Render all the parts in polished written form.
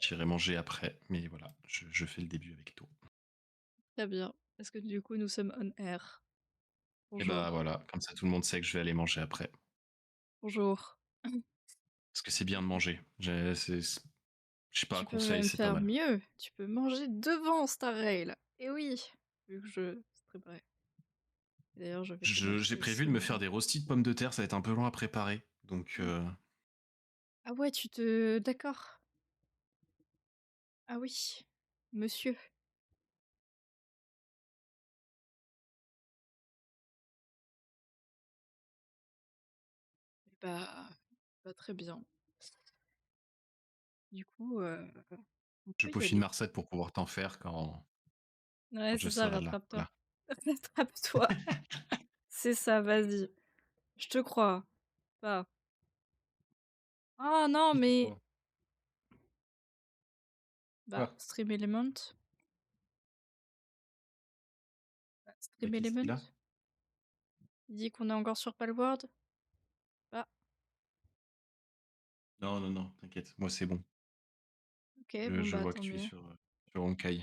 J'irai manger après, mais voilà, je fais le début avec toi. Très bien. Parce que du coup, nous sommes on air. Et bah Bonjour. voilà, comme ça tout le monde sait que je vais aller manger après. Bonjour. Parce que c'est bien de manger. Je sais pas, un Tu peux conseil, même c'est pas faire mal. mieux. Tu peux manger devant Star Rail. Et oui, vu que je c'est préparé. D'ailleurs, je vais te J'ai montrer prévu aussi de me faire mon. des rostis de pommes de terre, ça va être un peu long à préparer. Donc, Ah ouais, tu te d'accord. Ah oui, monsieur. Eh bah, très bien. Du coup, on je peut y peaufine aller. ma recette pour pouvoir t'en faire Ouais, quand je c'est ça, serai là. rattrape-toi. Voilà. Rattrape-toi. C'est ça, vas-y. Je te crois. Pas. Ah non, mais Quoi? bah, Quoi? Stream Element. Bah, Bah, Stream qu'est-ce qu'il Element. a? Il dit qu'on est encore sur Palworld. Bah, Non, non, non, t'inquiète, moi c'est bon. ok, bon Je bah vois que tant tu es mieux. sur Honkai.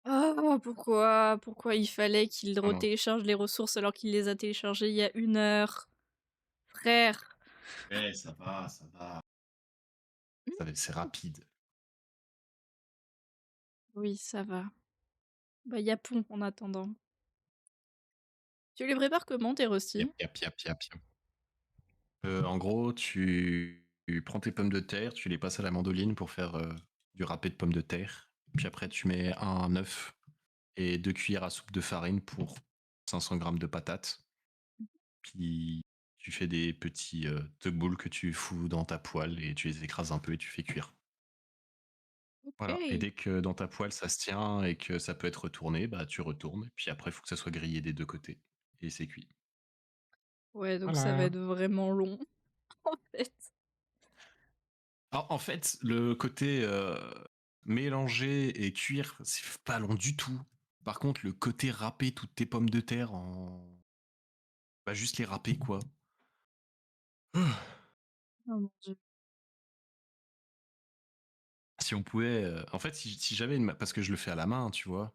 Ah, pourquoi il fallait qu'il Non, non. retélécharge les ressources alors qu'il les a téléchargées il y a 1 heure? Frère. Eh, ça va, ça va. C'est rapide. Oui, ça va. Bah, y a pont en attendant. Tu les prépares comment tes Yap, rostis? yap, yap, yap, yap. En gros, tu prends tes pommes de terre, tu les passes à la mandoline pour faire du râpé de pommes de terre. Puis après, tu mets un œuf et 2 cuillères à soupe de farine pour 500 grammes de patates. Puis tu fais des petits boules que tu fous dans ta poêle et tu les écrases un peu et tu fais cuire. Voilà. Et OK. dès que dans ta poêle ça se tient et que ça peut être retourné, bah tu retournes. Puis après, il faut que ça soit grillé des deux côtés. Et c'est cuit. Ouais, donc ça va Voilà. être vraiment long, en fait. Alors, en fait, le côté mélanger et cuire, c'est pas long du tout. Par contre, le côté râper toutes tes pommes de terre en. Bah, juste les râper, quoi. Oh mon Dieu. Si on pouvait. En fait, si j'avais une. Parce que je le fais à la main, tu vois.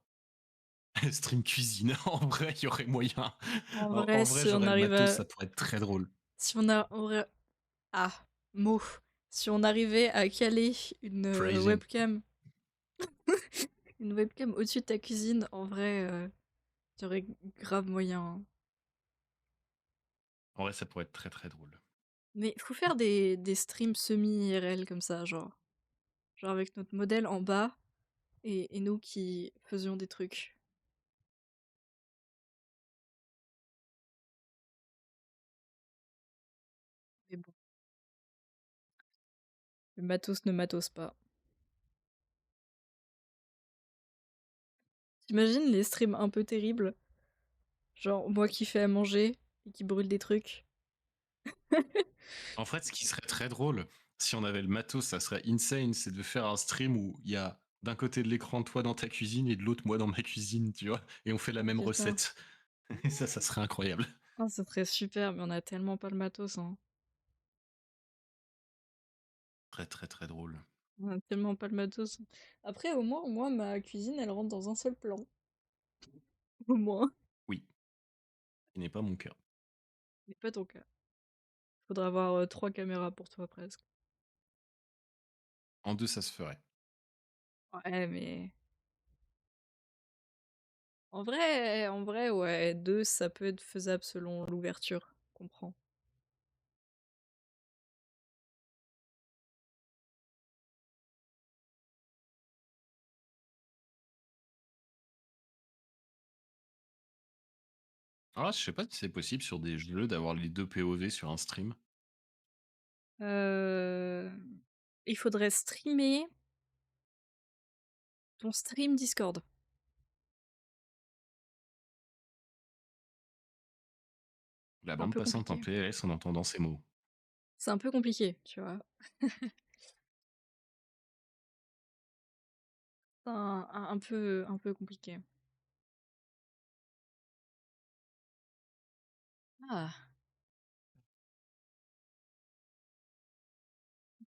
Stream cuisine, en vrai, il y aurait moyen. En En vrai, vrai, si on j'aurais le arrive matos, à ça pourrait être très drôle. si on a aurait ah, mot. Si on arrivait à caler une, Phrasing. webcam une webcam au-dessus de ta cuisine, en vrai, tu aurais grave moyen, hein. En vrai, ça pourrait être très très drôle. Mais faut faire des streams semi-IRL comme ça, genre avec notre modèle en bas et nous qui faisions des trucs. Mais bon, le matos ne matos pas. T'imagines les streams un peu terribles? Genre moi qui fais à manger et qui brûle des trucs. En fait, ce qui serait très drôle, si on avait le matos, ça serait insane, c'est de faire un stream où il y a d'un côté de l'écran toi dans ta cuisine et de l'autre moi dans ma cuisine, tu vois, et on fait la Oh même putain. recette. Et ça serait incroyable. Oh, ça serait super, mais on a tellement pas le matos, hein. Très très très drôle. On a tellement pas le matos. Après, au moins, moi, ma cuisine, elle rentre dans un seul plan. Au moins. Oui, ce qui n'est pas mon cas. Mais pas ton cas. Faudra avoir 3 caméras pour toi, presque. En deux, ça se ferait. Ouais, mais en vrai, ouais, 2 ça peut être faisable selon l'ouverture qu'on prend. Ah, je sais pas si c'est possible sur des jeux d'avoir les deux POV sur un stream. Heu, il faudrait streamer ton stream Discord. La C'est un bande peu passante en compliqué. PLS en entendant ces mots. C'est un peu compliqué, tu vois? C'est un peu compliqué. Ah!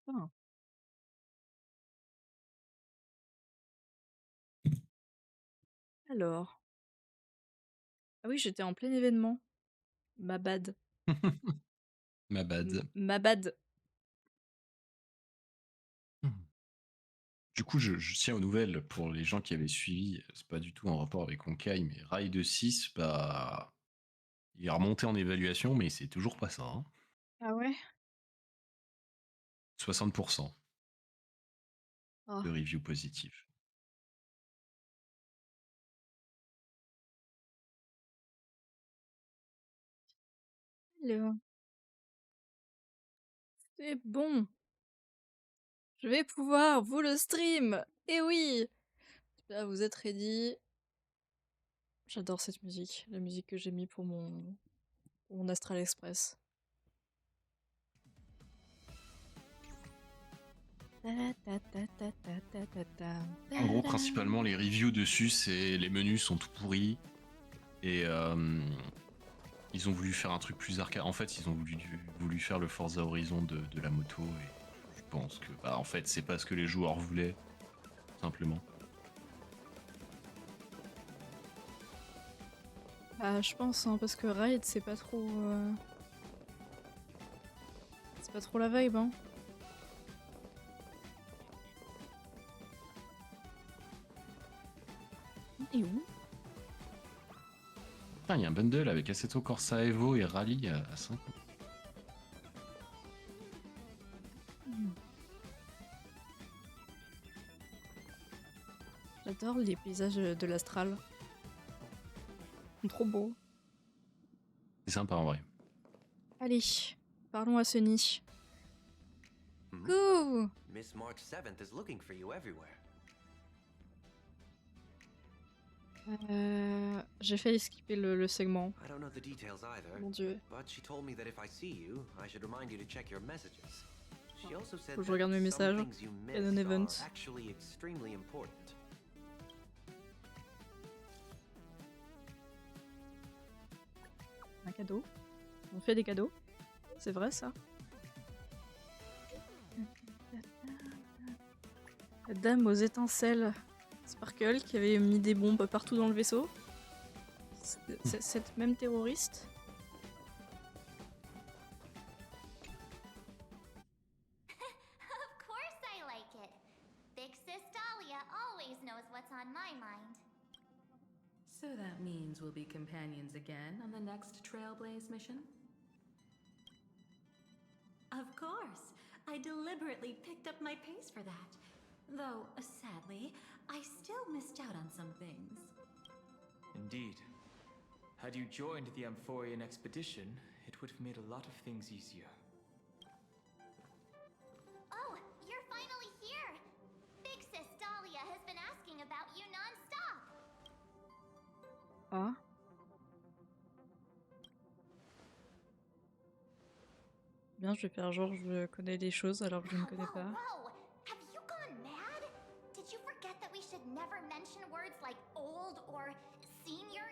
Ah. Alors. Ah oui, j'étais en plein événement. Ma bad. Ma bad. Ma bad. Du coup, je tiens aux nouvelles pour les gens qui avaient suivi. C'est pas du tout en rapport avec Honkai, mais Raid 6, bah, il est remonté en évaluation, mais c'est toujours pas ça. Hein. Ah ouais? 60% de Ah. reviews positives. Alors, c'est bon. Je vais pouvoir vous le stream. Eh oui! Là, vous êtes ready. J'adore cette musique, la musique que j'ai mis pour mon Astral Express. En gros, principalement, les reviews dessus, c'est les menus sont tout pourris et ils ont voulu faire un truc plus arcade. En fait, ils ont voulu faire le Forza Horizon de la moto et je pense que, bah, en fait, c'est pas ce que les joueurs voulaient, simplement. Bah, je pense, hein, parce que Raid, c'est pas trop. C'est pas trop la vibe, hein. Et où? Putain, il y a un bundle avec Assetto Corsa Evo et Rally à 5 €. J'adore les paysages de l'Astral. Ils sont trop beaux. C'est sympa en vrai. Allez, parlons à Sunny. Mhm. Go! Miss March 7th is looking for you everywhere. J'ai failli skipper le segment. I don't know the details either, Mon dieu. but she told me that if I see you, I should remind you to check your messages. She also said Faut que je that regarde mes some messages. things you Canon missed event. are actually extremely important. Un cadeau. On fait des cadeaux. C'est vrai ça. La dame aux étincelles. Sparkle qui avait mis des bombes partout dans le vaisseau. C'est cette même terroriste. Of course I like it. Big Sis Dahlia always knows what's on my mind. So that means we'll be companions again on the next Trailblaze mission? Of course. I deliberately picked up my pace for that. Though, sadly, I still missed out on some things. Indeed. Had you joined the Amphorian expedition, it would have made a lot of things easier. Oh, you're finally here! Big Sis Dahlia has been asking about you non-stop! Ah. Bien, je vais faire genre je connais des choses alors que je ne connais pas. Whoa! Have you gone mad? Did you forget that we should never mention words like old or senior?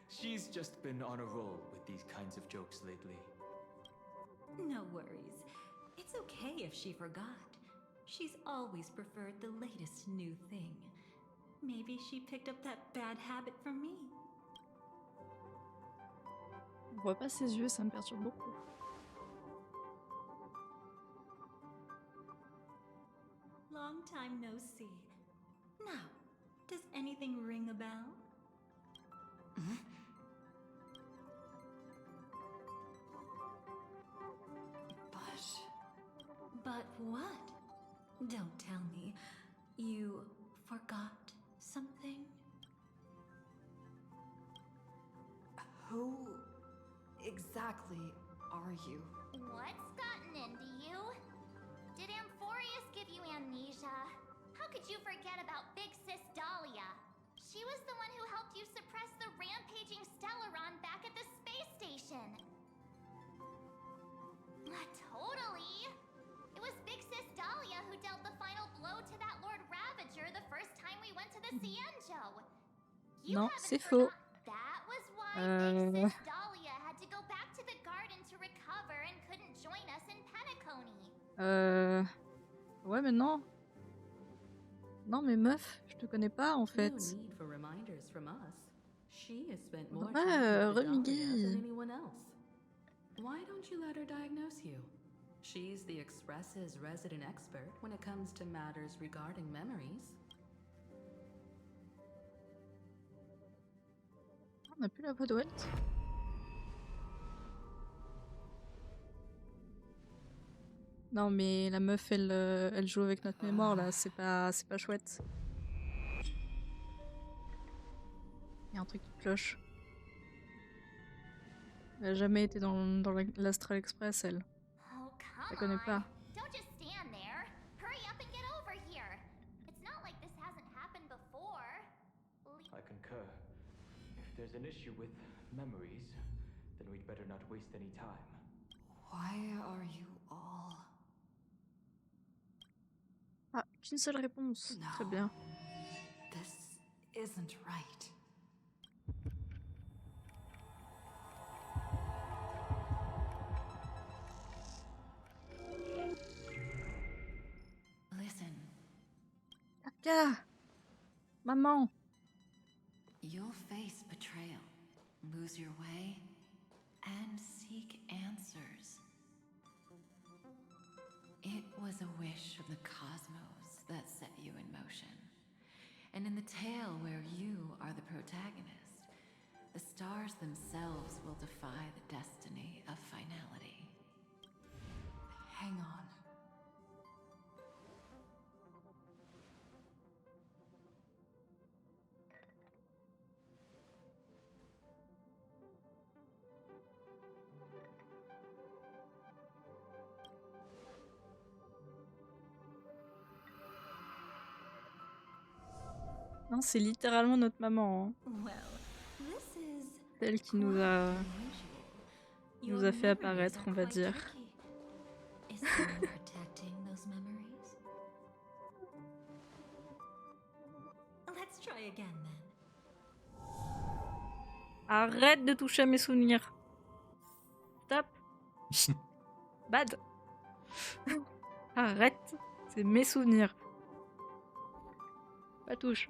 She's just been on a roll with these kinds of jokes lately. No worries. It's okay if she forgot. She's always preferred the latest new thing. Maybe she picked up that bad habit from me. On voit pas ses yeux, ça me perturbe beaucoup. Long time no see. Now, does anything ring a bell? But what? Don't tell me. You forgot something? Who exactly are you? What's gotten into you? Did Amphorius give you amnesia? How could you forget about Big Sis Dahlia? She was the one who helped you suppress the rampaging Stellaron back at the space station. Totally! It was Big Sis Dahlia who dealt the final blow to that Lord Ravager the first time we went to the You Non, haven't c'est faux. That was why Euh, Big Sis Dahlia had to go back to the garden to recover and couldn't join us in Penacony. Ouais, mais non. Non, mais meuf, je te connais pas en No fait. need for reminders from us. She has spent more Ouais, time with the Dahlia Remiggy. than anyone else. Why don't you let her diagnose you? She's the Express's resident expert when it comes to matters regarding memories. On n'a plus la voix de Walt. Non, mais la meuf, elle joue avec notre mémoire là, c'est pas chouette. Il y a un truc qui cloche. Elle a jamais été dans l'Astral Express, elle. Oh, Je la come connais on. pas. Don't just stand there. Hurry up and get over here. It's not like this hasn't happened before. I concur. If there's an issue with memories, then we'd better not waste any time. Why are you all... Ah, qu'une seule réponse. No. Très bien. This isn't right. Listen, Kaka! Maman! you'll face betrayal, lose your way, and seek answers. It was a wish of the cosmos that set you in motion. And in the tale where you are the protagonist, the stars themselves will defy the destiny of finality. Hang on. Non, c'est littéralement notre maman. Hein. Well, this is Celle qui quite nous a unusual. fait apparaître, on va dire. Is someone protecting those memories? Let's try again then. Arrête de toucher à mes souvenirs. Stop. Bad. Arrête. C'est mes souvenirs. Pas touche.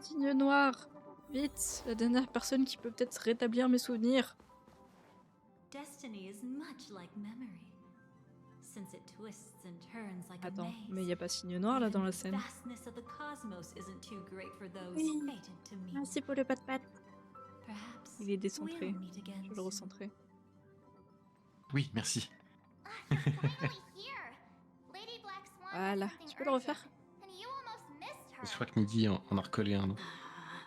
Signe noir. Vite. La dernière personne qui peut peut-être rétablir mes souvenirs. Destiny is much like memory. Since it twists and turns like a Attends, maze. mais il y a pas signe noir là dans la scène. The vastness of the cosmos isn't too great for those Oui. fated to meet. Merci pour le pat-pat. Perhaps Il est décentré. we'll meet again Je vais le soon. recentrer. Oui, merci. You're finally here. Lady Black Swan had Voilà. something Tu peux le refaire? urgent, and you almost missed her. Je crois que midi, on a recollé un, non?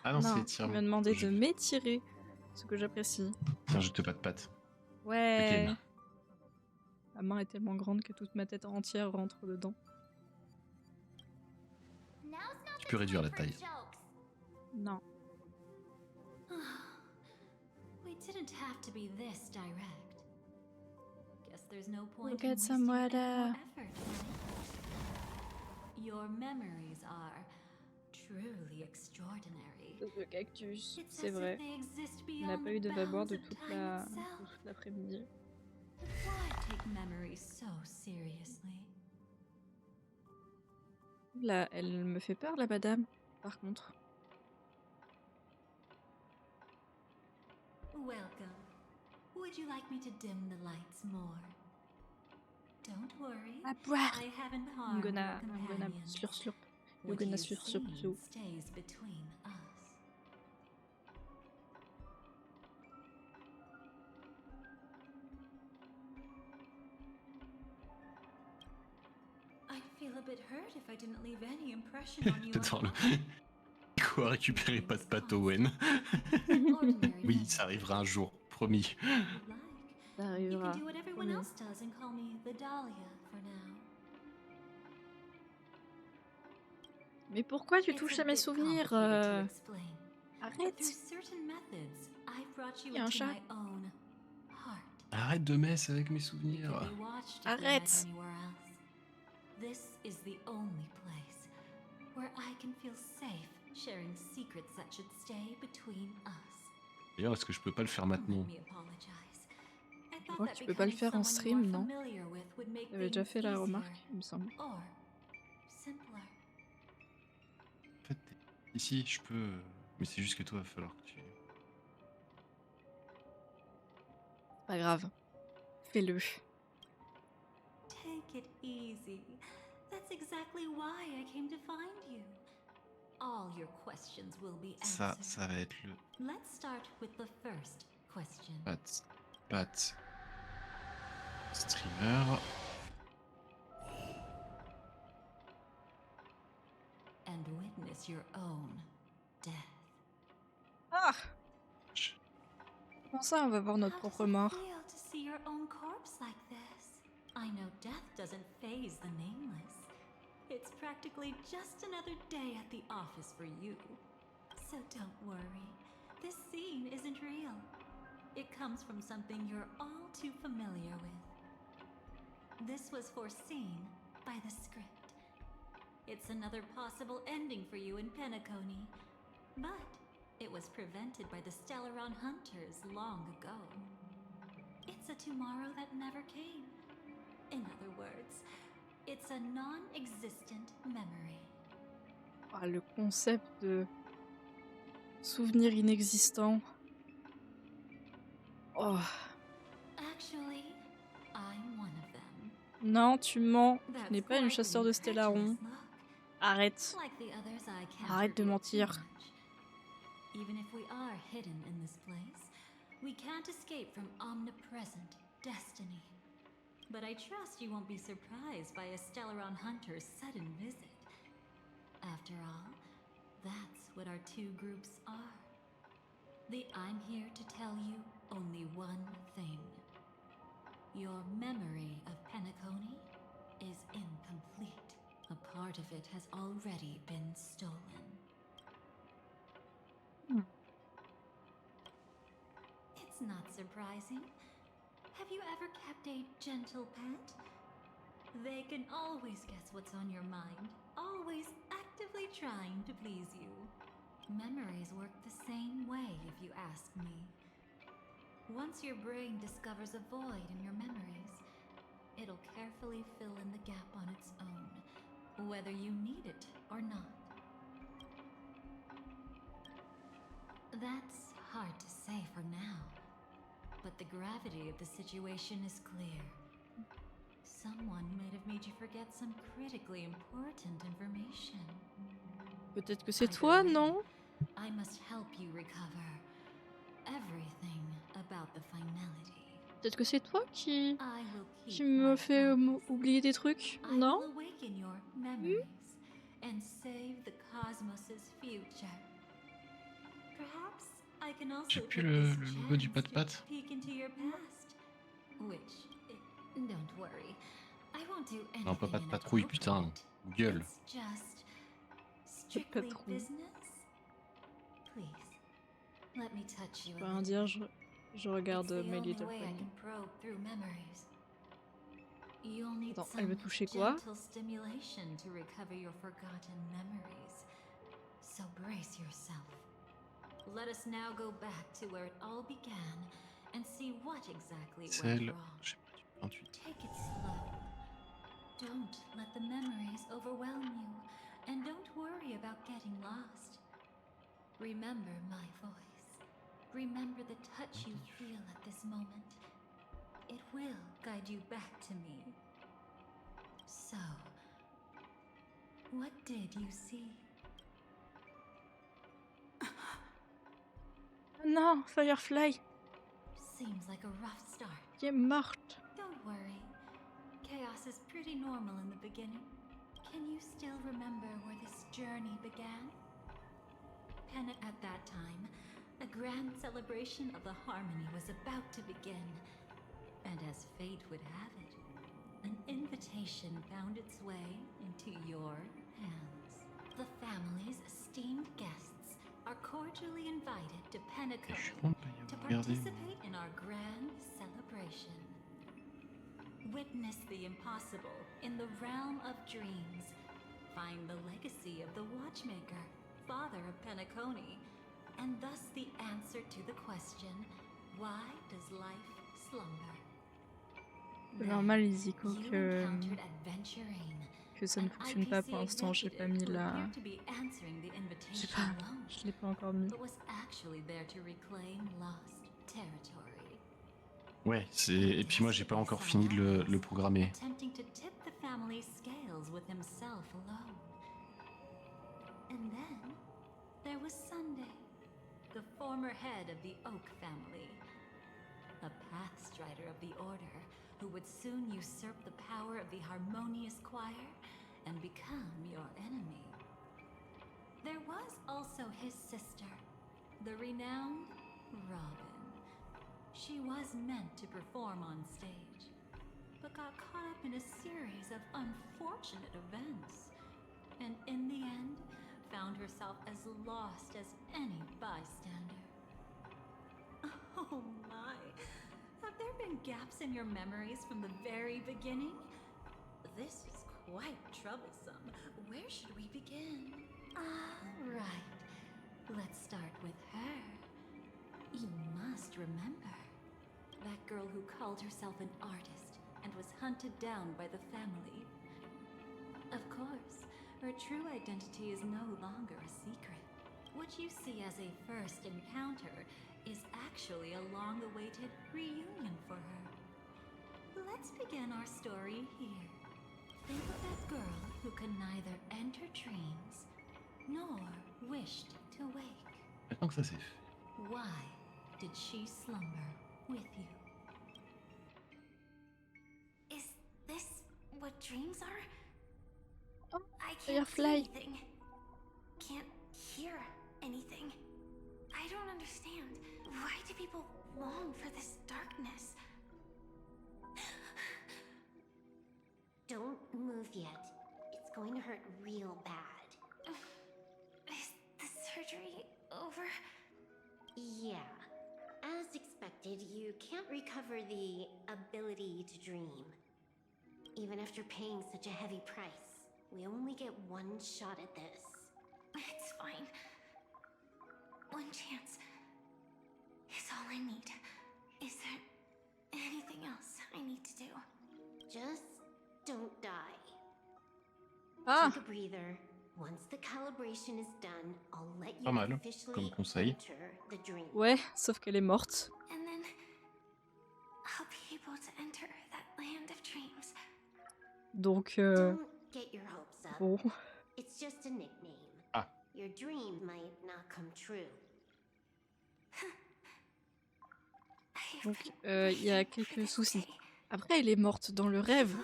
Ah non, c'est Non, il étirement. m'a demandé de m'étirer. Ce que j'apprécie. Tiens, je te patte. Ouais. Ok. La main est tellement grande que toute ma tête entière rentre dedans. Now's not Tu the peux réduire la time for taille. jokes. Non. We didn't have to be this direct. Guess there's no point Look in at wasting some any water. more effort. Your memories are truly extraordinary. Le cactus, It's c'est as vrai. if they exist On n'a beyond pas eu de the vaboire bounds de of toute time itself. l'après-midi. Why take memories so seriously? Là, elle me fait peur, la madame, par contre. Welcome. Would you like me to dim the lights more? Don't worry. À boire. I haven't I'm harmed your gonna companions. slurp slurp. You're What gonna you slurp see slurp slurp. stays between us. I'd feel a bit hurt if I didn't leave any impression on you. Dans le... Quoi, récupérer pas de pâte Owen? Oui, ça arrivera un jour, promis. Ça You arrivera. can do what everyone Promis. else does and call me the Dahlia for now. Mais pourquoi tu It's touches a à mes bit souvenirs complicated to explain. But Arrête. through certain methods, I've brought you Il y a un into chat. my own heart. Arrête de messer avec mes It souvenirs. could be watched if we met Arrête. anywhere else. This is the only place where I can feel safe sharing secrets that should stay between us. D'ailleurs, est-ce que je peux pas le faire maintenant? Let me apologize. I thought crois that que tu peux pas le becoming faire en someone you stream, are non? familiar with would make J'avais déjà things fait la easier remarque, il me semble. or simpler. En fait, ici, je peux. Mais c'est juste que toi, il va falloir que tu. Pas grave. Fais-le. Take it easy. That's exactly why I came to find you. All your questions will be Ça answered. va être le. Let's start with the first question. Pat. Streamer. And witness your own death. Ah! Comment ça, on va voir notre How does propre it mort? feel to see your own corpse like this? I know death doesn't faze the nameless. It's practically just another day at the office for you. So don't worry. This scene isn't real. It comes from something you're all too familiar with. This was foreseen by the script. It's another possible ending for you in Penacony. But it was prevented by the Stellaron Hunters long ago. It's a tomorrow that never came. In other words, it's a non-existent memory. Ah, le concept de souvenir inexistant. Oh. Actually, I'm one of them. Non, tu mens. Tu That's n'es pas une quite chasseur the de Stellaron. incredulous look. Arrête. Like the others, I can't Arrête de reveal mentir. too much. Even if we are hidden in this place, we can't escape from omnipresent destiny. But I trust you won't be surprised by a Stellaron Hunter's sudden visit. After all, that's what our two groups are. I'm here to tell you only one thing. Your memory of Penacony is incomplete. A part of it has already been stolen. It's not surprising. Have you ever kept a gentle pet? They can always guess what's on your mind, always actively trying to please you. Memories work the same way, if you ask me. Once your brain discovers a void in your memories, it'll carefully fill in the gap on its own, whether you need it or not. That's hard to say for now, but the gravity of the situation is clear. Someone might have made you forget some critically important information. Peut-être que c'est Either toi, way, non? I must help you recover everything about the finality. Peut-être que c'est toi qui I will keep qui me my fait promise. oublier des trucs, I non? will awaken your memories and save the cosmos's future. Perhaps I can also J'ai plus take le this logo du chance to pat-pat. peek into your past, which don't worry, I won't do anything Non, pas pat patrouille, putain. inappropriate. Gueule. It's just strictly patrouille. business. Please, let me touch you Je peux a rien little. dire, je regarde It's the My only Little way I Pony. can probe through memories. You'll need Attends, elle veut some toucher quoi? gentle stimulation to recover your forgotten memories. So brace yourself. Let us now go back to where it all began and see what exactly went Celle. wrong. Je sais pas, du 28. Take it slow. Don't let the memories overwhelm you, and don't worry about getting lost. Remember my voice. Remember the touch you feel at this moment. It will guide you back to me. So, what did you see? Non, Firefly, Seems like a rough start. qui est morte. Don't worry. Chaos is pretty normal in the beginning. Can you still remember where this journey began? At that time, a grand celebration of the harmony was about to begin. And as fate would have it, an invitation found its way into your hands. The family's esteemed guests are cordially invited to Et je suis Penacony content de pas y to avoir regardé. participate in our grand celebration. Witness the impossible in the realm of dreams. Find the legacy of the Watchmaker, father of Penacony, and thus the answer to the question, why does life slumber? C'est normal, Iziko, You que encountered adventuring. ça ne An fonctionne pas pour IPC l'instant. J'ai pas mis executive who la... appeared to be answering the J'ai invitation pas... alone, Je l'ai pas encore mis. but was actually there to reclaim lost territory. Ouais, et puis moi j'ai pas encore fini de le programmer. Attempting to tip the family's scales with himself alone. And then there was Sunday, the former head of the Oak family, a pathstrider of the Order who would soon usurp the power of the Harmonious Choir and become your enemy. There was also his sister, the renowned Robin. She was meant to perform on stage, but got caught up in a series of unfortunate events, and in the end, found herself as lost as any bystander. Oh my! Have there been gaps in your memories from the very beginning? This is quite troublesome. Where should we begin? Right. Let's start with her. You must remember. That girl who called herself an artist and was hunted down by the family. Of course, her true identity is no longer a secret. What you see as a first encounter is actually a long-awaited reunion for her. Let's begin our story here. Think of that girl who could neither enter dreams nor wished to wake. Maintenant que ça c'est fait. Why did she slumber with you? Is this what dreams are? Oh, I they can't are see fly. anything. Can't hear anything. I don't understand. Why do people long for this darkness? Don't move yet. It's going to hurt real bad. Is the surgery over? Yeah. As expected, you can't recover the ability to dream. Even after paying such a heavy price, we only get one shot at this. It's fine. One chance is all I need. Is there anything else I need to do? Just don't die. Ah! Take a breather. Once the calibration is done, I'll let you Pas mal, officially comme conseil. enter the dream. Ouais, sauf qu'elle est morte. And then I'll be able to enter that land of dreams. Donc, Don't get your hopes up. bon. It's just a nickname. Ah. Your dream might not come true. Donc, il y a quelques soucis. Après, elle est morte dans le rêve.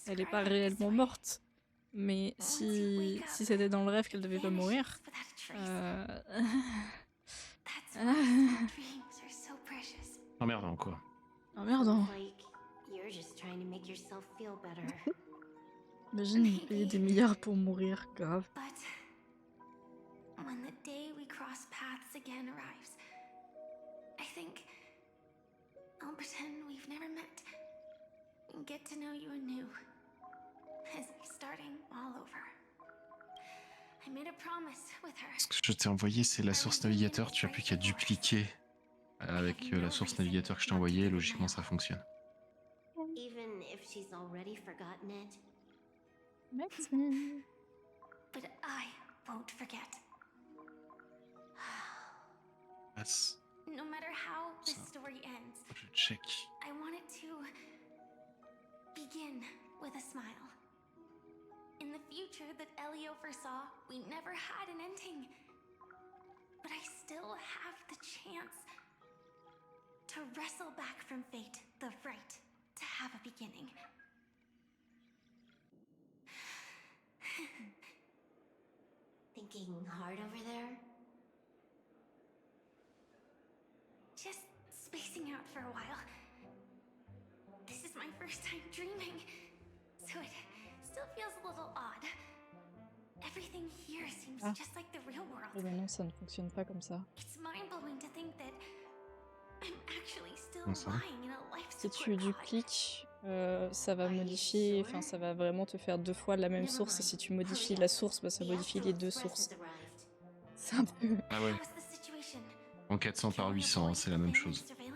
Elle n'est pas réellement morte. Mais si c'était dans le rêve qu'elle devait pas mourir... Emmerdant quoi. Emmerdant. Like you're just trying to make yourself feel better. Imagine payer des milliards pour mourir, grave. But when the day we cross paths again arrives, I think I'll pretend we've never met and get to know you anew. As if starting all over. I made a promise with her. Ce que je t'ai envoyé, c'est la source navigateur. Tu as plus qu'à dupliquer avec la source navigateur que je t'ai envoyée. Logiquement, ça fonctionne. Even if she's already forgotten it. Merci. But I won't forget. Passe. No matter how this Ça. story ends, Je check. I want it to begin with a smile. In the future that Elio foresaw, we never had an ending. But I still have the chance to wrestle back from fate the right to have a beginning. Thinking hard over there? Just spacing out for a while. This is my first time dreaming, so it still feels a little odd. Everything here seems just like the real world. Eh ben non, ça ne fonctionne pas comme ça. It's mind-blowing to think that I'm actually still Comment ça? lying in a life Si support tu pod. dupliques, ça va Are you modifier, sure? enfin ça va vraiment te faire 2 fois la même Never source, et mind. si tu modifies Hurry la up. source, bah ça The modifie Astro les 2 Express sources. has arrived. C'est un peu... Ah ouais, How's the situation? en 400 par Killing a 800, boy c'est la même family chose. surveillance?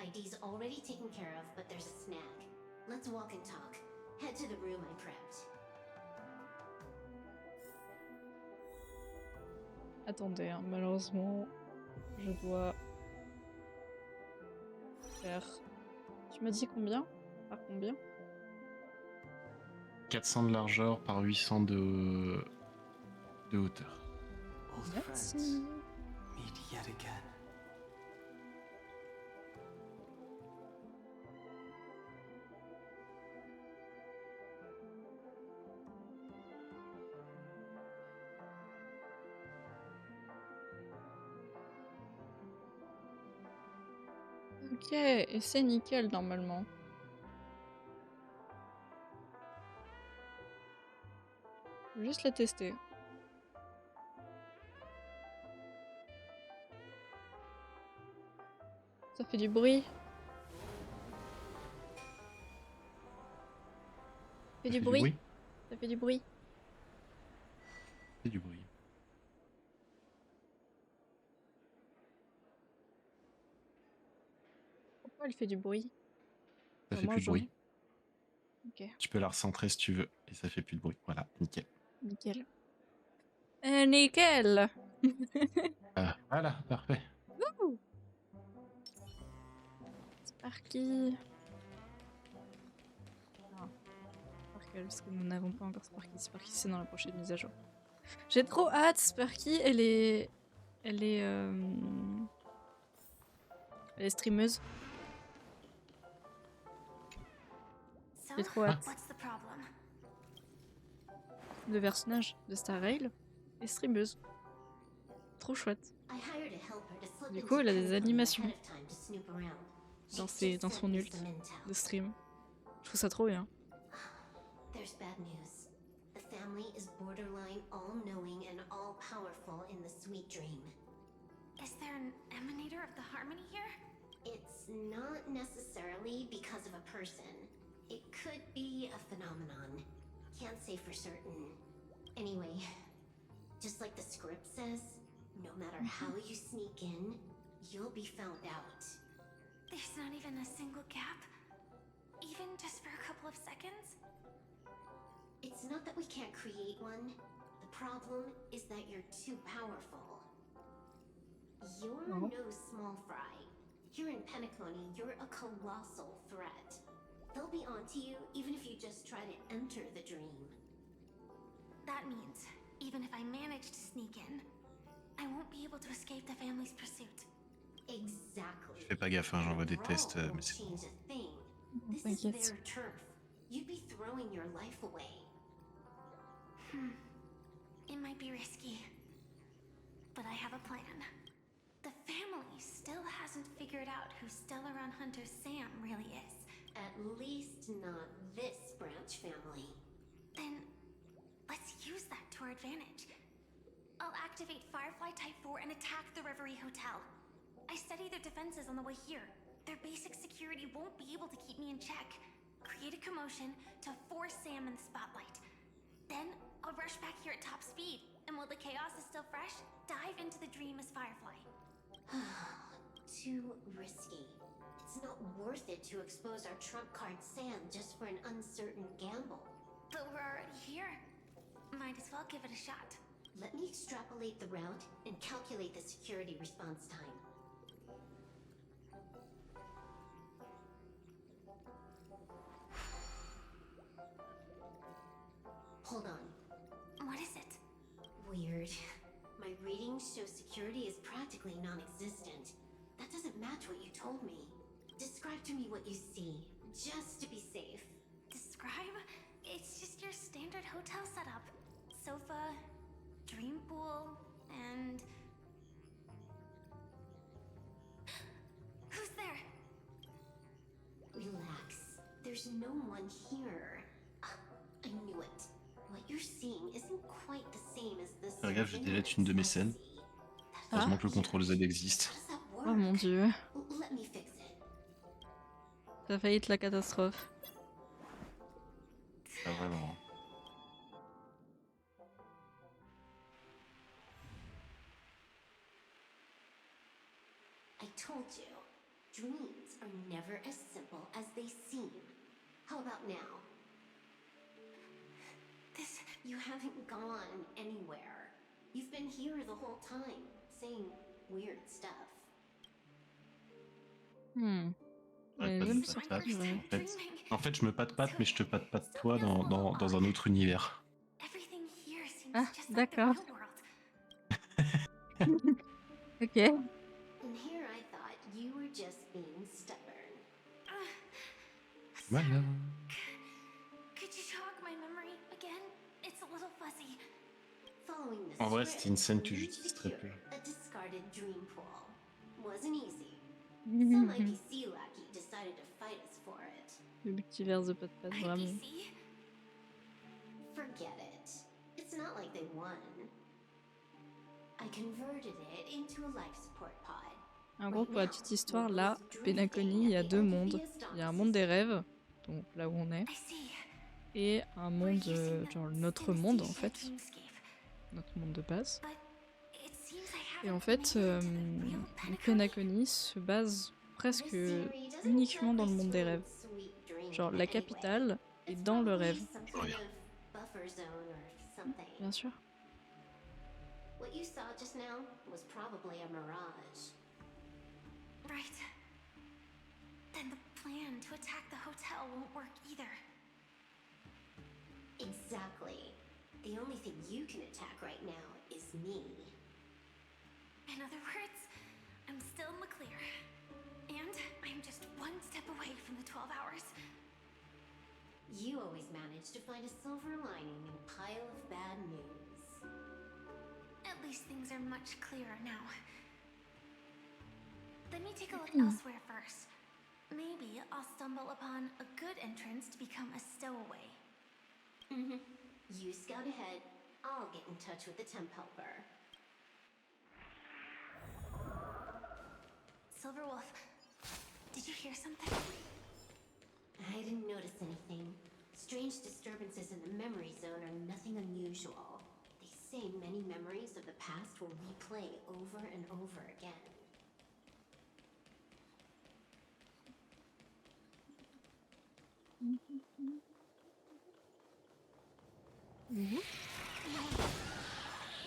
ID's already taken care of, but there's a snag. Let's walk and talk. Head to the room I prepped. Attendez, hein, malheureusement, je dois faire... Tu m'as dit combien? Par combien? 400 de largeur par 800 de hauteur. Old Merci. friends, meet yet again. Ok, et c'est nickel normalement. Je vais juste la tester. Ça fait du bruit. Ça fait du bruit. Ça fait du bruit. C'est du bruit. Pourquoi elle fait du bruit? Ça Bah, fait moi, plus de bruit. Ok, Tu peux la recentrer si tu veux, et ça fait plus de bruit. Voilà, nickel. nickel. Nickel. Ah, voilà, parfait. Wouhou. Sparky. Ah, Sparkle, parce que nous n'avons pas encore Sparky. Sparky, c'est dans la prochaine mise à jour. J'ai trop hâte. Sparky, elle est streameuse. So, J'ai trop hâte. what's the problem? Le personnage de Star Rail est streameuse. Trop chouette. I hired a helper to slip Du into coup, elle a des Pentacon animations ahead of time to snoop around. dans She just son sent me ult some intel. de stream. Je trouve ça trop bien. There's bad news. The family is borderline all-knowing and all-powerful in the Sweet Dream. Is there an emanator of the harmony here? It's not necessarily because of a person. It could be a phenomenon. Can't say for certain. Anyway, just like the script says, no matter how you sneak in, you'll be found out. There's not even a single gap? Even just for a couple of seconds? It's not that we can't create one. The problem is that you're too powerful. You're Oh. no small fry. Here in Penacony, you're a colossal threat. They'll be onto you even if you just try to enter the dream. That means, even if I manage to sneak in, I won't be able to escape the family's pursuit. Exactly. Je fais pas gaffe, hein, j'envoie des tests, Brawl mais won't c'est... change a thing. This is T'inquiète. their turf. You'd be throwing your life away. It might be risky, but I have a plan. The family still hasn't figured out who Stellaron Hunter Sam really is. At least not this branch family. Then, let's use that to our advantage. I'll activate Firefly Type 4 and attack the Reverie Hotel. I studied their defenses on the way here. Their basic security won't be able to keep me in check. Create a commotion to force Sam in the spotlight. Then, I'll rush back here at top speed, and while the chaos is still fresh, dive into the dream as Firefly. Too risky. It's not worth it to expose our trump card Sam just for an uncertain gamble. But we're already here. Might as well give it a shot. Let me extrapolate the route and calculate the security response time. Hold on. What is it? Weird. My readings show security is practically non-existent. That doesn't match what you told me. Describe to me what you see, just to be safe. Describe? It's just your standard hotel setup. Sofa, dream pool, and... Who's there? Relax. There's no one here. I knew it. What you're seeing isn't quite the same as the Faire gaffe, je délète une de mes scènes. Heureusement que le contrôle Z existe. Oh mon dieu. Ça a failli être la catastrophe. Pas vraiment. I told you, dreams are never as simple as they seem. How about now? You haven't gone anywhere. You've been here the whole time, saying weird stuff. Ouais, Pas de j'aime patte ça. patte. Ouais. En fait, je me patte-patte, mais je te patte toi dans un autre univers. Everything here seems Ah, just like the d'accord. real world. Ok. And here I thought you were just being stubborn. Voilà. Could you jog my memory again? It's a little fuzzy. Following the En vrai, c'était une scène que script j'utilise très peu. a discarded dream pool. Wasn't easy. Some IPC lackey decided to fight us for it. Le multiverse de Pat vraiment. IPC? Forget it. It's not like they won. I converted it into a life support pod. En gros, pour la petite histoire, là, Penacony, il y a deux mondes. Il y a un monde des rêves, donc là où on est, I see. et un monde, genre notre monde en fait, notre monde de base. But it seems I Et en haven't fait, made it to the real Penacony. Penacony se base presque uniquement dans le monde des rêves. Genre la capitale est dans le rêve. Bien sûr. What you saw just now was probably a mirage. Right. Then the plan to attack the hotel won't work either. Exactly. The only thing you can attack right now is me. In other words, I'm still in the clear. And I'm just one step away from the 12 hours. You always manage to find a silver lining in a pile of bad news. At least things are much clearer now. Let me take a look elsewhere first. Maybe I'll stumble upon a good entrance to become a stowaway. You scout ahead. I'll get in touch with the temp helper. Silverwolf, did you hear something? I didn't notice anything. Strange disturbances in the memory zone are nothing unusual. They say many memories of the past will replay over and over again.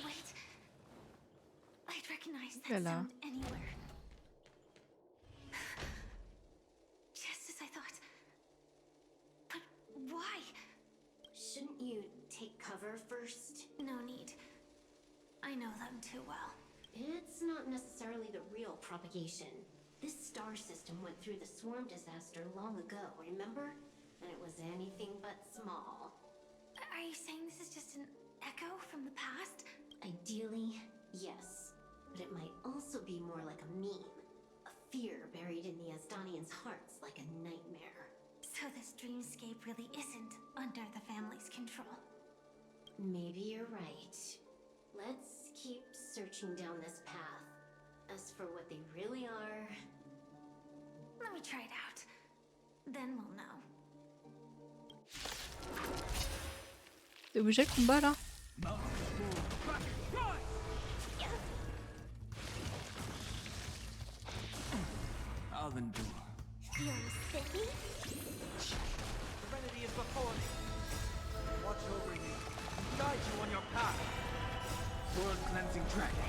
Wait. I'd recognize that Voilà. sound anywhere. Just as I thought. But why? Shouldn't you take cover first? No need. I know them too well. It's not necessarily the real propagation. This star system went through the swarm disaster long ago, remember? And it was anything but small. Are you saying this is just an echo from the past? Ideally, yes. But it might also be more like a meme. A fear buried in the Asdanians' hearts like a nightmare. So this dreamscape really isn't under the family's control. Maybe you're right. Let's keep searching down this path. As for what they really are... Let me try it out. Then we'll know. T'es obligé le combat là? I'll endure. Feeling spiffy? Serenity is before me. Watch over you. Guide you on your path. World cleansing dragon.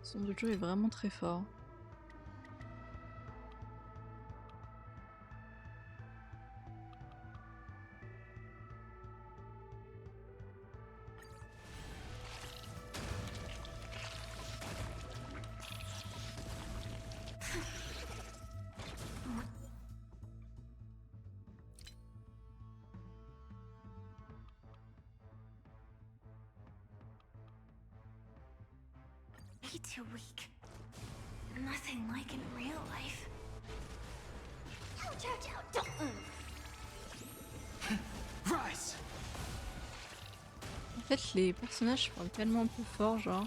Son de jeu est vraiment très fort. Way too weak. Nothing like in real life. Ouch, ouch, ouch! Don't... Rise! fait, les personnages parlent tellement plus fort, genre.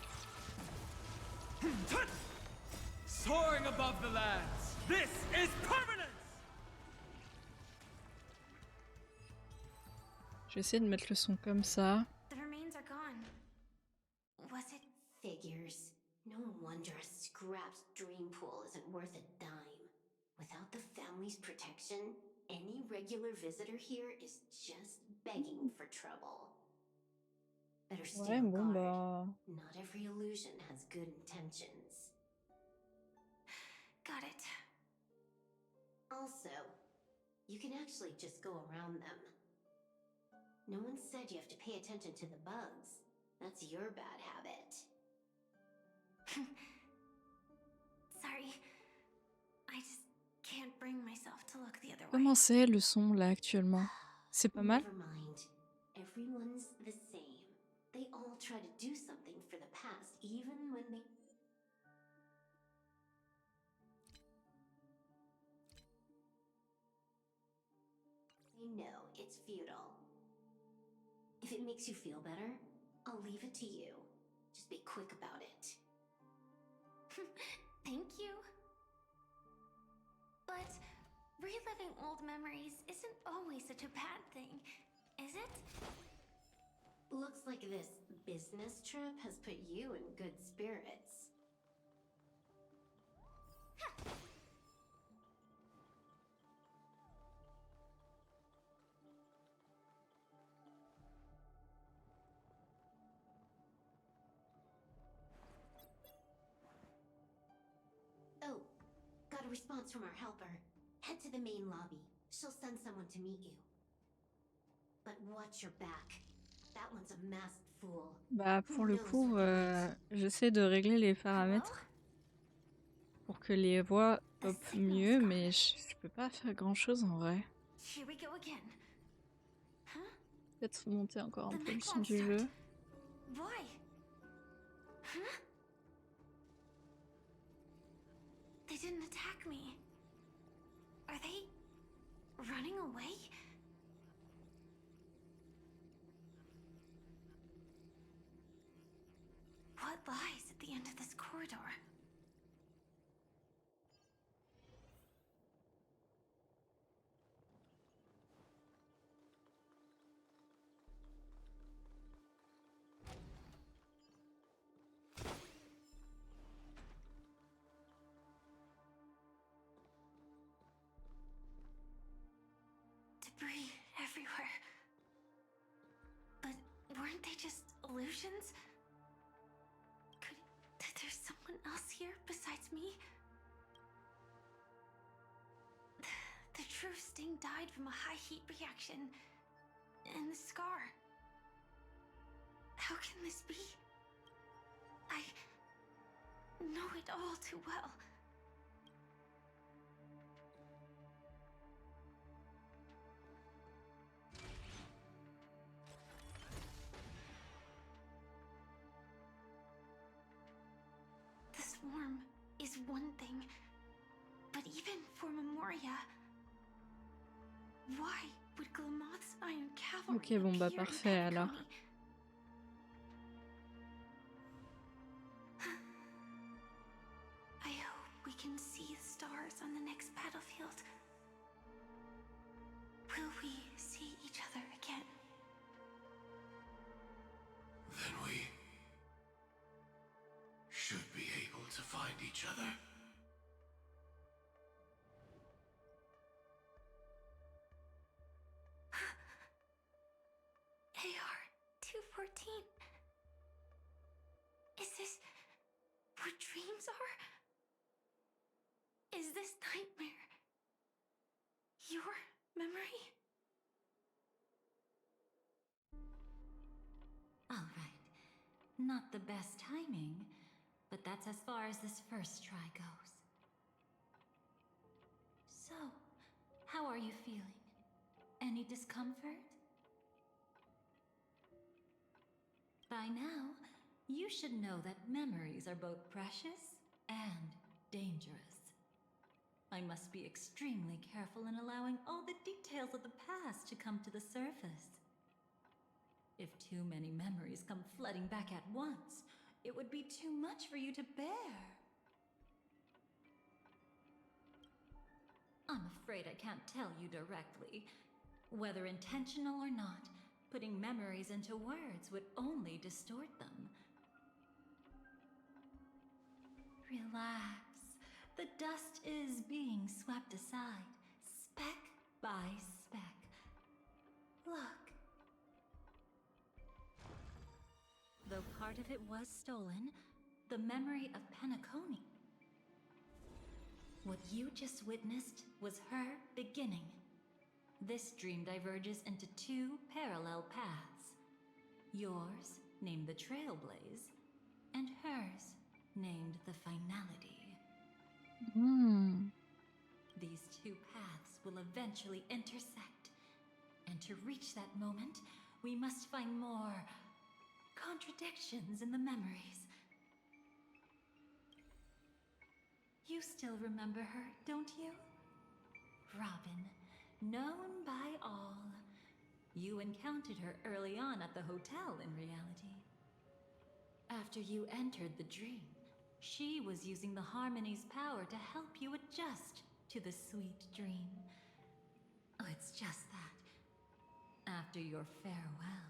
Soaring above the lands, this is permanence! Je vais essayer de mettre le son comme ça. The remains are gone. Was it figures? No wonder a scrapped dream pool isn't worth a dime. Without the family's protection, any regular visitor here is just begging for trouble. Better stay Ouais, on bon guard. bah... Not every illusion has good intentions. Got it. Also, you can actually just go around them. No one said you have to pay attention to the bugs. That's your bad habit. Sorry. I just can't bring myself to look the other way. Comment c'est le son là actuellement? C'est pas mal? Never mind. Everyone's the same. They all try to do something for the past, even when they... They know it's futile. If it makes you feel better, I'll leave it to you. Just be quick about it. Thank you. But reliving old memories isn't always such a bad thing, is it? Looks like this business trip has put you in good spirits. Oh, got a response from our helper. Head to the main lobby. She'll send someone to meet you. But watch your back. That one's a masked fool. Bah Who pour le knows coup, what they need? j'essaie de régler les paramètres pour que les voix pop mieux, mais je peux pas faire grand chose en vrai. Here we go again. Huh? Peut-être monter encore un The peu le neck son won't du start. jeu. Why? Huh? They didn't attack me. Are they running away? What lies at the end of this corridor? Debris everywhere. But weren't they just illusions? Could there's someone else here besides me? The true Sting died from a high heat reaction. And the scar. How can this be? I know it all too well. The swarm is one thing, but even for Memoria, why would Glamoth's Iron Cavalry Ok, bon bah appear in parfait alors. Penacony? I hope we can see the stars on the next battlefield. Will we see each other again? Then we should be able to find each other. AR 214. Is this what dreams are? Is this nightmare your memory? All right. Not the best timing, but that's as far as this first try goes. So, how are you feeling? Any discomfort? By now, you should know that memories are both precious and dangerous. I must be extremely careful in allowing all the details of the past to come to the surface. If too many memories come flooding back at once, it would be too much for you to bear. I'm afraid I can't tell you directly. Whether intentional or not, putting memories into words would only distort them. Relax. The dust is being swept aside, speck by speck. Look. Though part of it was stolen, the memory of Penacony. What you just witnessed was her beginning. This dream diverges into two parallel paths. Yours, named the Trailblaze, and hers, named the Finality. These two paths will eventually intersect. And to reach that moment, we must find more contradictions in the memories. You still remember her, don't you? Robin, known by all. You encountered her early on at the hotel in reality. After you entered the dream, she was using the Harmony's power to help you adjust to the sweet dream. Oh, it's just that. After your farewell,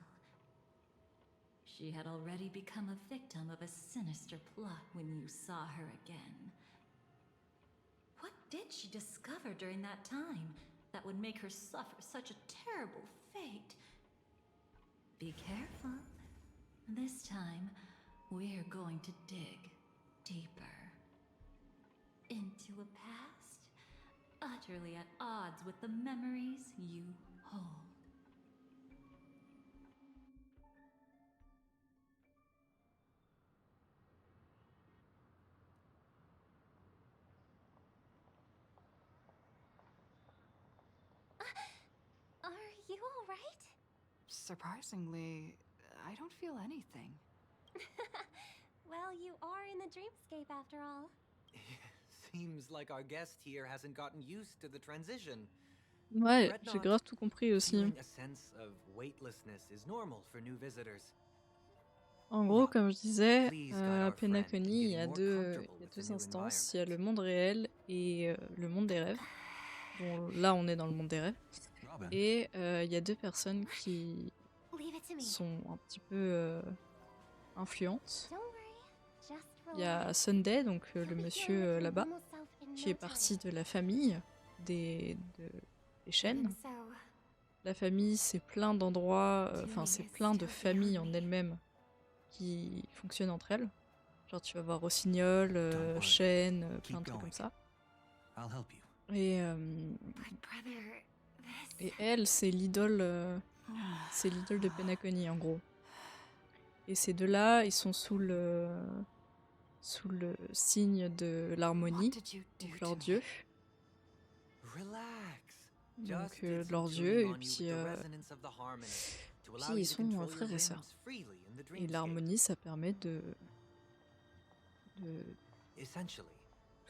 she had already become a victim of a sinister plot when you saw her again. What did she discover during that time that would make her suffer such a terrible fate? Be careful. This time, we're going to dig deeper into a past utterly at odds with the memories you hold. Are you all right? Surprisingly, I don't feel anything. Well, you are in the dreamscape after all. Seems like our guest here hasn't gotten used to the transition. Ouais, Fret j'ai not. grave tout compris aussi. Feeling a sense of weightlessness is normal for new visitors. En gros, comme je disais, Please guide à our friend in Penacony, il y getting a more deux, comfortable with the new instances. Il y a le monde réel et le monde des rêves. Bon, là, on est dans le monde des rêves. Robin. Et il y a deux personnes qui Leave it to me. sont un petit peu influentes. Don't worry. Just Il y a relax. Sunday, donc You'll le be monsieur healing with your là-bas, normal self in qui no est parti time. de la famille des chaînes. So, La famille, c'est plein d'endroits, enfin, c'est plein de familles en elles-mêmes qui fonctionnent entre elles. Genre, tu vas voir Rossignol, Don't worry. Chêne, plein Keep de trucs going. comme ça. I'll help you. Et, but brother, this... et elle, c'est l'idole de Penacony, en gros. Et ces deux-là, ils sont sous le signe de What l'harmonie, did you do donc to leur me? dieu. Relax. Donc Just did some leur tuning dieu, et on you puis, with the resonance of the harmony to allow ils you to sont control your frères et sœurs. whims freely in the Et dreamscape. l'harmonie, ça permet de Essentially,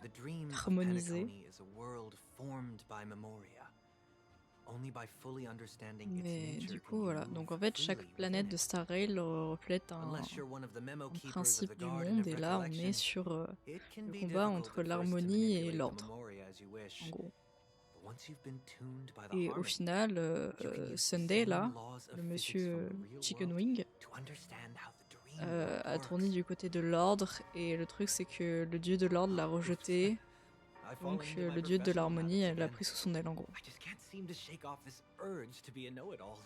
the dream of harmoniser. Penacony is a world formed by memoria. Only by fully understanding its Mais nature du can coup, you voilà. move Donc en fait, chaque freely planète within de it. Star Rail reflète Unless you're one of the memo un keepers of principe the du garden monde, of et là, on est recollection, sur it can le be combat difficult entre at first to l'harmonie et manipulate the l'ordre, memoria as you wish. en gros. But once you've been tuned by the Et au harmony, final, you can use the Sunday, same là, laws of le physics monsieur from the real Chicken world Wing, to understand how the dream world a tourné works. du côté de l'ordre, et le truc, c'est que le dieu de l'ordre l'a rejeté, I've fallen donc into my le dieu de professional l'harmonie, habits elle l'a again. pris sous son aile, en gros. I just can't seem to shake off this urge to be a know-it-all.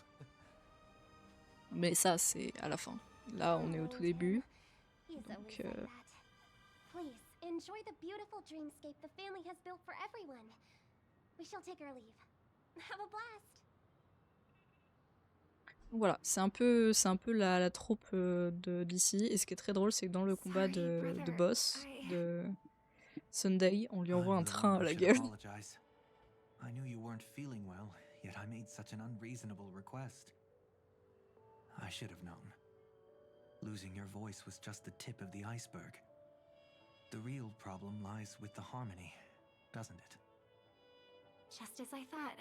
Mais ça, c'est à la fin. Là, on est au tout début. He's Donc, always like that. Please, enjoy the beautiful dreamscape the family has built for everyone. We shall take our leave. Have a blast. Voilà, c'est un peu la troupe d'ici. Et ce qui est très drôle, c'est que dans le combat de boss de Sunday, on lui envoie I'm un the train one à who la should gueule. apologize. I knew you weren't feeling well, yet I made such an unreasonable request. I should have known. Losing your voice was just the tip of the iceberg. The real problem lies with the harmony, doesn't it? Just as I thought.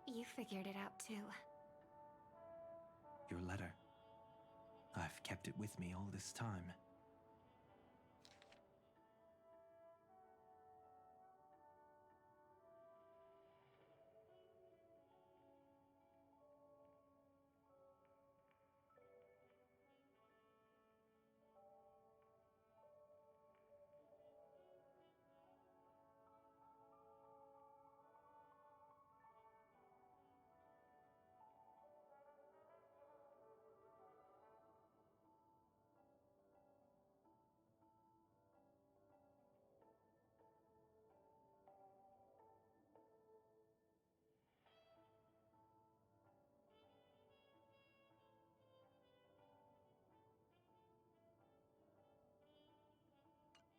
You figured it out too. Your letter. I've kept it with me all this time.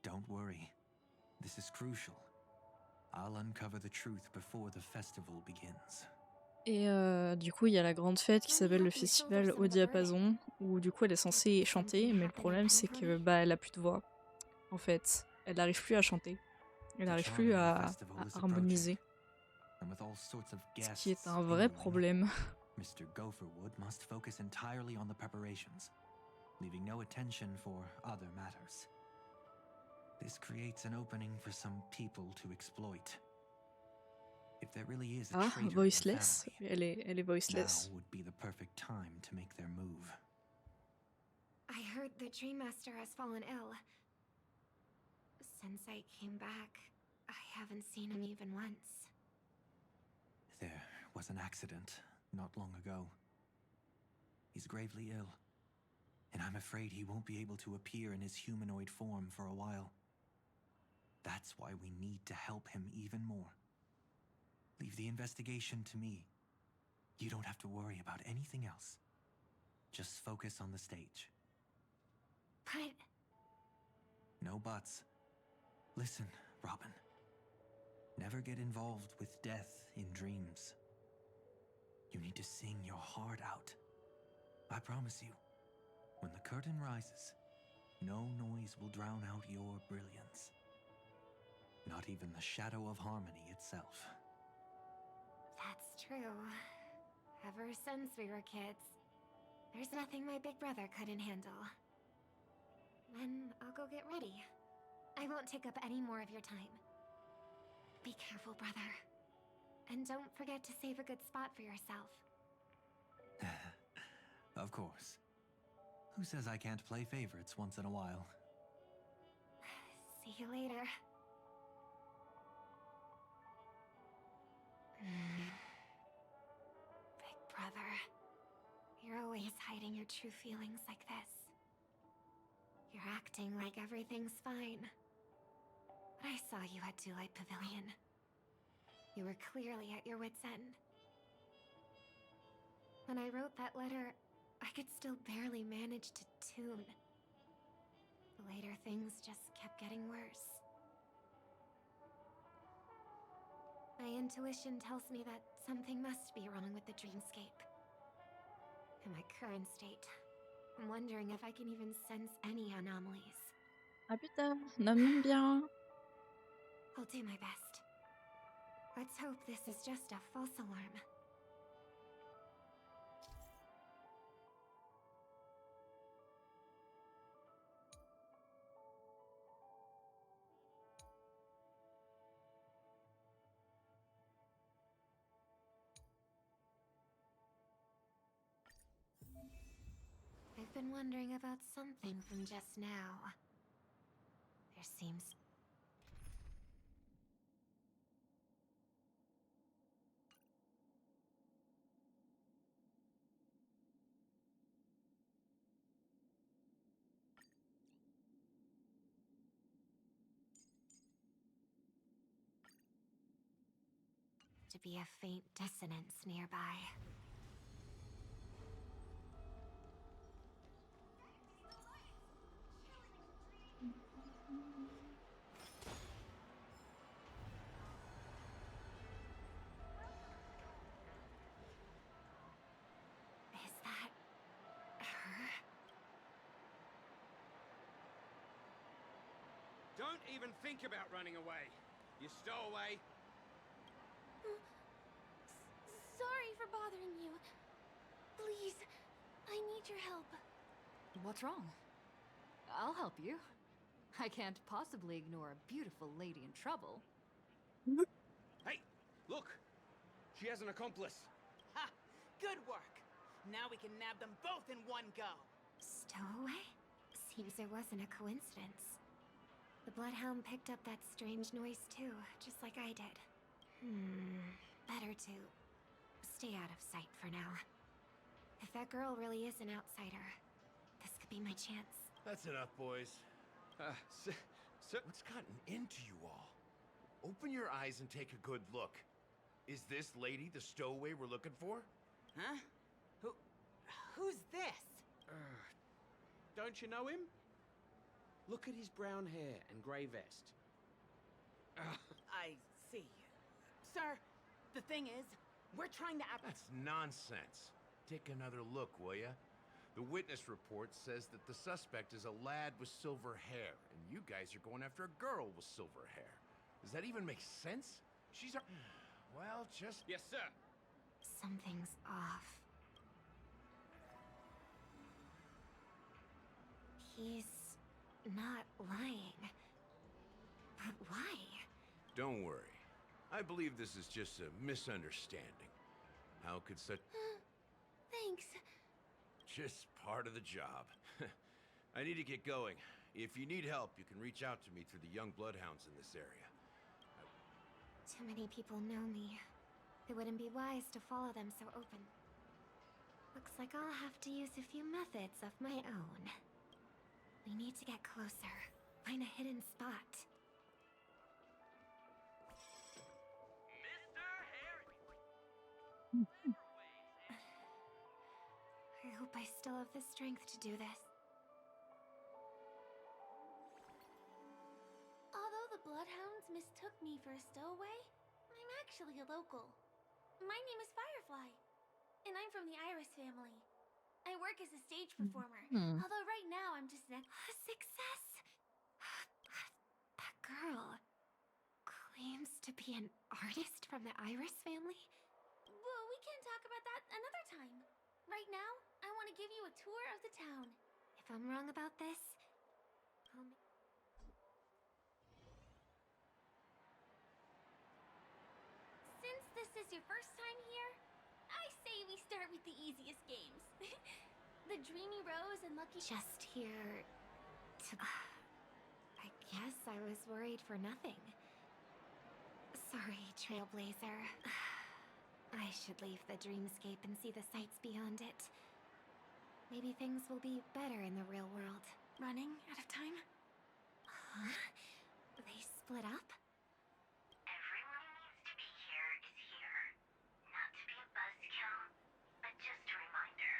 Don't worry. This is crucial. I'll uncover the truth before the festival begins. Et du coup, il y a la grande fête qui s'appelle le festival au diapason, où du coup elle est censée chanter, mais le problème c'est que bah elle a plus de voix. En fait, elle n'arrive plus à chanter. Elle n'arrive plus à harmoniser. Ce qui est un vrai problème. Mr. Gopherwood must focus entirely on the preparations, leaving no attention for other matters. This creates an opening for some people to exploit. If there really is a traitor in the voiceless. family, Elle est voiceless. now would be the perfect time to make their move. I heard the Dream Master has fallen ill. Since I came back, I haven't seen him even once. There was an accident not long ago. He's gravely ill, and I'm afraid he won't be able to appear in his humanoid form for a while. That's why we need to help him even more. Leave the investigation to me. You don't have to worry about anything else. Just focus on the stage. But... No buts. Listen, Robin. Never get involved with death in dreams. You need to sing your heart out. I promise you, when the curtain rises, no noise will drown out your brilliance. Not even the shadow of harmony itself. That's true. Ever since we were kids, there's nothing my big brother couldn't handle. Then I'll go get ready. I won't take up any more of your time. Be careful, brother. And don't forget to save a good spot for yourself. Of course. Who says I can't play favorites once in a while? See you later. Big brother, you're always hiding your true feelings like this. You're acting like everything's fine. But I saw you at Dewlight Pavilion. You were clearly at your wit's end. When I wrote that letter, I could still barely manage to tune. Later, things just kept getting worse. My intuition tells me that something must be wrong with the dreamscape. In my current state, I'm wondering if I can even sense any anomalies. Ah putain, on a même bien. I'll do my best. Let's hope this is just a false alarm. I've been wondering about something from just now. There seems... to be a faint dissonance nearby. Is that her? Don't even think about running away. You stowaway. Sorry for bothering you. Please, I need your help. What's wrong? I'll help you. I can't possibly ignore a beautiful lady in trouble. Hey, look! She has an accomplice. Ha! Good work! Now we can nab them both in one go. Stowaway? Seems there wasn't a coincidence. The Bloodhound picked up that strange noise too, just like I did. Better to stay out of sight for now. If that girl really is an outsider, this could be my chance. That's enough, boys. What's gotten into you all? Open your eyes and take a good look. Is this lady the stowaway we're looking for? Huh? Who's this? Don't you know him? Look at his brown hair and grey vest. I see. Sir, the thing is, we're trying to That's nonsense. Take another look, will ya? The witness report says that the suspect is a lad with silver hair, and you guys are going after a girl with silver hair. Does that even make sense? She's a... Well, just... Yes, sir. Something's off. He's not lying. But why? Don't worry. I believe this is just a misunderstanding. How could such... Thanks. Just part of the job. I need to get going. If you need help, you can reach out to me through the young bloodhounds in this area. Too many people know me. It wouldn't be wise to follow them so open. Looks like I'll have to use a few methods of my own. We need to get closer. Find a hidden spot. I hope I still have the strength to do this. Although the Bloodhounds mistook me for a stowaway, I'm actually a local. My name is Firefly, and I'm from the Iris family. I work as a stage performer, although right now I'm just a success! That girl claims to be an artist from the Iris family? Well, we can talk about that another time. Right now, I want to give you a tour of the town. If I'm wrong about this, Since this is your first time here, I say we start with the easiest games. The Dreamy Rose and Lucky... Just here to... I guess I was worried for nothing. Sorry, Trailblazer. I should leave the dreamscape and see the sights beyond it. Maybe things will be better in the real world. Running out of time? Huh? They split up? Everyone needs to be here is here. Not to be a buzzkill, but just a reminder.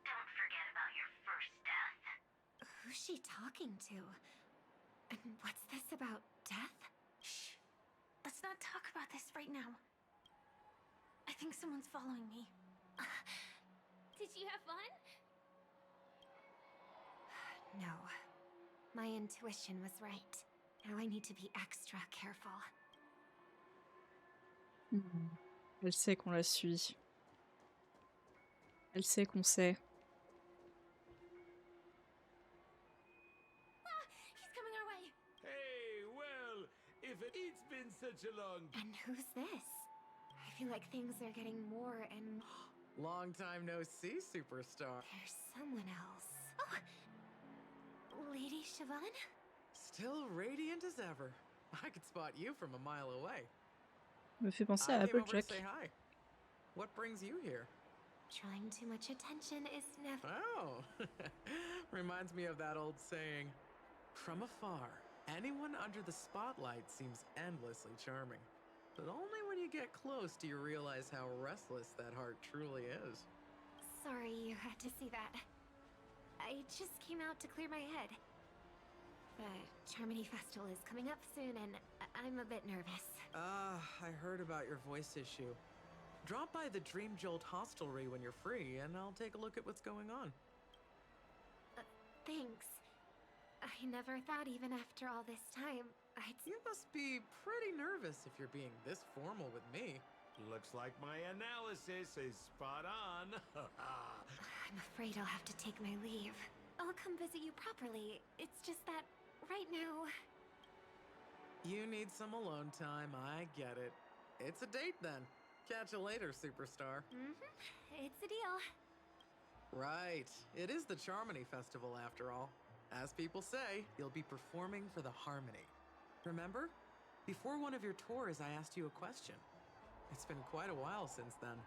Don't forget about your first death. Who's she talking to? And what's this about death? Shh. Let's not talk about this right now. I think someone's following me. Did you have fun? No. My intuition was right. Now I need to be extra careful. Elle sait qu'on la suit. Elle sait qu'on sait. He's coming our way. Hey, well, if it's been such a long... And who's this? I feel like things are getting more and... Long time no see, superstar. There's someone else. Oh! Lady Siobhan? Still radiant as ever. I could spot you from a mile away. Me fait penser à I came over to Applejack. say hi. What brings you here? Trying too much attention is never... Oh, reminds me of that old saying. From afar, anyone under the spotlight seems endlessly charming. But only when you get close do you realize how restless that heart truly is. Sorry you had to see that. I just came out to clear my head. The Charmony Festival is coming up soon and I'm a bit nervous. I heard about your voice issue. Drop by the Dream Jolt hostelry when you're free and I'll take a look at what's going on. Thanks. I never thought even after all this time, I'd... You must be pretty nervous if you're being this formal with me. Looks like my analysis is spot on. I'm afraid I'll have to take my leave. I'll come visit you properly. It's just that right now... You need some alone time, I get it. It's a date then. Catch you later, superstar. It's a deal. Right. It is the Charmony Festival after all. As people say, you'll be performing for the Harmony. Remember? Before one of your tours, I asked you a question. It's been quite a while since then.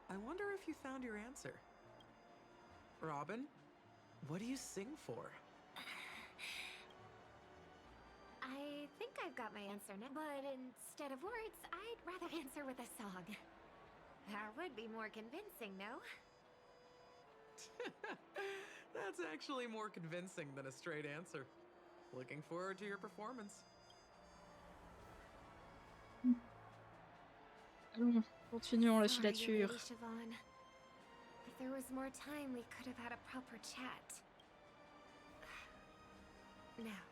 I wonder if you found your answer. Robin, what do you sing for? I think I've got my answer now, but instead of words, I'd rather answer with a song. That would be more convincing, no? That's actually more convincing than a straight answer. Looking forward to your performance. Allons, continuons la Sorry, filature. Lady Siobhan. If there was more time, we could have had a proper chat. Now.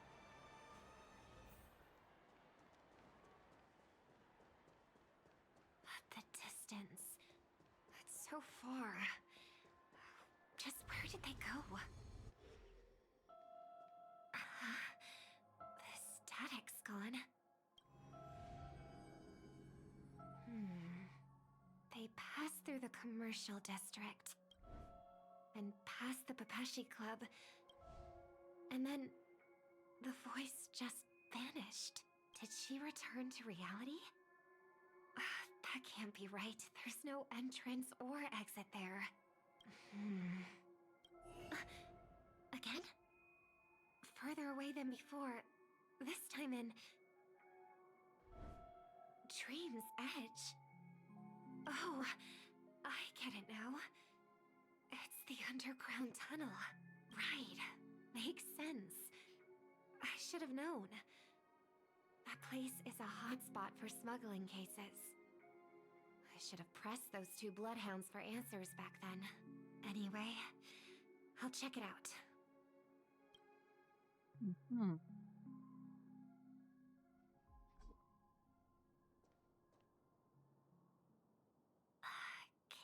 The distance. It's so far. Just where did they go? The static's gone. They passed through the commercial district. And past the Papashi Club. And then the voice just vanished. Did she return to reality? That can't be right. There's no entrance or exit there. Again? Further away than before. This time in... Dream's Edge. Oh, I get it now. It's the underground tunnel. Right. Makes sense. I should have known. That place is a hotspot for smuggling cases. I should have pressed those two bloodhounds for answers back then. Anyway, I'll check it out.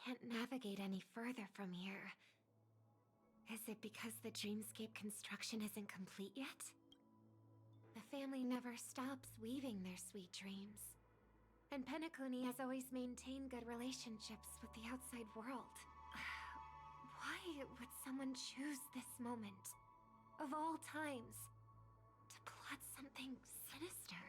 Can't navigate any further from here. Is it because the dreamscape construction isn't complete yet? The family never stops weaving their sweet dreams. And Penacony has always maintained good relationships with the outside world. Why would someone choose this moment, of all times, to plot something sinister?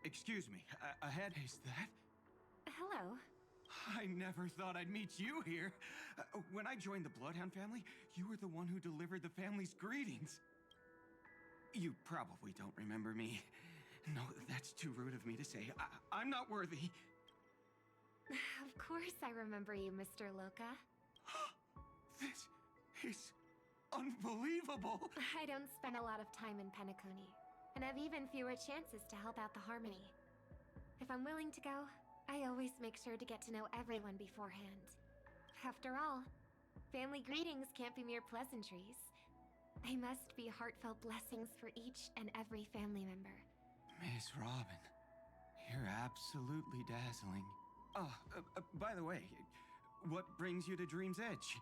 Excuse me, ahead is that? Hello. I never thought I'd meet you here. When I joined the Bloodhound family, you were the one who delivered the family's greetings. You probably don't remember me. No, that's too rude of me to say. I'm not worthy. Of course I remember you, Mr. Loka. This is unbelievable. I don't spend a lot of time in Penacony, and have even fewer chances to help out the Harmony. If I'm willing to go, I always make sure to get to know everyone beforehand. After all, family greetings can't be mere pleasantries. They must be heartfelt blessings for each and every family member. Miss Robin, you're absolutely dazzling. Oh, by the way, what brings you to Dream's Edge?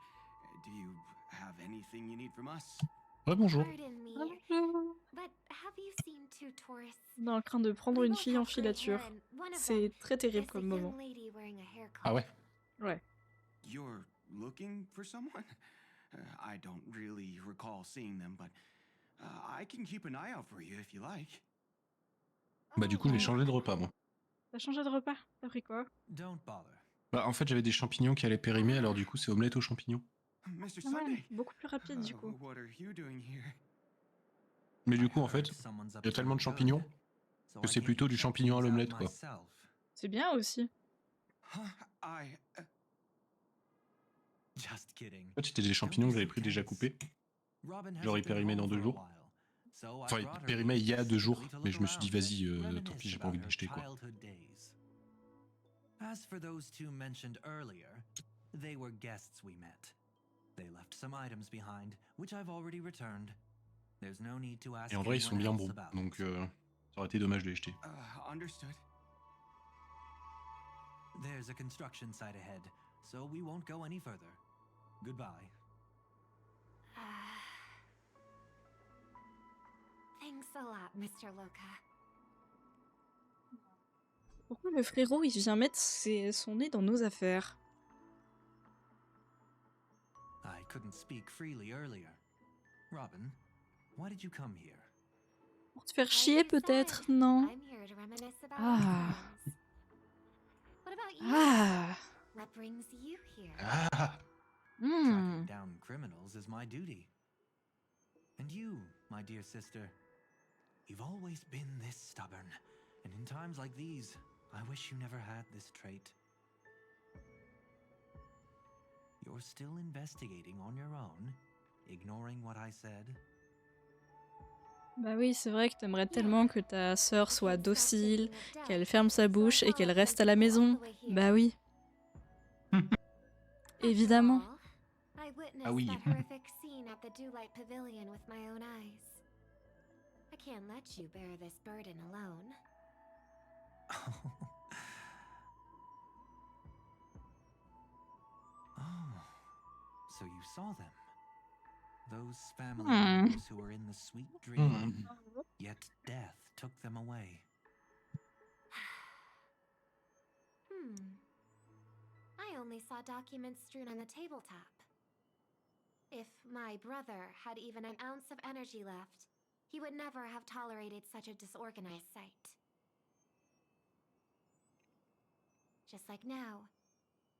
Do you have anything you need from us? Bonjour. Pardon me, but have you seen two tourists? On est en train de prendre une fille en filature. C'est très terrible comme moment. Ah ouais? Ouais. You're looking for someone? I don't really recall seeing them, but I can keep an eye out for you if you like. Bah du coup, j'ai changé de repas, moi. T'as changé de repas? T'as pris quoi? Don't bother. Bah en fait, j'avais des champignons qui allaient périmer, alors du coup, c'est omelette aux champignons. Mr. Ah ouais, Sunday, beaucoup plus rapide du coup. what are you doing here? Mais du coup, en fait, il y a tellement de champignons que c'est plutôt du champignon à l'omelette, quoi. C'est bien aussi. Just kidding. En fait, c'était des champignons que j'avais pris déjà coupés. J'aurais périmé dans 2 jours. So I Enfin, brought her périmé il y a 2 jours, specifically to mais look je me suis dit, around vas-y, and tant reminisce pis, j'ai pas envie about de her l'acheter, quoi. childhood days. As for those two mentioned earlier, they were guests we met. They left some items behind, which I've already returned. There's no need to ask Et en vrai, ils sont anyone bien else bons, about donc it. ça aurait été dommage de les jeter. Understood. There's a construction site ahead, so we won't go any further. Goodbye. Thanks a lot, Mr. Loka. Pourquoi le frérot il vient mettre son nez dans nos affaires? I couldn't speak freely earlier. Robin, why did you come here? Pour te faire chier peut-être, non? I'm here to reminisce about Ah. our times. What about you? Ah. What brings you here? Ah. Tracking down criminals is my duty. And you, my dear sister, you've always been this stubborn. And in times like these, I wish you never had this trait. You're still investigating on your own, ignoring what I said. Bah oui, c'est vrai que t'aimerais tellement que ta sœur soit docile, qu'elle ferme sa bouche et qu'elle reste à la maison. Bah oui. Évidemment. I witnessed Ah oui. that horrific scene at the Dewlight Pavilion with my own eyes. I can't let you bear this burden alone. Oh, so you saw them. Those family Hmm. members who were in the sweet dream, yet death took them away. I only saw documents strewn on the tabletop. If my brother had even an ounce of energy left, he would never have tolerated such a disorganized sight. Just like now,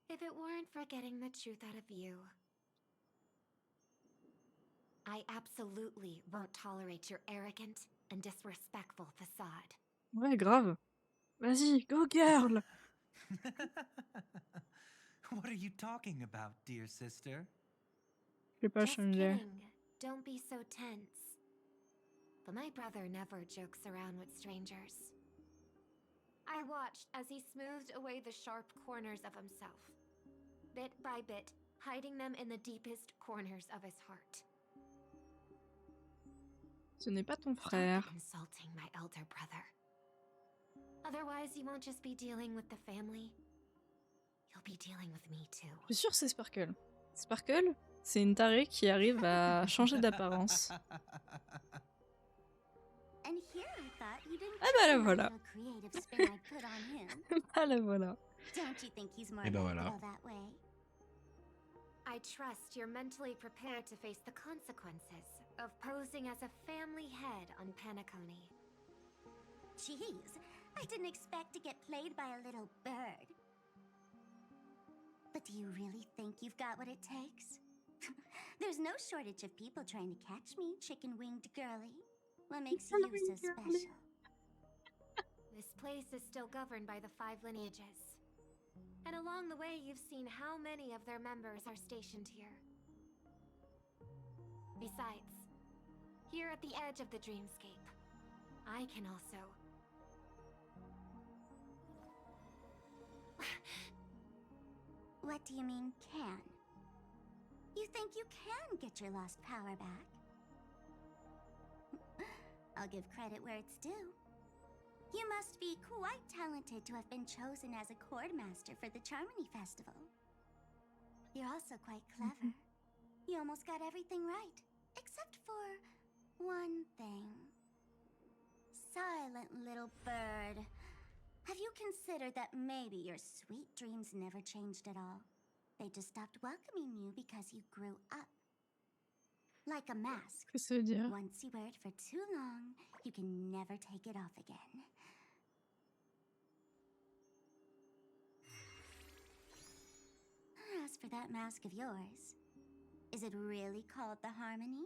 if it weren't for getting the truth out of you. I absolutely won't tolerate your arrogant and disrespectful facade. Ouais, grave. Vas-y, go girl. What are you talking about, dear sister? Je vais pas Just changer. kidding. Don't be so tense. But my brother never jokes around with strangers. I watched as he smoothed away the sharp corners of himself, bit by bit, hiding them in the deepest corners of his heart. Ce n'est pas ton Stop frère. insulting my elder brother. Otherwise, you won't just be dealing with the family. You'll be dealing with me too. Je suis sûre que c'est Sparkle. Sparkle, c'est une tarée qui arrive à changer d'apparence. And here I thought you didn't Ah bah la care for voilà. the creative spin I put on him. Ah la voilà. Don't you think he's more Et bah likely voilà. to go that way? I trust you're mentally prepared to face the consequences of posing as a family head on Penacony. Jeez, I didn't expect to get played by a little bird. But do you really think you've got what it takes? There's no shortage of people trying to catch me, chicken-winged girly. What makes you so special? This place is still governed by the 5 lineages. And along the way, you've seen how many of their members are stationed here. Besides, here at the edge of the dreamscape, I can also... What do you mean, can? You think you can get your lost power back? I'll give credit where it's due. You must be quite talented to have been chosen as a chord master for the Charmony Festival. You're also quite clever. You almost got everything right, except for one thing. Silent little bird. Have you considered that maybe your sweet dreams never changed at all? They just stopped welcoming you because you grew up. Like a mask. Qu'est-ce que ça veut dire? Once you wear it for too long, you can never take it off again. As for that mask of yours, is it really called the Harmony?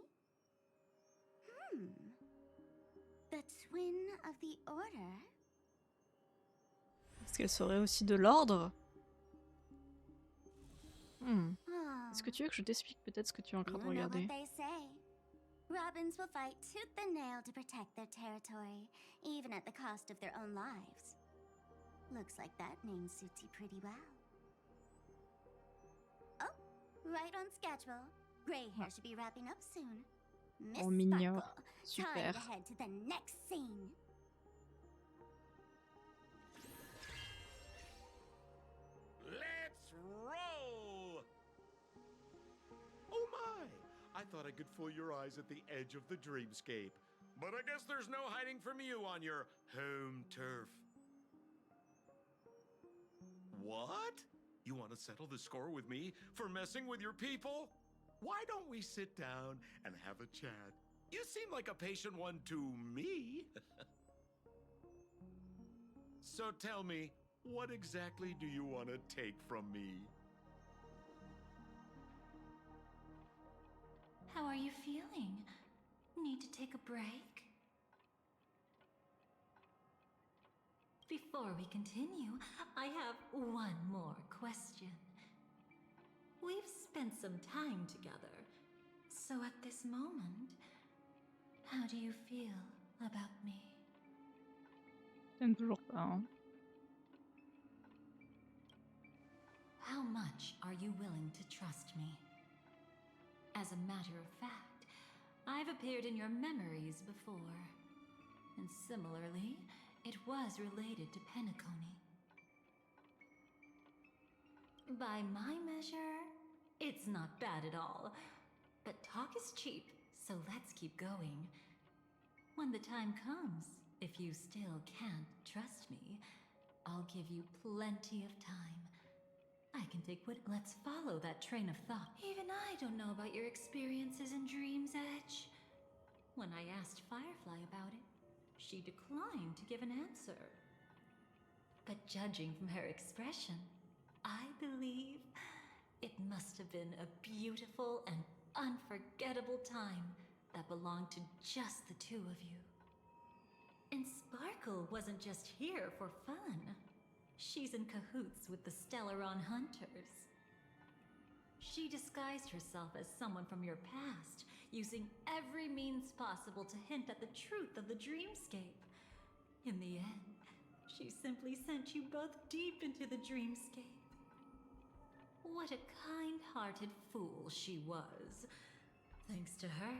The Twin of the Order? Est-ce qu'elle serait aussi de l'ordre? Oh, Est-ce que tu veux que je t'explique peut-être ce que tu es en train de you know what regarder? they say. Rub Robins will fight tooth and nail to protect their territory, even at the cost of their own lives. Looks like that name suits you pretty well. Oh, right on schedule. Gray hair should be wrapping up soon. Miss Oh, mignon. Sparkle, Super. time to head to the next scene. Let's roll! Oh my! I thought I could fool your eyes at the edge of the dreamscape. But I guess there's no hiding from you on your home turf. What? You want to settle the score with me for messing with your people? Why don't we sit down and have a chat? You seem like a patient one to me. So tell me, what exactly do you want to take from me? How are you feeling? Need to take a break? Before we continue, I have one more question. We've spent some time together, so at this moment, how do you feel about me? J'aime toujours pas. Hein. How much are you willing to trust me? As a matter of fact, I've appeared in your memories before. And similarly, it was related to Penacony. By my measure, it's not bad at all. But talk is cheap, so let's keep going. When the time comes, if you still can't trust me, I'll give you plenty of time. I can take what. Let's follow that train of thought. Even I don't know about your experiences in Dream's Edge. When I asked Firefly about it, she declined to give an answer. But judging from her expression, I believe it must have been a beautiful and unforgettable time that belonged to just the two of you. And Sparkle wasn't just here for fun. She's in cahoots with the Stellaron Hunters. She disguised herself as someone from your past, using every means possible to hint at the truth of the dreamscape. In the end, she simply sent you both deep into the dreamscape. What a kind-hearted fool she was. Thanks to her,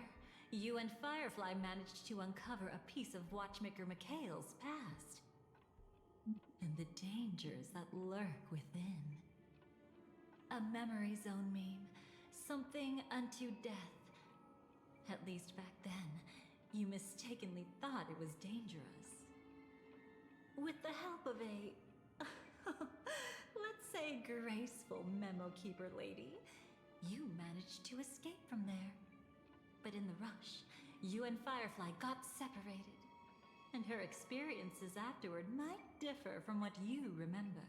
you and Firefly managed to uncover a piece of Watchmaker Mikhail's past. And the dangers that lurk within. A memory zone meme, something unto death. At least back then, you mistakenly thought it was dangerous. With the help of a, let's say, graceful memo keeper lady, you managed to escape from there. But in the rush, you and Firefly got separated. And her experiences afterward might differ from what you remember.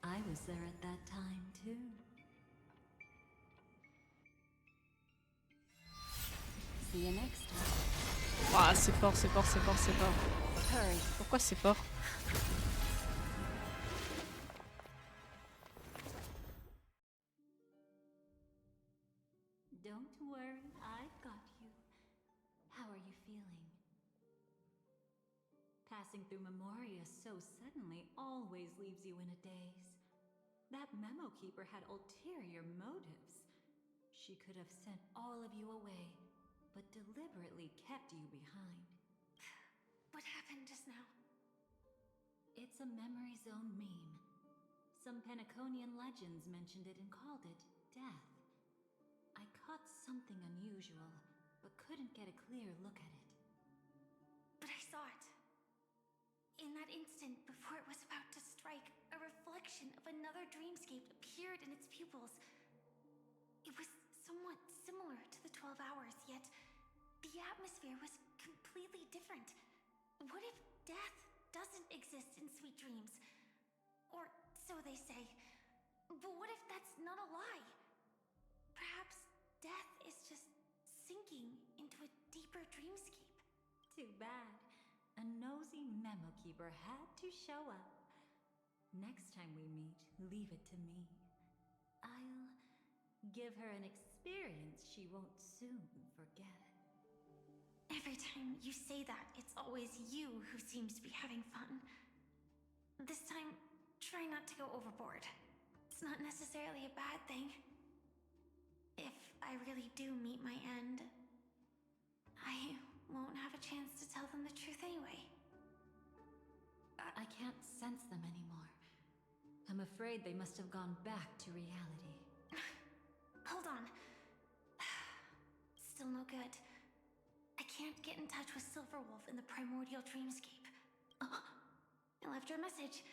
I was there at that time, too. See you next time. Ouah, c'est fort, c'est fort, c'est fort, c'est fort. Hurry. Pourquoi c'est fort? Don't worry, I've got you. How are you feeling? Passing through Memoria so suddenly always leaves you in a daze. That memo keeper had ulterior motives. She could have sent all of you away, but deliberately kept you behind. What happened just now? It's a memory zone meme. Some Penaconian legends mentioned it and called it death. I caught something unusual, but couldn't get a clear look at it. But I saw it. In that instant, before it was about to strike, a reflection of another dreamscape appeared in its pupils. It was somewhat similar to the 12 hours, yet the atmosphere was completely different. What if death doesn't exist in sweet dreams? Or so they say. But what if that's not a lie? Perhaps death is just sinking into a deeper dreamscape. Too bad. A nosy memo keeper had to show up. Next time we meet, leave it to me. I'll give her an experience she won't soon forget. Every time you say that, it's always you who seems to be having fun. This time, try not to go overboard. It's not necessarily a bad thing. If I really do meet my end, I won't have a chance to tell them the truth anyway. I can't sense them anymore. I'm afraid they must have gone back to reality. Hold on. Still no good. I can't get in touch with Silverwolf in the primordial dreamscape. I left her a message.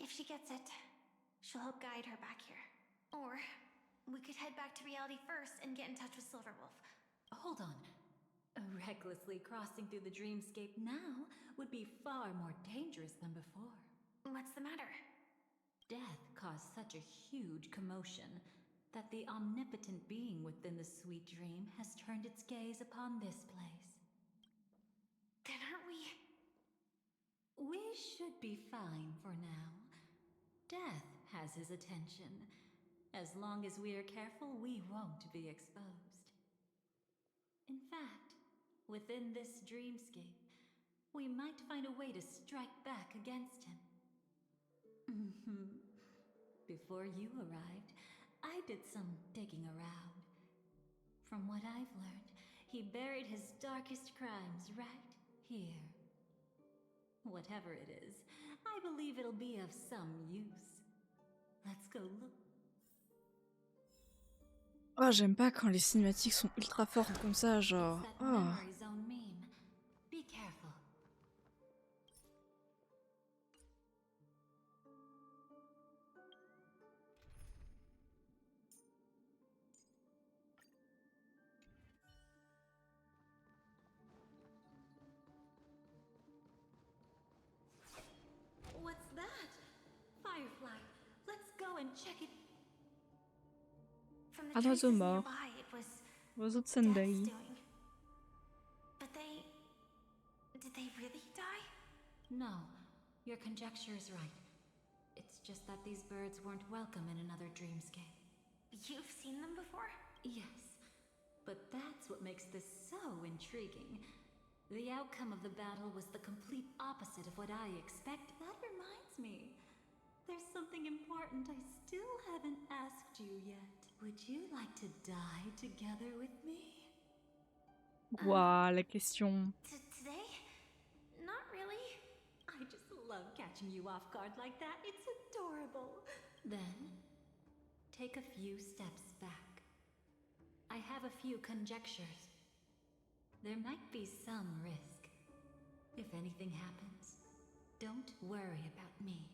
If she gets it, she'll help guide her back here. Or we could head back to reality first and get in touch with Silverwolf. Hold on. Recklessly crossing through the dreamscape now would be far more dangerous than before. What's the matter? Death caused such a huge commotion that the omnipotent being within the sweet dream has turned its gaze upon this place. Then aren't we... We should be fine for now. Death has his attention. As long as we are careful, we won't be exposed. In fact, within this dreamscape, we might find a way to strike back against him. Before you arrived, I did some digging around. From what I've learned, he buried his darkest crimes right here. Whatever it is, I believe it'll be of some use. Let's go look. Oh, j'aime pas quand les cinématiques sont ultra fortes comme ça, genre. That memory zone meme. Be careful. What's that? Firefly, let's go and check it. From the Un traces oiseau mort. nearby, it was Oiseau de Death's Sendai. doing. But they... Did they really die? No, your conjecture is right. It's just that these birds weren't welcome in another dreamscape. You've seen them before? Yes, but that's what makes this so intriguing. The outcome of the battle was the complete opposite of what I expected. That reminds me. There's something important I still haven't asked you yet. Would you like to die together with me? Waouh, la question. Today? Not really. I just love catching you off guard like that. It's adorable. Then, take a few steps back. I have a few conjectures. There might be some risk. If anything happens, don't worry about me.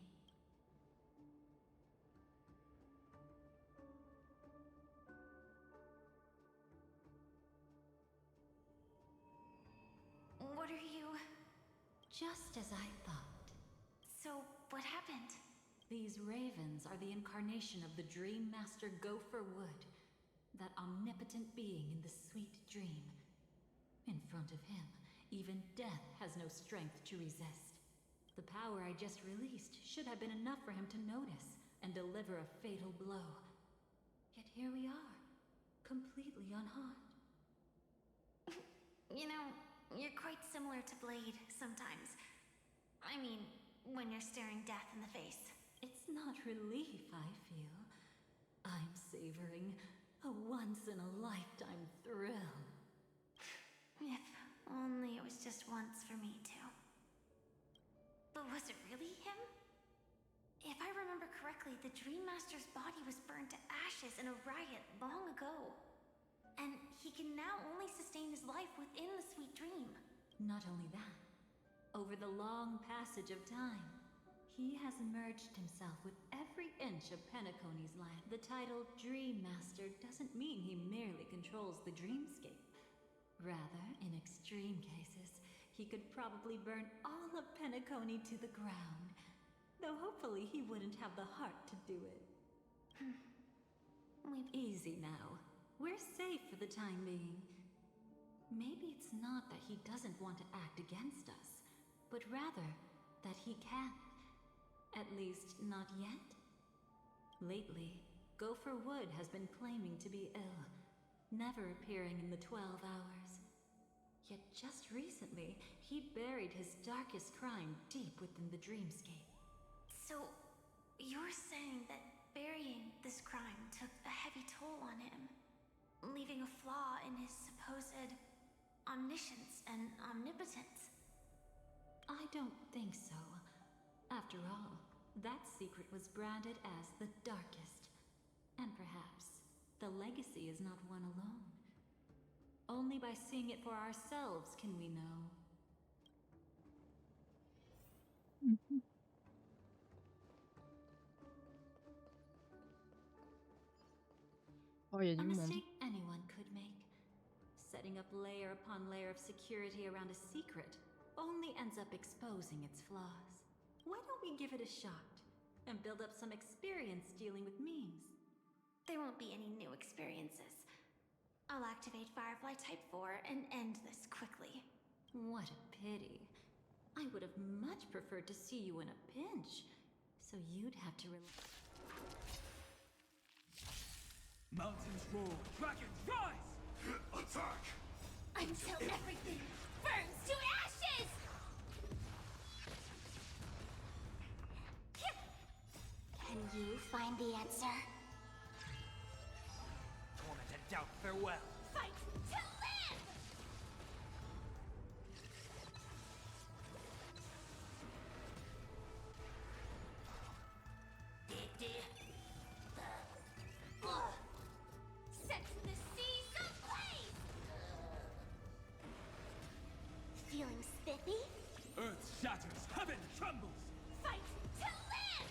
What are you... Just as I thought. So, what happened? These ravens are the incarnation of the Dream Master Gopher Wood, that omnipotent being in the sweet dream. In front of him, even death has no strength to resist. The power I just released should have been enough for him to notice and deliver a fatal blow. Yet here we are, completely unharmed. You know, you're quite similar to Blade sometimes. I mean, when you're staring death in the face. It's not relief I feel. I'm savoring a once-in-a-lifetime thrill. If only it was just once for me too. But was it really him? If I remember correctly, the Dream Master's body was burned to ashes in a riot long ago. And he can now only sustain his life within the sweet dream. Not only that, over the long passage of time, he has merged himself with every inch of Penacony's land. The title Dream Master doesn't mean he merely controls the dreamscape. Rather, in extreme cases, he could probably burn all of Penacony to the ground. Though hopefully he wouldn't have the heart to do it. Easy now. We're safe for the time being. Maybe it's not that he doesn't want to act against us, but rather that he can't. At least, not yet. Lately, Gopher Wood has been claiming to be ill, never appearing in the 12 hours. Yet just recently, he buried his darkest crime deep within the dreamscape. So, you're saying that burying this crime took a heavy toll on him, leaving a flaw in his supposed omniscience and omnipotence? I don't think so. After all, that secret was branded as the darkest. And perhaps the legacy is not one alone. Only by seeing it for ourselves can we know. Oh, il y a A du monde. mistake anyone could make. Setting up layer upon layer of security around a secret only ends up exposing its flaws. Why don't we give it a shot and build up some experience dealing with memes? There won't be any new experiences. I'll activate Firefly Type 4 and end this quickly. What a pity. I would have much preferred to see you in a pinch, so you'd have to Mountains roar, dragons rise! Attack! Until everything burns to ashes! Can you find the answer? Torment and doubt, farewell! Fight to live! Set the seas ablaze! Feeling spiffy? Earth shatters, heaven trembles! Fight to live!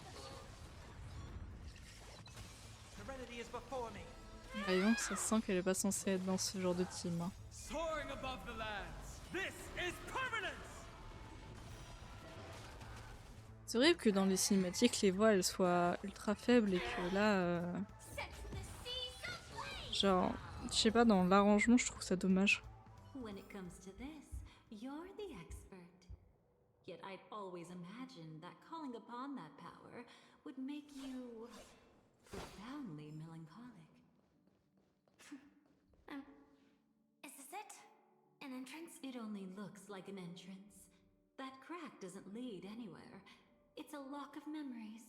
Serenity is before me. Voyons, ça sent qu'elle est pas censée être dans ce genre de team. Hein. Soaring above the lands! This is permanence! C'est horrible que dans les cinématiques, les voix elles soient ultra faibles et que là. Genre, je sais pas, dans l'arrangement, je trouve ça dommage. When it comes to this, you're the expert. Yet I'd always imagined that calling upon that power would make you profoundly melancholic. Is this it? An entrance? It only looks like an entrance. That crack doesn't lead anywhere. It's a lock of memories.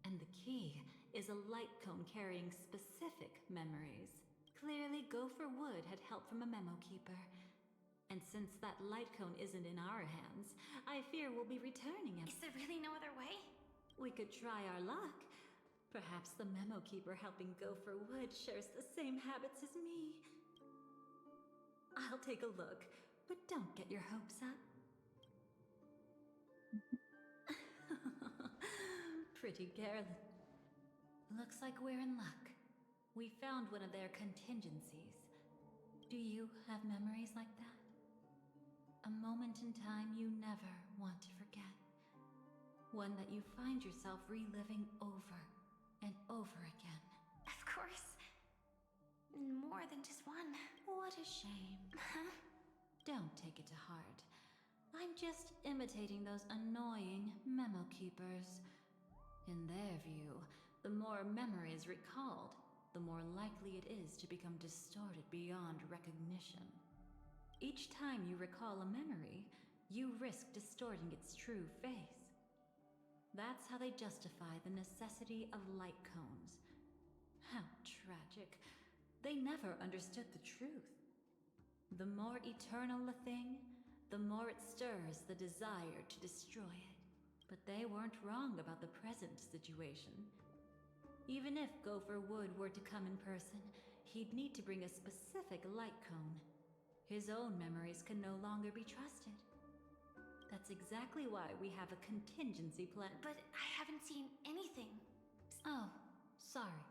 And the key is a light cone carrying specific memories. Clearly, Gopher Wood had help from a memo keeper. And since that light cone isn't in our hands, I fear we'll be returning it. Is there really no other way? We could try our luck. Perhaps the memo keeper helping Gopher Wood shares the same habits as me. I'll take a look, but don't get your hopes up. Pretty careless. Looks like we're in luck. We found one of their contingencies. Do you have memories like that? A moment in time you never want to forget. One that you find yourself reliving over and over again. Of course. More than just one. What a shame. Huh? Don't take it to heart. I'm just imitating those annoying memo keepers. In their view, the more memories recalled, the more likely it is to become distorted beyond recognition. Each time you recall a memory, you risk distorting its true face. That's how they justify the necessity of light cones. How tragic. They never understood the truth. The more eternal a thing, the more it stirs the desire to destroy it. But they weren't wrong about the present situation. Even if Gopher Wood were to come in person, he'd need to bring a specific light cone. His own memories can no longer be trusted. That's exactly why we have a contingency plan. But I haven't seen anything. Oh, sorry.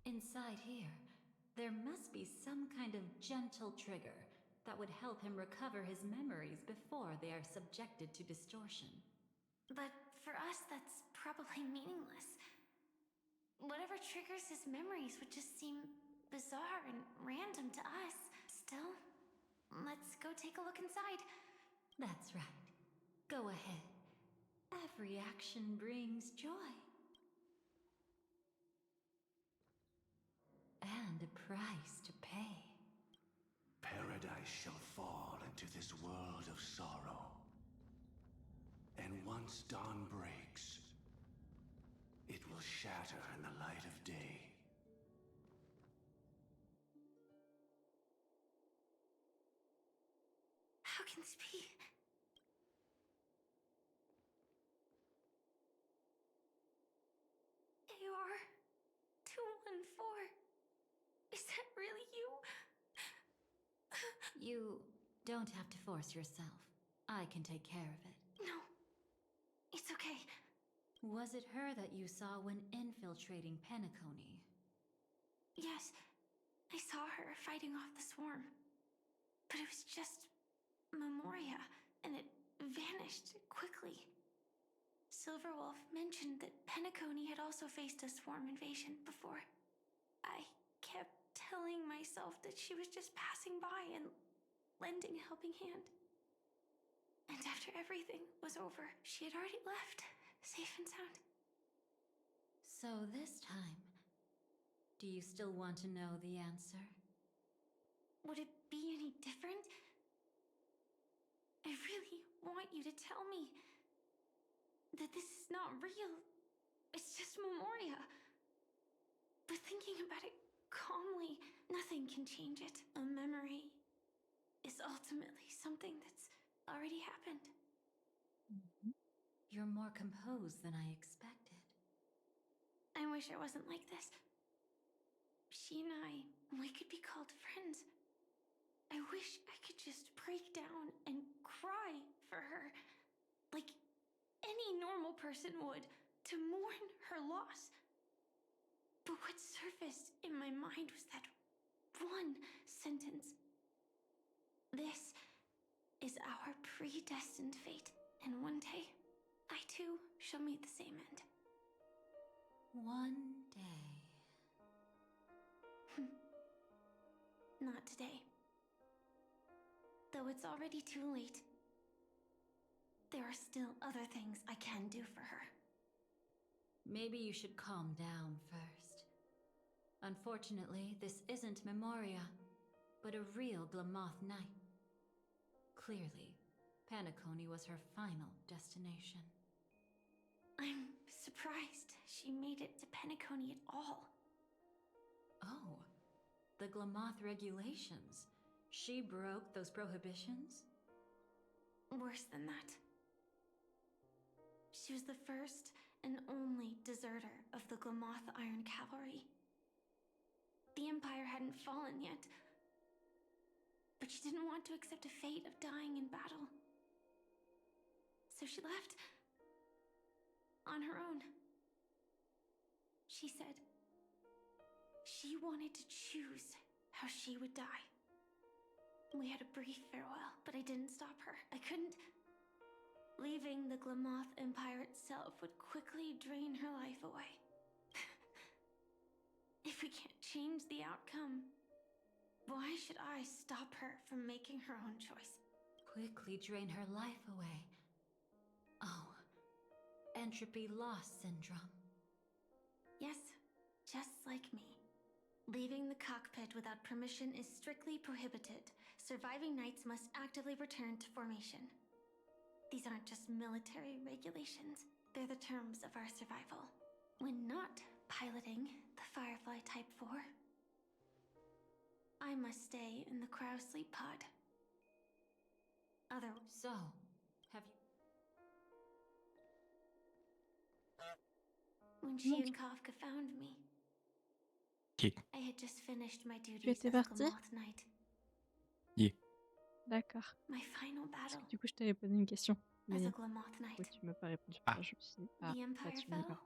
Inside here, there must be some kind of gentle trigger that would help him recover his memories before they are subjected to distortion. But for us, that's probably meaningless. Whatever triggers his memories would just seem bizarre and random to us. Still, let's go take a look inside. That's right. Go ahead. Every action brings joy. a price to pay. Paradise shall fall into this world of sorrow. And once dawn breaks, it will shatter in the light of day. How can this be? AR 214. Is that really you? You don't have to force yourself. I can take care of it. No. It's okay. Was it her that you saw when infiltrating Penacony? Yes. I saw her fighting off the swarm. But it was just Memoria, and it vanished quickly. Silverwolf mentioned that Penacony had also faced a swarm invasion before. I kept telling myself that she was just passing by and lending a helping hand. And after everything was over, she had already left, safe and sound. So this time, do you still want to know the answer? Would it be any different? I really want you to tell me that this is not real. It's just Memoria. But thinking about it calmly, nothing can change it. A memory is ultimately something that's already happened. You're more composed than I expected. I wish I wasn't like this. She and we could be called friends. I wish I could just break down and cry for her, like any normal person would, to mourn her loss. But what surfaced in my mind was that one sentence. This is our predestined fate, and one day, I too shall meet the same end. One day. Not today. Though it's already too late, there are still other things I can do for her. Maybe you should calm down first. Unfortunately, this isn't Memoria, but a real Glamoth Knight. Clearly, Penacony was her final destination. I'm surprised she made it to Penacony at all. Oh, the Glamoth regulations. She broke those prohibitions? Worse than that. She was the first and only deserter of the Glamoth Iron Cavalry. The Empire hadn't fallen yet, but she didn't want to accept a fate of dying in battle. So she left on her own. She said she wanted to choose how she would die. We had a brief farewell, but I didn't stop her. I couldn't. Leaving the Glamoth Empire itself would quickly drain her life away. If we can't change the outcome, why should I stop her from making her own choice? Quickly drain her life away. Oh, entropy loss syndrome. Yes, just like me. Leaving the cockpit without permission is strictly prohibited. Surviving knights must actively return to formation. These aren't just military regulations, they're the terms of our survival. When not piloting the Firefly Type 4, I must stay in the cryo sleep pod. So, have you... When she and Kafka found me, I had just finished my Tu duties étais as a parti? Glamoth Knight. D'accord. My final Parce battle que du coup, je t'avais posé une question. as Mais a Glamoth Knight. oui, tu m'as pas répondu. Ah. Alors, je me suis dit, ah, The là, Empire tu m'y fell, vas.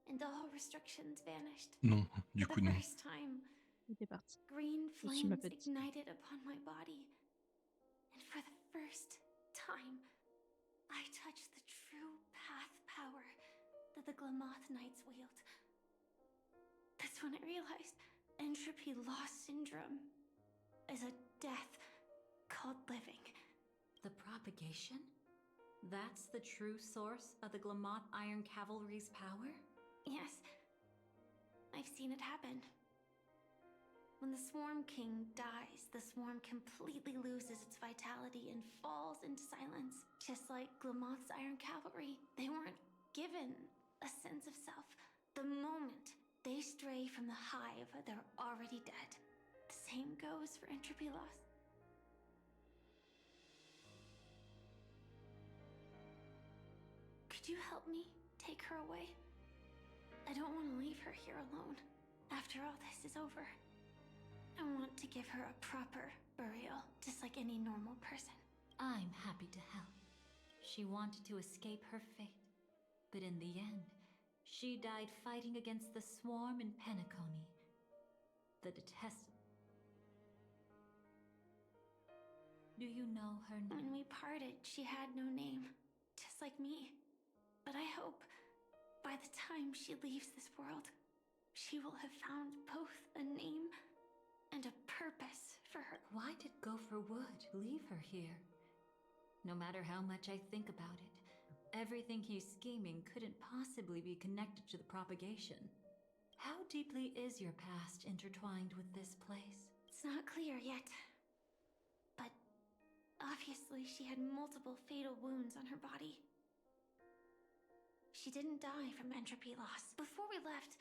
and all restrictions vanished. Non, du For coup the non. first time, Il était parti. green Et tu m'as flames pas dit. ignited upon my body. And for the first time, I touched the true path power that the Glamoth Knights wield. That's when I realized entropy loss syndrome is a death called living. The propagation? That's the true source of the Glamoth Iron Cavalry's power? Yes, I've seen it happen. When the Swarm King dies, the swarm completely loses its vitality and falls into silence. Just like Glamoth's Iron Cavalry, they weren't given a sense of self. The moment they stray from the hive, they're already dead. The same goes for entropy loss. Could you help me take her away? I don't want to leave her here alone. After all this is over, I want to give her a proper burial, just like any normal person. I'm happy to help. She wanted to escape her fate, but in the end, she died fighting against the swarm in Penacony. The detested. Do you know her name? When we parted, she had no name, just like me. But I hope by the time she leaves this world, she will have found both a name and a purpose for her. Why did Gopher Wood leave her here? No matter how much I think about it, everything he's scheming couldn't possibly be connected to the propagation. How deeply is your past intertwined with this place? It's not clear yet. But obviously she had multiple fatal wounds on her body. She didn't die from entropy loss. Before we left,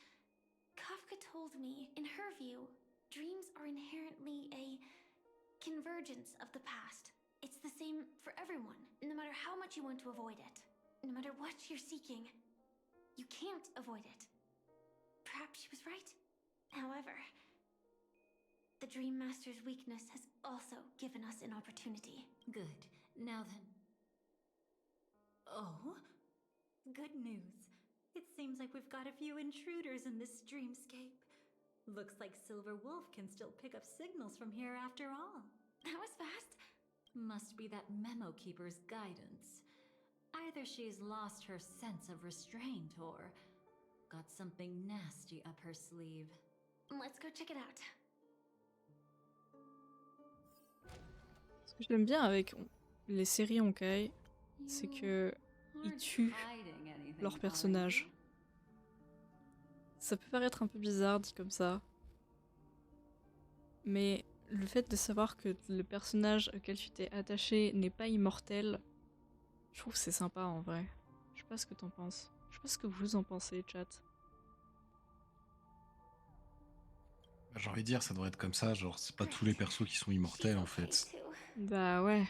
Kafka told me, in her view, dreams are inherently a convergence of the past. It's the same for everyone, no matter how much you want to avoid it. No matter what you're seeking, you can't avoid it. Perhaps she was right. However, the Dream Master's weakness has also given us an opportunity. Good. Now then. Oh? Good news. It seems like we've got a few intruders in this dreamscape. Looks like Silver Wolf can still pick up signals from here after all. That was fast. Must be that Memo Keeper's guidance. Either she's lost her sense of restraint or got something nasty up her sleeve. Let's go check it out. Ce que j'aime bien avec les séries Honkai, c'est que ils tuent leurs personnages. Ça peut paraître un peu bizarre dit comme ça, mais le fait de savoir que le personnage auquel tu t'es attaché n'est pas immortel, je trouve que c'est sympa en vrai. Je sais pas ce que t'en penses. Je sais pas ce que vous en pensez, chat. J'ai envie de dire, ça devrait être comme ça, genre c'est pas tous les persos qui sont immortels en fait. Bah ouais.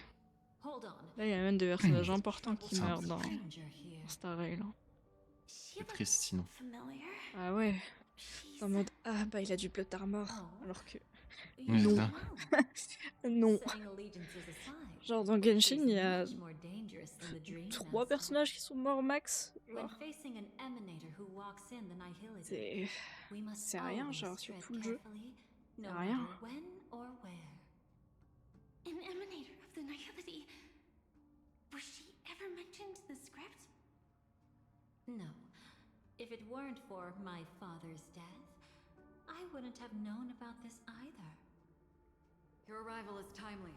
Là, il y a même des personnages importants qui meurent dans Star Rail. C'est triste sinon. Ah ouais. En mode, ah bah il a du plot armor, alors que... Ouais, non. ça. Non. Genre dans Genshin, il y a 3 personnages qui sont morts max. Genre. C'est rien, genre sur tout le jeu. C'est rien. An emanator of the Nihility. Was she ever mentioned in the script? No. If it weren't for my father's death, I wouldn't have known about this either. Your arrival is timely.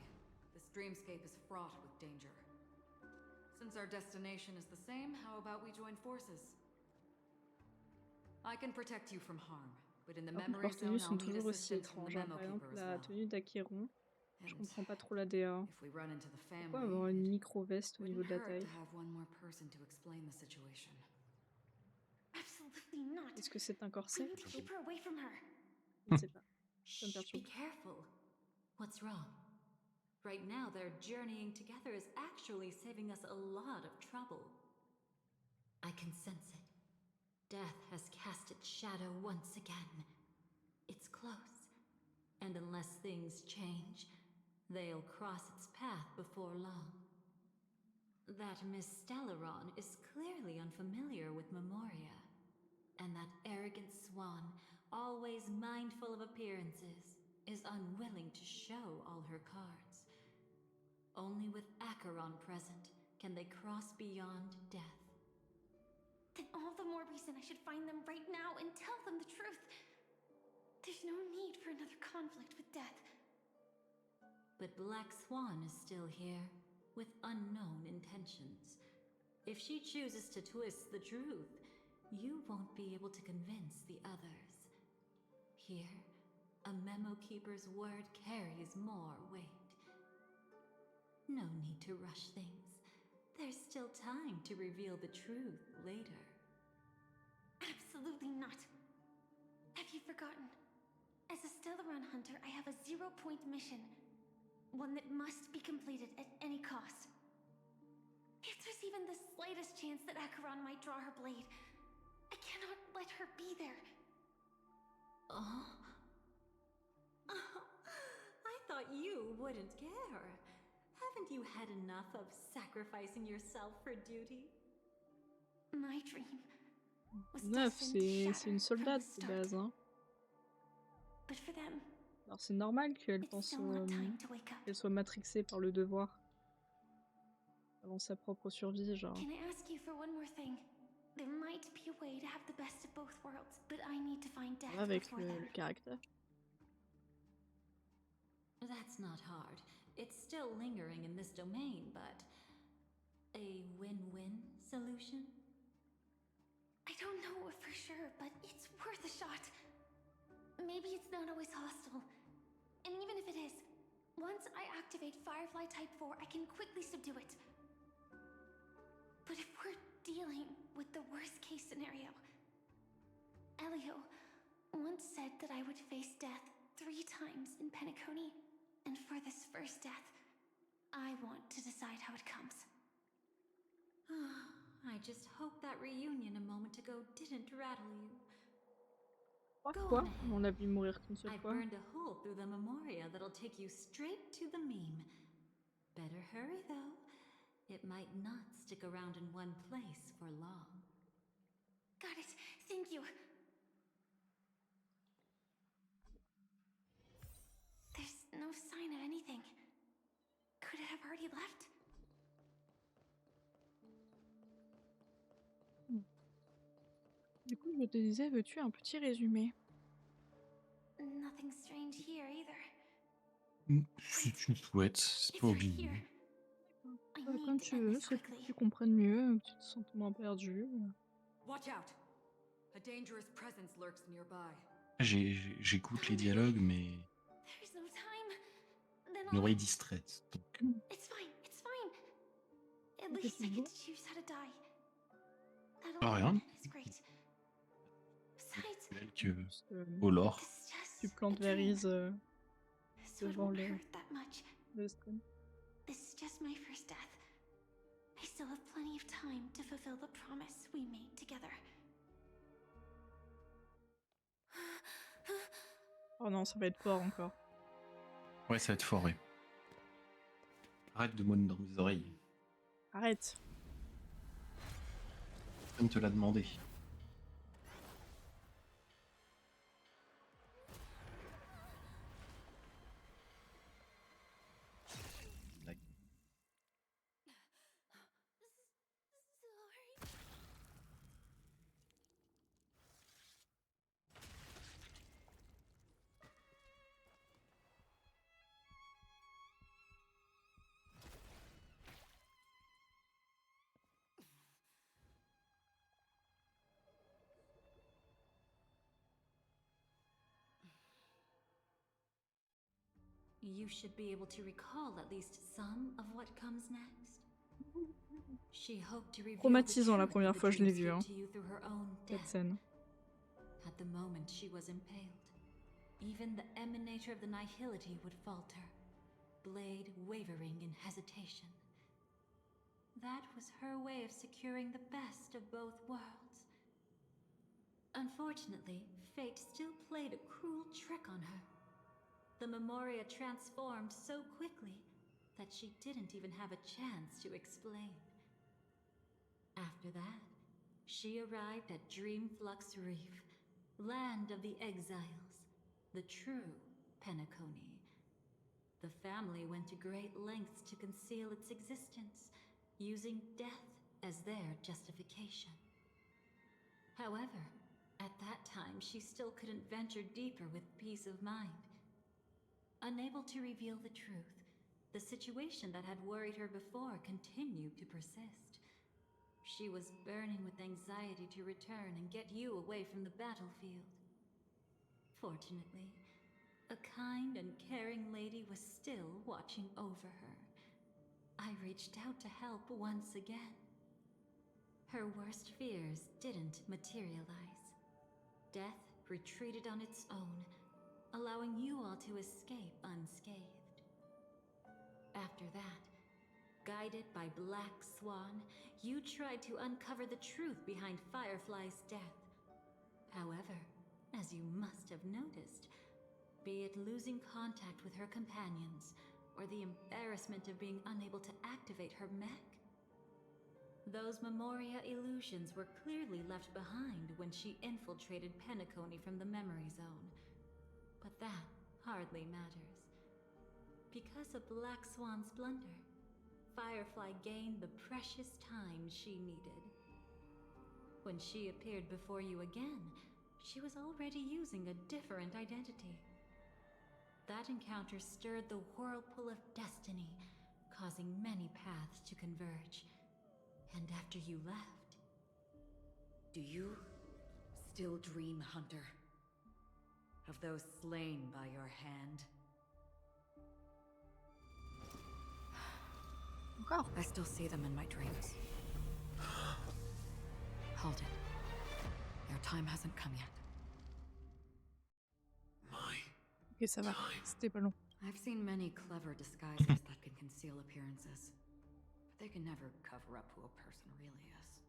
This dreamscape is fraught with danger. Since our destination is the same, how about we join forces? I can protect you from harm, but in the Par contre, memory leurs tenues zone, sont I'll need toujours aussi assistance from the étranges. Hein. Memo Par Keeper exemple, as la well. tenue d'Acheron, je comprends pas trop la DA. If we run into the Pourquoi family, avoir une micro-veste au niveau de la hurt taille? to have one more person to explain the situation. Absolutely not. Est-ce que c'est un corset? We need to keep her away from her. Je ne sais pas. Ça me Shh, be perturbe. careful. What's wrong? Right now, their journeying together is actually saving us a lot of trouble. I can sense it. Death has cast its shadow once again. It's close, and unless things change, they'll cross its path before long. That Miss Stellaron is clearly unfamiliar with Memoria, and that arrogant swan, always mindful of appearances, is unwilling to show all her cards. Only with Acheron present can they cross beyond death. Then all the more reason I should find them right now and tell them the truth. There's no need for another conflict with death. But Black Swan is still here, with unknown intentions. If she chooses to twist the truth, you won't be able to convince the others. Here, A memo keeper's word carries more weight. No need to rush things. There's still time to reveal the truth later. Absolutely not. Have you forgotten? As a Stellaron hunter, I have a 0-point mission. One that must be completed at any cost. If there's even the slightest chance that Acheron might draw her blade, I cannot let her be there. Oh. I thought you wouldn't care. Haven't you had enough of sacrificing yourself for duty? My dream was 9, destined to c'est une shatter from soldate the de start. base, hein. But for them, Alors c'est normal qu'elle it's pense still not time to wake up. qu'elle soit matrixée par le devoir. Avant sa propre survie, genre. Can I ask you for one more thing? There might be a way to have the best of both worlds, but I need to find Ça death va avec before then. le caractère. That's not hard. It's still lingering in this domain, but a win-win solution? I don't know for sure, but it's worth a shot. Maybe it's not always hostile. And even if it is, once I activate Firefly Type 4, I can quickly subdue it. But if we're dealing with the worst case scenario, Elio once said that I would face death 3 times in Penacony, and for this first death, I want to decide how it comes. I just hope that reunion a moment ago didn't rattle you. Pourquoi on l'a vu mourir qu'une seule I've fois? burned a hole through the memoria that'll take you straight to the meme. Better hurry though. It might not stick around in one place for long. Got it. Thank you. There's no sign of anything. Could it have already left? Du coup, je te disais, veux-tu un petit résumé? Nothing strange here either. Si tu souhaites, c'est pas obligé. Comme tu veux, c'est pour que tu comprennes mieux, que tu te sentes moins perdu. Watch out! A dangerous presence lurks nearby. J'écoute les dialogues, mais There's no time. Then une oreille distraite. Donc, It's fine. It's fine. At Ok, least tu I vois. get to choose how to die. That pas rien. alone is great. Besides, Tel que au lore. Tu plantes Varys so it devant won't le hurt that much. stream. This is just my first death. I still have plenty of time to fulfill the promise we made together. Oh non, ça va être fort encore. Ouais, ça va être fort, ouais. Arrête de moiner dans mes oreilles. Arrête. Personne te l'a demandé. You should be able to recall at least some of what comes next. She hoped to reveal Traumatisant la the truth première of the fois que je l'ai dreams vu, hid hein, to you through her own cette death. scène. At the moment she was impaled, even the emanator of the nihility would falter, blade wavering in hesitation. That was her way of securing the best of both worlds. Unfortunately, fate still played a cruel trick on her. The Memoria transformed so quickly that she didn't even have a chance to explain. After that, she arrived at Dreamflux Reef, land of the exiles, the true Penacony. The family went to great lengths to conceal its existence, using death as their justification. However, at that time she still couldn't venture deeper with peace of mind. Unable to reveal the truth, the situation that had worried her before continued to persist. She was burning with anxiety to return and get you away from the battlefield. Fortunately, a kind and caring lady was still watching over her. I reached out to help once again. Her worst fears didn't materialize. Death retreated on its own, allowing you all to escape unscathed. After that, guided by Black Swan, you tried to uncover the truth behind Firefly's death. However, as you must have noticed, be it losing contact with her companions, or the embarrassment of being unable to activate her mech, those Memoria illusions were clearly left behind when she infiltrated Penacony from the memory zone. But that hardly matters. Because of Black Swan's blunder, Firefly gained the precious time she needed. When she appeared before you again, she was already using a different identity. That encounter stirred the whirlpool of destiny, causing many paths to converge. And after you left... Do you still dream, Hunter? Of those slain by your hand? Encore. I still see them in my dreams. Hold it. Your time hasn't come yet. Ok, ça va. C'était pas long. I've seen many clever disguises that can conceal appearances, but they can never cover up who a person really is.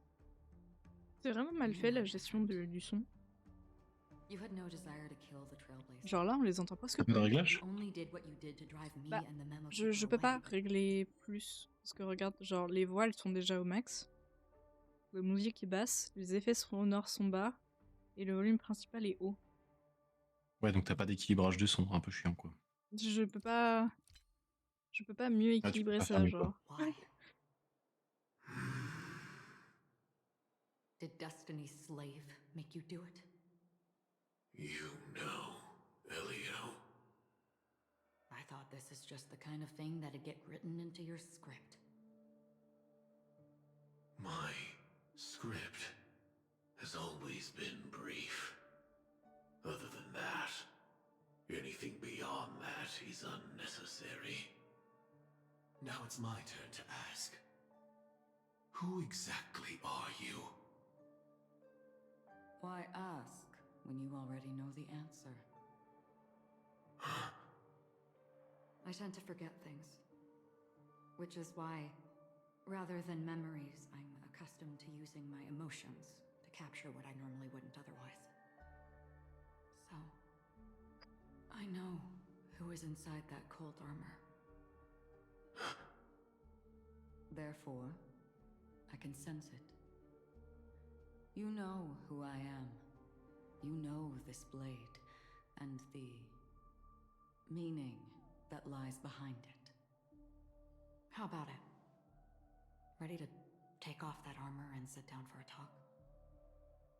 C'est vraiment mal fait la gestion du son. You had no desire to kill the Trailblazers. Genre là, on les entend presque Pas de plus. réglage? You only did what you did to drive me Bah, and the memo je keeper peux pas away. régler plus. Parce que regarde, genre les voix elles sont déjà au max. La musique est basse, les effets sonores sont bas. Et le volume principal est haut. Ouais, donc t'as pas d'équilibrage de son, un peu chiant quoi. Je peux pas mieux Ah, tu peux équilibrer pas faire ça, mieux quoi. genre. Why? Did Destiny's slave make you do it? You know, Elio. I thought this is just the kind of thing that'd get written into your script. My script has always been brief. Other than that, anything beyond that is unnecessary. Now it's my turn to ask. Who exactly are you? Why ask when you already know the answer? I tend to forget things. Which is why, rather than memories, I'm accustomed to using my emotions to capture what I normally wouldn't otherwise. So, I know who is inside that cold armor. Therefore, I can sense it. You know who I am. You know this blade, and the meaning that lies behind it. How about it? Ready to take off that armor and sit down for a talk?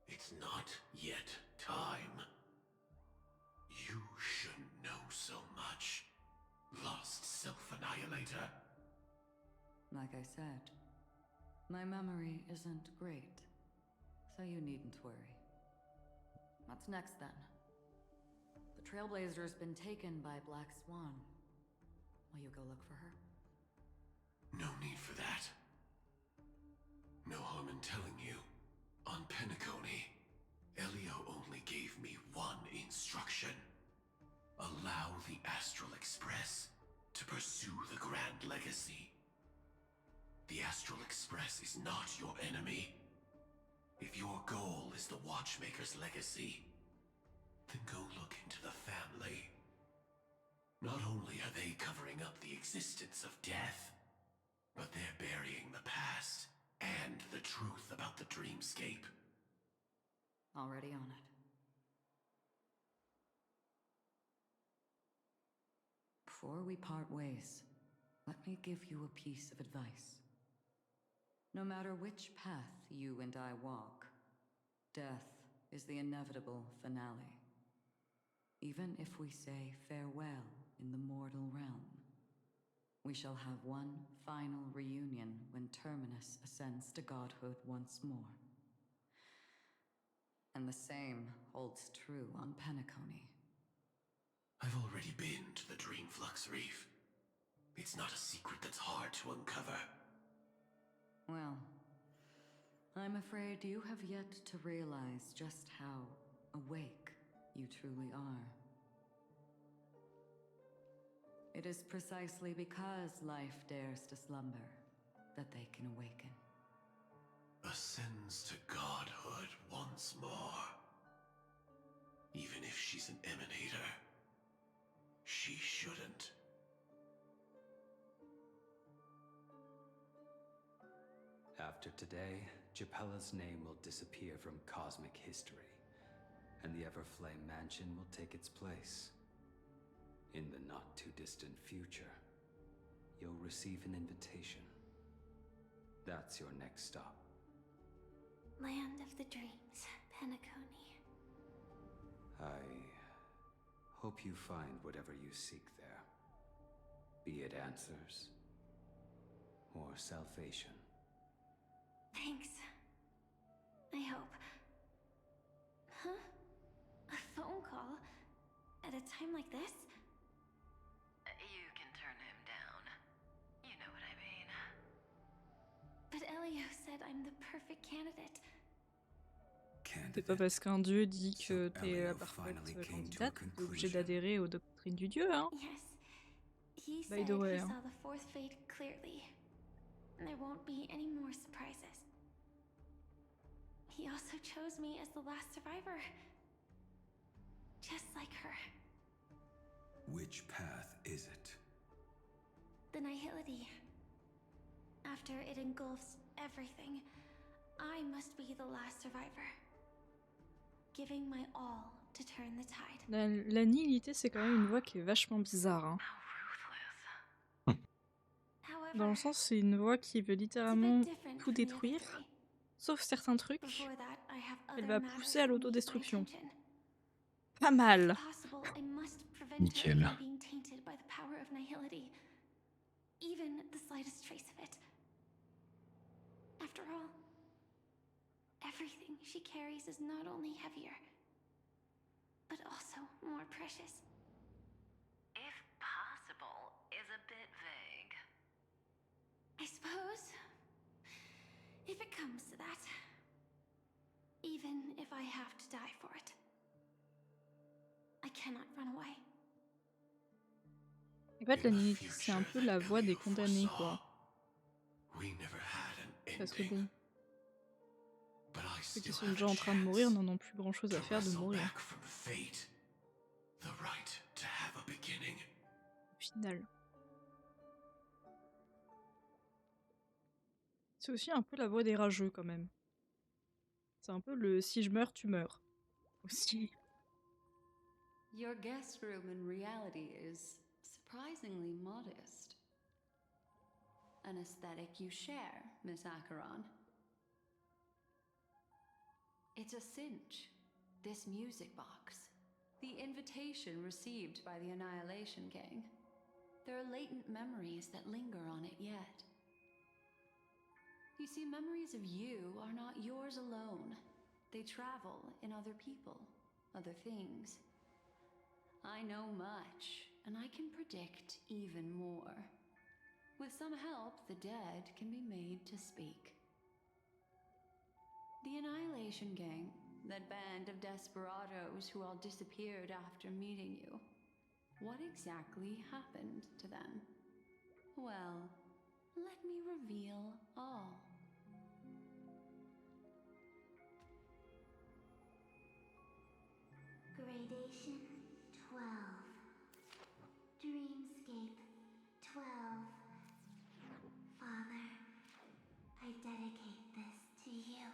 It's not yet time. You shouldn't know so much, lost self-annihilator. Like I said, my memory isn't great, so you needn't worry. What's next then? The Trailblazer's been taken by Black Swan. Will you go look for her? No need for that. No harm in telling you. On Penacony, Elio only gave me one instruction. Allow the Astral Express to pursue the Grand Legacy. The Astral Express is not your enemy. If your goal is the Watchmaker's legacy, then go look into the family. Not only are they covering up the existence of death, but they're burying the past and the truth about the dreamscape. Already on it. Before we part ways, let me give you a piece of advice. No matter which path you and I walk, death is the inevitable finale. Even if we say farewell in the mortal realm, we shall have one final reunion when Terminus ascends to godhood once more. And the same holds true on Penacony. I've already been to the Dreamflux Reef. It's not a secret that's hard to uncover. Well, I'm afraid you have yet to realize just how awake you truly are. It is precisely because life dares to slumber that they can awaken. Ascends to godhood once more. Even if she's an emanator, she shouldn't. After today, Japella's name will disappear from cosmic history, and the Everflame Mansion will take its place. In the not-too-distant future, you'll receive an invitation. That's your next stop. Land of the Dreams, Penacony. I hope you find whatever you seek there. Be it answers or salvation. Thanks. I hope. Huh? A phone call? At a time like this? You can turn him down. You know what I mean. But Elio said I'm the perfect candidate. C'est pas parce qu'un dieu dit que t'es la parfaite candidate que t'es obligé d'adhérer aux doctrines du dieu, hein. Yes. He By said the way, he hein. saw the fourth fate clearly. There won't be any more surprises. He also chose me as the last survivor. Just like her. Which path is it? The Nihility. After it engulfs everything, I must be the last survivor. Giving my all to turn the tide. La nihilité, c'est quand même une voix qui est vachement bizarre, hein. Dans le sens, c'est une voix qui veut littéralement tout détruire, sauf certains trucs. Elle va pousser à l'autodestruction. Pas mal. Nickel. Being tainted by the power of Nihility. Even the slightest trace of it. After all, everything she carries is not only heavier, but also more precious. If possible is a bit vague. I suppose, if it comes to that, even if I have to die for it, I cannot run away. En fait, la nihilité, c'est un peu la voix des condamnés, quoi. Parce que bon, ceux qui sont déjà en train de mourir n'en ont plus grand chose à faire de mourir. Au final. C'est aussi un peu la voix des rageux, quand même. C'est un peu le si je meurs, tu meurs. Aussi. Your guest room in reality is surprisingly modest. An aesthetic you share, Miss Acheron. It's a cinch. This music box. The invitation received by the Annihilation Gang. There are latent memories that linger on it yet. You see, memories of you are not yours alone. They travel in other people, other things. I know much, and I can predict even more. With some help, the dead can be made to speak. The Annihilation Gang, that band of desperados who all disappeared after meeting you. What exactly happened to them? Well, let me reveal all. Gradation 12. Dreamscape 12. Father, I dedicate this to you.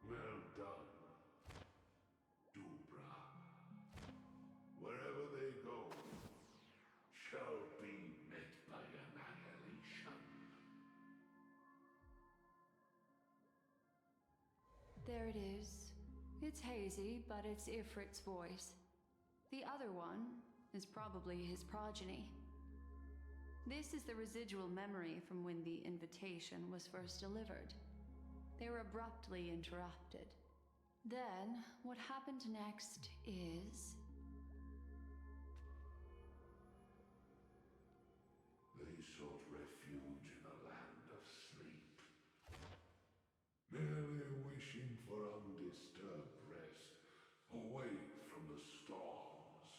Well done, Dubra. Wherever they go, shall be met by annihilation. There it is. It's hazy, but it's Ifrit's voice. The other one is probably his progeny. This is the residual memory from when the invitation was first delivered. They were abruptly interrupted. Then, what happened next is... They sought refuge in a land of sleep, merely wishing for undisturbed rest, away from the storms.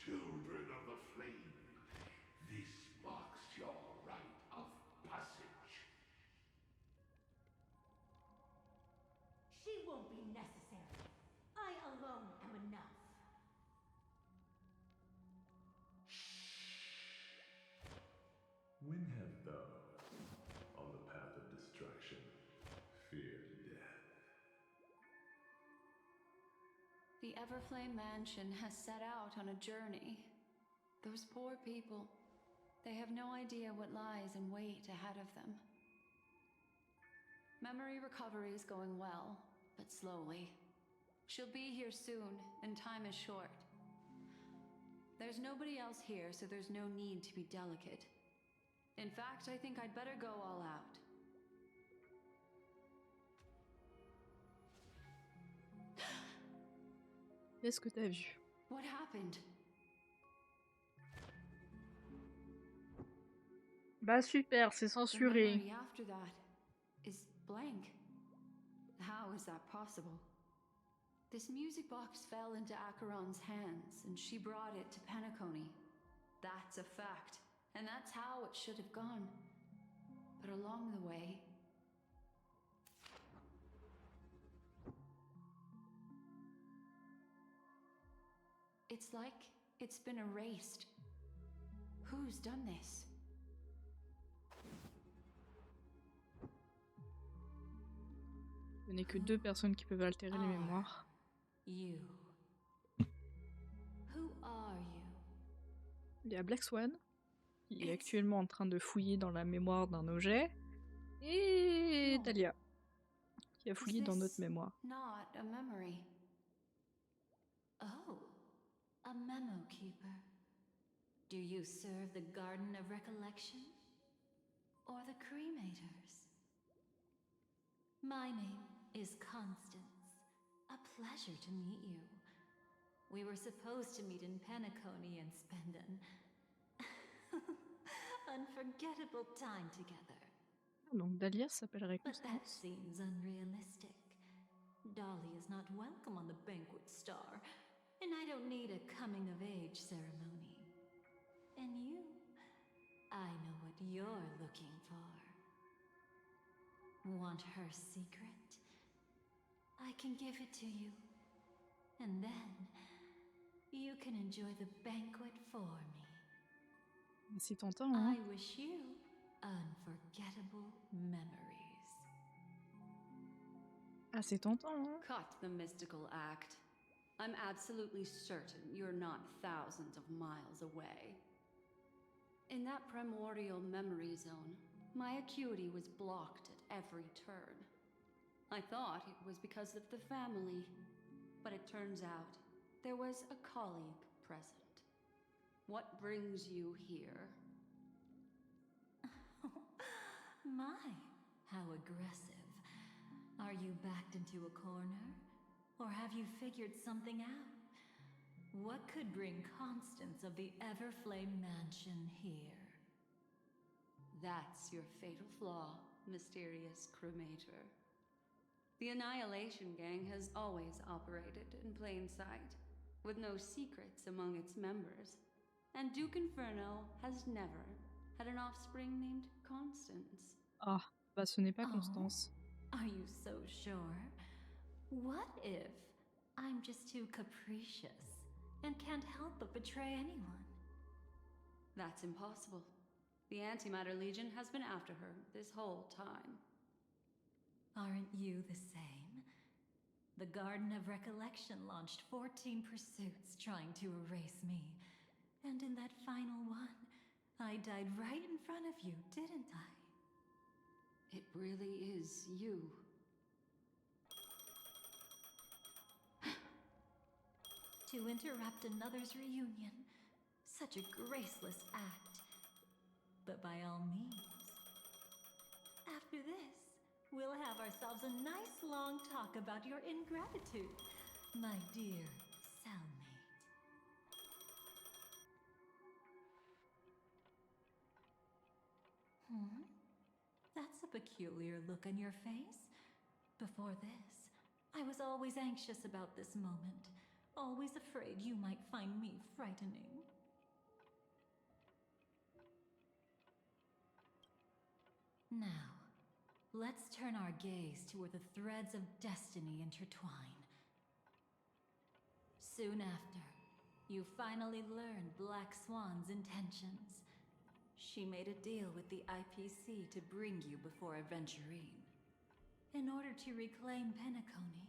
Children of the Flame, this marks your rite of passage. She won't be necessary. I alone am enough. When have those on the path of destruction feared death? The Everflame Mansion has set out on a journey. Those poor people, they have no idea what lies in wait ahead of them. Memory recovery is going well, but slowly. She'll be here soon, and time is short. There's nobody else here, so there's no need to be delicate. In fact, I think I'd better go all out. Qu'est-ce que t'as vu? What happened? Bah super, c'est The censuré. memory after that is blank. How is that possible? This music box fell into Acheron's hands, and she brought it to Penacony. That's a fact, and that's how it should have gone. But along the way... It's like it's been erased. Who's done this? Il n'y a que 2 personnes qui peuvent altérer les mémoires. You. Who are you? Il y a Black Swan, qui est actuellement en train de fouiller dans la mémoire d'un objet. Et Dahlia, qui a fouillé dans notre mémoire. Not a memory. Oh, a memo keeper. Do you serve the Garden of Recollection? Or the Cremators? My name is Constance. A pleasure to meet you. We were supposed to meet in Penacony and spend an unforgettable time together. Donc Dahlia s'appellerait But that Constance. seems unrealistic. Dolly is not welcome on the banquet star, and I don't need a coming-of-age ceremony. And you, I know what you're looking for. Want her secret? I can give it to you. And then, you can enjoy the banquet for me. C'est tentant, hein? I wish you unforgettable memories. Ah, c'est tentant, hein? Cut the mystical act. I'm absolutely certain you're not thousands of miles away. In that primordial memory zone, my acuity was blocked at every turn. I thought it was because of the family, but it turns out there was a colleague present. What brings you here? My, how aggressive. Are you backed into a corner? Or have you figured something out? What could bring Constance of the Everflame Mansion here? That's your fatal flaw, mysterious cremator. The Annihilation Gang has always operated in plain sight, with no secrets among its members. And Duke Inferno has never had an offspring named Constance. Ah, bah ce n'est pas Constance. Are you so sure? What if I'm just too capricious and can't help but betray anyone? That's impossible. The Antimatter Legion has been after her this whole time. Aren't you the same? The Garden of Recollection launched 14 pursuits trying to erase me. And in that final one, I died right in front of you, didn't I? It really is you. To interrupt another's reunion. Such a graceless act. But by all means. After this, We'll have ourselves a nice long talk about your ingratitude, my dear cellmate. That's a peculiar look on your face. Before this, I was always anxious about this moment, always afraid you might find me frightening. Now, let's turn our gaze to where the threads of destiny intertwine. Soon after, you finally learned Black Swan's intentions. She made a deal with the IPC to bring you before Aventurine. In order to reclaim Penacony,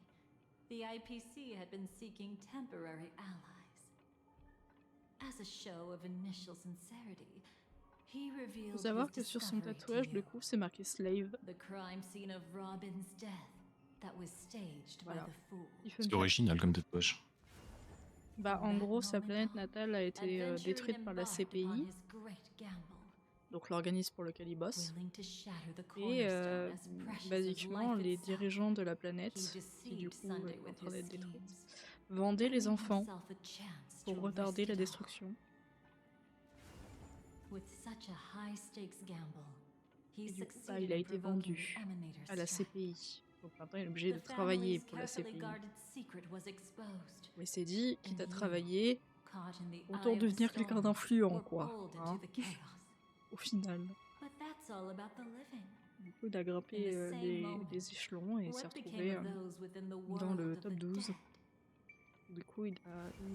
the IPC had been seeking temporary allies. As a show of initial sincerity, he Faut revealed savoir his que sur son discovery to tatouage, you. du coup, c'est marqué Slave. The crime scene of Robin's death that was staged by Voilà. the fool. Petit fun C'est fact. original comme tatouage. Bah, en gros, sa planète natale a été détruite par la CPI, His great gamble, donc l'organisme pour lequel il bosse. willing to shatter the Et cornerstone as precious as basiquement, life les itself. dirigeants de la He planète, qui du deceived coup Sunday est en with train his d'être détruite, schemes, vendaient les earning enfants himself a chance pour to retarder risk la it all. destruction. With such a high stakes gamble, he Et du coup, bah, succeeded il a in été provoking vendu the Emanator's à la strike. CPI. Donc maintenant, il est obligé The de travailler family's pour la carefully CPI. guarded secret was exposed, Mais c'est dit, quitte à and you, travailler, caught in the autant eye of the devenir quelqu'un storm, d'influent, were quoi. pulled Hein, into the chaos. au final. But that's all about the living. Du coup, il a In grimpé the same moment, les échelons et s'est what became retrouvé of those within the dans world le of top the 12. dead? Du coup, il a eu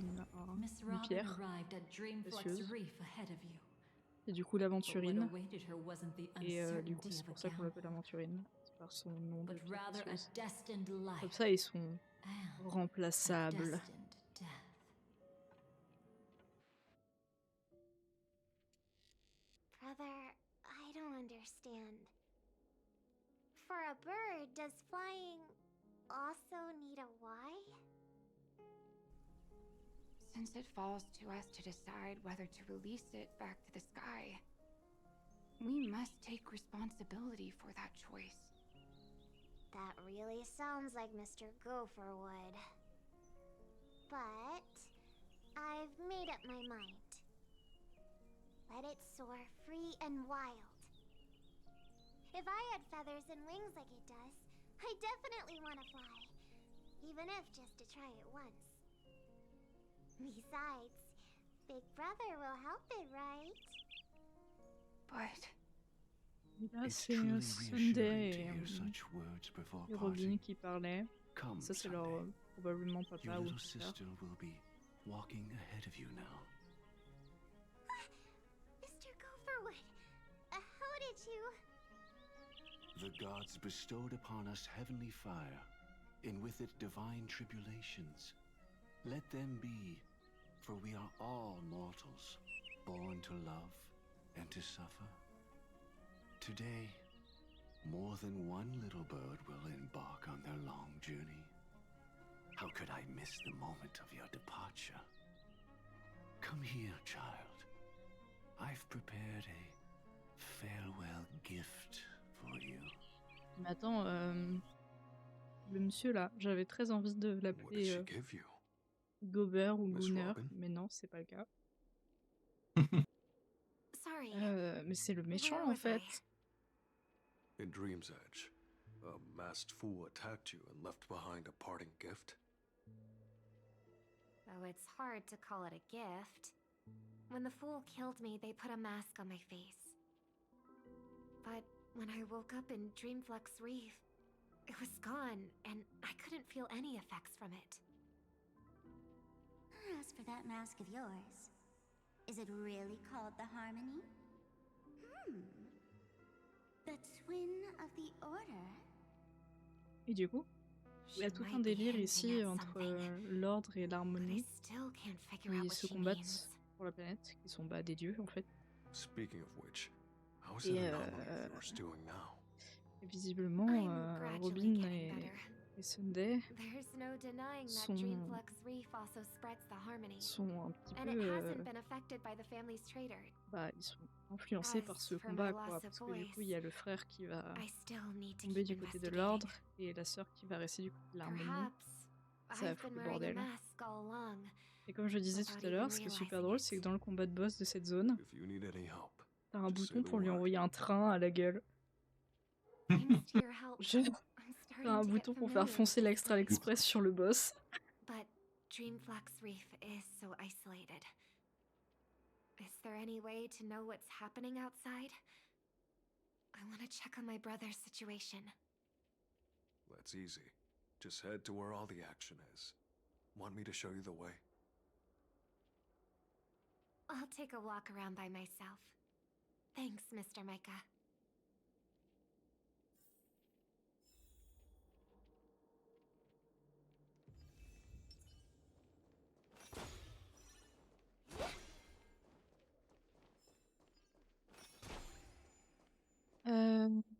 Miss une Robin pierre arrived at Dreamflux précieuse. Reef ahead of you. Et du coup, But what l'aventurine. awaited her wasn't the Et du coup, uncertainty c'est of a pour ça qu'on l'appelle gamble, l'aventurine. C'est par son nom de but pierre rather a précieuse. destined life Comme ça, ils sont and a remplaçables. destined death. Brother, I don't understand. For a bird, does flying also need a why? Since it falls to us to decide whether to release it back to the sky, we must take responsibility for that choice. That really sounds like Mr. Gopher would. But I've made up my mind. Let it soar free and wild. If I had feathers and wings like it does, I definitely want to fly. Even if just to try it once. Besides, Big Brother will help it, right? But Et là, It's c'est truly Sunday reassuring et, to hear such words before et Robin parting. qui parlaient. Come, Ça, c'est Sunday. leur probablement Your papa ou little père. sister will be walking ahead of you now. Mr. Gopherwood, how did you... The gods bestowed upon us heavenly fire, and with it divine tribulations. Let them be, for we are all mortals, born to love and to suffer. Today, more than one little bird will embark on their long journey. How could I miss the moment of your departure? Come here, child. I've prepared a farewell gift for you. Mais attends, le monsieur là, j'avais très envie de What did l'appeler she give you? Gober ou Miss Gooner, Robin? mais non, c'est pas le cas. Sorry. Mais c'est le méchant Where en was fait. I? In Dream's Edge, a masked fool attacked you and left behind a parting gift. Though it's hard to call it a gift. When the fool killed me, they put a mask on my face. But when I woke up in Dreamflux Reef, it was gone, and I couldn't feel any effects from it. As for that mask of yours, is it really called the Harmony? The twin of the Order? Et du coup, il y a tout un délire ici entre l'ordre et l'harmonie qui se combattent pour la planète, qui sont des dieux en fait. Speaking of which, how's Et that anomaly of yours doing now? visiblement, Robin et Sunday There's no denying that sont, Dreamflux Reef also spreads the harmony. sont un petit And peu... it hasn't been affected by the family's traitor. Bah, ils sont influencés par ce combat, quoi. Parce que du coup, il y a le frère qui va tomber du côté de l'ordre et la sœur qui va rester du côté de l'harmonie. Ça va foutre le bordel. Et comme je disais tout à l'heure, ce qui est super drôle, c'est que dans le combat de boss de cette zone, t'as un bouton pour lui envoyer un train à la gueule. T'as un bouton pour faire foncer l'Extra Express sur le boss. But Dreamflux Reef is so isolated. Is there any way to know what's happening outside? I want to check on my brother's situation. That's easy. Just head to where all the action is. Want me to show you the way? I'll take a walk around by myself. Thanks, Mr. Micah.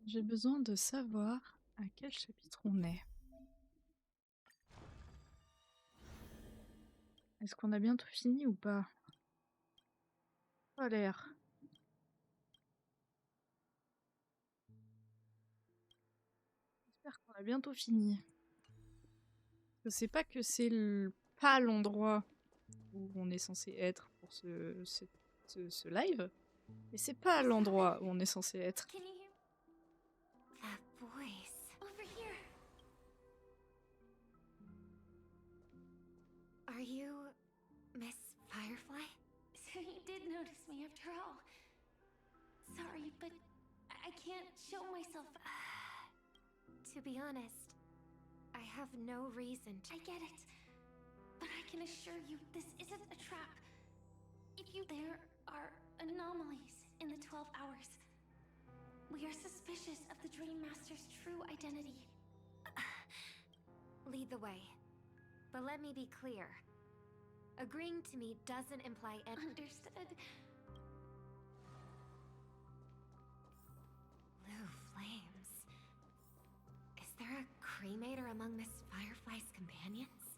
J'ai besoin de savoir à quel chapitre on est. Est-ce qu'on a bientôt fini ou pas? Pas l'air. J'espère qu'on a bientôt fini. Parce que c'est pas que c'est pas l'endroit où on est censé être pour ce live, mais c'est pas l'endroit où on est censé être. That voice. Over here. Are you Miss Firefly? So you did notice me after all. Sorry, but I can't show myself. To be honest, I have no reason to. I get it. But I can assure you this isn't a trap. There are anomalies in the 12 hours. We are suspicious of the Dream Master's true identity. Lead the way. But let me be clear. Agreeing to me doesn't imply Understood. Blue flames. Is there a cremator among Miss Firefly's companions?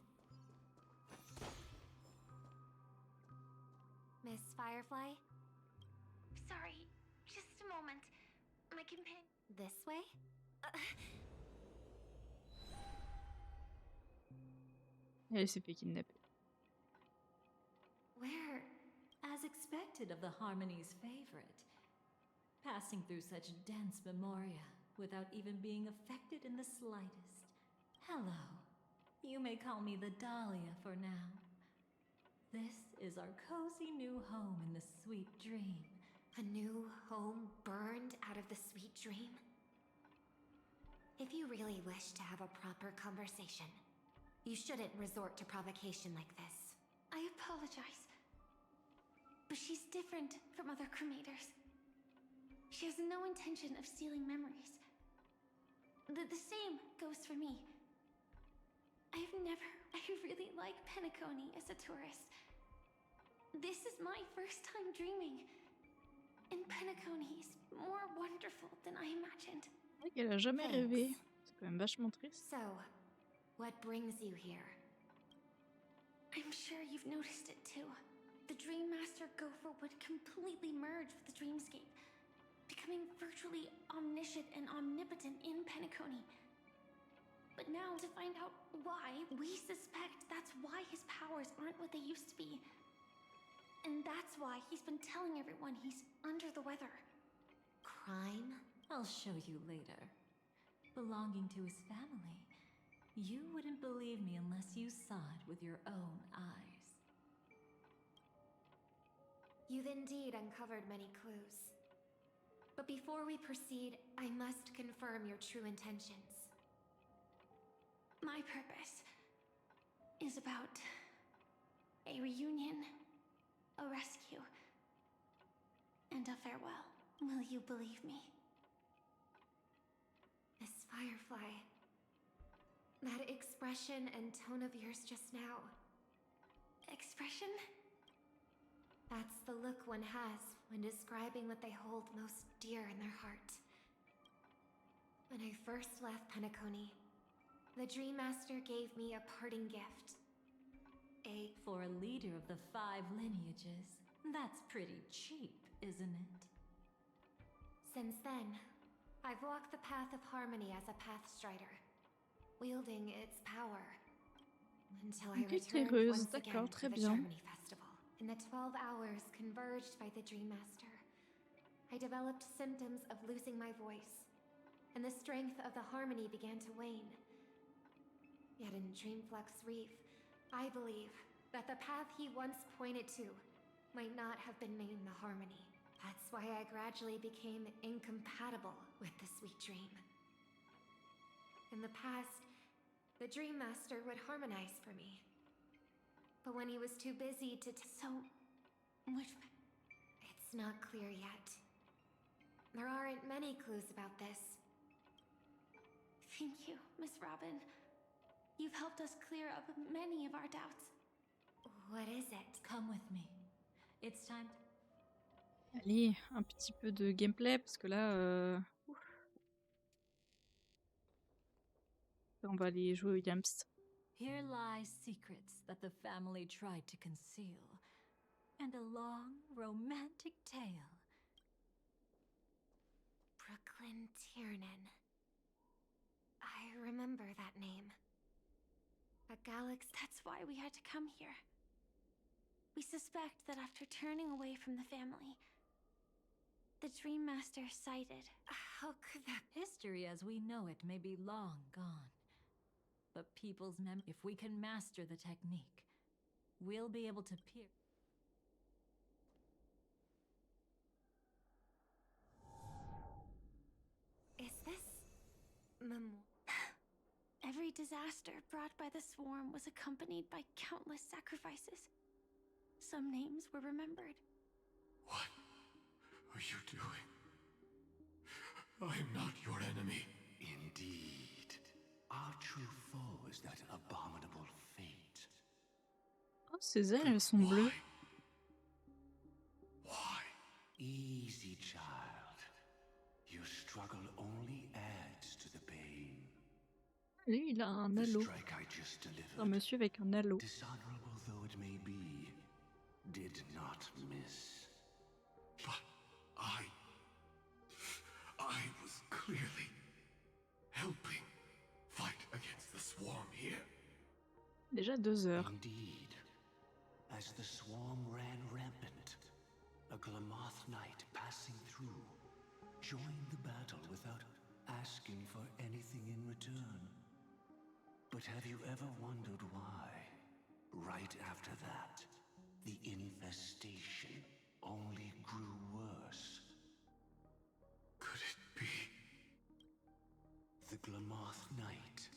Miss Firefly? Sorry, just a moment. My companion. This way? Elle s'est fait kidnapper. Where, as expected of the Harmony's favorite, passing through such dense memoria without even being affected in the slightest. Hello. You may call me the Dahlia for now. This is our cozy new home in the sweet dream. A new home burned out of the sweet dream? If you really wish to have a proper conversation, you shouldn't resort to provocation like this. I apologize. But she's different from other cremators. She has no intention of stealing memories. The same goes for me. I really like Penacony as a tourist. This is my first time dreaming. And Penacony is more wonderful than I imagined. C'est vrai qu'elle a jamais rêvé. C'est quand même vachement triste. So, what brings you here? I'm sure you've noticed it too. The Dream Master Gopher would completely merge with the dreamscape, becoming virtually omniscient and omnipotent in Penacony. But now, to find out why, we suspect that's why his powers aren't what they used to be. And that's why he's been telling everyone he's under the weather. Crime? I'll show you later. Belonging to his family. You wouldn't believe me unless you saw it with your own eyes. You've indeed uncovered many clues. But before we proceed, I must confirm your true intentions. My purpose is about a reunion, a rescue, and a farewell. Will you believe me? Miss Firefly, that expression and tone of yours just now. Expression? That's the look one has when describing what they hold most dear in their heart. When I first left Penacony, the Dream Master gave me a parting gift. For a leader of the 5 lineages, that's pretty cheap, isn't it? Since then, I've walked the path of harmony as a Pathstrider, wielding its power. Until I returned Guetteuse, once again d'accord, for très the bien. Germany Festival. In the 12 hours converged by the Dream Master, I developed symptoms of losing my voice, and the strength of the harmony began to wane. Yet in Dreamflux Reef, I believe that the path he once pointed to might not have been named the harmony. That's why I gradually became incompatible with the sweet dream. In the past, the Dream Master would harmonize for me. But when he was too busy to so much... It's not clear yet. There aren't many clues about this. Thank you, Miss Robin. You've helped us clear up many of our doubts. What is it? Come with me. It's time. Allez, un petit peu de gameplay, parce que là, on va aller jouer au Yams. Here lie secrets that the family tried to conceal, and a long, romantic tale. Brooklyn Tiernan. I remember that name. A galaxy... That's why we had to come here. We suspect that after turning away from the family, the Dream Master sighted. How could that... History as we know it may be long gone. But people's if we can master the technique, we'll be able to peer. Is this... Every disaster brought by the swarm was accompanied by countless sacrifices. Some names were remembered. What are you doing? I am not your enemy. Indeed. Our true foe is that abominable fate. Oh, ces ailes, elles sont bleues. Why? Easy, child. Your struggle only adds to the pain. Lui, il a un The halo. strike I just delivered, Un monsieur avec un halo. dishonorable though it may be, did not miss. But I was clearly helping fight against the swarm here. Déjà 2 heures. Indeed. As the swarm ran rampant, a Glamoth knight passing through joined the battle without asking for anything in return. But have you ever wondered why, right after that, the infestation only grew worse? Could it be? The Glamoth Knight,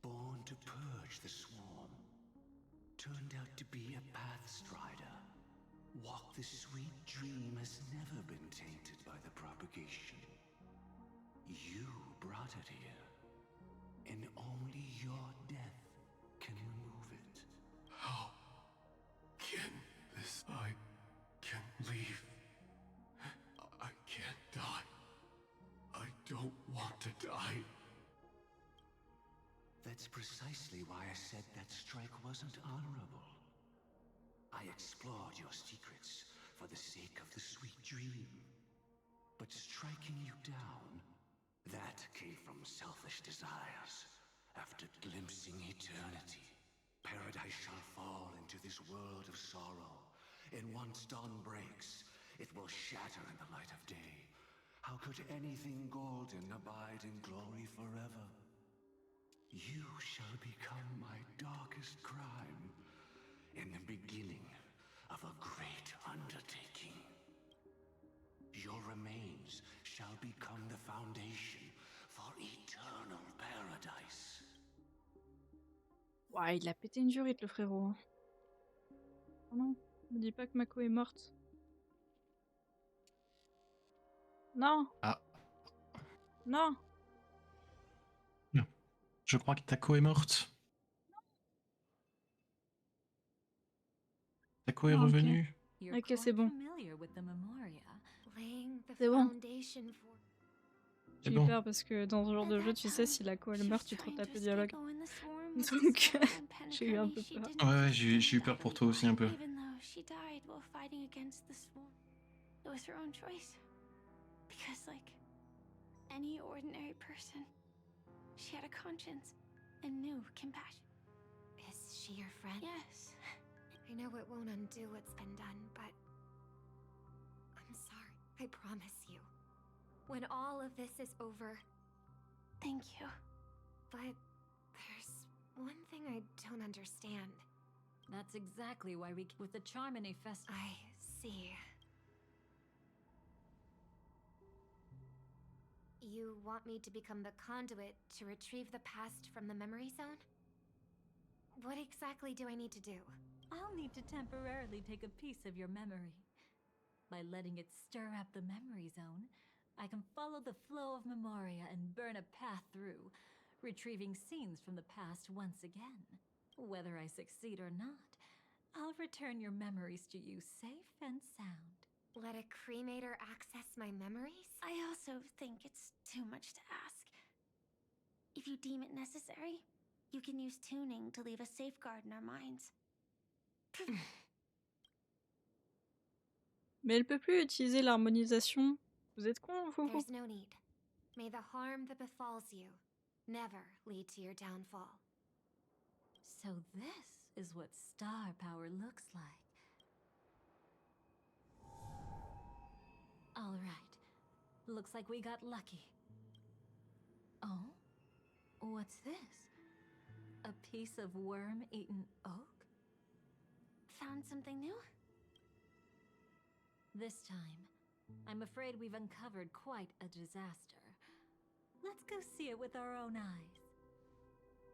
born to purge the swarm, turned out to be a Pathstrider. Walk the sweet dream has never been tainted by the propagation. You brought it here, and only your death can remove it. How can this? I can leave. I can't die. I don't want to die. That's precisely why I said that strike wasn't honorable. I explored your secrets for the sake of the sweet dream. But striking you down, that came from selfish desires. After glimpsing eternity, paradise shall fall into this world of sorrow. And once dawn breaks, it will shatter in the light of day. How could anything golden abide in glory forever? You shall become my darkest crime, in the beginning of a great undertaking. Your remains shall become the foundation for eternal paradise. Ouah, il a pété une durite, le frérot. Oh non, me dis pas que Mako est morte. Non. Ah. Non. Je crois que Taco est morte. Taco est Ah, ok. revenu. Ok, c'est bon. Familiar with the Memoria. Laying the C'est bon. foundation for... Mais J'ai eu bon. peur parce que dans ce genre de jeu, tu sais, si la co elle meurt, tu te retapes le dialogue. Go in the swarm with the Donc spell and j'ai eu un Penny, peu she peur. didn't Ouais, protect j'ai eu peur pour toi aussi un peu. even though she died while fighting against the swarm. It was her own choice. Because, like any ordinary person, she had a conscience and knew compassion. Is she your friend? Yes. I know it won't undo what's been done, but I'm sorry. I promise you. When all of this is over. Thank you. But there's one thing I don't understand. That's exactly why we with the Charmony Festival. I see. You want me to become the conduit to retrieve the past from the memory zone? What exactly do I need to do? I'll need to temporarily take a piece of your memory. By letting it stir up the memory zone, I can follow the flow of memoria and burn a path through, retrieving scenes from the past once again. Whether I succeed or not, I'll return your memories to you safe and sound. Let a cremator access my memories? I also think it's too much to ask. If you deem it necessary, you can use tuning to leave a safeguard in our minds. Mais elle peut plus utiliser l'harmonisation. Vous êtes con, vous? There's no need. May the harm that befalls you never lead to your downfall. So this is what star power looks like. All right. Looks like we got lucky. Oh? What's this? A piece of worm-eaten oak? Found something new? This time, I'm afraid we've uncovered quite a disaster. Let's go see it with our own eyes.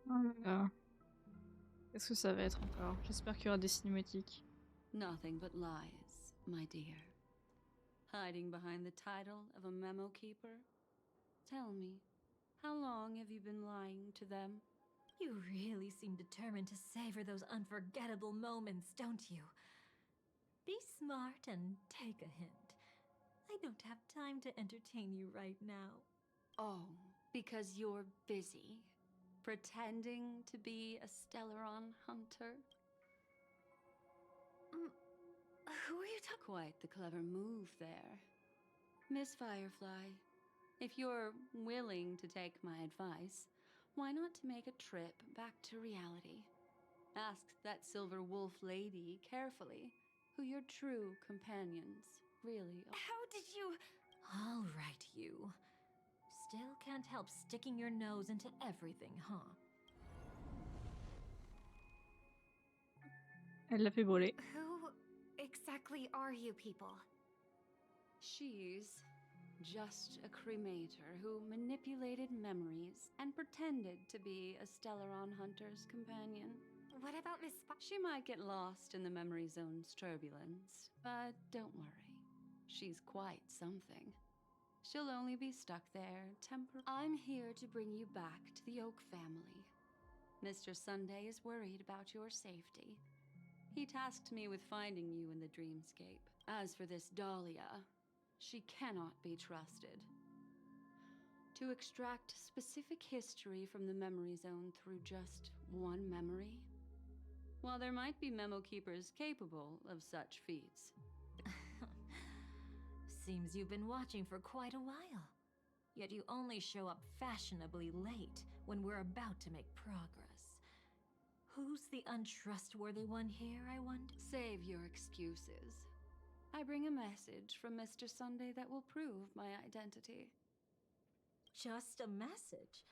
Oh là là. Qu'est-ce que ça va être encore? J'espère qu'il y aura des cinématiques. Nothing but lies, my dear. Hiding behind the title of a memo keeper? Tell me, how long have you been lying to them? You really seem determined to savor those unforgettable moments, don't you? Be smart and take a hint. I don't have time to entertain you right now. Oh, because you're busy, pretending to be a Stellaron hunter? Who are you talking? Quite the clever move there. Miss Firefly, if you're willing to take my advice, why not make a trip back to reality? Ask that silver wolf lady carefully who your true companions really are. How did you... All right, you. Still can't help sticking your nose into everything, huh? Elle l'a fait brûler. Who exactly are you people? She's just a cremator who manipulated memories and pretended to be a Stellaron hunter's companion. What about Miss She might get lost in the memory zone's turbulence, but don't worry. She's quite something. She'll only be stuck there temporarily. I'm here to bring you back to the Oak family. Mr. Sunday is worried about your safety. He tasked me with finding you in the dreamscape. As for this Dahlia, she cannot be trusted. To extract specific history from the memory zone through just one memory? While there might be memo keepers capable of such feats. Seems you've been watching for quite a while. Yet you only show up fashionably late when we're about to make progress. Who's the untrustworthy one here, I wonder? Save your excuses. I bring a message from Mr. Sunday that will prove my identity. Just a message?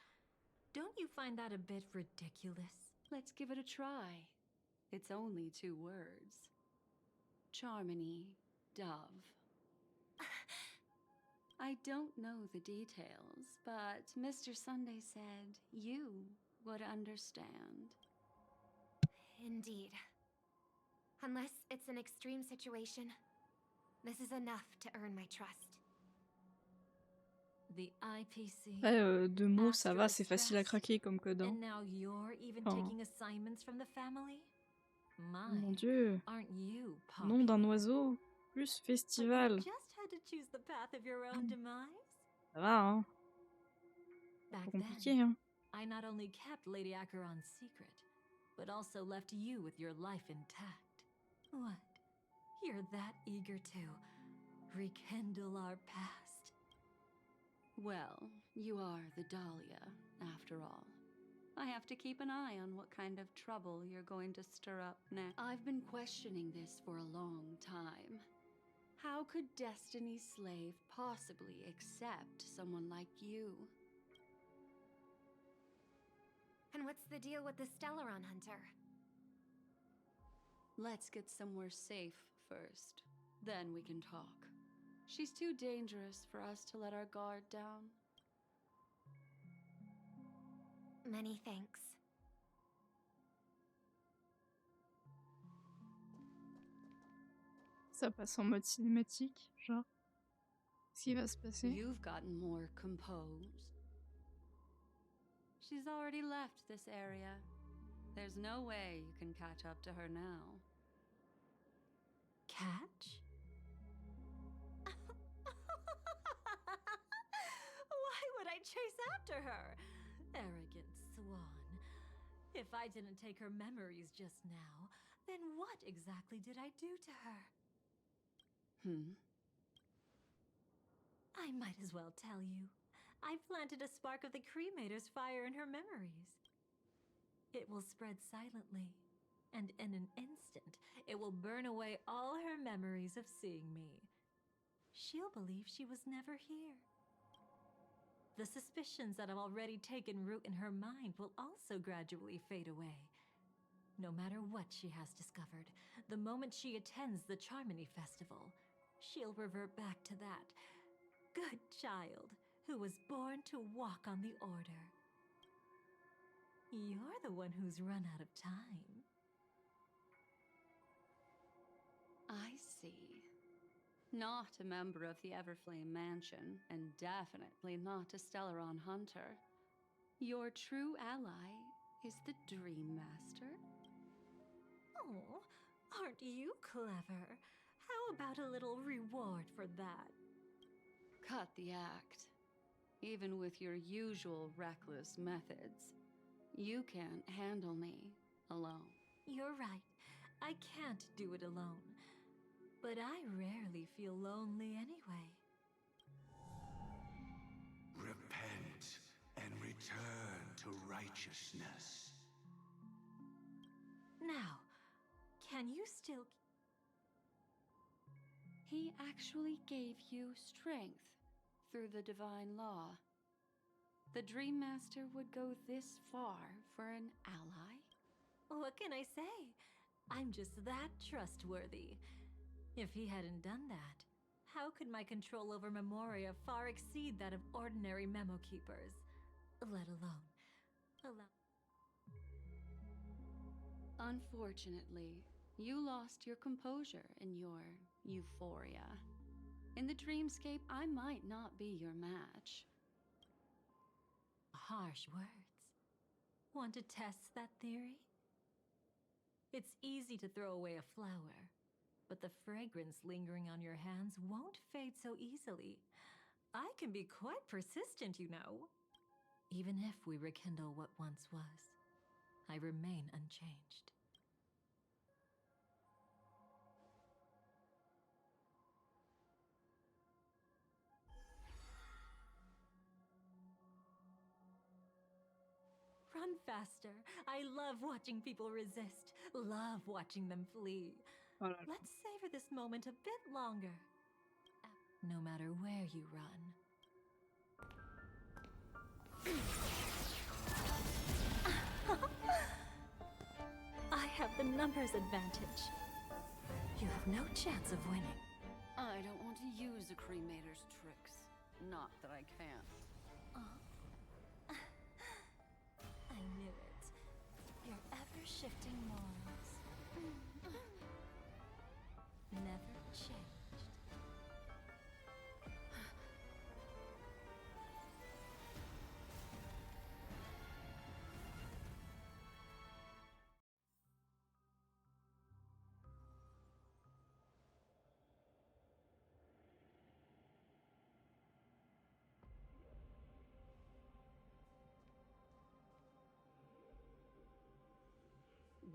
Don't you find that a bit ridiculous? Let's give it a try. It's only 2 words. Charmony Dove. I don't know the details, but Mr. Sunday said you would understand. Indeed. Unless it's an extreme situation, this is enough to earn my trust. The IPC. Après, 2 mots, ça va, c'est facile à craquer comme code. Hein. And now you're even Enfin, taking assignments from the family? My, mon Dieu. aren't you Nom d'un popular? oiseau, plus festival. Just had to choose the path of your own demise? Ça va, hein. trop then, compliqué, hein. I not only kept Lady Acheron's secret, but also left you with your life intact. What? You're that eager to rekindle our past? Well, you are the Dahlia, after all. I have to keep an eye on what kind of trouble you're going to stir up next. I've been questioning this for a long time. How could Destiny's Slave possibly accept someone like you? And what's the deal with the Stellaron Hunter? Let's get somewhere safe first. Then we can talk. She's too dangerous for us to let our guard down. Many thanks. Ça passe en mode cinématique, genre. Qu'est-ce qui va se passer? You've gotten more composed. She's already left this area. There's no way you can catch up to her now. Catch? Why would I chase after her? Arrogant swan. If I didn't take her memories just now, then what exactly did I do to her? I might as well tell you. I planted a spark of the cremator's fire in her memories. It will spread silently, and in an instant, it will burn away all her memories of seeing me. She'll believe she was never here. The suspicions that have already taken root in her mind will also gradually fade away. No matter what she has discovered, the moment she attends the Charmony Festival, she'll revert back to that good child who was born to walk on the Order. You're the one who's run out of time. I see. Not a member of the Everflame Mansion, and definitely not a Stellaron Hunter. Your true ally is the Dream Master? Oh, aren't you clever? How about a little reward for that? Cut the act. Even with your usual reckless methods, you can't handle me alone. You're right. I can't do it alone. But I rarely feel lonely anyway. Repent and return to righteousness. Now, can you still... He actually gave you strength through the divine law. The Dream Master would go this far for an ally? What can I say? I'm just that trustworthy. If he hadn't done that, how could my control over Memoria far exceed that of ordinary memo keepers? Let alone Unfortunately, you lost your composure in your euphoria. In the dreamscape, I might not be your match. Harsh words. Want to test that theory? It's easy to throw away a flower, but the fragrance lingering on your hands won't fade so easily. I can be quite persistent, you know. Even if we rekindle what once was, I remain unchanged. Run faster. I love watching people resist. Love watching them flee. Let's savor this moment a bit longer. No matter where you run. I have the numbers advantage. You have no chance of winning. I don't want to use a cremator's tricks. Not that I can't. I knew it. Your ever-shifting morals. Never changed.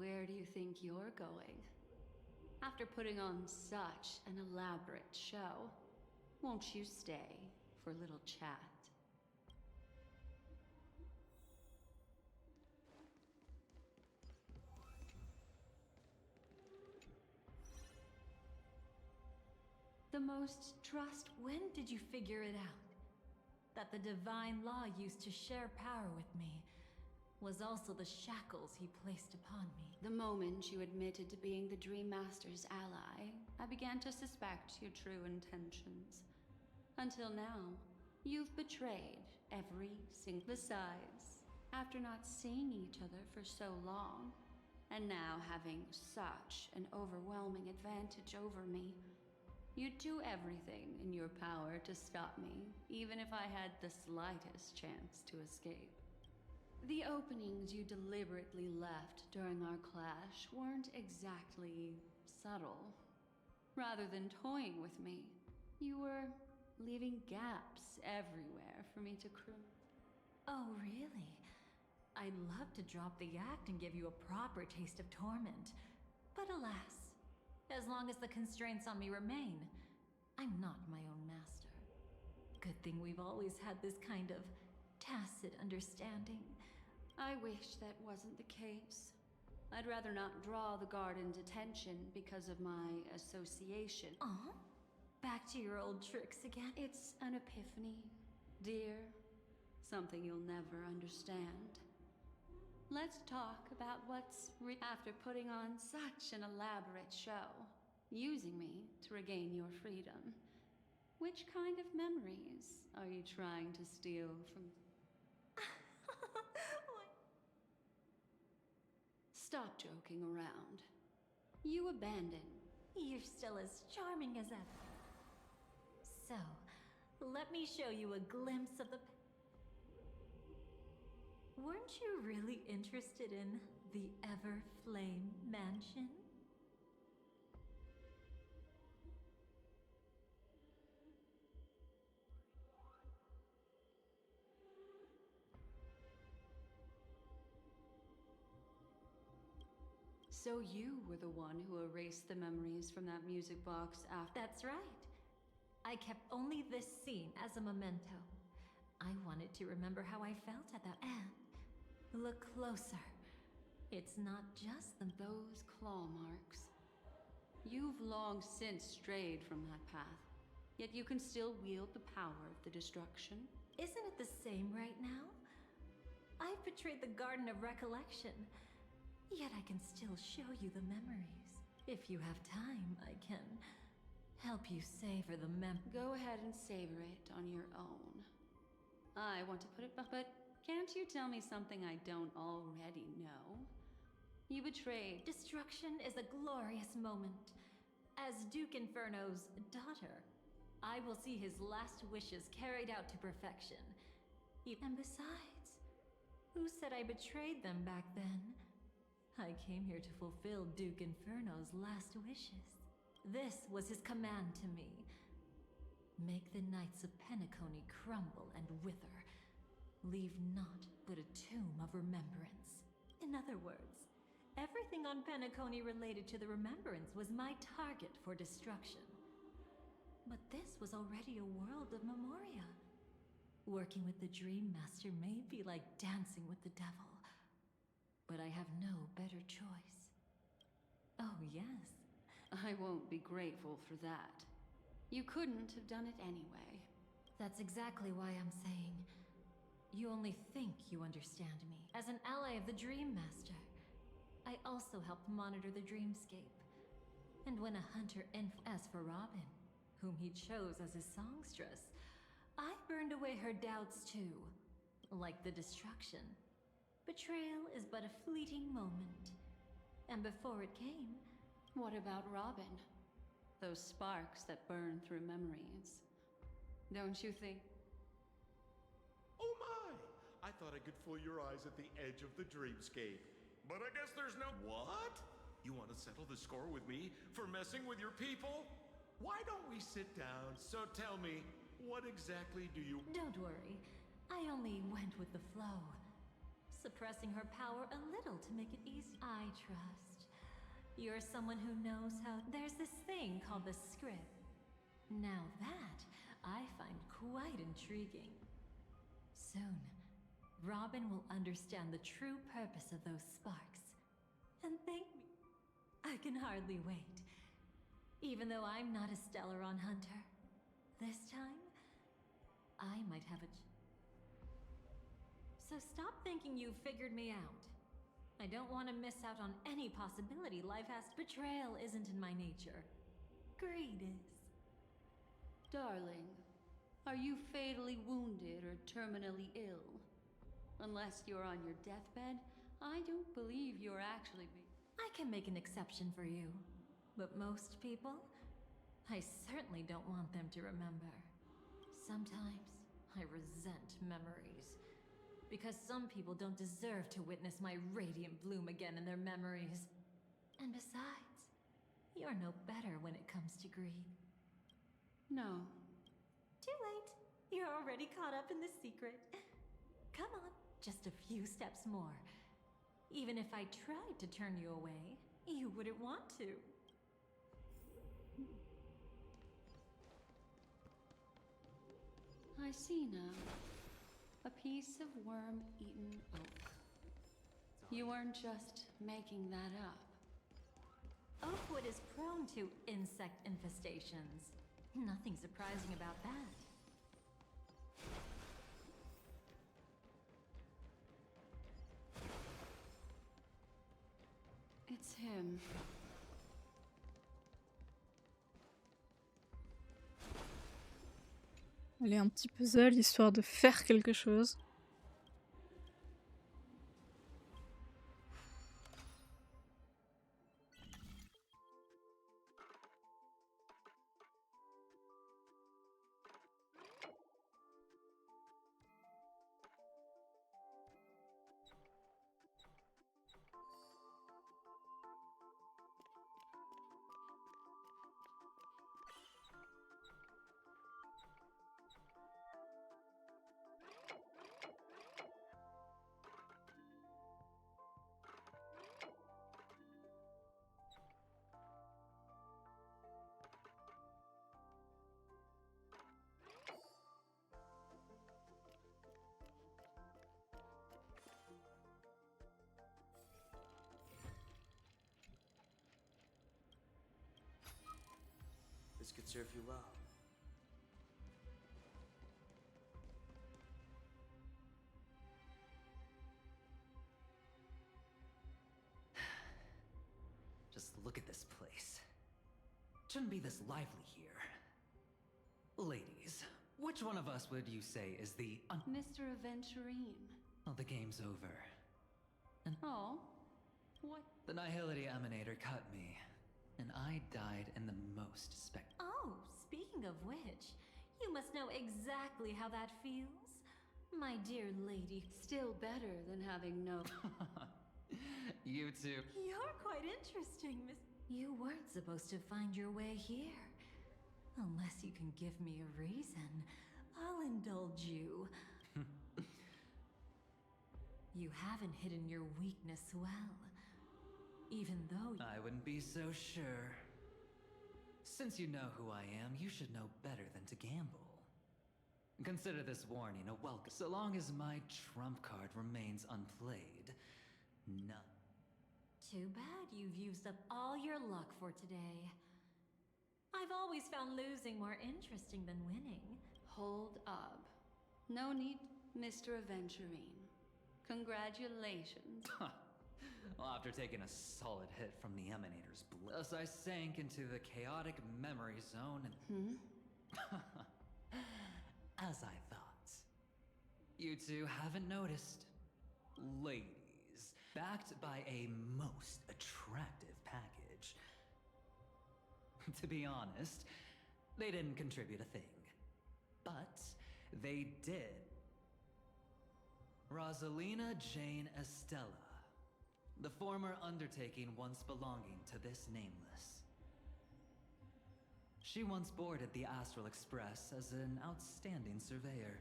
where do you think you're going? After putting on such an elaborate show, won't you stay for a little chat? The most trust. When did you figure it out? That the divine law used to share power with me was also the shackles he placed upon me. The moment you admitted to being the Dream Master's ally, I began to suspect your true intentions. Until now, you've betrayed every single. Besides, after not seeing each other for so long, and now having such an overwhelming advantage over me, you'd do everything in your power to stop me, even if I had the slightest chance to escape. The openings you deliberately left during our clash weren't exactly subtle. Rather than toying with me, you were leaving gaps everywhere for me to Oh, really? I'd love to drop the act and give you a proper taste of torment. But alas, as long as the constraints on me remain, I'm not my own master. Good thing we've always had this kind of tacit understanding. I wish that wasn't the case. I'd rather not draw the garden's attention because of my association. Back to your old tricks again? It's an epiphany, dear. Something you'll never understand. Let's talk about after putting on such an elaborate show, using me to regain your freedom. Which kind of memories are you trying to steal from? Stop joking around. You abandoned. You're still as charming as ever. So, let me show you a glimpse of the... Weren't you really interested in the Everflame Mansion? So you were the one who erased the memories from that music box after— That's right. I kept only this scene as a memento. I wanted to remember how I felt at that end. Look closer. It's not just those claw marks. You've long since strayed from that path, yet you can still wield the power of the destruction. Isn't it the same right now? I've betrayed the Garden of Recollection, yet I can still show you the memories. If you have time, I can help you savor the Go ahead and savor it on your own. I want to put it, but can't you tell me something I don't already know? You betrayed— Destruction is a glorious moment. As Duke Inferno's daughter, I will see his last wishes carried out to perfection. And besides, who said I betrayed them back then? I came here to fulfill Duke Inferno's last wishes. This was his command to me. Make the Knights of Penacony crumble and wither. Leave naught but a tomb of remembrance. In other words, everything on Penacony related to the remembrance was my target for destruction. But this was already a world of memoria. Working with the Dream Master may be like dancing with the devil, but I have no better choice. Oh, yes. I won't be grateful for that. You couldn't have done it anyway. That's exactly why I'm saying you only think you understand me. As an ally of the Dream Master, I also helped monitor the dreamscape. And when a hunter as for Robin, whom he chose as his songstress, I burned away her doubts too. Like the destruction, betrayal is but a fleeting moment. And before it came... What about Robin? Those sparks that burn through memories. Don't you think? Oh my! I thought I could fool your eyes at the edge of the dreamscape. But I guess there's no— What? You want to settle the score with me for messing with your people? Why don't we sit down? So tell me, what exactly do you— Don't worry. I only went with the flow. suppressing her power a little to make it easy. I trust. You're someone who knows how. There's this thing called the script. Now that I find quite intriguing. Soon, Robin will understand the true purpose of those sparks. And thank me. I can hardly wait. Even though I'm not a Stellaron hunter, this time, I might have a So stop thinking you've figured me out. I don't want to miss out on any possibility life has. Betrayal isn't in my nature. Greed is. Darling, are you fatally wounded or terminally ill? Unless you're on your deathbed, I don't believe you're actually I can make an exception for you. But most people, I certainly don't want them to remember. Sometimes, I resent memories. Because some people don't deserve to witness my radiant bloom again in their memories. And besides, you're no better when it comes to greed. No. Too late. You're already caught up in the secret. Come on, just a few steps more. Even if I tried to turn you away, you wouldn't want to. I see now. A piece of worm-eaten oak. You weren't just making that up. Oakwood is prone to insect infestations. Nothing surprising about that. It's him. Allez, un petit puzzle histoire de faire quelque chose. This could serve you well. Just look at this place. Shouldn't be this lively here. Ladies, which one of us would you say is the Mr. Aventurine. Oh, the game's over. And Oh? What? the Nihility Emanator cut me, and I died in the most Oh, speaking of which, you must know exactly how that feels. My dear lady. Still better than having no... You two. You're quite interesting, Miss... You weren't supposed to find your way here. Unless you can give me a reason, I'll indulge you. You haven't hidden your weakness well. Even though... I wouldn't be so sure. Since you know who I am, you should know better than to gamble. Consider this warning a welcome. So long as my trump card remains unplayed, none. Too bad you've used up all your luck for today. I've always found losing more interesting than winning. Hold up. No need, Mr. Aventurine. Congratulations. Well, after taking a solid hit from the Emanator's blood, thus I sank into the chaotic memory zone and... As I thought. You two haven't noticed. Ladies, backed by a most attractive package. To be honest, they didn't contribute a thing. But they did. Rosalina Jane Estella. The former undertaking once belonging to this nameless. She once boarded the Astral Express as an outstanding surveyor.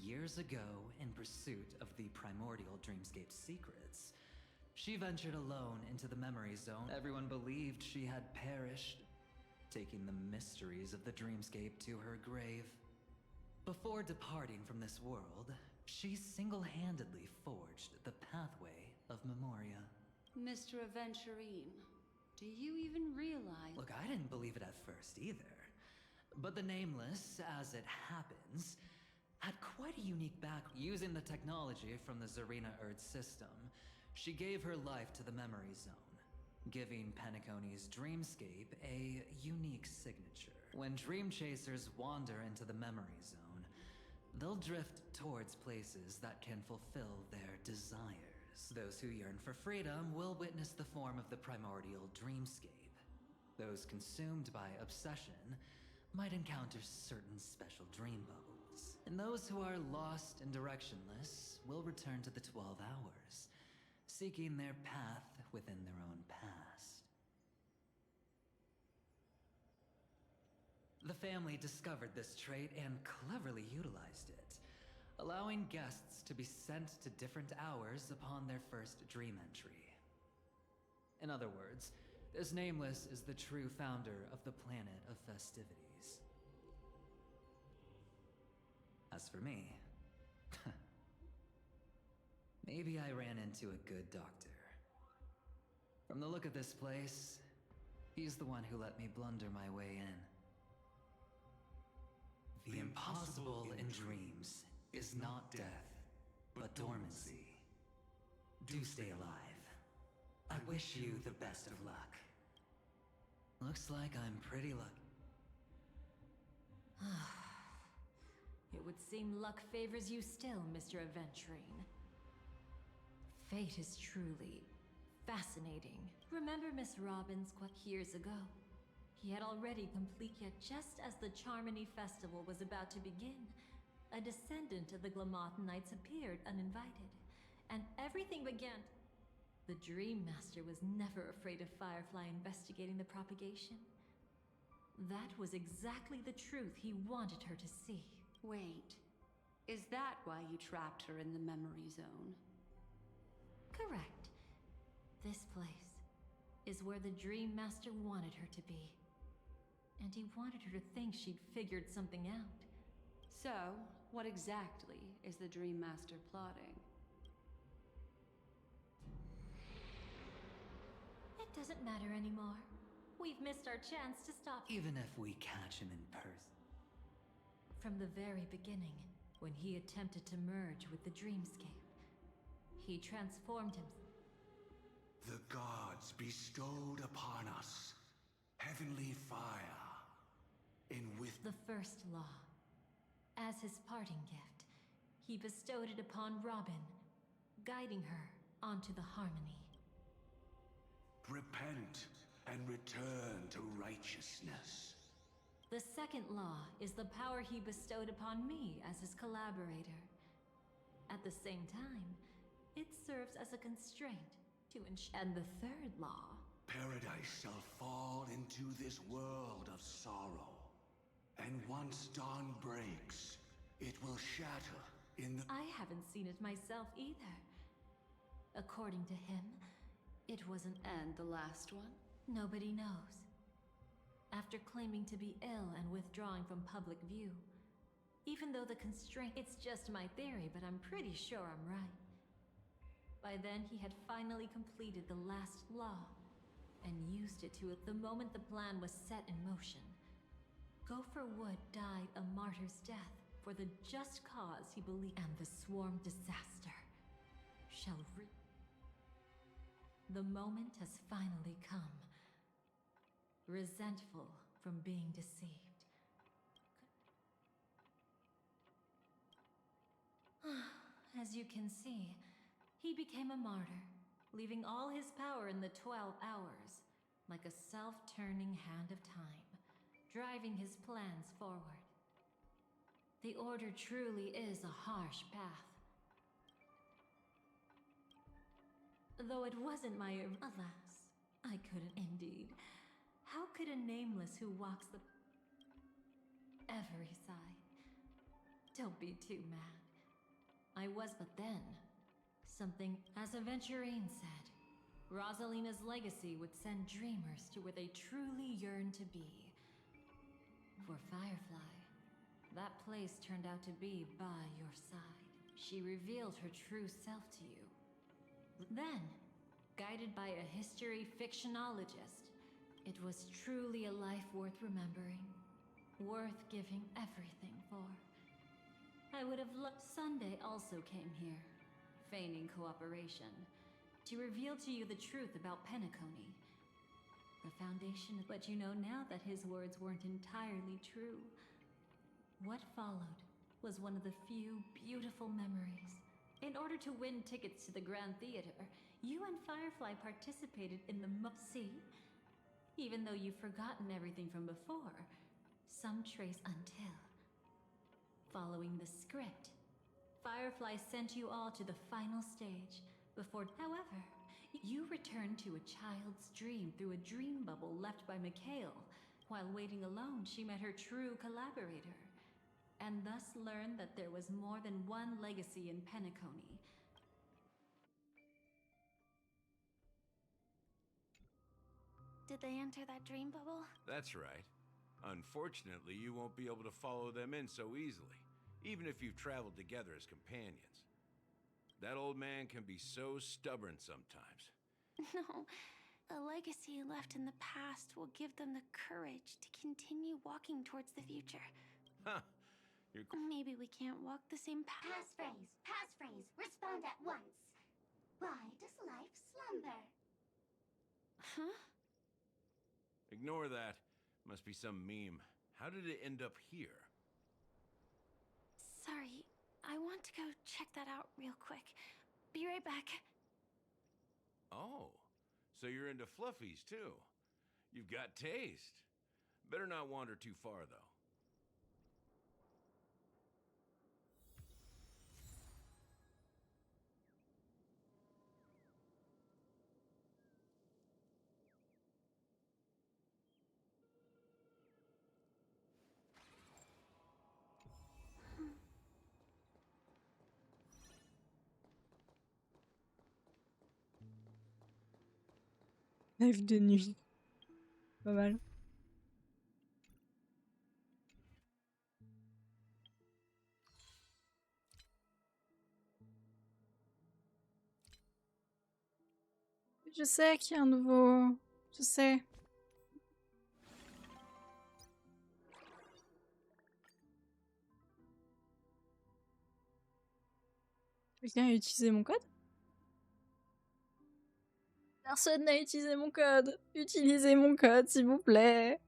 Years ago, in pursuit of the primordial dreamscape secrets, she ventured alone into the memory zone. Everyone believed she had perished, taking the mysteries of the dreamscape to her grave. Before departing from this world, she single-handedly forged the pathway of Memoria. Mr. Aventurine, do you even realize? Look, I didn't believe it at first either. But the Nameless, as it happens, had quite a unique background. Using the technology from the Zarina Earth system, she gave her life to the memory zone, giving Penacony's dreamscape a unique signature. When dream chasers wander into the memory zone, they'll drift towards places that can fulfill their desires. Those who yearn for freedom will witness the form of the primordial dreamscape. Those consumed by obsession might encounter certain special dream bubbles. And those who are lost and directionless will return to the 12 hours, seeking their path within their own past. The family discovered this trait and cleverly utilized it, allowing guests to be sent to different hours upon their first dream entry. In other words, this Nameless is the true founder of the Planet of Festivities. As for me, maybe I ran into a good doctor. From the look of this place, he's the one who let me blunder my way in. The impossible in dreams is not death, but dormancy. Do stay alive. I wish you the best of luck. Looks like I'm pretty lucky. It would seem luck favors you still, Mr. Aventurine. Fate is truly fascinating. Remember Miss Robbins years ago? He had already completed, just as the Charmony Festival was about to begin, a descendant of the Glamoth Knights appeared uninvited, and everything began. The Dream Master was never afraid of Firefly investigating the propagation. That was exactly the truth he wanted her to see. Wait, is that why you trapped her in the memory zone? Correct. This place is where the Dream Master wanted her to be. And he wanted her to think she'd figured something out. So, what exactly is the Dream Master plotting? It doesn't matter anymore. We've missed our chance to stop him. Even if we catch him in person. From the very beginning, when he attempted to merge with the dreamscape, he transformed himself. The gods bestowed upon us heavenly fire, in with the first law. As his parting gift, he bestowed it upon Robin, guiding her onto the harmony. Repent and return to righteousness. The second law is the power he bestowed upon me as his collaborator. At the same time, it serves as a constraint to ensure. And the third law. Paradise shall fall into this world of sorrow. And once dawn breaks, it will shatter in the... I haven't seen it myself either. According to him, it wasn't... And the last one? Nobody knows. After claiming to be ill and withdrawing from public view, even though the constraint... It's just my theory, but I'm pretty sure I'm right. By then, he had finally completed the last law, and used it to it the moment the plan was set in motion. Gopher Wood died a martyr's death for the just cause he believed, and the swarm disaster shall The moment has finally come. Resentful from being deceived. As you can see, he became a martyr, leaving all his power in the 12 hours, like a self-turning hand of time, driving his plans forward. The Order truly is a harsh path. Though it wasn't my... Alas, I couldn't indeed. How could a nameless who walks the... Every side. Don't be too mad. I was but then. Something, as Aventurine said, Rosalina's legacy would send dreamers to where they truly yearn to be. For Firefly, that place turned out to be by your side. She revealed her true self to you. Then, guided by a history fictionologist, it was truly a life worth remembering, worth giving everything for. I would have loved. Sunday also came here, feigning cooperation, to reveal to you the truth about Penacony. The foundation, but you know now that his words weren't entirely true. What followed was one of the few beautiful memories. In order to win tickets to the Grand Theater, you and Firefly participated in the see? Even though you've forgotten everything from before, some trace until. Following the script, Firefly sent you all to the final stage before, however, you returned to a child's dream through a dream bubble left by Mikhail. While waiting alone, she met her true collaborator, and thus learned that there was more than one legacy in Penacony. Did they enter that dream bubble? That's right. Unfortunately, you won't be able to follow them in so easily, even if you've traveled together as companions. That old man can be so stubborn sometimes. No. A legacy left in the past will give them the courage to continue walking towards the future. Huh. Maybe we can't walk the same path. Passphrase, respond at once. Why does life slumber? Huh? Ignore that. Must be some meme. How did it end up here? Sorry, I want to go check that out real quick. Be right back. Oh, so you're into fluffies too. You've got taste. Better not wander too far, though. Rêve de nuit. Pas mal. Je sais qu'il y a un nouveau... Je sais. Quelqu'un a utilisé mon code? Personne n'a utilisé mon code. Utilisez mon code, s'il vous plaît.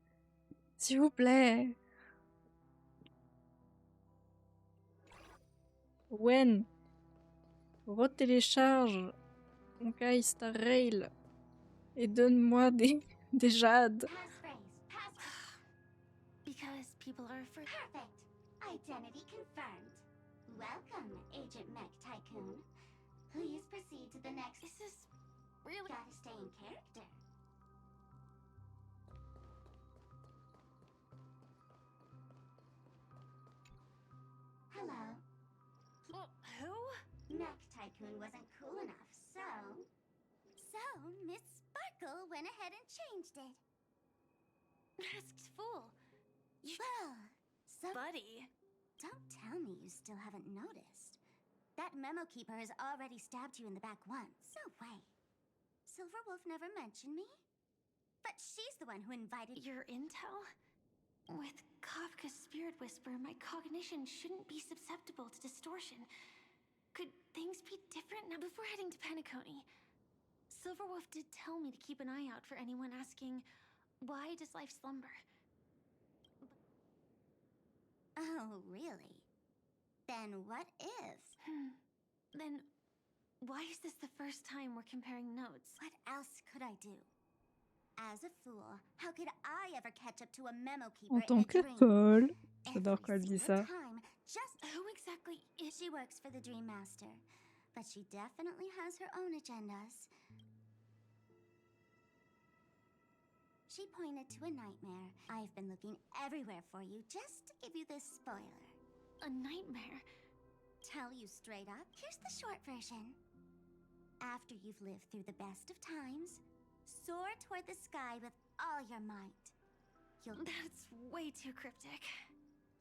S'il vous plaît. Owen. Retélécharge Honkai Star Rail. Et donne-moi des jades. Because people are for perfect. Identity confirmed. Welcome, Agent Mech Tycoon. Please proceed to the next. Is this really? Gotta stay in character. Hello. Who? Mech Tycoon wasn't cool enough, so... So, Miss Sparkle went ahead and changed it. Masked fool. Well, so... Buddy. Don't tell me you still haven't noticed. That memo keeper has already stabbed you in the back once. No way. Silverwolf never mentioned me? But she's the one who invited... Your intel? With Kafka's spirit whisper, my cognition shouldn't be susceptible to distortion. Could things be different now? Before heading to Penacony, Silverwolf did tell me to keep an eye out for anyone asking, why does life slumber? Oh, really? Then what if? Then why is this the first time we're comparing notes? What else could I do? As a fool, how could I ever catch up to a memo keeper En in tant a que dream? folle. J'adore quand elle Every dit single ça. time, just who exactly is she? Works for the Dream Master, but she definitely has her own agendas. She pointed to a nightmare. I've been looking everywhere for you just to give you this spoiler. A nightmare? Tell you you straight up. Here's the short version. After you've lived through the best of times, soar toward the sky with all your might. That's way too cryptic.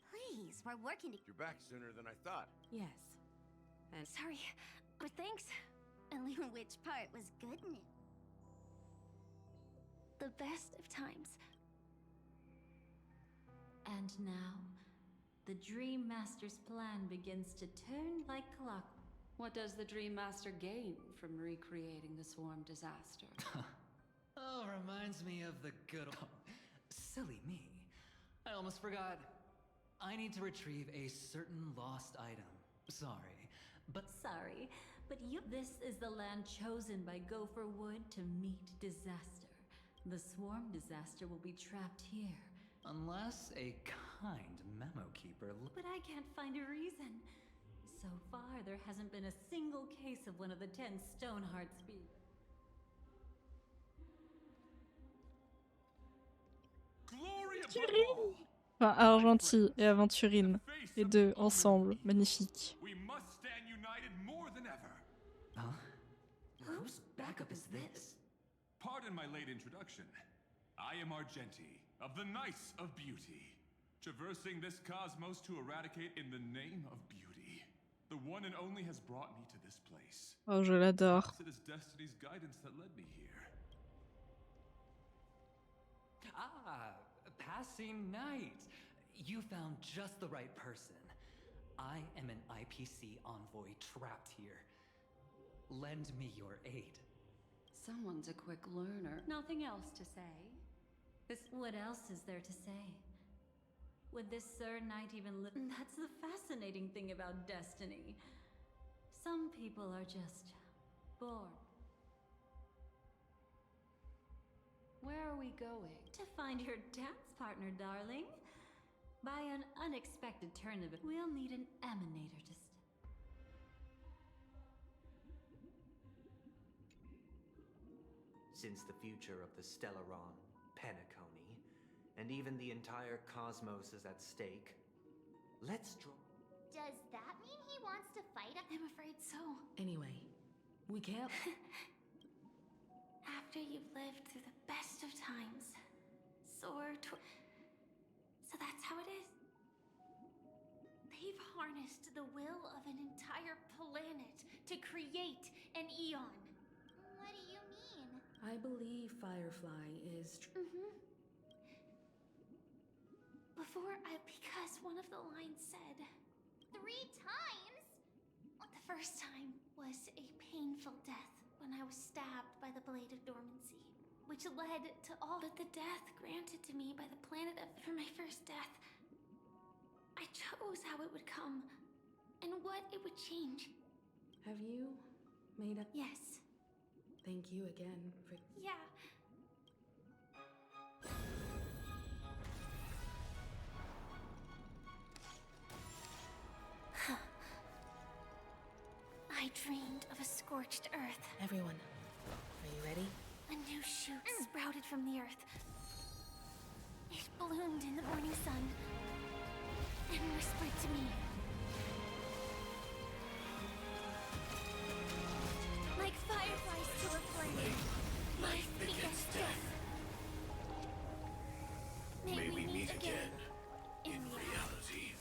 Please, we're working to... You're back sooner than I thought. Yes. And sorry, but thanks. Which part was good news? The best of times. And now, the Dream Master's plan begins to turn like clockwork. What does the Dream Master gain from recreating the swarm disaster? Oh, reminds me of the good old... Silly me. I almost forgot. I need to retrieve a certain lost item. Sorry, but This is the land chosen by Gopher Wood to meet disaster. The swarm disaster will be trapped here. unless a kind memo keeper... But I can't find a reason. So far, there hasn't been a single case of one of the 10 Stonehearts being... Enfin, Argentille et Aventurine, les deux ensemble, magnifique. Huh? Whose backup is this? Pardon my late introduction. I am Argenti, of the Knights of Beauty, traversing this cosmos to eradicate in the name of beauty. The one and only has brought me to this place. Oh, je l'adore. Perhaps it is destiny's guidance that led me here. Ah, passing night. You found just the right person. I am an IPC envoy trapped here. Lend me your aid. Someone's a quick learner. Nothing else to say? What else is there to say? Would this Sir Knight even live? That's the fascinating thing about destiny. Some people are just born. Where are we going? To find your dance partner, darling. By an unexpected turn of it, we'll need an emanator to Since the future of the Stellaron, Penacony, and even the entire cosmos is at stake, let's draw... Does that mean he wants to fight us? I'm afraid so. Anyway, we can't... After you've lived through the best of times, soar toward... So that's how it is. They've harnessed the will of an entire planet to create an eon. What do you mean? I believe Firefly is... Because one of the lines said... 3 times? The first time was a painful death when I was stabbed by the Blade of Dormancy, which led to all... But the death granted to me by the planet for my first death, I chose how it would come and what it would change. Have you made up? Yes. Thank you again for... Yeah. I dreamed of a scorched earth. Everyone, are you ready? A new shoot sprouted from the earth. It bloomed in the morning sun and whispered to me. Like fireflies to a flame, life begets death. May we meet again in reality.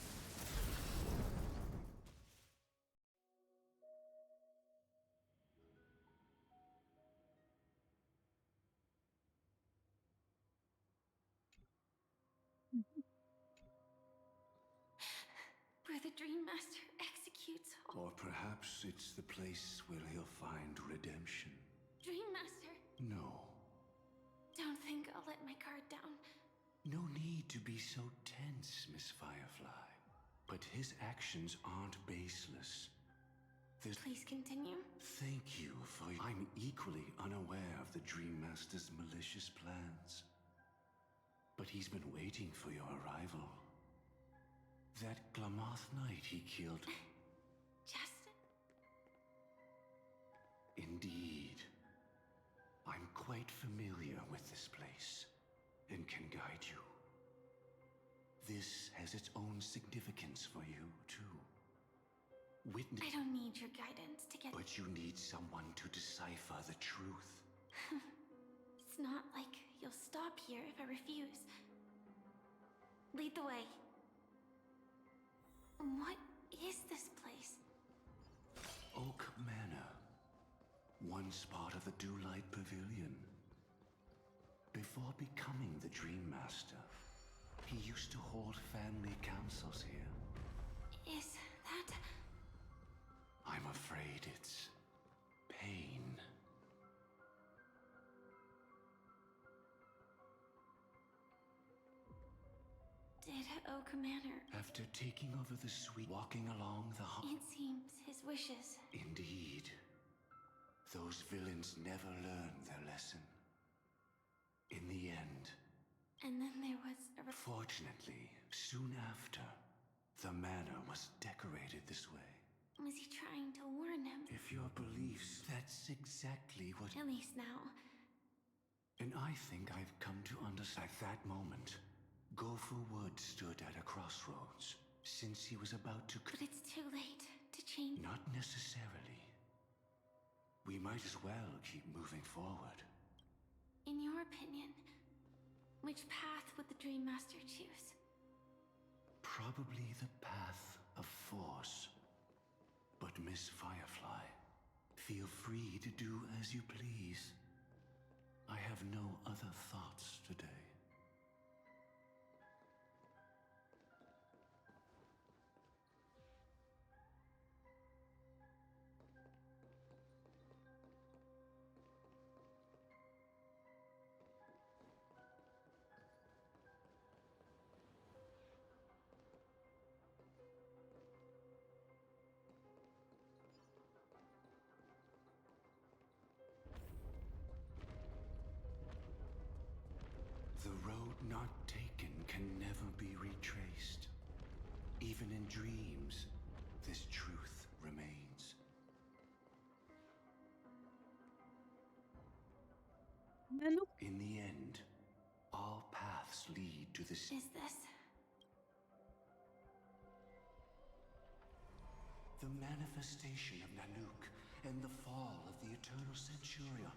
Where the Dream Master executes all. Or perhaps it's the place where he'll find redemption. Dream Master, No. don't think I'll let my guard down. No need to be so tense, Miss Firefly. But his actions aren't baseless. Please continue. Thank you for... I'm equally unaware of the Dream Master's malicious plans. But he's been waiting for your arrival. That Glamoth knight he killed... Justin? Indeed. I'm quite familiar with this place, and can guide you. This has its own significance for you, too. Witness. I don't need your guidance to get. But you need someone to decipher the truth. It's not like you'll stop here if I refuse. Lead the way. What is this place? Oak Manor. Once part of the Dewlight Pavilion. Before becoming the Dream Master, he used to hold family councils here. Is that... I'm afraid it's pain. Did Oak Manor... After taking over the suite, walking along the It seems his wishes. Indeed. Those villains never learned their lesson. In the end... And then there was a... Fortunately, soon after, the manor was decorated this way. Was he trying to warn him? If your beliefs, that's exactly what... At least now. And I think I've come to understand. At that moment, Gopher Wood stood at a crossroads, since he was about to... But it's too late to change. Not necessarily. We might as well keep moving forward. In your opinion, which path would the Dream Master choose? Probably the path of force. But Miss Firefly, feel free to do as you please. I have no other thoughts today. The road not taken can never be retraced. Even in dreams, this truth remains. In the end, all paths lead to the... Is this... The manifestation of Nanook and the fall of the Eternal Centurion.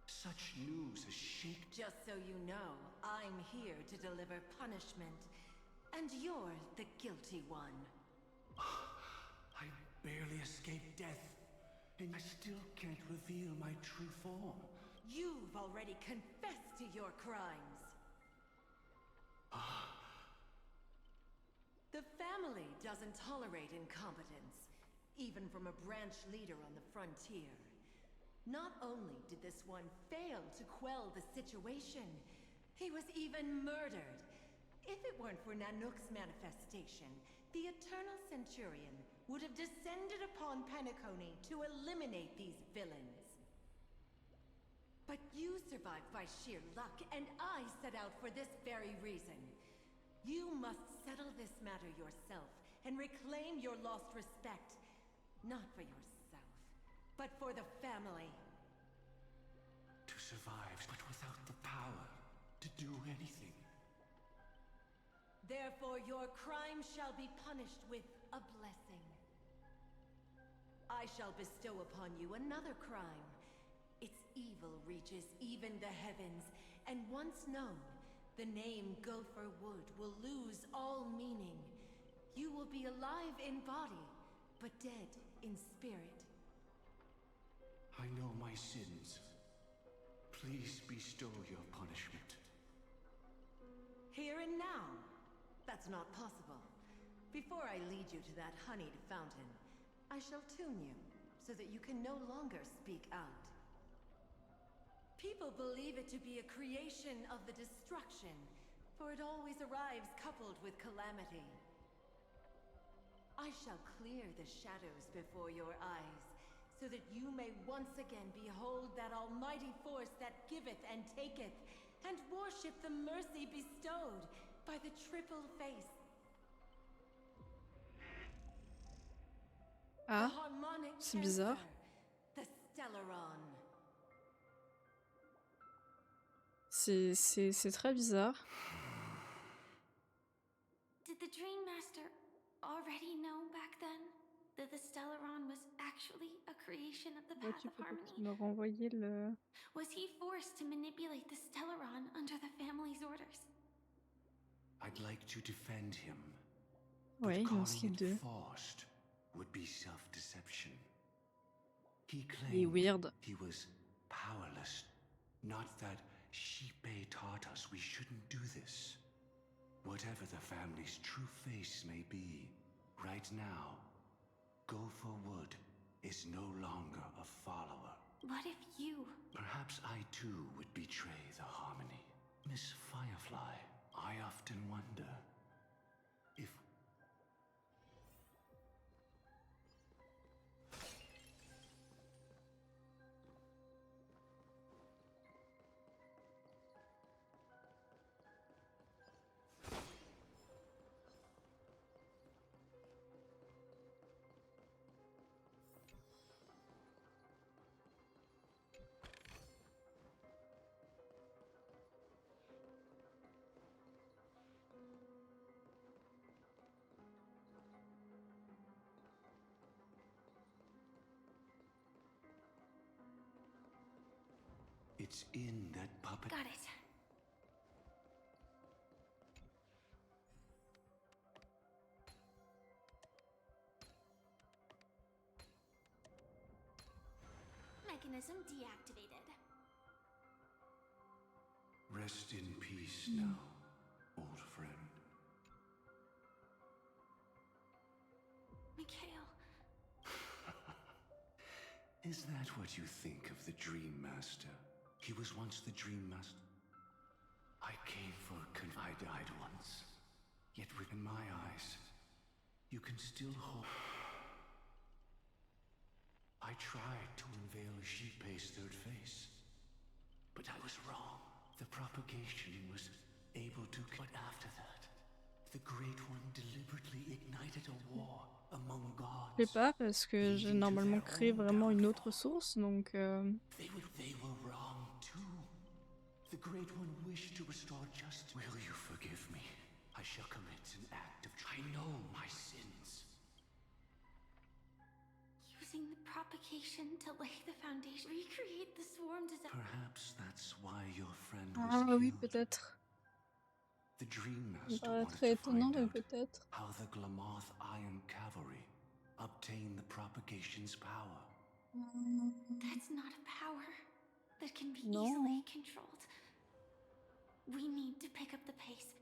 Such news has shaken... Just so you know, I'm here to deliver punishment. And you're the guilty one. I barely escaped death, and I still can't reveal my true form. You've already confessed to your crimes. The family doesn't tolerate incompetence, even from a branch leader on the frontier. Not only did this one fail to quell the situation, he was even murdered. If it weren't for Nanook's manifestation, the Eternal Centurion would have descended upon Penacony to eliminate these villains. But you survived by sheer luck, and I set out for this very reason. You must settle this matter yourself and reclaim your lost respect. Not for yourself, but for the family. To survive, but without the power to do anything. Therefore, your crime shall be punished with a blessing. I shall bestow upon you another crime. Its evil reaches even the heavens, and once known, the name Gopher Wood will lose all meaning. You will be alive in body, but dead in spirit. I know my sins. Please bestow your punishment. Here and now? That's not possible. Before I lead you to that honeyed fountain, I shall tune you, so that you can no longer speak out. People believe it to be a creation of the destruction, for it always arrives coupled with calamity. I shall clear the shadows before your eyes, so that you may once again behold that almighty force that giveth and taketh, and worship the mercy bestowed by the triple face. Ah, The harmonic c'est bizarre. Cancer, the Stellaron. C'est très bizarre. Did the Dream Master already know back then? that the Stellaron was actually a creation of the Ouais, Path tu of peux peut-être Harmony? me renvoyer le... Was he forced to manipulate the Stellaron under the family's orders? I'd like to defend him, Ouais, but il en calling cite it deux. forced would be self-deception. He Il est claimed weird. he was powerless, not that Shippei taught us we shouldn't do this. Whatever the family's true face may be, right now, Go for Wood is no longer a follower. What if you... Perhaps I too would betray the harmony. Miss Firefly, I often wonder if... It's in that puppet. Got it. Mechanism deactivated. Rest in peace now, old friend. Mikhail. Is that what you think of the Dream Master? He was once the Dream Master. I came for I died once. Yet within my eyes, you can still hold... I tried to unveil Shippei's third face, but I was wrong. The propagation was able to... But after that, the Great One deliberately ignited a war among gods. Je sais pas, parce que j'ai normalement créé vraiment une autre source, donc... They were wrong too. The Great One wished to restore justice. Will you forgive me? I shall commit an act of... I know my sins. Using the propagation to lay the foundation, recreate the swarm design. Perhaps that's why your friend was Ah killed. oui, peut-être. The Dream Ça me Master paraît wanted très to étonnant, find mais out peut-être. how the Glamoth Iron Cavalry obtained the propagation's power. That's not a power that can be No. easily controlled. We need to pick up the pace.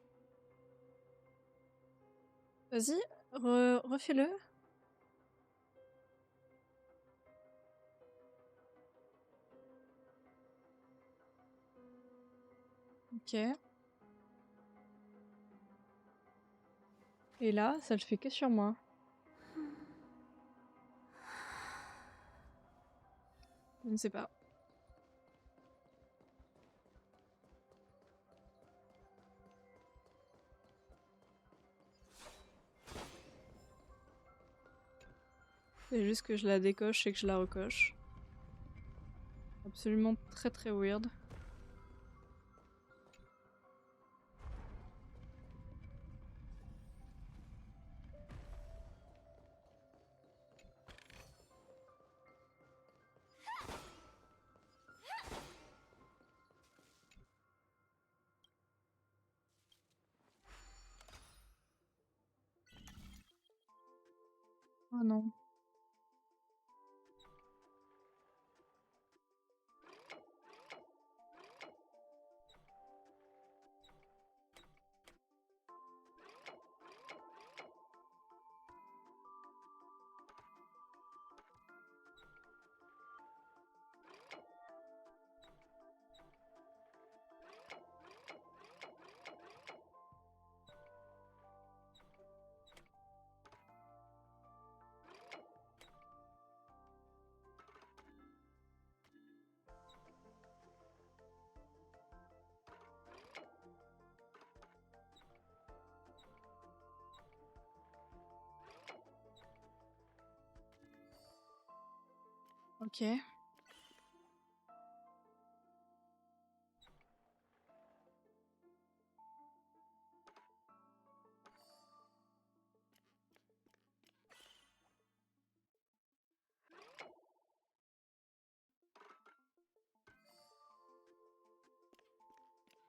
Vas-y, refais-le. Ok. Et là, ça le fait que sur moi. Je ne sais pas. C'est juste que je la décoche et que je la recoche. Absolument très très weird. Oh non. Ok.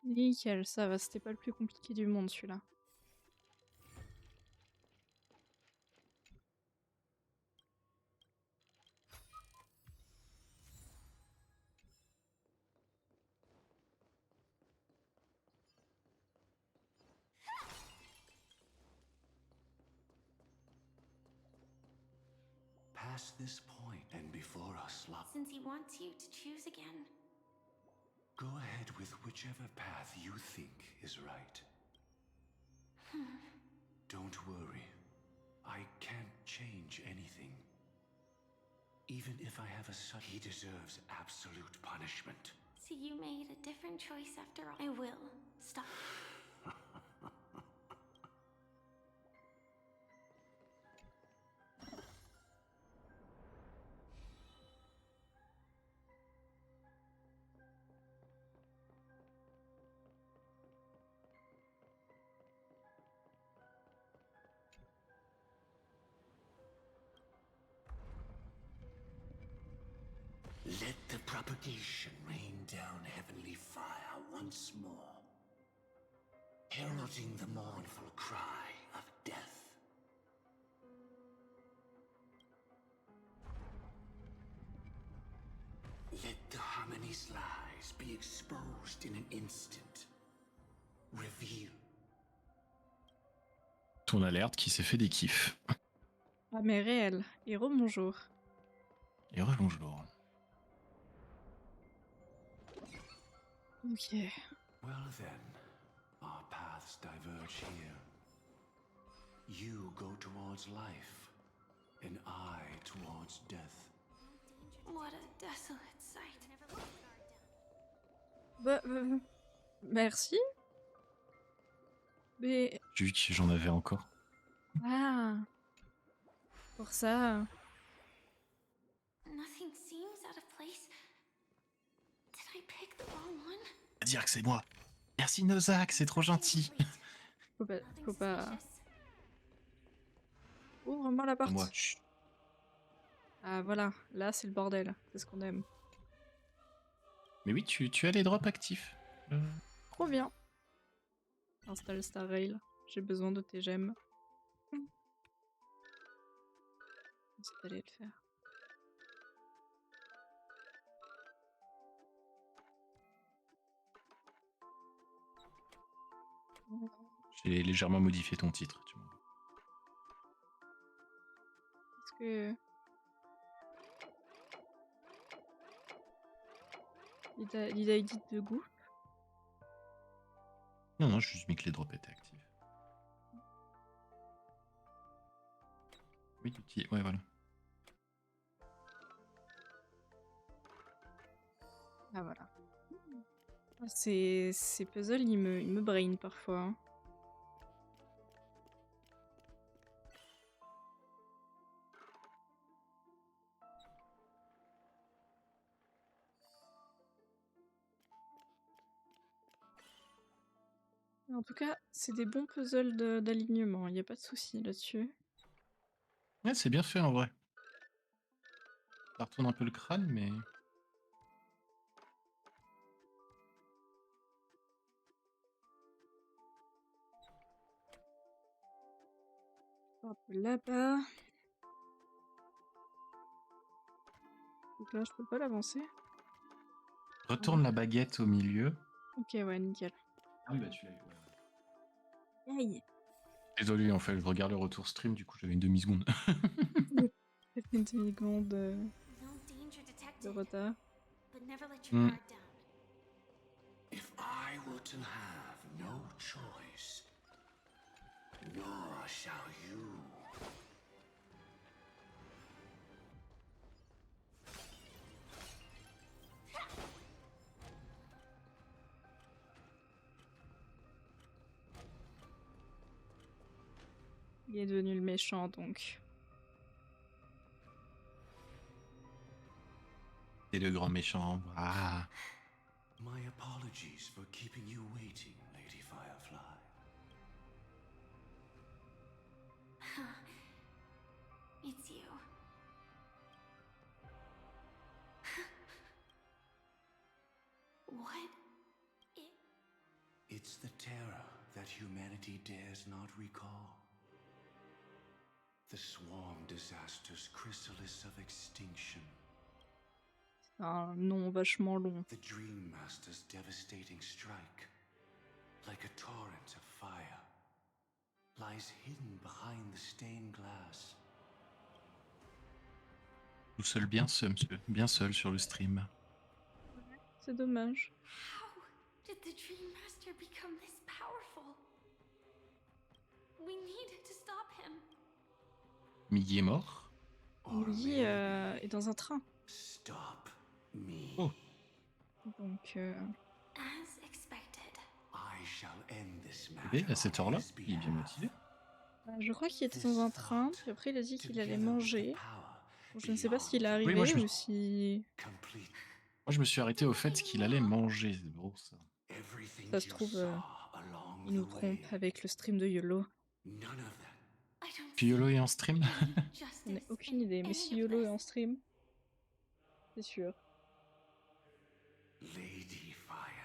Nickel, ça va, c'était pas le plus compliqué du monde celui-là. Past this point and before us, love. Since he wants you to choose again. Go ahead with whichever path you think is right. Don't worry. I can't change anything. Even if I have a son, he deserves absolute punishment. So you made a different choice after all. I will. Stop. Let the propagation rain down heavenly fire once more, heralding the mournful cry of death. Let the harmony's lies be exposed in an instant. Reveal. Ton alerte qui s'est fait des kiffs. Ah mais réel. Et rebonjour. Et rebonjour. Ok. Well then, our paths diverge here. You go towards life, and I towards death. What a desolate sight. Bah, merci. Mais... J'ai vu que j'en avais encore. Ah. Pour ça... Nothing seems out of place. Did I pick the wrong one? À dire que c'est moi. Merci Nozak, c'est trop gentil. Faut pas... Ouvre-moi la porte. Moi. Ah voilà, là c'est le bordel, c'est ce qu'on aime. Mais oui, tu as les drops actifs. Trop bien. Installe Star Rail, j'ai besoin de tes gemmes. Installer le faire. J'ai légèrement modifié ton titre. Tu vois. Est-ce que... Il a edit de goût? Non, j'ai juste mis que les drops étaient actifs. Oui, ouais, voilà. Ah voilà. Ces puzzles, ils me brain parfois. Hein. En tout cas, c'est des bons puzzles d'alignement, il n'y a pas de souci là-dessus. Ouais, c'est bien fait en vrai. Ça retourne un peu le crâne, mais... Hop, là-bas. Donc là, je peux pas l'avancer. Retourne la baguette au milieu. Ok, ouais, nickel. Ah oui, bah tu l'as eu. Ouais. Aïe. Désolé, en fait, je regarde le retour stream, du coup j'avais une demi-seconde. Ça fait une demi-seconde de retard. If I were to have no choice, nor shall you. Il est devenu le méchant, donc. C'est le grand méchant. Ah. My apologies for keeping you waiting, Lady Firefly. It's you. What? the terror that humanity dares not recall. The swarm disaster's chrysalis of extinction. Un nom vachement long. The Dream Master's devastating strike, like a torrent of fire, lies hidden behind the stained glass. Tout seul, bien seul, monsieur. Bien seul sur le stream. C'est dommage. How did the Dream Master become this powerful? We need to stop him. Miggy est mort. Miggy est dans un train. Stop me. Oh. Donc, As expected. I shall end this Eh matter à cette on heure-là, his il est bien behalf. motivé. je crois qu'il était dans un train, puis après il a dit qu'il allait manger. Bon, je ne sais pas s'il est Oui, moi arrivé je me... ou si... Moi je me suis arrêté au fait qu'il allait manger, c'est drôle ça. Ça se trouve, il nous trompe avec le stream de YOLO. Puis YOLO est en stream. On n'a aucune idée, mais si YOLO est en stream, c'est sûr.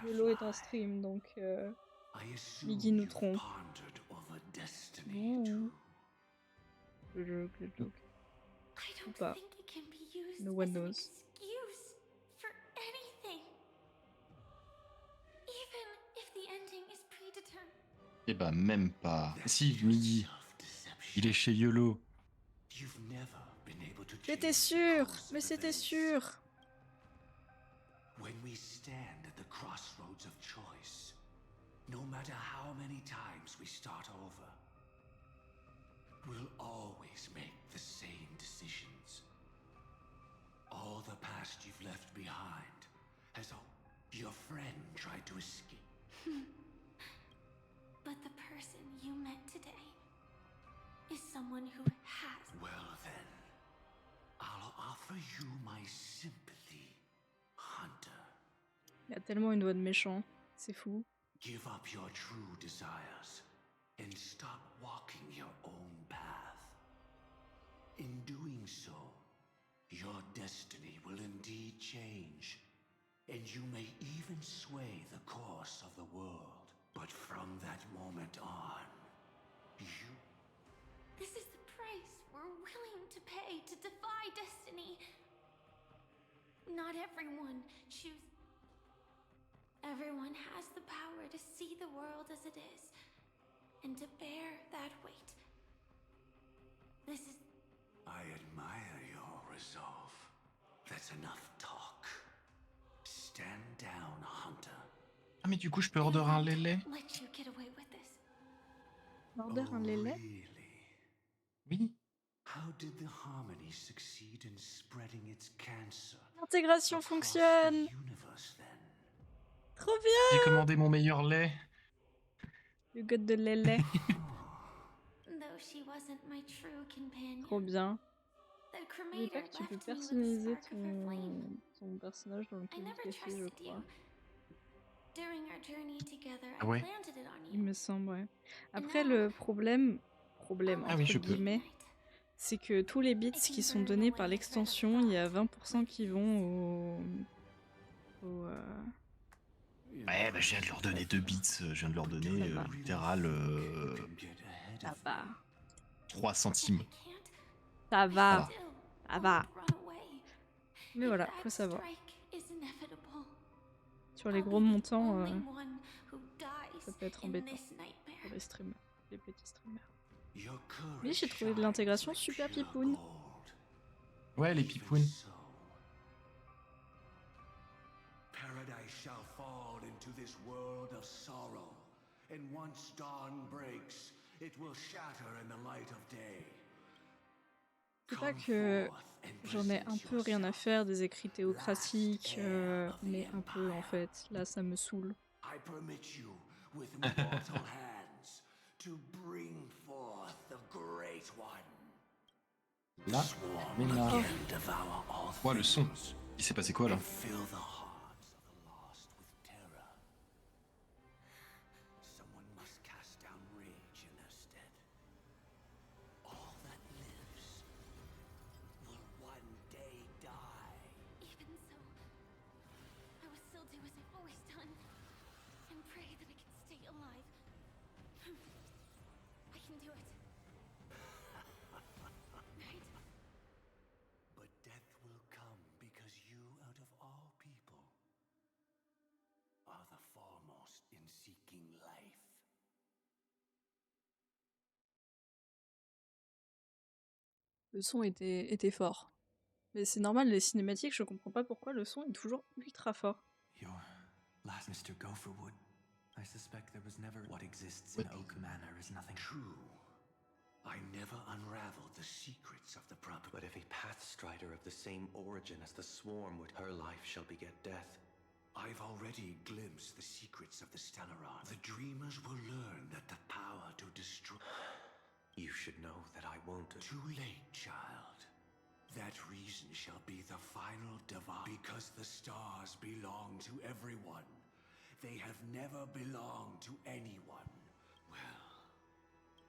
YOLO est en stream, donc Miggy nous trompe. Non. Le joke. Ou pas. No one knows. Excuse for anything. Even if the ending is predetermined. Eh bah même pas. Si, Miggy. Il est chez YOLO. C'était sûr, mais c'était sûr. When we stand at the crossroads of choice, no matter how many times we start over, we'll always make the same decisions. All the past you've left behind has your friend tried to escape. But the person you met today is someone who has. Well then, I'll offer you my sympathy, Hunter. Il a tellement une voix de méchant, c'est fou. Give up your true desires and stop walking your own path. In doing so, your destiny will indeed change, and you may even sway the course of the world. But from that moment on, you... This is the price we're willing to pay to defy destiny. Not everyone chooses. Everyone has the power to see the world as it is, and to bear that weight. This is... I admire your resolve. That's enough talk. Stand down, Hunter. Ah mais du coup je peux order un lélé. Let you get away with this. Order un lélé? Oui. How did the harmony succeed in spreading its cancer? L'intégration fonctionne. Trop bien. J'ai commandé mon meilleur lait. You got de lélé. Though she wasn't my true companion. Trop bien. The N'oublie pas cremator que tu peux left me with a personnaliser spark of her flame. ton personnage dans le I never café, je trusted crois. you. During our journey together, Ah I ouais. planted it on Il you. me semble, ouais. Après, le problème Ah entre oui, je peux. guillemets, c'est que tous les bits qui sont donnés par l'extension, il y a 20% qui vont au Ouais, bah je viens de leur donner 2 bits. Je viens de leur donner littéral ça va. 3 centimes. Ça va. Ça Ça va. Mais voilà, faut savoir. Sur les gros montants, ça peut être embêtant pour les streamers, les petits streamers. Mais j'ai trouvé de l'intégration super pipoune. Ouais, les pipounes. Paradise shall fall into this world of sorrow, and once dawn breaks, it will shatter in the light of day. C'est pas que j'en ai un peu rien à faire des écrits théocratiques, mais un peu en fait. Là, ça me saoule. I permit you with mortal hands to bring forth the great one. Là, mais là. And devour all Ouais, le son. Il s'est passé quoi là? fill the hearts of the lost with terror. Someone must cast down rage in their stead. All that lives will one day die. Even so, I will still do as I've always done, and pray that I can stay alive. Le son était fort. Mais c'est normal, les cinématiques, je comprends pas pourquoi le son est toujours ultra fort. Your last Mr. Gopherwood. I suspect there was never what exists in Oak Manor is nothing. True. I never unraveled the secrets of the proper. But if a Pathstrider of the same origin as the Swarm would, her life shall beget death. I've already glimpsed the secrets of the Stellaron. The Dreamers will learn that the power to destroy... You should know that I won't. Too late, child. That reason shall be the final divide. Because the stars belong to everyone. They have never belonged to anyone. Well,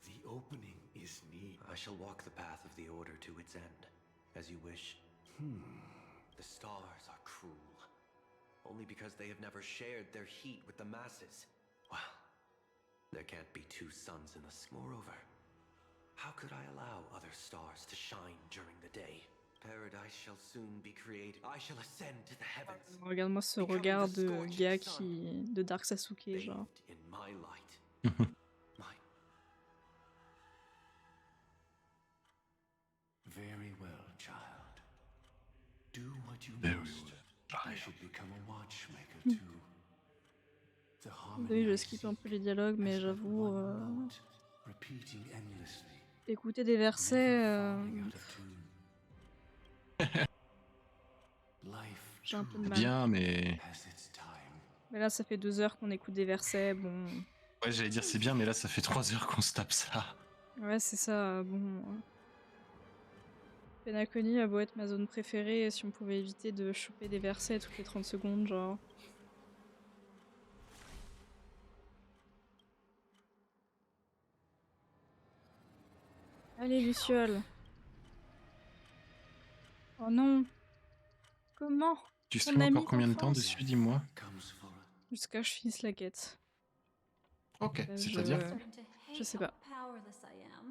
the opening is near. I shall walk the path of the Order to its end, as you wish. The stars are cruel. Only because they have never shared their heat with the masses. Well, there can't be two suns in the sky. Moreover, how could I allow other stars to shine during the day? Paradise shall soon be created. I shall ascend to the heavens. Regarde-moi ce regard de gars de Dark Sasuke, genre. In my light. Very well, child. Do what you Very must. well. I should become a watchmaker too. The Oui, je skippe un peu les dialogues, mais j'avoue, repeating endlessly. écouter des versets, j'ai un peu de mal. Bien, mais... Mais là, ça fait 2 heures qu'on écoute des versets, bon... Ouais, j'allais dire c'est bien, mais là, ça fait 3 heures qu'on se tape ça. Ouais, c'est ça, bon... Penacony a beau être ma zone préférée, si on pouvait éviter de choper des versets toutes les 30 secondes, genre... Allez, Luciole. Oh non. Comment? Tu Ton stream ami encore combien de temps d'enfance? dessus, dis-moi? Jusqu'à ce que je finisse la quête. Ok, Là, c'est-à-dire? Je sais pas.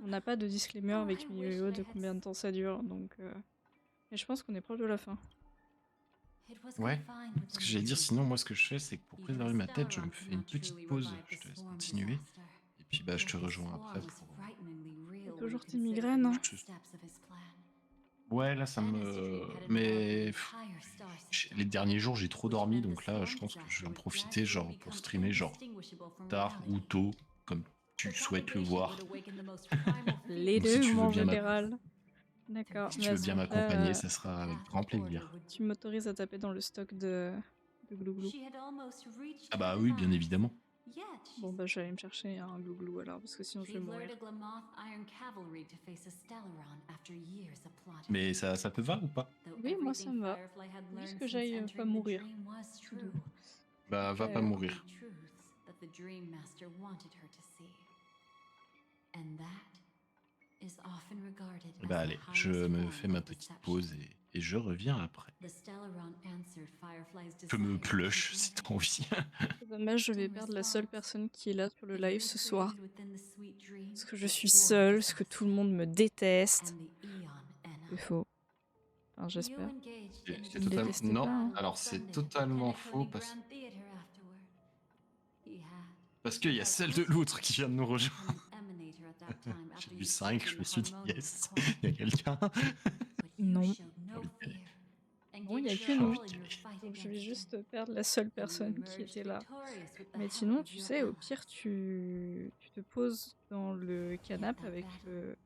On n'a pas de disclaimer avec Miyo de combien de temps ça dure, donc... Mais je pense qu'on est proche de la fin. Ouais. Ce que j'allais dire, sinon, moi, ce que je fais, c'est que pour préserver ma tête, je me fais une petite pause, je te laisse continuer. Et puis, bah, je te rejoins après pour... T'as toujours tes migraines, hein? Ouais, là, ça me... Mais... Les derniers jours, j'ai trop dormi, donc là, je pense que je vais en profiter, genre, pour streamer, genre, tard ou tôt, comme tu souhaites le voir. Les Donc, si deux, tu moi, veux en bien général. D'accord. Si tu veux bien m'accompagner, ça sera avec grand plaisir. Tu m'autorises à taper dans le stock de glouglou. Ah bah oui, bien évidemment. Bon bah je vais aller me chercher un glouglou alors, parce que sinon je vais mourir. Mais ça te va ou pas? Oui, moi ça me va. Juste que j'aille pas mourir. Bah va pas mourir. Bah allez, je me fais ma petite pause et je reviens après. Je me plush si t'as envie. C'est dommage, je vais perdre la seule personne qui est là sur le live ce soir. Parce que je suis seule, parce que tout le monde me déteste. C'est faux. Enfin, j'espère. C'est totalement... Non, pas, hein. Alors c'est totalement faux parce qu'il y a celle de l'autre qui vient de nous rejoindre. J'ai vu 5, je me suis dit yes, il y a quelqu'un. Non. Bon, il n'y a que nous. Donc je vais juste perdre la seule personne qui était là. Mais sinon, tu sais, au pire, tu te poses dans le canapé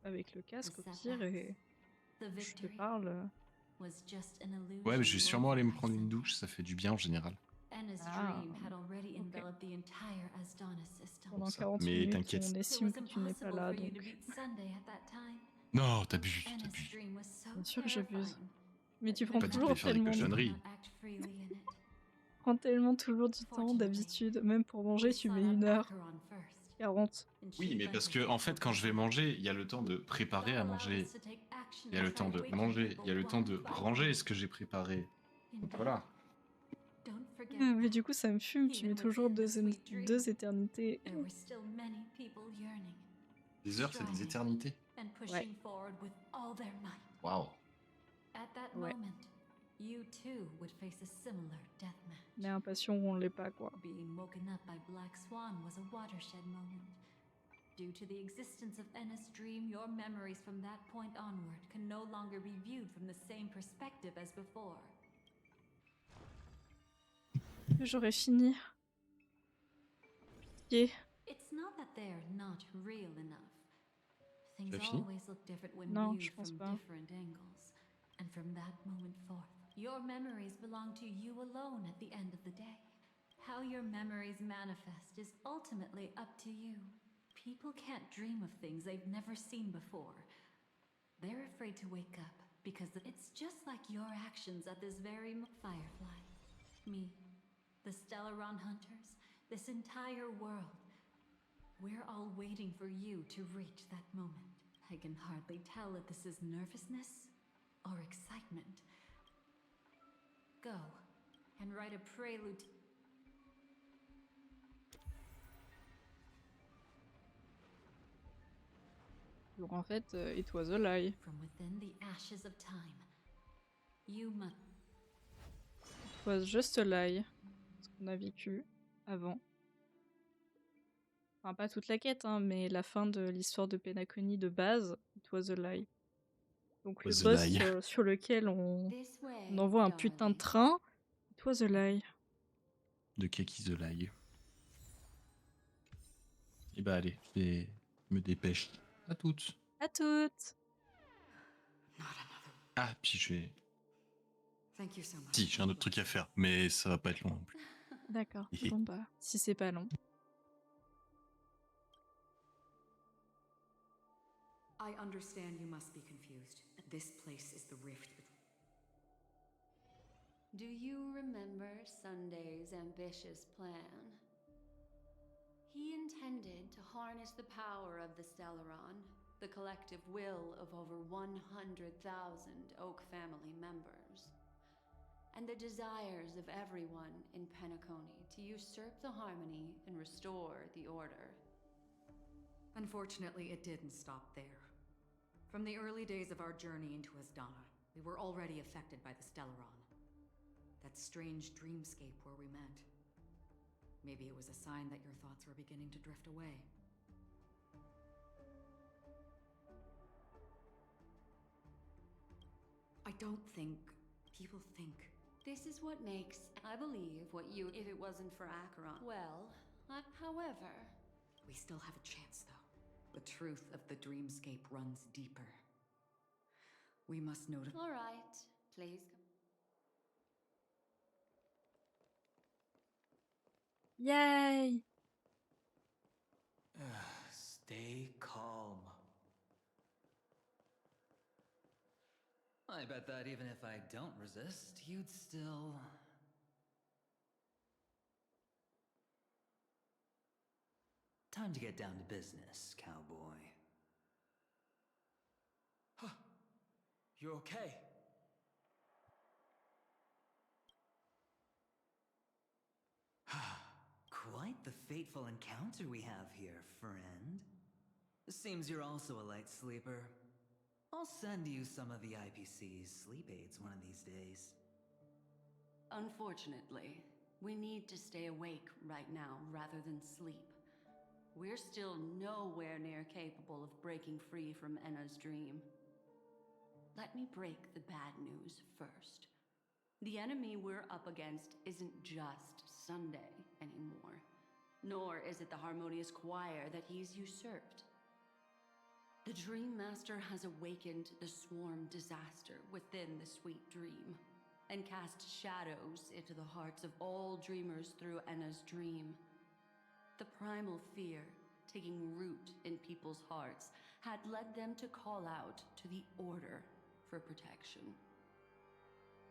avec le casque, au pire, et je te parle. Ouais, mais je vais sûrement aller me prendre une douche, ça fait du bien en général. Ah, okay. Pendant 40 mais minutes, t'inquiète. on estime que tu n'es pas là, donc... Non, t'abuses. Bien sûr que j'abuse. Mais tu prends pas dit toujours de faire des tellement... cochonneries. Tu prends tellement toujours du temps, d'habitude. Même pour manger, tu mets 1h40. Oui, mais parce que, en fait, quand je vais manger, il y a le temps de préparer à manger. Il y a le temps de manger. Il y a le temps de ranger ce que j'ai préparé. Donc voilà. Mais du coup, ça me fume. Tu mets toujours 2 éternités. Des heures, c'est des éternités. Ouais. Waouh. Ouais. Mais impatient ou on l'est pas, quoi. Due to the existence of Enna's dream, your memories from that point onward can no longer be viewed from the same perspective as before. J'aurais fini. Pitié. It's not that they're not real enough. Tu Things as fini? always look different when Non, viewed je pense from pas. different angles. And from that moment forth, your memories belong to you alone at the end of the day. How your memories manifest is ultimately up to you. People can't dream of things they've never seen before. They're afraid to wake up because it's just like your actions at this very Firefly. Me, the Stellaron Hunters, this entire world. We're all waiting for you to reach that moment. I can hardly tell if this is nervousness or excitement. Go and write a prelude. Donc en fait, it was a lie. From within the ashes of time, you must. It was just a lie. Ce qu'on a vécu avant. Enfin, pas toute la quête, hein, mais la fin de l'histoire de Penacony de base, it was a lie. Donc le Was a boss lie. sur lequel on This way, envoie un putain de train, it was a lie. De Keki the Lie. Et bah allez, je me dépêche. À toutes. À toutes. Ah, puis je vais... Thank you so much. Si, j'ai un autre truc à faire, mais ça va pas être long non plus. D'accord. Bon bah, si c'est pas long. I understand you must be confused. This place is the rift between. Do you remember Sunday's ambitious plan? He intended to harness the power of the Stellaron, the collective will of over 100,000 Oak family members, and the desires of everyone in Penacony to usurp the harmony and restore the order. Unfortunately, it didn't stop there. From the early days of our journey into Asdana, we were already affected by the Stellaron. That strange dreamscape where we met. Maybe it was a sign that your thoughts were beginning to drift away. I don't think people think. This is what makes, I believe, what you, if it wasn't for Acheron. Well, however... We still have a chance, though. The truth of the dreamscape runs deeper. We must notify. All right, please come. Yay! Stay calm. I bet that even if I don't resist, you'd still... Time to get down to business, cowboy. Huh. You okay? Quite the fateful encounter we have here, friend. Seems you're also a light sleeper. I'll send you some of the IPC's sleep aids one of these days. Unfortunately, we need to stay awake right now rather than sleep. We're still nowhere near capable of breaking free from Enna's dream. Let me break the bad news first. The enemy we're up against isn't just Sunday anymore, nor is it the harmonious choir that he's usurped. The Dream Master has awakened the swarm disaster within the sweet dream, and cast shadows into the hearts of all dreamers through Enna's dream. The primal fear, taking root in people's hearts, had led them to call out to the Order for protection.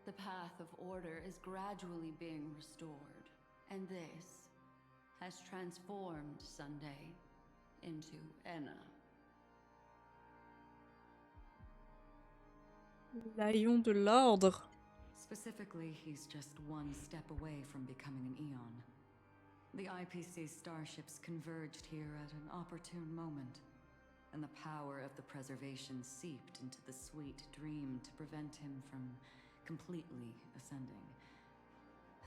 The path of order is gradually being restored, and this has transformed Sunday into Enna. Lion de l'ordre. Specifically, he's just one step away from becoming an Eon. The IPC starships converged here at an opportune moment, and the power of the preservation seeped into the sweet dream to prevent him from completely ascending.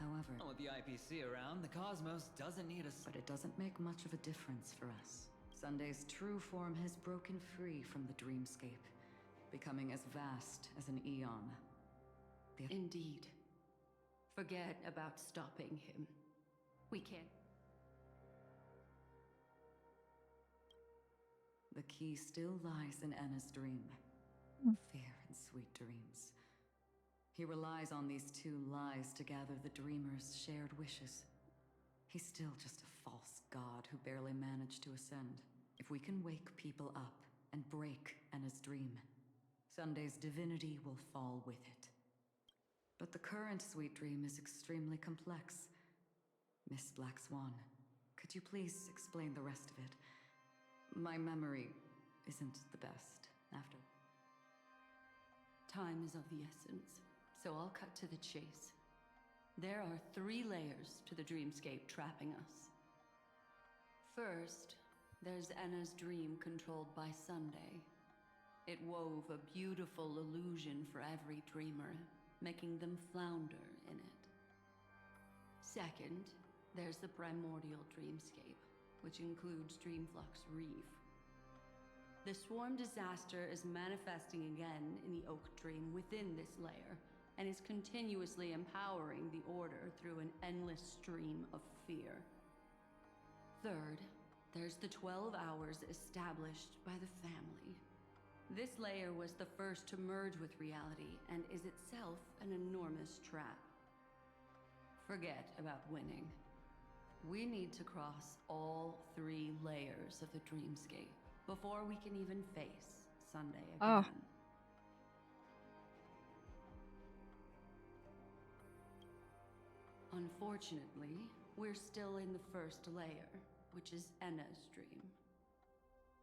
However, With the IPC around, the cosmos doesn't need us. But it doesn't make much of a difference for us. Sunday's true form has broken free from the dreamscape, becoming as vast as an eon. Indeed. Forget about stopping him. We can't. The key still lies in Anna's dream. Fear and sweet dreams. He relies on these two lies to gather the dreamers' shared wishes. He's still just a false god who barely managed to ascend. If we can wake people up and break Anna's dream, Sunday's divinity will fall with it. But the current sweet dream is extremely complex. Miss Black Swan, could you please explain the rest of it? My memory isn't the best after. Time is of the essence, so I'll cut to the chase. There are 3 layers to the dreamscape trapping us. First, there's Anna's dream controlled by Sunday. It wove a beautiful illusion for every dreamer, making them flounder in it. Second, there's the primordial dreamscape, which includes Dreamflux Reef. The swarm disaster is manifesting again in the Oak Dream within this layer, and is continuously empowering the Order through an endless stream of fear. Third, there's the 12 hours established by the family. This layer was the first to merge with reality and is itself an enormous trap. Forget about winning. We need to cross all 3 layers of the dreamscape before we can even face Sunday again. Unfortunately, we're still in the first layer, which is Enna's dream.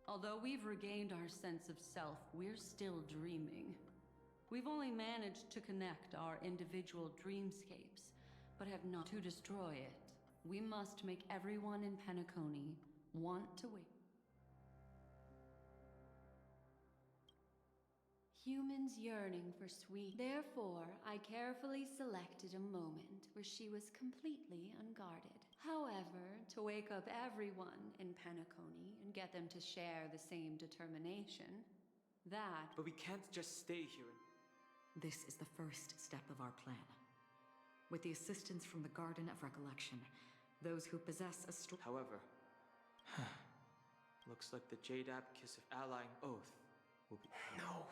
Although we've regained our sense of self, we're still dreaming. We've only managed to connect our individual dreamscapes, but have not to destroy it. We must make everyone in Penacony want to wake. Humans yearning for sweet. Therefore, I carefully selected a moment where she was completely unguarded. However, to wake up everyone in Penacony and get them to share the same determination, that... But we can't just stay here. This is the first step of our plan. With the assistance from the Garden of Recollection, those who possess a However, looks like the Jade Abacus of Allying Oath will be... No!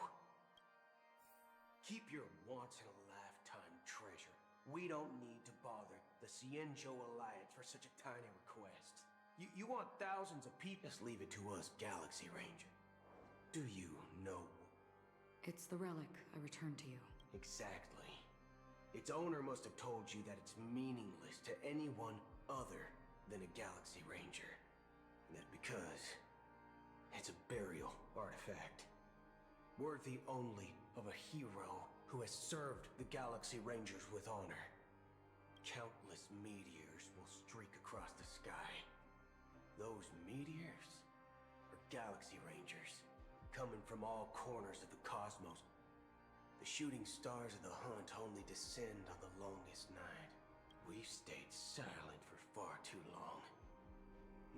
Keep your once-in-a-lifetime treasure. We don't need to bother the Cienjo Alliance for such a tiny request. You want thousands of people? Just leave it to us, Galaxy Ranger. Do you know? It's the relic I returned to you. Exactly. Its owner must have told you that it's meaningless to anyone other than a Galaxy Ranger. And that because it's a burial artifact, worthy only of a hero who has served the Galaxy Rangers with honor. Countless meteors will streak across the sky. Those meteors are Galaxy Rangers, coming from all corners of the cosmos. The shooting stars of the hunt only descend on the longest night. We've stayed silent for far too long.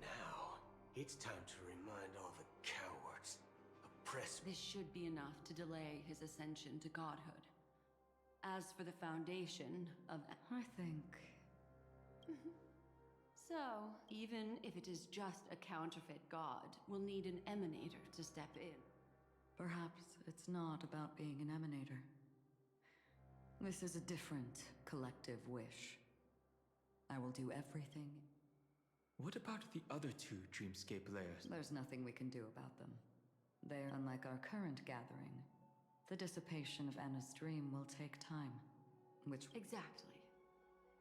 Now, it's time to remind all the cowards. This should be enough to delay his ascension to godhood. As for the foundation of... I think... So, even if it is just a counterfeit god, we'll need an emanator to step in. Perhaps it's not about being an emanator. This is a different collective wish. I will do everything. What about the other 2 dreamscape layers? There's nothing we can do about them. They're unlike our current gathering. The dissipation of Anna's dream will take time, which... Exactly.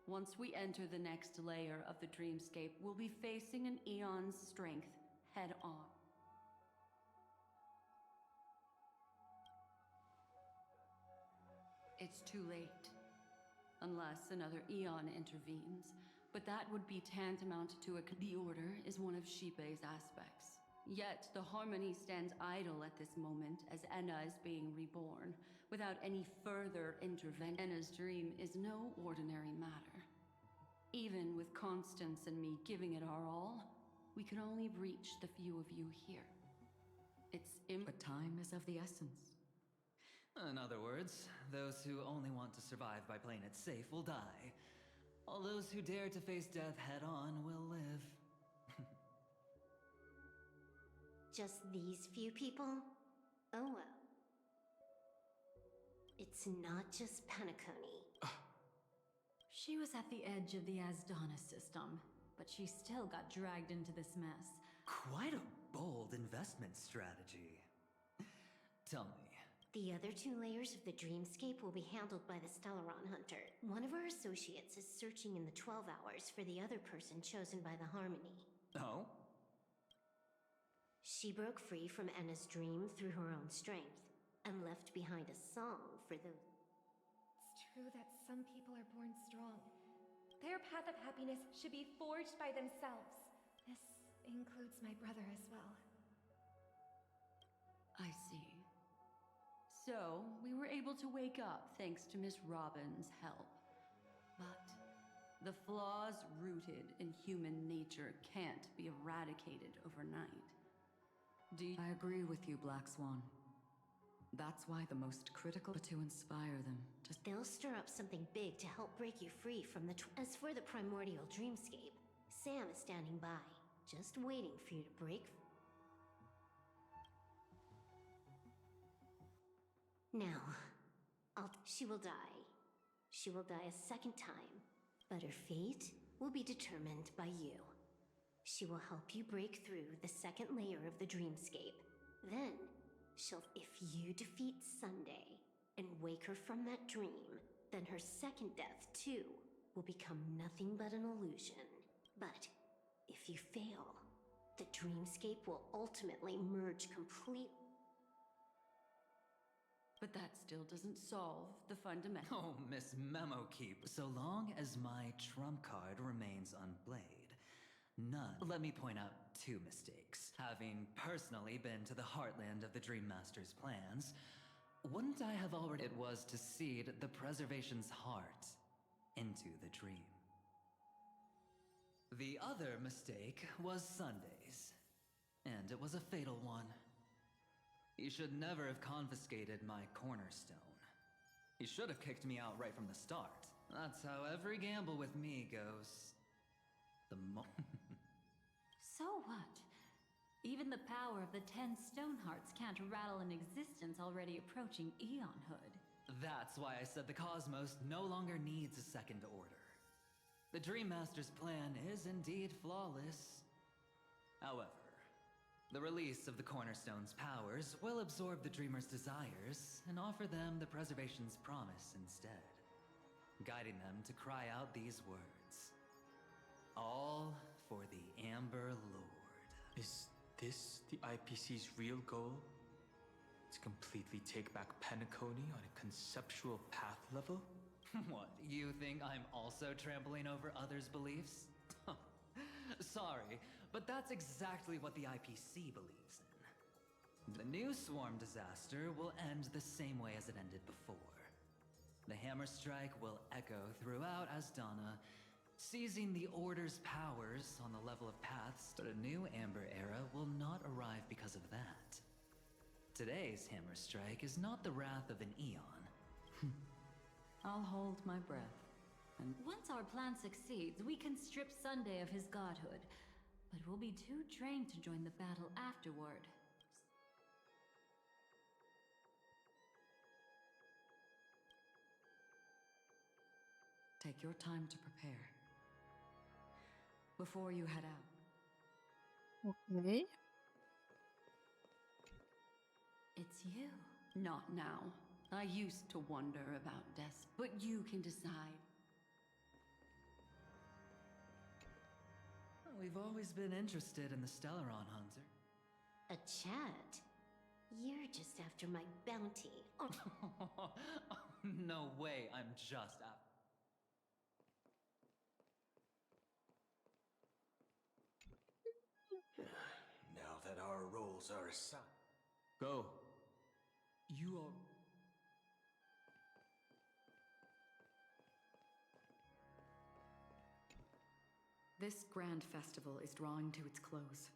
Once we enter the next layer of the dreamscape, we'll be facing an eon's strength head-on. It's too late. Unless another eon intervenes, but that would be tantamount to the Order is one of Shipei's aspects. Yet, the Harmony stands idle at this moment as Enna is being reborn, without any further intervention. Enna's dream is no ordinary matter. Even with Constance and me giving it our all, We can only reach the few of you here. But time is of the essence. In other words, those who only want to survive by playing it safe will die. All those who dare to face death head-on will live. Just these few people? Oh well. It's not just Penacony. She was at the edge of the Asdana system, but she still got dragged into this mess. Quite a bold investment strategy. Tell me. The other 2 layers of the dreamscape will be handled by the Stellaron Hunter. One of our associates is searching in the 12 hours for the other person chosen by the Harmony. Oh? She broke free from Enna's dream through her own strength, and left behind a song for the... It's true that some people are born strong. Their path of happiness should be forged by themselves. This includes my brother as well. I see. So, we were able to wake up thanks to Miss Robin's help. But the flaws rooted in human nature can't be eradicated overnight. I agree with you, Black Swan. That's why the most critical to inspire them. They'll stir up something big to help break you free from the... As for the primordial dreamscape, Sam is standing by, just waiting for you to break... Now, she will die. She will die a second time, but her fate will be determined by you. She will help you break through the second layer of the dreamscape. Then, if you defeat Sunday and wake her from that dream, then her second death, too, will become nothing but an illusion. But if you fail, the dreamscape will ultimately merge completely. But that still doesn't solve the fundamental... Oh, Miss Memo Keep. So long as my trump card remains unplayed, none. Let me point out 2 mistakes. Having personally been to the heartland of the Dream Master's plans, wouldn't I have already... It was to seed the preservation's heart into the dream. The other mistake was Sundays, and it was a fatal one. He should never have confiscated my cornerstone. He should have kicked me out right from the start. That's how every gamble with me goes. So what? Even the power of the 10 Stonehearts can't rattle an existence already approaching eonhood. That's why I said the cosmos no longer needs a second order. The Dream Master's plan is indeed flawless. However, the release of the Cornerstone's powers will absorb the Dreamer's desires and offer them the Preservation's promise instead, guiding them to cry out these words. All for the Amber Lord. Is this the IPC's real goal? To completely take back Penacony on a conceptual path level? What, you think I'm also trampling over others' beliefs? Sorry, but that's exactly what the IPC believes in. The new swarm disaster will end the same way as it ended before. The hammer strike will echo throughout Asdana, seizing the Order's powers on the level of paths, but a new Amber Era will not arrive because of that. Today's hammer strike is not the wrath of an eon. I'll hold my breath. And once our plan succeeds, we can strip Sunday of his godhood. But we'll be too drained to join the battle afterward. Take your time to prepare. Before you head out. Okay. It's you. Not now. I used to wonder about death, but you can decide. We've always been interested in the Stellaron Hunter. A chat? You're just after my bounty. Oh. No way, I'm just out. Now that our roles are assigned. Go. You are... This grand festival is drawing to its close.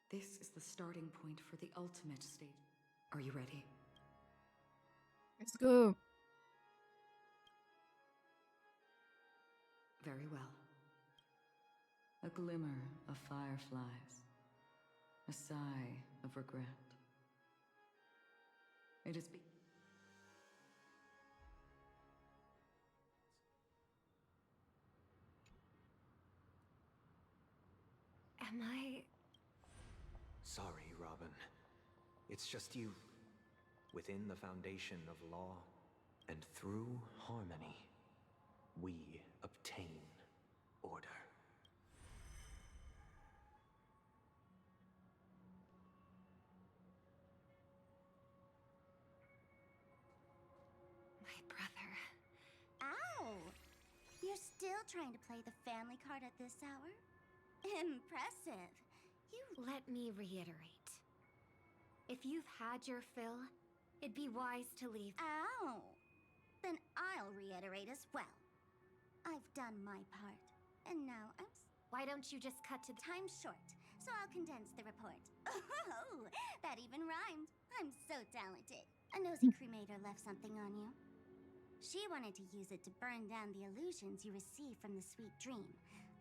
This is the starting point for the ultimate stage. Are you ready? Let's go. Very well. A glimmer of fireflies. A sigh of regret. It is Am I... Sorry, Robin. It's just you. Within the foundation of law, and through harmony, we obtain order. My brother. Ow! You're still trying to play the family card at this hour? Impressive. Let me reiterate. If you've had your fill, it'd be wise to leave. Ow! Then I'll reiterate as well. I've done my part, and now Why don't you just cut to the... Time's short, so I'll condense the report. Oh, that even rhymed. I'm so talented. A nosy cremator left something on you. She wanted to use it to burn down the illusions you received from the sweet dream,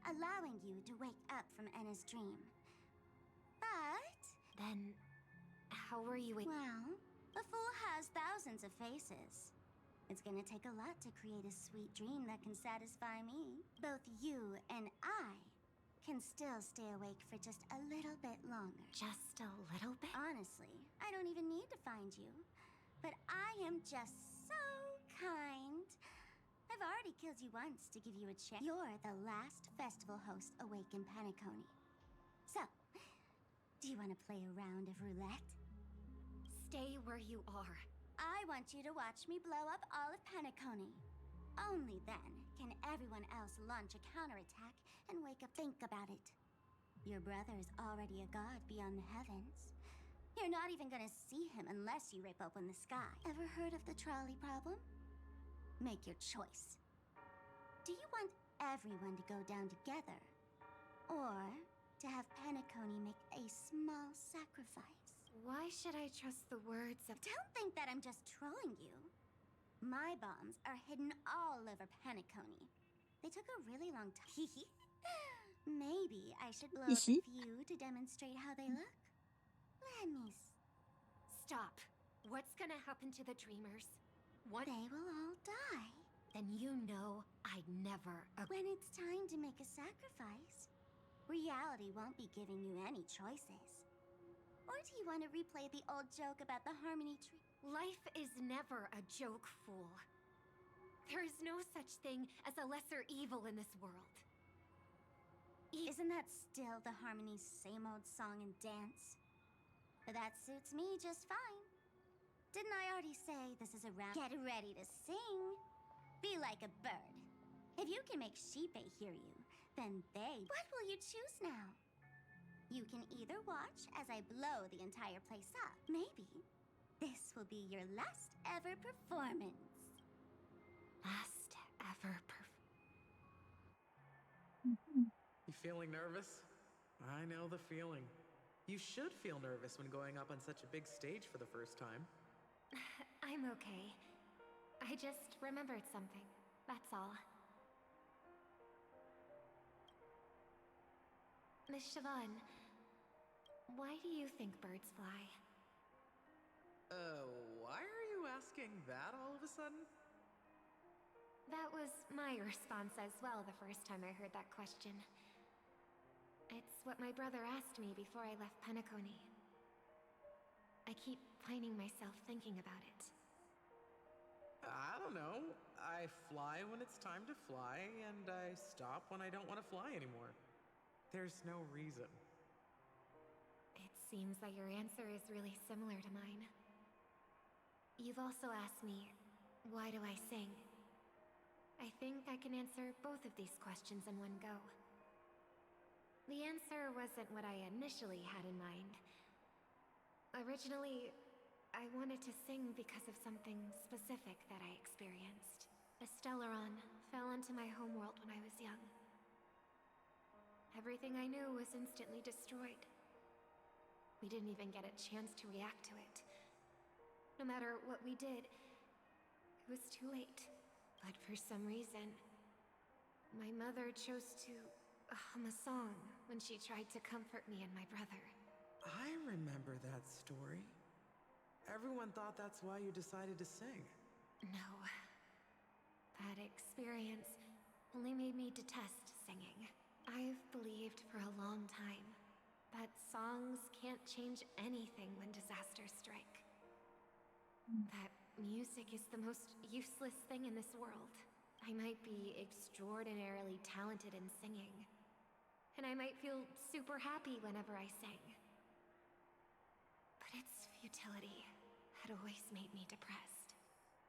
allowing you to wake up from Enna's dream. But... Then, how were you... Well, a fool has thousands of faces. It's gonna take a lot to create a sweet dream that can satisfy me. Both you and I can still stay awake for just a little bit longer. Just a little bit? Honestly, I don't even need to find you. But I am just so kind. I've already killed you once to give you a chance. You're the last festival host awake in Penacony. So, do you want to play a round of roulette? Stay where you are. I want you to watch me blow up all of Penacony. Only then can everyone else launch a counterattack and wake up. Think about it. Your brother is already a god beyond the heavens. You're not even gonna see him unless you rip open the sky. Ever heard of the trolley problem? Make your choice. Do you want everyone to go down together? Or to have Penacony make a small sacrifice? Why should I trust the words of... Don't think that I'm just trolling you. My bombs are hidden all over Penacony. They took a really long time. Maybe I should blow up a few to demonstrate how they look. Let me Stop. What's gonna happen to the dreamers? What? They will all die. Then you know I'd never... When it's time to make a sacrifice, reality won't be giving you any choices. Or do you want to replay the old joke about the harmony tree? Life is never a joke, fool. There is no such thing as a lesser evil in this world. Isn't that still the harmony's same old song and dance? But that suits me just fine. Didn't I already say this is a round? Get ready to sing. Be like a bird. If you can make Sheepei hear you, then they... What will you choose now? You can either watch as I blow the entire place up. Maybe this will be your last ever performance. Last ever You feeling nervous? I know the feeling. You should feel nervous when going up on such a big stage for the first time. I'm okay. I just remembered something. That's all. Miss Siobhan, why do you think birds fly? Why are you asking that all of a sudden? That was my response as well the first time I heard that question. It's what my brother asked me before I left Penacony. I keep finding myself thinking about it. I don't know. I fly when it's time to fly, and I stop when I don't want to fly anymore. There's no reason. It seems that your answer is really similar to mine. You've also asked me, why do I sing? I think I can answer both of these questions in one go. The answer wasn't what I initially had in mind. Originally, I wanted to sing because of something specific that I experienced. A Stellaron fell into my homeworld when I was young. Everything I knew was instantly destroyed. We didn't even get a chance to react to it. No matter what we did, it was too late. But for some reason, my mother chose to hum a song when she tried to comfort me and my brother. I remember that story. Everyone thought that's why you decided to sing. No. That experience only made me detest singing. I've believed for a long time that songs can't change anything when disasters strike. That music is the most useless thing in this world. I might be extraordinarily talented in singing, and I might feel super happy whenever I sing. But its futility had always made me depressed.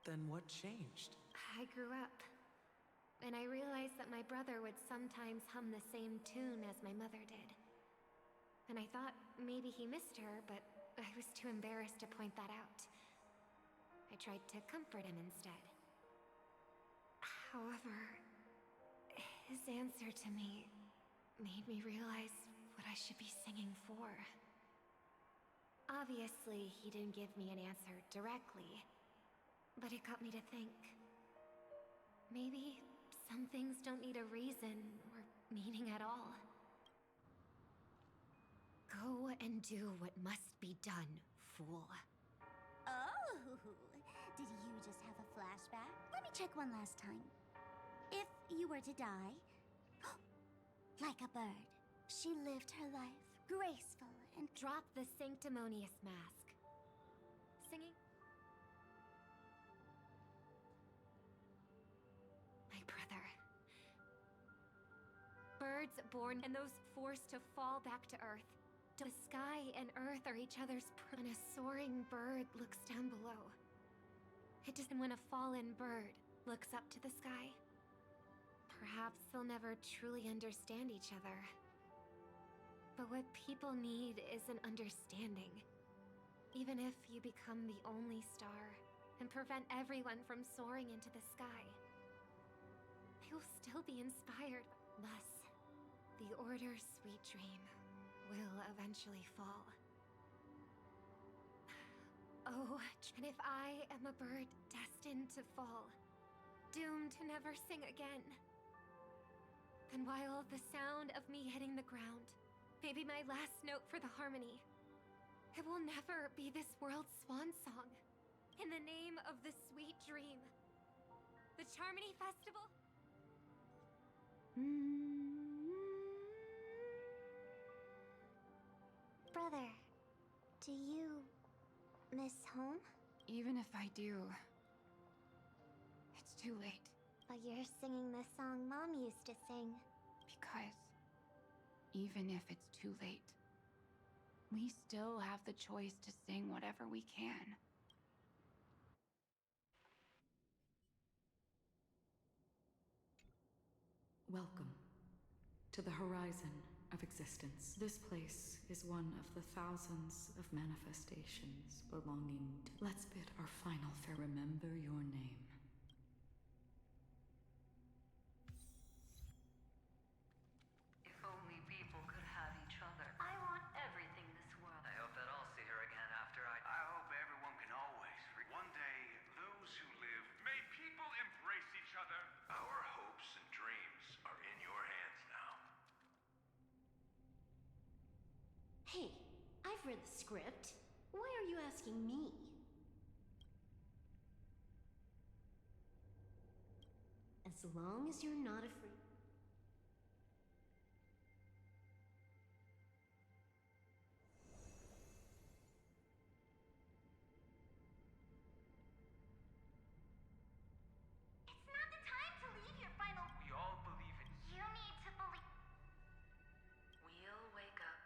Then what changed? I grew up, and I realized that my brother would sometimes hum the same tune as my mother did. And I thought maybe he missed her, but I was too embarrassed to point that out. I tried to comfort him instead. However, his answer to me made me realize what I should be singing for. Obviously, he didn't give me an answer directly, but it got me to think. Maybe some things don't need a reason or meaning at all. Go and do what must be done, fool. Oh, did you just have a flashback? Let me check one last time. If you were to die, like a bird, she lived her life graceful and Drop the sanctimonious mask. Singing? My brother. Birds born and those forced to fall back to Earth. The sky and Earth are each other's when a soaring bird looks down below. It doesn't when a fallen bird looks up to the sky. Perhaps they'll never truly understand each other. But what people need is an understanding. Even if you become the only star and prevent everyone from soaring into the sky, they will still be inspired. Thus, the Order's sweet dream will eventually fall. Oh, and if I am a bird destined to fall, doomed to never sing again, then while the sound of me hitting the ground may be my last note for the harmony, it will never be this world's swan song. In the name of the sweet dream, the Charmony Festival. Brother, do you miss home? Even if I do, it's too late. But you're singing the song Mom used to sing. Because even if it's too late, we still have the choice to sing whatever we can. Welcome to the horizon of existence. This place is one of the thousands of manifestations belonging to... Let's bid our final farewell. Remember your name. If only people could have each other. I want everything this world. I hope that I'll see her again after I hope everyone can always... One day, those who live... May people embrace each other. Our hopes and dreams are in your hands now. Hey, I've read the script. Why are you asking me? As long as you're not afraid. It's not the time to leave your final... We all believe in... You need to believe... We'll wake up.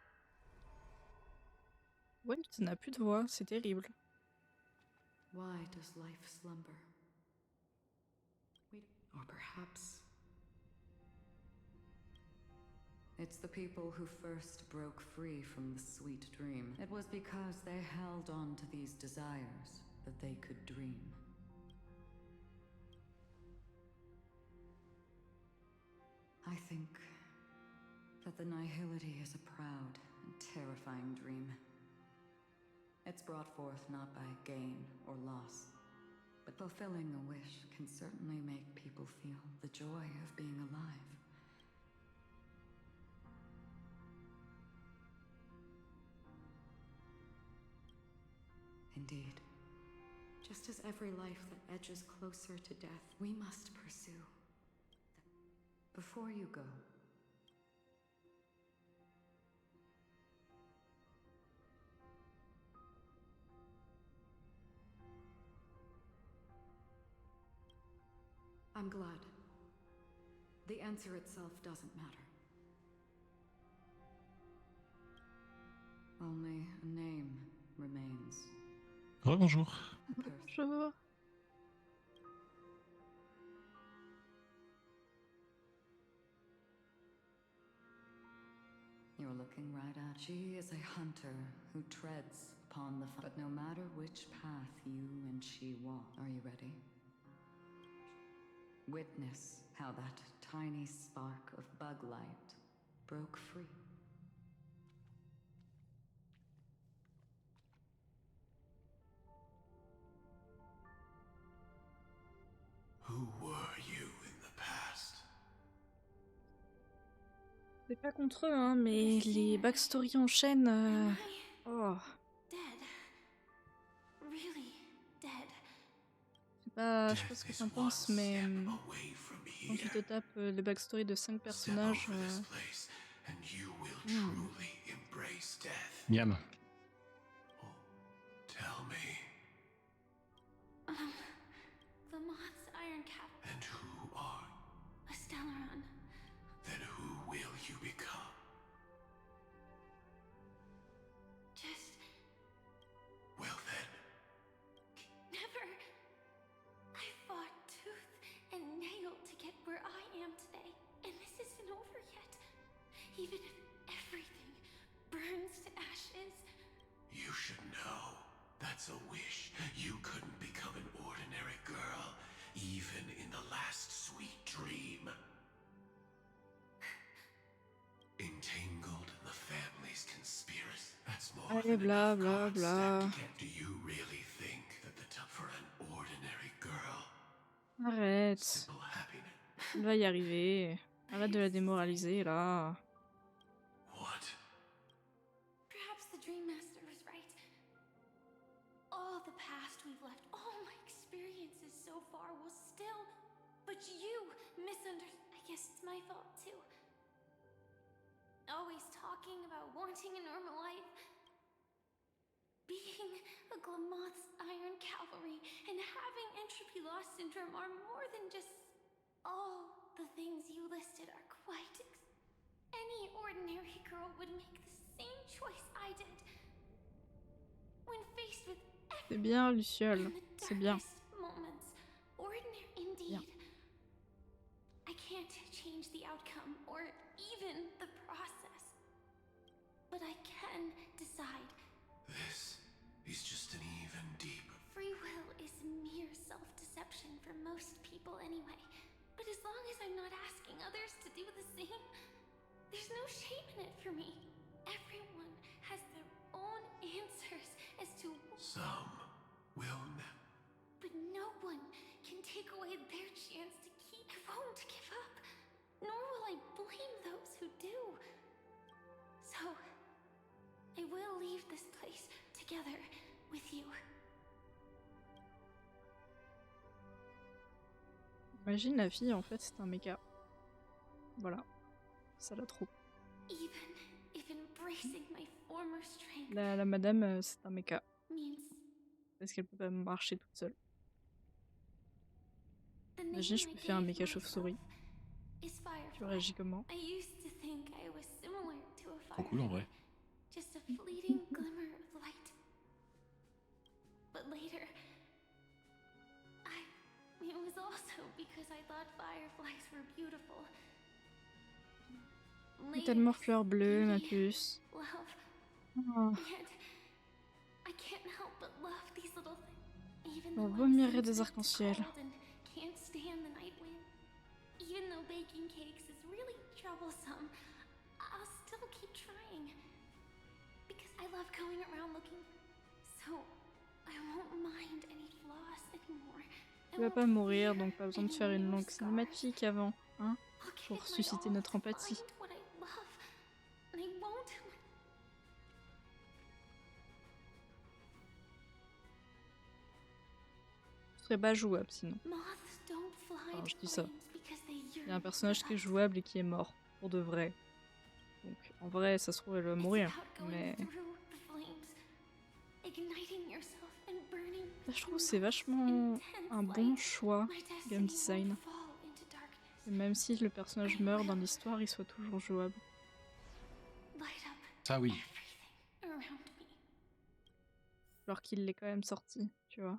Ouais, tu n'as plus de voix, c'est terrible. Why does life slumber? Or perhaps it's the people who first broke free from the sweet dream. It was because they held on to these desires that they could dream. I think But the nihility is a proud and terrifying dream. It's brought forth not by gain or loss, but fulfilling a wish can certainly make people feel the joy of being alive. Indeed, just as every life that edges closer to death, we must pursue. Before you go, I'm glad. The answer itself doesn't matter. Only a name remains. Bonjour. Bonjour. You're looking right at. She is a hunter who treads upon the but no matter which path you and she walk, are you ready? Witness how that tiny spark of bug light broke free. Who were you in the past? C'est pas contre eux, hein, mais les backstories enchaînent. Oh. Dead. Really dead. Je sais pas ce que t'en penses, mais quand tu te tapes les backstories de 5 personnages. Miam. Tell me. The moth's iron cap. And who are? A Stellaron. Then who will you become? Just Well then, never. I fought tooth and nail to get where I am today, and this isn't over yet. Even if everything burns to ashes. you should know. That's a wish. You couldn't become an ordinary girl, even in the last sweet dream. Entangled in the family's conspiracy. That's more Allez, than bla enough bla cards bla. stacked against. Do you really think that the top for an ordinary girl? Arrête. Simple happiness. Elle va y arriver. Arrête de la démoraliser là. What? Perhaps the Dream Master was right. All the past we've left, all my experiences so far will still. But you misunderstood. I guess it's my fault too. Always talking about wanting a normal life. Being a Glamoth's Iron Cavalry and having entropy loss syndrome are more than just all the things you listed are quite. Any ordinary girl would make the same choice I did. When faced with C'est bien, Luciole. C'est bien. moments, ordinary indeed. I can't change the outcome or even the process, but I can decide. This is just an even deeper. Free will is mere self-deception for most people anyway. But as long as I'm not asking others to do the same, there's no shame in it for me. Everyone has their own answers as to Some will never. but no one can take away their chance to keep. I won't give up, nor will I blame those who do. So, I will leave this place together with you. Imagine la fille, en fait, c'est un méca. Voilà. Ça la trouve. Even if embracing my former strength La madame, c'est un méca. means Parce qu'elle peut pas marcher toute seule. the name Imagine, je I peux faire un gave méca chauve-souris. is Tu Firefly. réagis comment? I used to think I was similar to a Trop cool en firefly. vrai. Just a fleeting glimmer of light. But later, it was also because I thought fireflies were beautiful. Tellement fleur bleue, ma puce. Love. Oh. Yet, I can't help but love these little things. Even On though I'm vomirait des sensitive to arcs-en-ciel. cold and can't stand the night wind. Even though baking cakes is really troublesome, I'll still keep trying. Because I love going around looking. So I won't mind any flaws anymore. Tu vas pas mourir, donc pas besoin de faire une longue cinématique avant, hein, pour susciter notre empathie. What I love. And I won't. Ce serait pas jouable sinon. Moths don't fly Alors je to dis ça. flames because they Il y a yearn un personnage qui est jouable et qui est mort, pour de vrai. Donc en vrai, ça se trouve, elle va mourir, mais... Là, je trouve que c'est vachement un bon choix, game design. Et même si le personnage meurt dans l'histoire, il soit toujours jouable. Ça oui. Alors qu'il l'est quand même sorti, tu vois.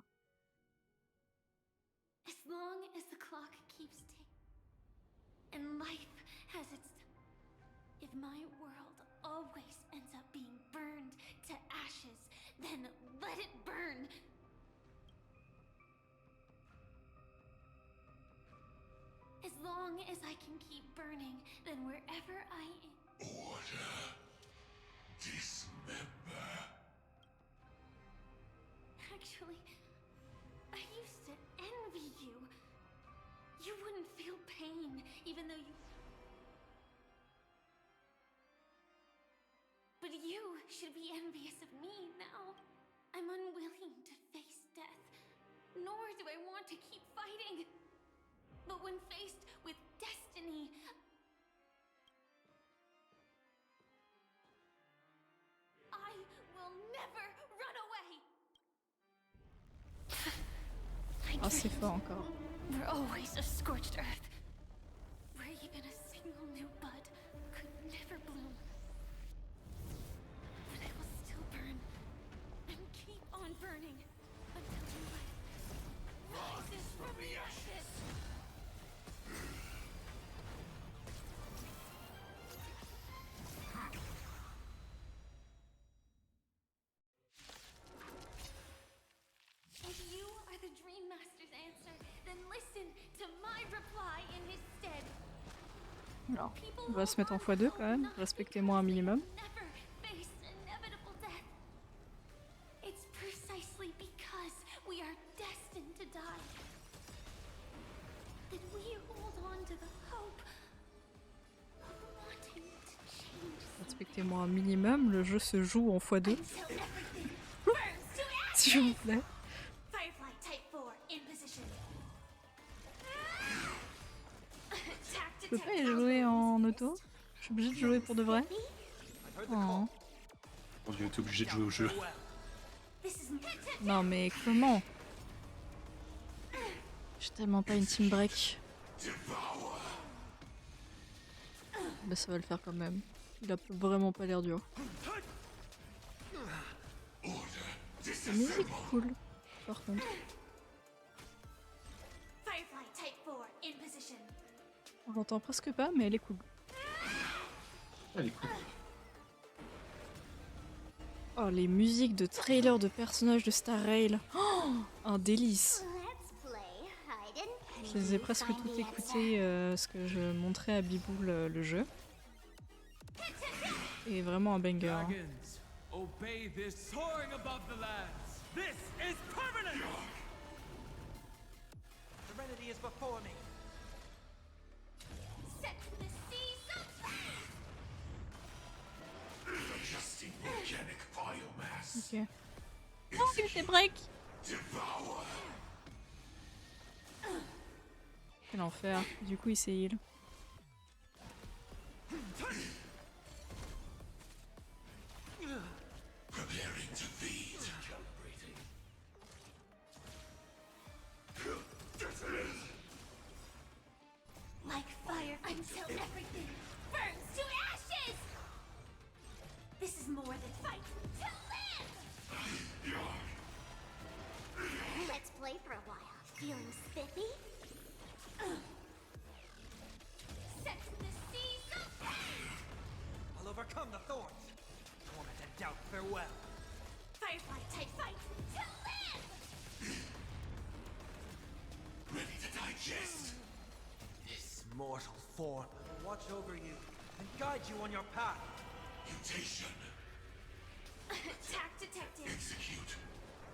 As long as the clock keeps ticking and life has its if my world always ends up being burned to ashes, then let it burn. As long as I can keep burning, then wherever I am. Order. Dismember. Actually, I used to envy you. You wouldn't feel pain, even though you... But you should be envious of me now. I'm unwilling to face death, nor do I want to keep fighting. But when faced with destiny, I will never run away. Ah, c'est fort encore. We're always a scorched earth, where even a single new bud could never bloom. But I will still burn, and keep on burning, until life rises from the ashes. If you are the Dream Master's answer, then listen to my reply in his stead. Alors, on va se mettre en x2 quand même, respectez-moi un minimum. Never face inevitable death. It's precisely because we are destined to die that we hold on to the hope of wanting to change. Respectez-moi un minimum, le jeu se joue en x2. S'il vous plaît. Firefly Type 4 in position. Je peux pas y jouer en auto? Je suis obligée de jouer pour de vrai? Oh. On est obligé de jouer au jeu. Non mais comment? J'ai tellement pas une team break. Bah ça va le faire quand même. Il a vraiment pas l'air dur. La musique cool, par contre. Firefly Type 4 in position. On l'entend presque pas, mais elle est cool. Elle est cool. Oh, les musiques de trailer de personnages de Star Rail. Oh, un délice. Je les ai presque toutes écoutées, ce que je montrais à Bibou le jeu. Et vraiment un banger. Hein. Obey this soaring above the lands. This is permanent. Serenity is before me. Set the seas of Adjusting organic biomass. Ok. Oh, il fait break. Devour. Quel enfer. Du coup, il s'est heal. Preparing to feed. like fire until everything burns to ashes. This is more than fight to live. Let's play for a while. Feeling spiffy? Set the seas of I'll overcome the thorns. Torment and doubt farewell. Firefly type fight to live. Ready to digest. This mortal form will watch over you and guide you on your path. Mutation. Attack detected. Execute.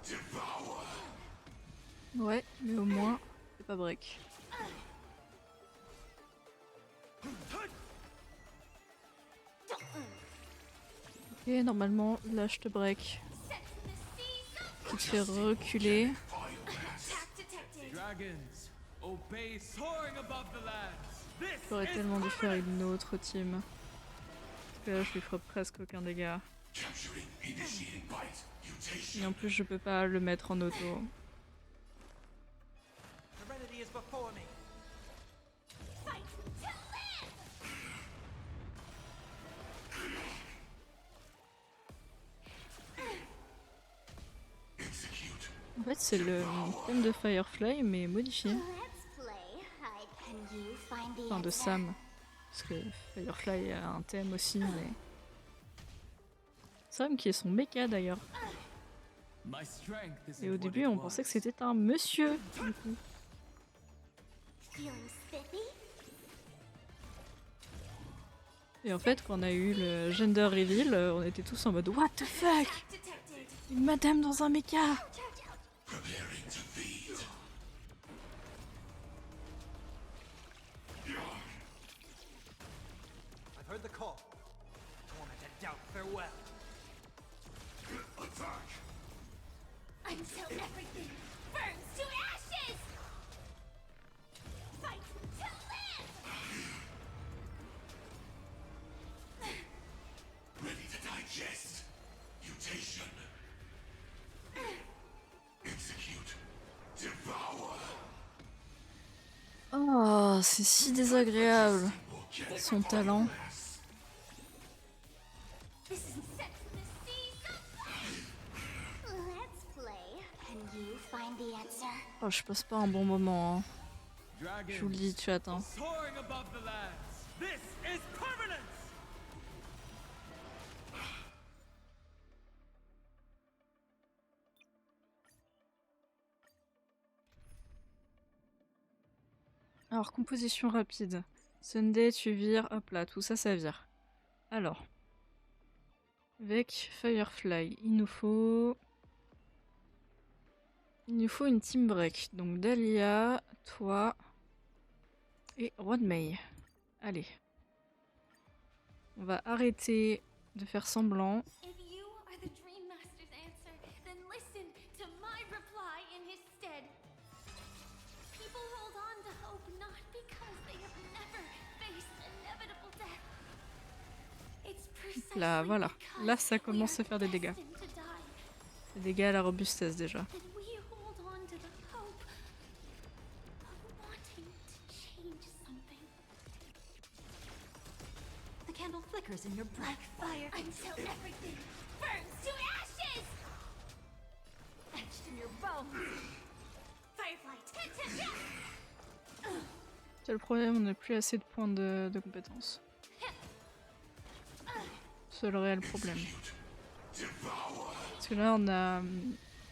Devour. Ouais, mais au moins, c'est pas break. Ok, normalement, là je te break. Qui te fait reculer. Dragons, obey soaring above the lands. J'aurais tellement dû faire une autre team. Parce que là, je lui ferai presque aucun dégât. Et en plus, je peux pas le mettre en auto. Serenity is before me. En fait, c'est le thème de Firefly, mais modifié. Let's play. Can you find the Enfin, de answer? Sam. Parce que Firefly a un thème aussi, mais... Sam qui est son mecha d'ailleurs. Et au début, on pensait que c'était un monsieur, du coup. Feeling spiffy? Et en fait, quand on a eu le gender reveal, on était tous en mode What the fuck? Une madame dans un mecha! Preparing to feed. I've heard the call. Tormented doubt, farewell. Attack. Until everything burns to ashes! Fight to live! Ready to digest. Mutation. Execute. Devour. Oh, c'est si désagréable. Son talent. This is set to the seas of Let's play. Can you find the answer? Oh, je passe pas un bon moment. Hein. Je vous le dis, chat. Hein. Soaring above the lands. This is permanence. Alors, composition rapide. Sunday, tu vires. Hop là, tout ça, ça vire. Alors. Avec Firefly, il nous faut une team break. Donc Dahlia, toi et Rodmay. Allez. On va arrêter de faire semblant. If you are the Dream Master's answer, then listen to my reply in his stead. People hold on to hope not because they have never faced inevitable death. It's precisely Là, voilà. because Là, ça we commence are à faire des dégâts. destined to die Des dégâts à la robustesse déjà. that we hold on to the hope of wanting to change something. The candle flickers in your black fire. Until everything burns to ashes! Etched in your bones. Firefly, C'est le problème, on n'a plus assez de points de compétences. C'est le réel problème. Parce que là, on a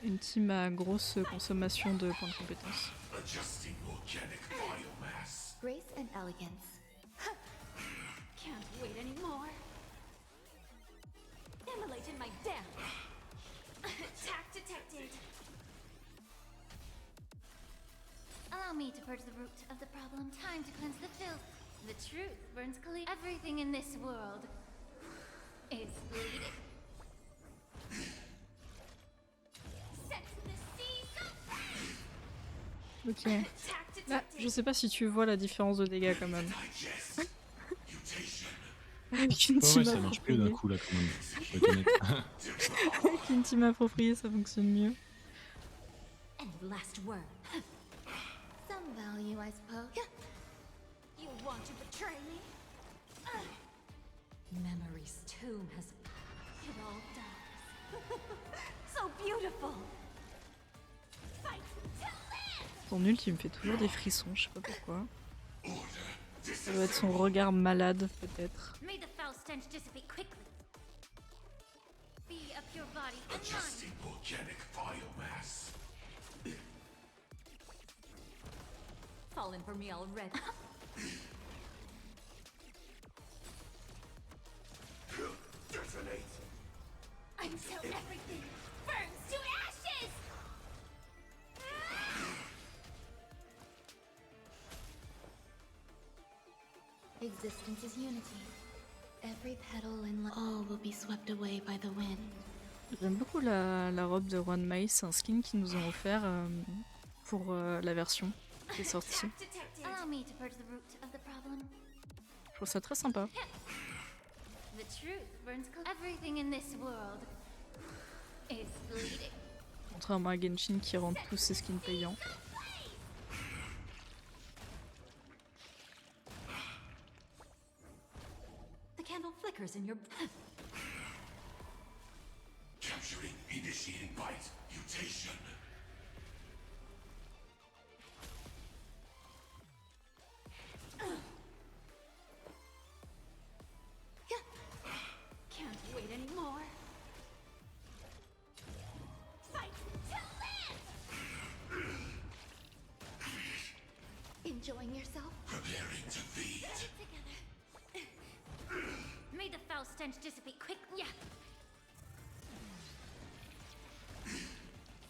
une team à grosse consommation de points de compétences. Adjusting organic biomass. Grace and elegance. Can't wait anymore. Immolate in my dam. Attack detected. Allow me to purge the root of the problem. Time to cleanse the filth. The truth burns clean. Everything in this world is bleeding. Set to the seas of Ok. Là, je sais pas si tu vois la différence de dégâts quand même. Avec une Ouais, team ça marche plus d'un appropriée. coup là quand même. Faut être honnête. Avec une team appropriée, ça fonctionne mieux. Any last word? some value, I suppose. You want to betray me? Memory's tomb has... It all dies. So beautiful! Fight to live! Ton ult, il me fait toujours des frissons, je sais pas pourquoi. Ça doit être son regard malade, peut-être. May the foul stench dissipate quickly. Be a pure body and Adjusting organic biomass. Fallen for me already. Until everything burns to ashes! Existence is unity. Every petal in all will be swept away by the wind. J'aime beaucoup la robe de Juan Mai, c'est un skin qu'ils nous ont offert pour la version qui est sortie. Allow me to purge the root of the problem. Je trouve ça très sympa. The truth burns everything in this world is bleeding. Contrairement à Genshin qui rend tous ses skins payants. The candle flickers in your... Capturing initiating bite mutation. Can't wait anymore. Fight to live! Enjoying yourself? Preparing to feed. Together. May the foul stench dissipate quick. Yeah.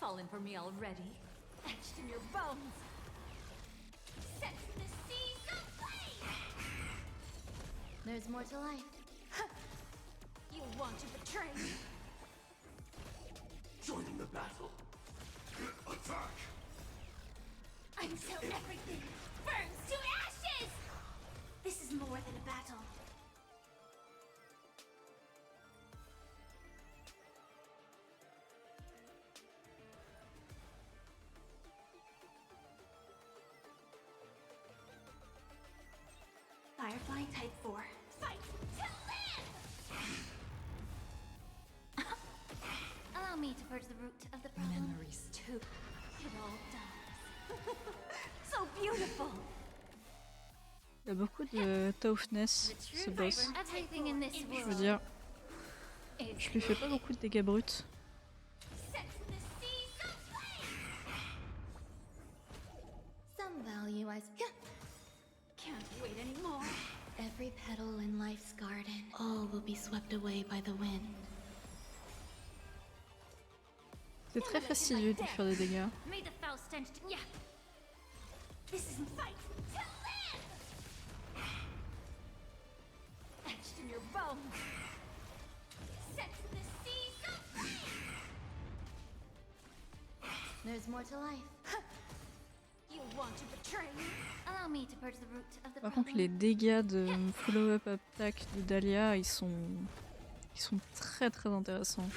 Fallen for me already. Etched in your bones. Set the seas aflame. There's more to life. You want to betray me? Joining the battle. Attack. Until everything burns to ashes! This is more than a battle. Firefly Type 4. Fight to live! Allow me to purge the root of the problem. Memories too. It all dies. So beautiful. Il a beaucoup de toughness, ce boss. Everything in this Je veux world dire, is je lui fais pas beaucoup de dégâts bruts. set the seas aflame. Some value as Can't wait anymore. Every petal in life's garden, all will be swept away by the wind. C'est très fastidieux de lui faire des dégâts. May the foul stench. Yeah. This is fight to live. Etched in your bones. Set the seas aflame. There's more to life. You want to betray me? Allow me to purge the root of the Par problem. contre, les dégâts de follow-up attack de Dahlia, ils sont très très intéressants.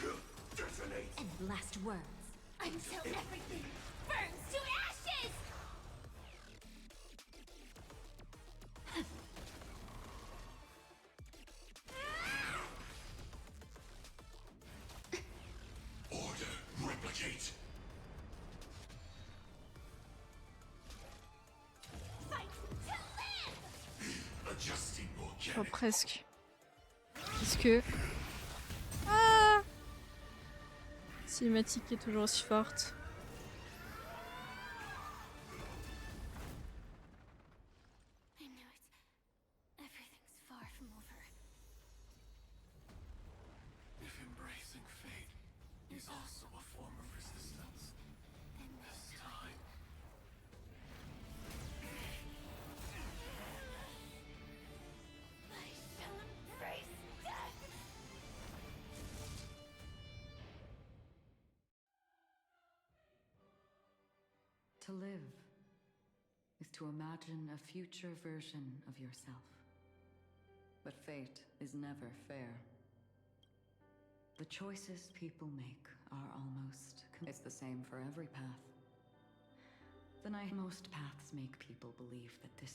And last words. Until everything burns to ashes. Order. Replicate. Fight to live. Adjusting Enfin, organic. presque. Parce que... Ah, cinématique est toujours aussi forte. I know everything's far from over. If embracing fate is also a form of resistance, Then this time. I shall embrace death. To live is to imagine a future version of yourself. But fate is never fair. The choices people make are almost... It's the same for every path. Most paths make people believe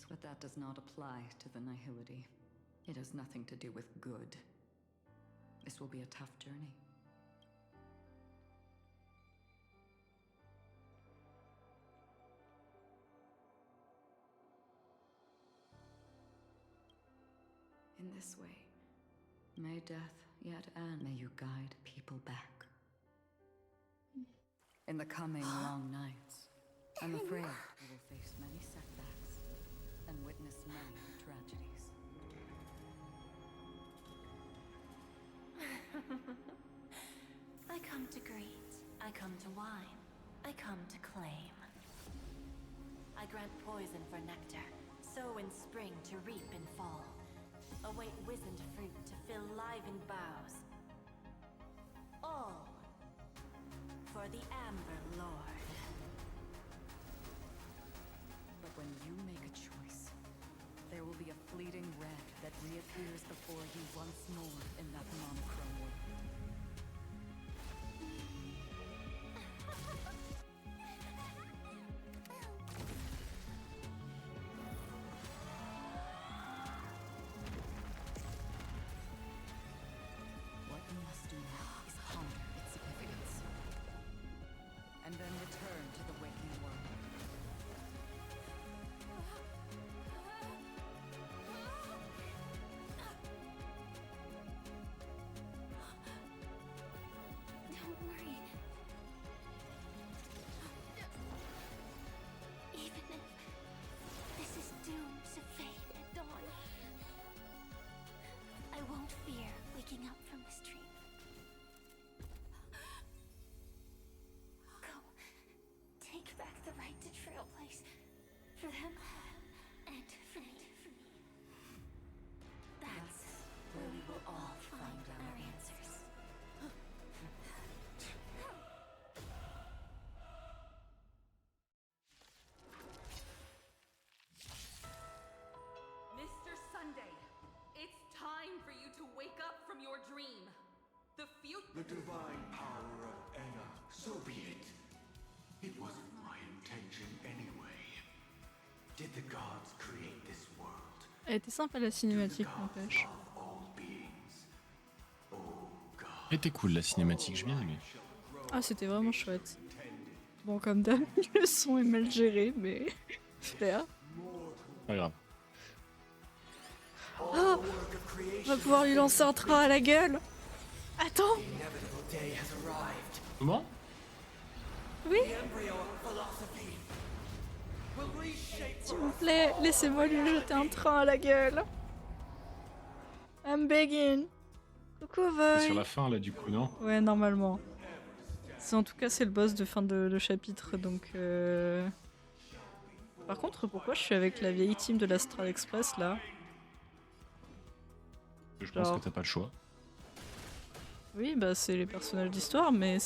but that does not apply to the nihility. It has nothing to do with good. This will be a tough journey. In this way, may death yet end. May you guide people back. In the coming long nights, I'm afraid we will face many setbacks and witness many tragedies. come to wine. I come to claim. I grant poison for nectar, sow in spring to reap in fall. Await wizened fruit to fill livened boughs. All for the Amber Lord. But when you make a choice, there will be a fleeting red that reappears before you once more in that monochrome world. What you must do now is ponder its significance, and then return to the waking world. Don't worry. Even if this is doomed to fade at dawn, I won't fear waking up from this dream. Go. Take back the right to Trailblaze. For them and for me. That's where we will all find our answers. Mr. Sunday, it's time for you to wake up from your dream. The future. The divine power of Enna, so be it. It wasn't my intention anyway. Did the gods create this world? Elle était sympa la cinématique, n'empêche. Elle était cool la cinématique, j'ai bien aimé. Ah, c'était vraiment chouette. Bon, comme d'hab, le son est mal géré, mais faire. Pas grave. Ah, on va pouvoir lui lancer un train à la gueule. Attends. Comment? Oui. S'il vous plaît, laissez-moi lui jeter un train à la gueule. I'm begging. Coucou C'est Voy. sur la fin là du coup, non? Ouais, normalement. En tout cas, c'est le boss de fin de chapitre, donc... Par contre, pourquoi je suis avec la vieille team de l'Astral Express, là? Je pense Genre- que t'as pas le choix. Oui, bah c'est les personnages d'histoire, mais...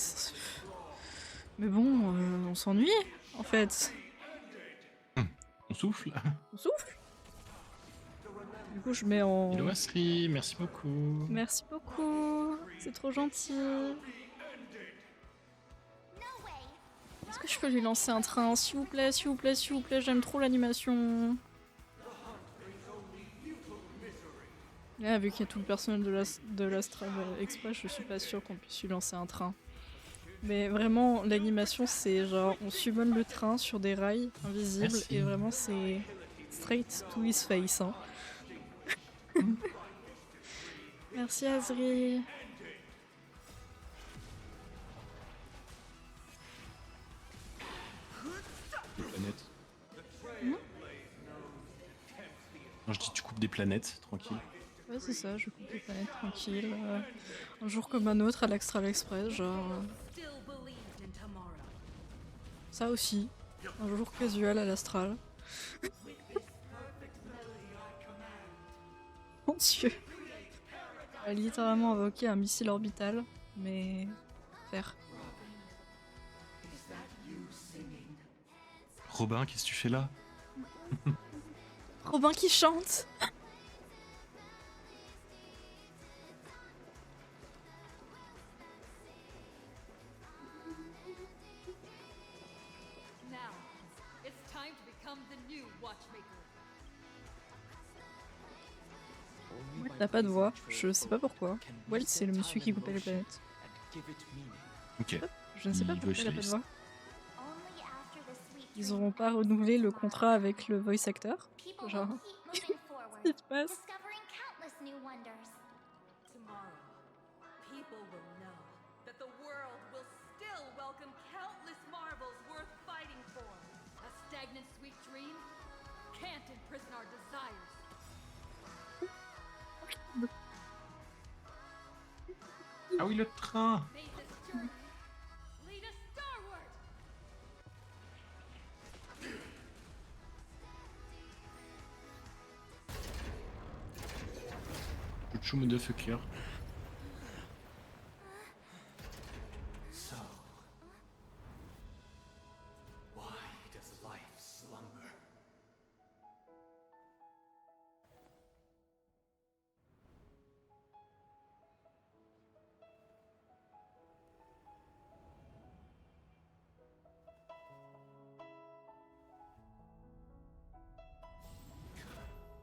Mais bon, on s'ennuie, en fait. On souffle. On souffle. Du coup, je mets en... Hello Asri, merci beaucoup. Merci beaucoup, c'est trop gentil. Est-ce que je peux lui lancer un train, s'il vous plaît, s'il vous plaît, s'il vous plaît, j'aime trop l'animation. Là, vu qu'il y a tout le personnel de l'Astral Express, je suis pas sûre qu'on puisse lui lancer un train. Mais vraiment, l'animation, c'est genre, on subonne le train sur des rails invisibles, Merci. et vraiment, c'est straight to his face. Hein. Merci Azri. Planète. Hmm. Non, je dis tu coupes des planètes, tranquille. Ouais, c'est ça, je coupe des planètes tranquille. Un jour comme un autre à l'Astral Express, genre. Ça aussi. Un jour casual à l'Astral. Mon dieu. Elle a littéralement invoqué un missile orbital, mais. Faire. Robin, qu'est-ce que tu fais là? Robin qui chante. Now, it's time to become the new watchmaker. Walt n'a pas de voix, je sais pas pourquoi. Walt, c'est le monsieur qui coupait les planètes. Ok. Je ne sais pas Il pourquoi il a pas de voice voix. Ils auront pas renouvelé le contrat avec le voice actor? Genre. Qu'est-ce qui se passe? Discovering countless new wonders. Tomorrow, people will know that the world will still welcome countless marvels worth fighting for. A stagnant sweet dream can't imprison our desires. Ah oui, le train! May this journey lead us Show motherfucker. So, why does life slumber?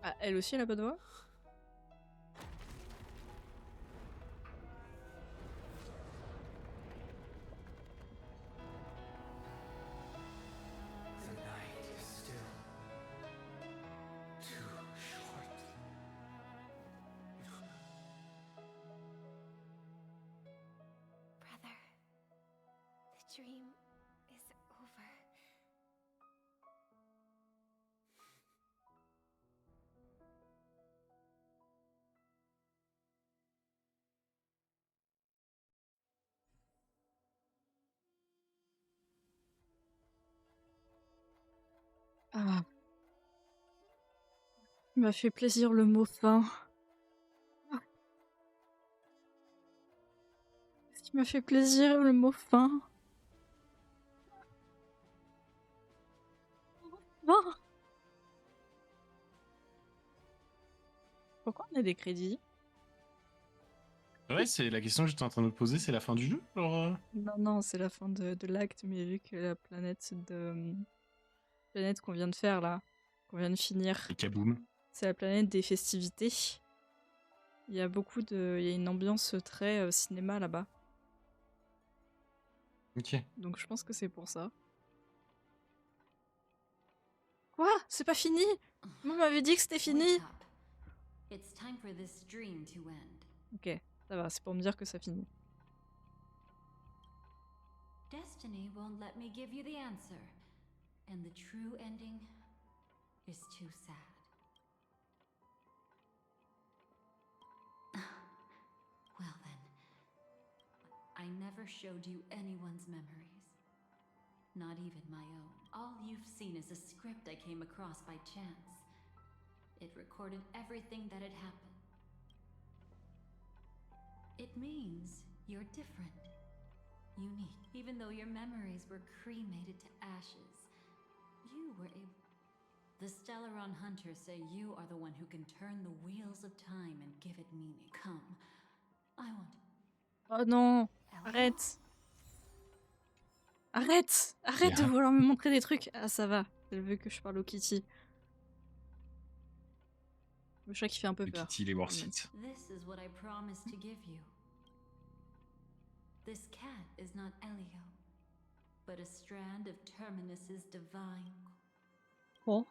Ah, elle aussi, elle a pas de voix? The night is still too short. Brother, the dream is over. Ah. Il m'a fait plaisir le mot fin. Ce qui m'a fait plaisir le mot fin. Fin. Pourquoi on a des crédits? Ouais, c'est la question que j'étais en train de me poser, c'est la fin du jeu genre, Non, non, c'est la fin de l'acte, mais vu que la planète planète qu'on vient de faire là, qu'on vient de finir. Et kaboum. C'est la planète des festivités. Il y a il y a une ambiance très cinéma là-bas. Ok. Donc je pense que c'est pour ça. Quoi? C'est pas fini? Moi, on m'avait dit que c'était fini. Wake up. It's time for this dream to end. Ok, ça va, c'est pour me dire que ça finit. Destiny won't let me give you the answer, and the true ending is too sad. Well then, I never showed you anyone's memories. Not even my own. All you've seen is a script I came across by chance. It recorded everything that had happened. It means you're different. Unique. Even though your memories were cremated to ashes, you were able... The Stellaron Hunters say you are the one who can turn the wheels of time and give it meaning. Come, I want... Oh non, arrête. Arrête. Arrête de Yeah. vouloir me montrer des trucs. Ah ça va, elle veut que je parle au Kitty. Le chat qui fait un peu Le peur. Kitty, les Warseats. This is what I promised to give you. This cat is not Elio, but a strand of Terminus's divine. Oh.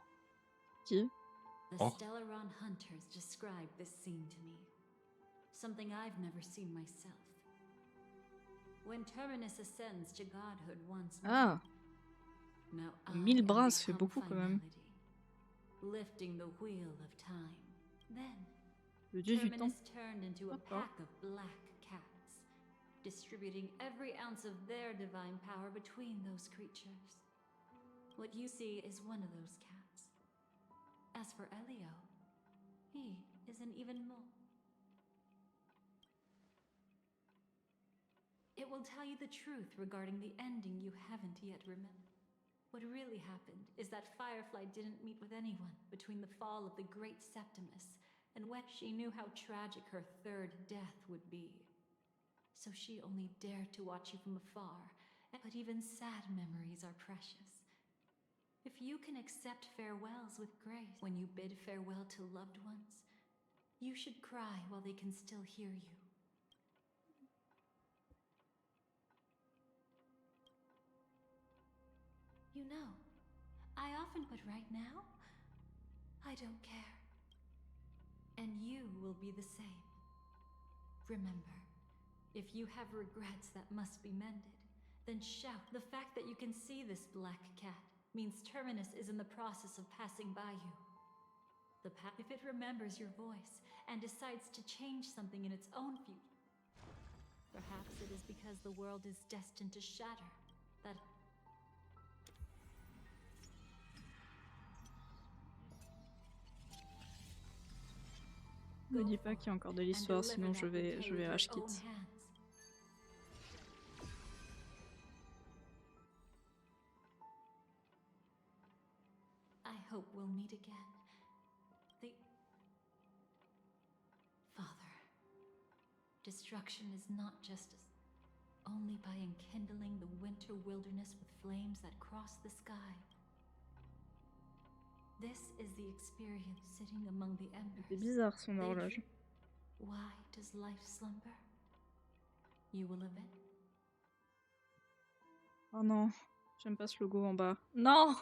Qui? The Oh. Stellaron Hunters described this scene to me. Something I've never seen myself. When Terminus ascends to godhood once more. Ah. Now 1000 bras, am ça fait become beaucoup quand même. finality, lifting the wheel of time. Then Le dieu du temps. Terminus turned into a D'accord. pack of black cats, distributing every ounce of their divine power between those creatures. What you see is one of those cats. As for Elio, he is an even more. It will tell you the truth regarding the ending you haven't yet remembered. What really happened is that Firefly didn't meet with anyone between the fall of the Great Septimus and when she knew how tragic her third death would be. So she only dared to watch you from afar, but even sad memories are precious. If you can accept farewells with grace when you bid farewell to loved ones, you should cry while they can still hear you. You know, I often put right now, I don't care. And you will be the same. Remember, if you have regrets that must be mended, then shout. The fact that you can see this black cat means Terminus is in the process of passing by you. If it remembers your voice and decides to change something in its own future, perhaps it is because the world is destined to shatter. That Me dis pas qu'il y a encore de l'histoire, sinon je vais rage quit. I hope we'll meet again. Father, destruction is not justice. Only by enkindling the winter wilderness with flames that cross the sky. This is the experience sitting among the embers. C'est bizarre son horloge. Why does life slumber? You will avenge. Oh non, j'aime pas ce logo en bas. Non!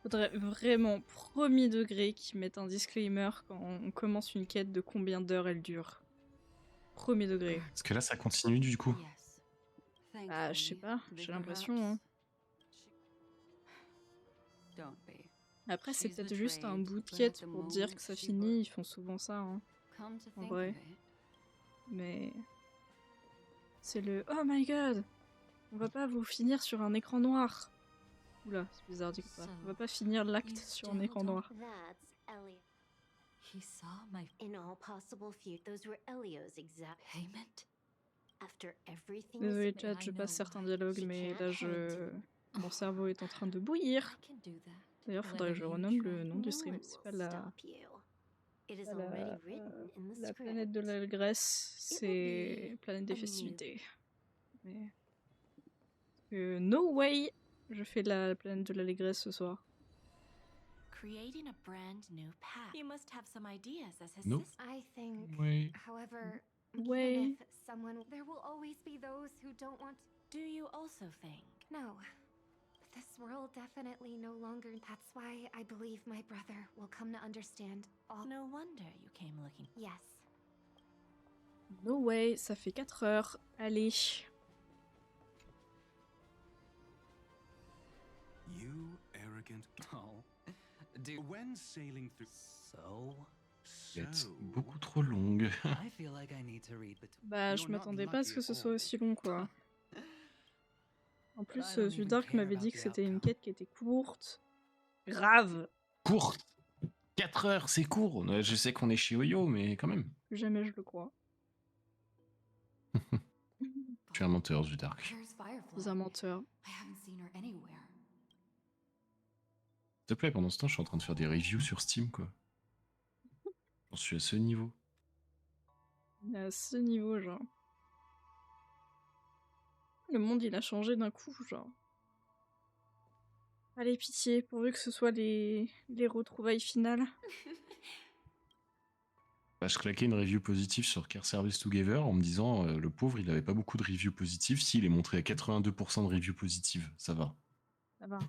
Faudrait vraiment, premier degré, qu'ils mettent un disclaimer quand on commence une quête de combien d'heures elle dure. Premier degré. Parce que là, ça continue du coup. Bah, je sais pas, j'ai l'impression. Hein. Après, c'est peut-être juste un bout de quête pour dire que ça finit, ils font souvent ça, hein. En vrai. Mais... c'est le « Oh my god! On va pas vous finir sur un écran noir !» Oula, c'est bizarre dit que pas. On va pas finir l'acte sur un écran noir. He saw my... In all possible few, those were Elio's exact payment. After everything Désolé chat, je passe certains dialogues, mais là mon cerveau est en train de bouillir. D'ailleurs, faudrait que je renomme le nom du stream. C'est pas la planète de l'allégresse, c'est planète des festivités. Mais... no way, je fais la planète de l'allégresse ce soir. Creating a brand new path. He must have some ideas as his No. sister. I think, Oui. however, Ouais. even if someone, there will always be those who don't want. Do you also think? No. This world definitely no longer. That's why I believe my brother will come to understand all. No wonder you came looking. Yes. No way, ça fait 4 heures. Allez. You arrogant. Oh. When sailing through. C'est beaucoup trop longue. I feel like I need to read Bah, je m'attendais pas à ce que ce soit aussi long, quoi. En plus, Zudark m'avait dit que c'était une quête qui était courte. Grave. Courte 4 heures, c'est court. Je sais qu'on est chez Oyo, mais quand même. Plus jamais je le crois. Tu es un menteur, Zudark. C'est un menteur. S'il te plaît, pendant ce temps, je suis en train de faire des reviews sur Steam, quoi. J'en suis à ce niveau. À ce niveau, genre. Le monde, il a changé d'un coup, genre. Allez, pitié, pourvu que ce soit les retrouvailles finales. Bah, je claquais une review positive sur Care Service Together en me disant le pauvre, il avait pas beaucoup de reviews positives. Si, il est montré à 82% de reviews positives. Ça va. Ça va.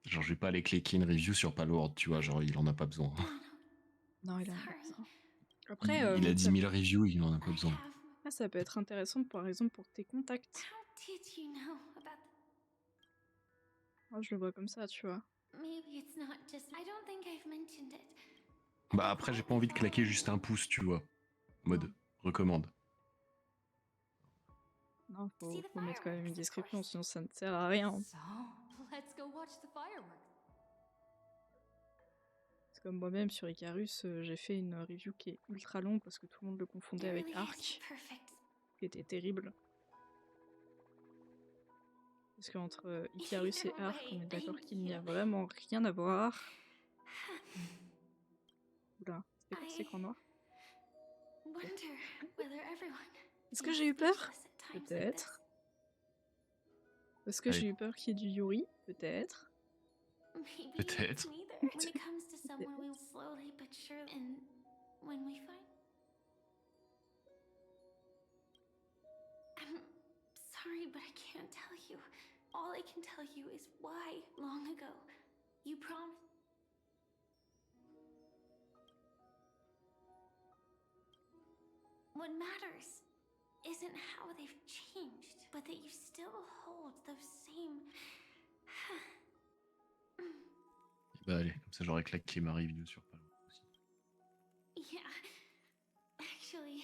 Genre, je vais pas aller cliquer une review sur Palworld, tu vois, genre, il en a pas besoin. Non, il en a pas besoin. Après, il a 10 000 reviews, il en a pas besoin. Après, ça peut être intéressant, par exemple, pour tes contacts. Moi, je le vois comme ça, tu vois. Bah après, j'ai pas envie de claquer juste un pouce, tu vois. Mode recommande. Non, faut mettre quand même une description, sinon ça ne sert à rien. C'est comme moi-même sur Icarus, j'ai fait une review qui est ultra longue parce que tout le monde le confondait avec Arc, qui était terrible. Parce qu'entre Icarus et Arc, on est d'accord qu'il n'y a vraiment rien à voir. Oula, c'est écran noir. Est-ce que j'ai eu peur? Peut-être. Est-ce que j'ai eu peur qu'il y ait du Yuri? Peut-être. Peut-être. Sorry, but I can't tell you. All I can tell you is why, long ago, you promised. What matters isn't how they've changed, but that you still hold those same. Bah allez, comme ça j'aurais claqué ma review sur Palworld aussi. Yeah, I Actually,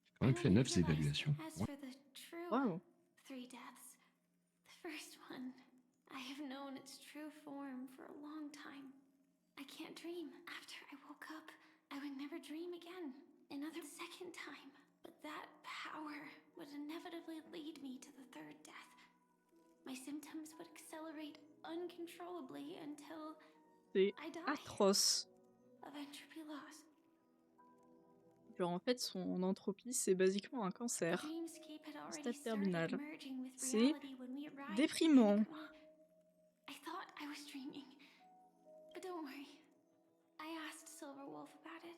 J'ai quand même fait 9 évaluations. as Ouais. for the true Wow. 3 deaths, the first one, I have known its true form for a long time. I can't dream. After I woke up, I would never dream again. Another second time. But that power would inevitably lead me to the third death. My symptoms would accelerate uncontrollably until C'est I die atroce. of entropy loss. Genre en fait son entropie c'est basiquement un The cancer. dreamscape had En already stade started terminal. merging with C'est reality when we arrived. déprimant. I thought I was dreaming. But don't worry. I asked Silver Wolf about it.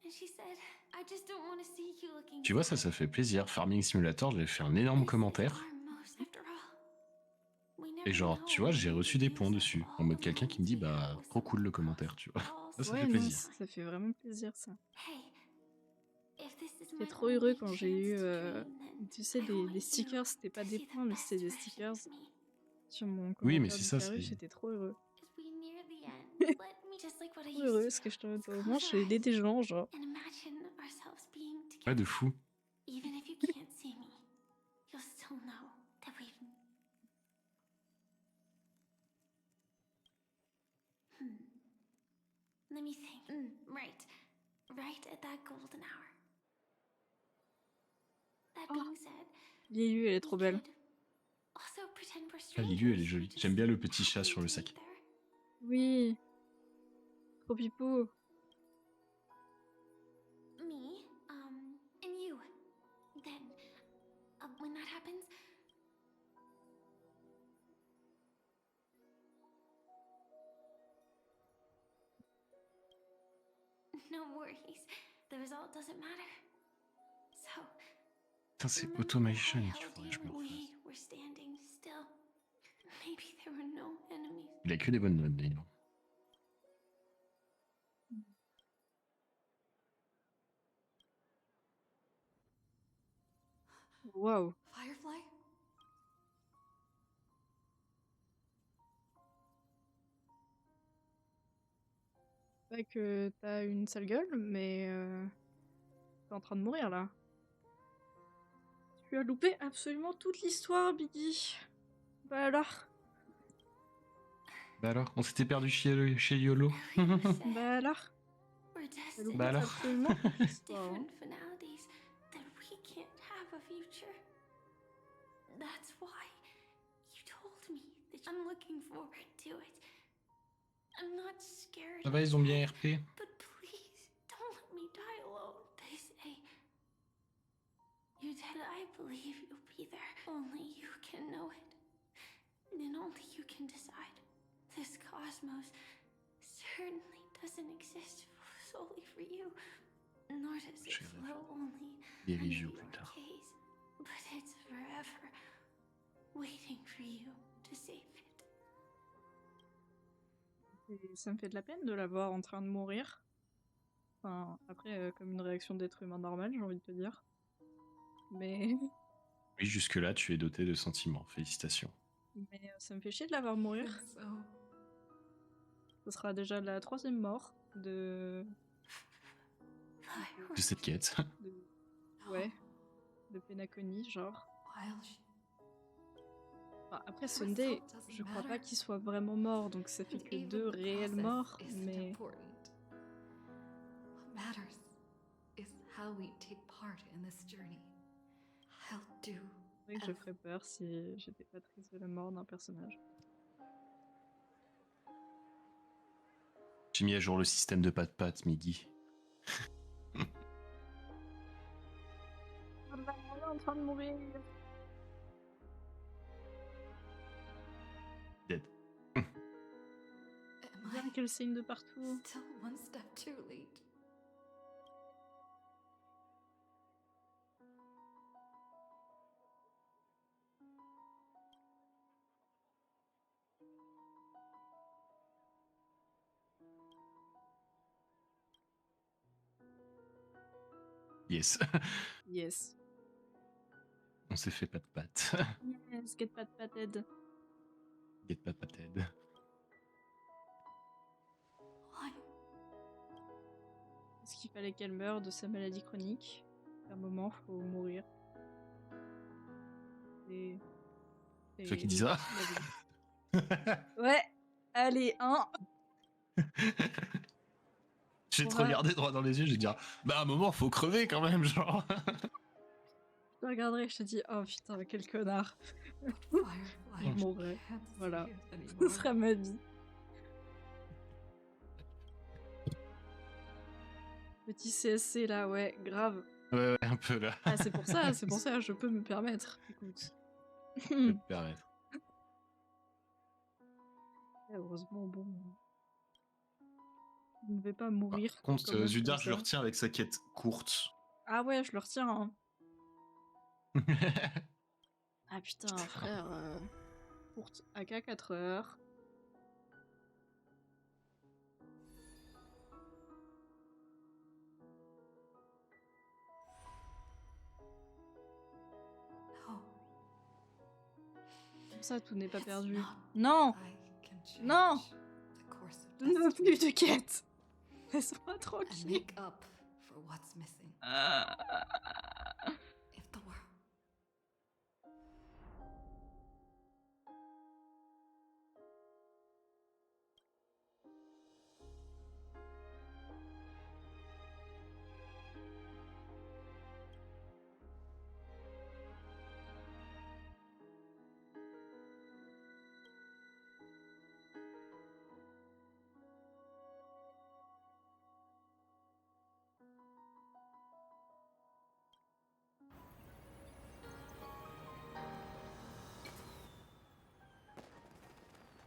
And she said, I just don't want to see you looking Tu vois, ça fait plaisir. Farming Simulator, j'ai fait un énorme commentaire. most after all. We Et never genre, tu vois, j'ai reçu des points dessus. En mode quelqu'un qui me dit, bah, trop cool le commentaire, tu vois. Ça Ouais, fait non, plaisir. ça fait vraiment plaisir ça. Hey, if this is J'étais my trop heureux only quand j'ai eu, chance to dream, then tu sais, I des want stickers, you c'était pas to des see the points, mais best c'était des version stickers of me. sur mon Oui, mais commentaire c'est ça, disparu, c'est... j'étais trop heureux. As we near the end, let me just like what I Trop used heureuse to que je te do. au Let's moins close j'ai our aidé eyes des gens, genre. and imagine ourselves being Ouais, de together. fou. Even if you can't see me, you'll still know that we've... Let me think. Right. Right at that golden hour. That being said, Lilu, elle est trop belle. also pretend we're Ah, Lilu, elle est strangers who jolie. just J'aime bien le petit chat sur le sac. Oui. Trop pipou. me, and you. Then, when that happens, no worries. The result doesn't matter. So, Putain, c'est remember automation, how I il held faudrait que you je me when refasse. we were standing still. Maybe there were no enemies. Il a que des bonnes notes, d'ailleurs. Waouh. Firefly? Pas que t'as une sale gueule, mais t'es en train de mourir là. Tu as loupé absolument toute l'histoire, Biggie. Bah alors. Bah alors, on s'était perdu chez YOLO. Bah alors. We're T'as destined loupé Bah alors. absolument toute l'histoire. Hein. different finalities that we can't have a future. That's why you told me that I'm looking forward to it. I'm not scared Ça of va, ils ont bien death, RP? but please don't let me die alone. They say you did. I believe you'll be there. Only you can know it, and only you can decide. This cosmos certainly doesn't exist solely for you, nor does it flow only Des under reviews your plus tard. gaze, but it's forever waiting for you to save it. Et ça me fait de la peine de la voir en train de mourir. Enfin, après, comme une réaction d'être humain normal, j'ai envie de te dire. Mais, Oui, jusque-là, tu es doté de sentiments. Félicitations. mais ça me fait chier de la voir mourir. Ce sera déjà la 3e mort de... De cette quête. Ouais. De Penacony, genre. Enfin, après Sunday, je crois pas qu'il soit vraiment mort, donc ça fait que 2 réelles morts, mais... What matters is how we take part in this journey. I'll do. C'est vrai que je ferais peur si j'étais pas triste de la mort d'un personnage. J'ai mis à jour le système de pat-pat, Miggy. On est en train de mourir. Dead. Bien qu'elle saigne de partout. Still one step too late. Yes. Yes. On s'est fait pat-pat. Yes, get pat pated. Get pat-pated. Why? qu'il fallait qu'elle meure de sa maladie chronique. À un moment, faut mourir. Et... Ceux qui disent ça. Ouais, allez, J'ai te Ouais. regardé droit dans les yeux, j'ai dit bah à un moment faut crever quand même, genre. Je te regarderai, je te dis, oh putain, quel connard. Je mourrai. Voilà. Ce sera ma vie. Petit CSC là, ouais, grave. Ouais, un peu là. Ah, c'est pour ça, je peux me permettre. Écoute. Je peux te permettre. Heureusement, bon. Je ne vais pas mourir. Par contre, comme Zudar, je le ça. retiens avec sa quête courte. Ah ouais, je le retiens. Hein. Ah putain, frère. Courte AK 4 heures. Comme ça, tout n'est pas perdu. Non! Non! Je ne veux plus de quête! Laisse-moi tranquille.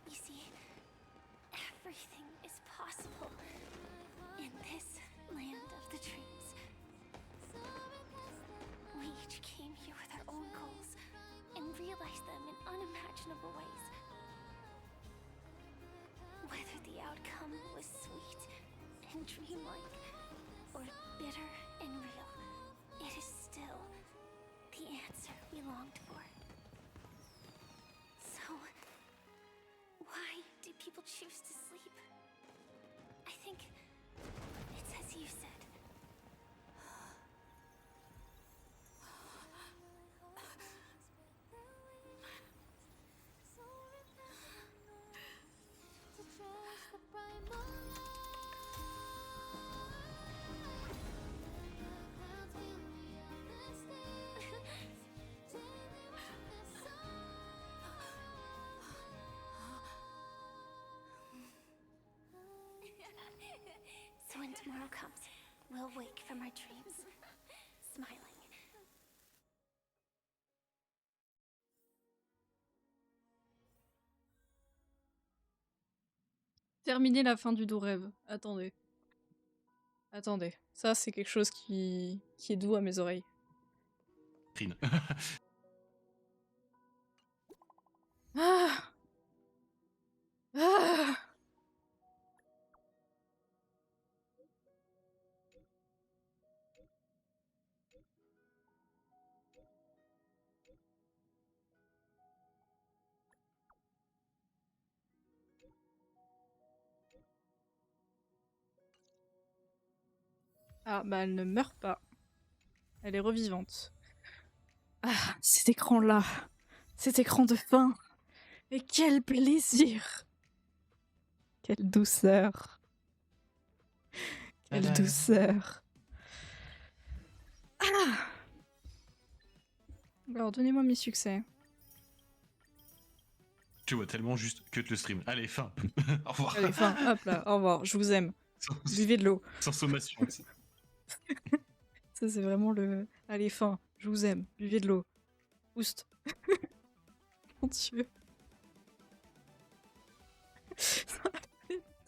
You see, everything is possible in this land of the dreams. We each came here with our own goals and realized them in unimaginable ways. Whether the outcome was sweet and dreamlike or bitter and real, it is still the answer we longed for. So, why do people choose to sleep? I think it's as you said. So when tomorrow comes, we'll wake from our dreams, smiling. Terminer la fin du doux rêve. Attendez. Attendez. Ça, c'est quelque chose qui est doux à mes oreilles. Trine. Ah! Ah! Ah, bah elle ne meurt pas. Elle est revivante. Ah, cet écran-là. Cet écran de fin. Et quel plaisir. Quelle douceur. Quelle douceur. Ah! Alors, donnez-moi mes succès. Tu vois tellement juste que le stream. Allez, fin. Au revoir. Allez, fin. Hop là, au revoir. Je vous aime. Buvez de l'eau. Sans sommation. Ça, c'est vraiment le... Allez, fin. Je vous aime. Buvez de l'eau. Oust. Mon Dieu.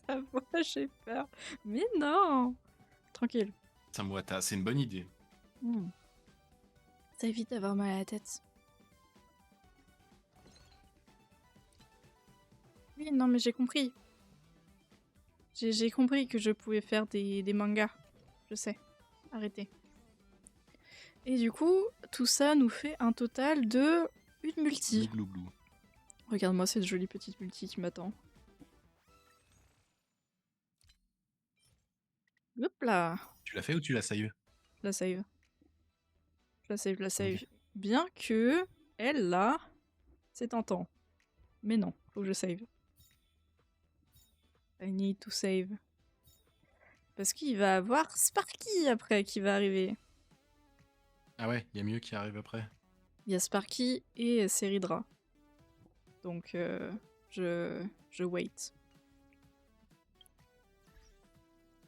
Ta voix, j'ai peur. Mais non. Tranquille. Samwata, c'est une bonne idée. Ça évite d'avoir mal à la tête. Oui, non, mais j'ai compris. J'ai compris que je pouvais faire des mangas. Je sais. Arrêtez. Et du coup, tout ça nous fait un total de une multi. Glou, glou, glou. Regarde-moi cette jolie petite multi qui m'attend. Hop là. Tu l'as fait ou tu l'as save? Je la save. Je la save. Ok. Bien que, elle, là, c'est tentant. Mais non, faut que je save. I need to save. Parce qu'il va avoir Sparky après qui va arriver. Ah ouais, il y a mieux qui arrive après. Il y a Sparky et Seridra. Donc, je wait.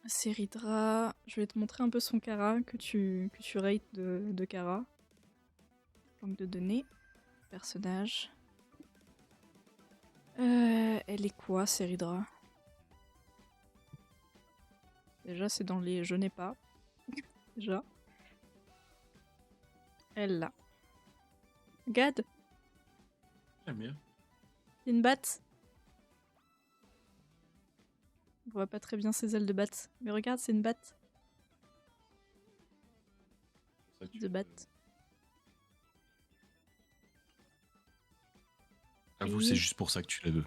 Seridra, je vais te montrer un peu son Kara que tu rates de Kara. Donc de données. Personnage. Elle est quoi, Seridra? Déjà, c'est dans les je n'ai pas. Déjà. Elle là. Regarde, J'aime bien. c'est une batte. On voit pas très bien ses ailes de batte. Mais regarde, c'est une batte. De batte. Avoue, Et- c'est juste pour ça que tu la veux.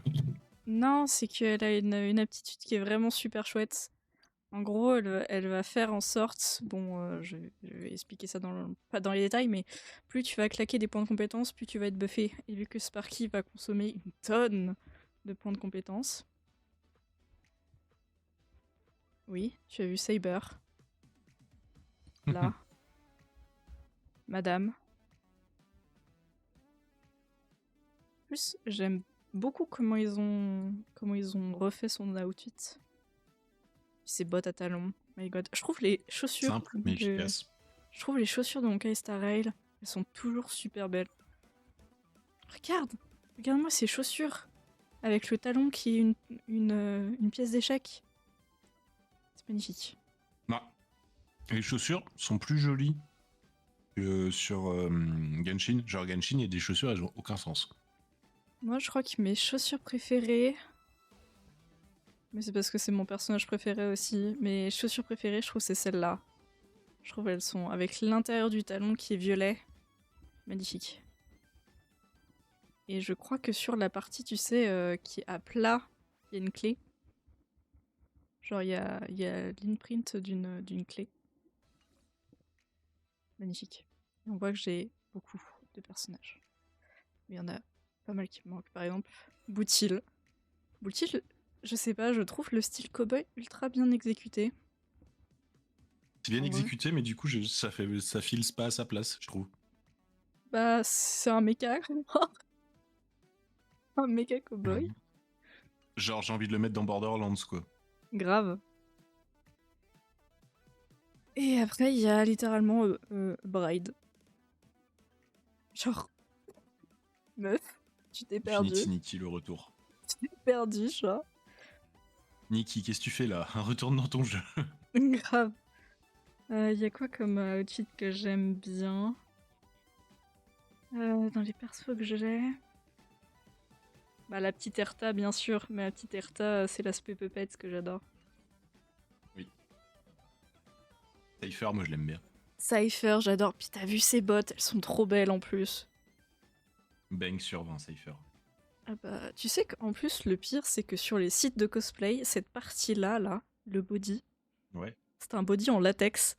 Non, c'est qu'elle a une aptitude qui est vraiment super chouette. En gros, elle va faire en sorte, bon, je vais expliquer ça pas dans les détails, mais plus tu vas claquer des points de compétences, plus tu vas être buffé. Et vu que Sparky va consommer une tonne de points de compétences. Oui, tu as vu Saber. Là. Madame. En plus, j'aime beaucoup comment ils ont refait son outfit. Ses bottes à talons. My god. Je trouve les chaussures Simple mais efficace. Je trouve les chaussures de Honkai Star Rail, elles sont toujours super belles. Regarde-moi ces chaussures avec le talon qui est une pièce d'échec. C'est magnifique. Bah, les chaussures sont plus jolies que sur Genshin. Genre Genshin, il y a des chaussures, elles ont aucun sens. Moi, je crois que mes chaussures préférées, mais c'est parce que c'est mon personnage préféré aussi, mes chaussures préférées, je trouve c'est celles-là. Je trouve elles sont avec l'intérieur du talon qui est violet. Magnifique. Et je crois que sur la partie, tu sais, qui est à plat, il y a une clé. Genre, il y a l'imprint d'une clé. Magnifique. Et on voit que j'ai beaucoup de personnages. Mais il y en a pas mal qui me manquent. Par exemple, Boutil. Boutil, je sais pas, je trouve le style cowboy ultra bien exécuté. C'est bien Ouais. exécuté, mais du coup, ça file pas à sa place, je trouve. Bah, c'est un mecha, un mecha cowboy. Genre, j'ai envie de le mettre dans Borderlands, quoi. Grave. Et après, il y a littéralement Bride. Genre, meuf, tu t'es perdu. Infinity Nikki, le retour. Tu t'es perdu, genre. Nikki, qu'est-ce que tu fais là? Retourne dans ton jeu. Grave. Il y a quoi comme outfit que j'aime bien dans les persos que j'ai? Bah, la petite Erta, bien sûr. Mais la petite Erta, c'est l'aspect puppet que j'adore. Oui. Cypher, moi je l'aime bien. Cypher, j'adore. Puis t'as vu ses bottes, elles sont trop belles en plus. Bang sur 20, Cypher. Ah bah, tu sais qu'en plus, le pire, c'est que sur les sites de cosplay, cette partie-là, là, le body, Ouais. c'est un body en latex.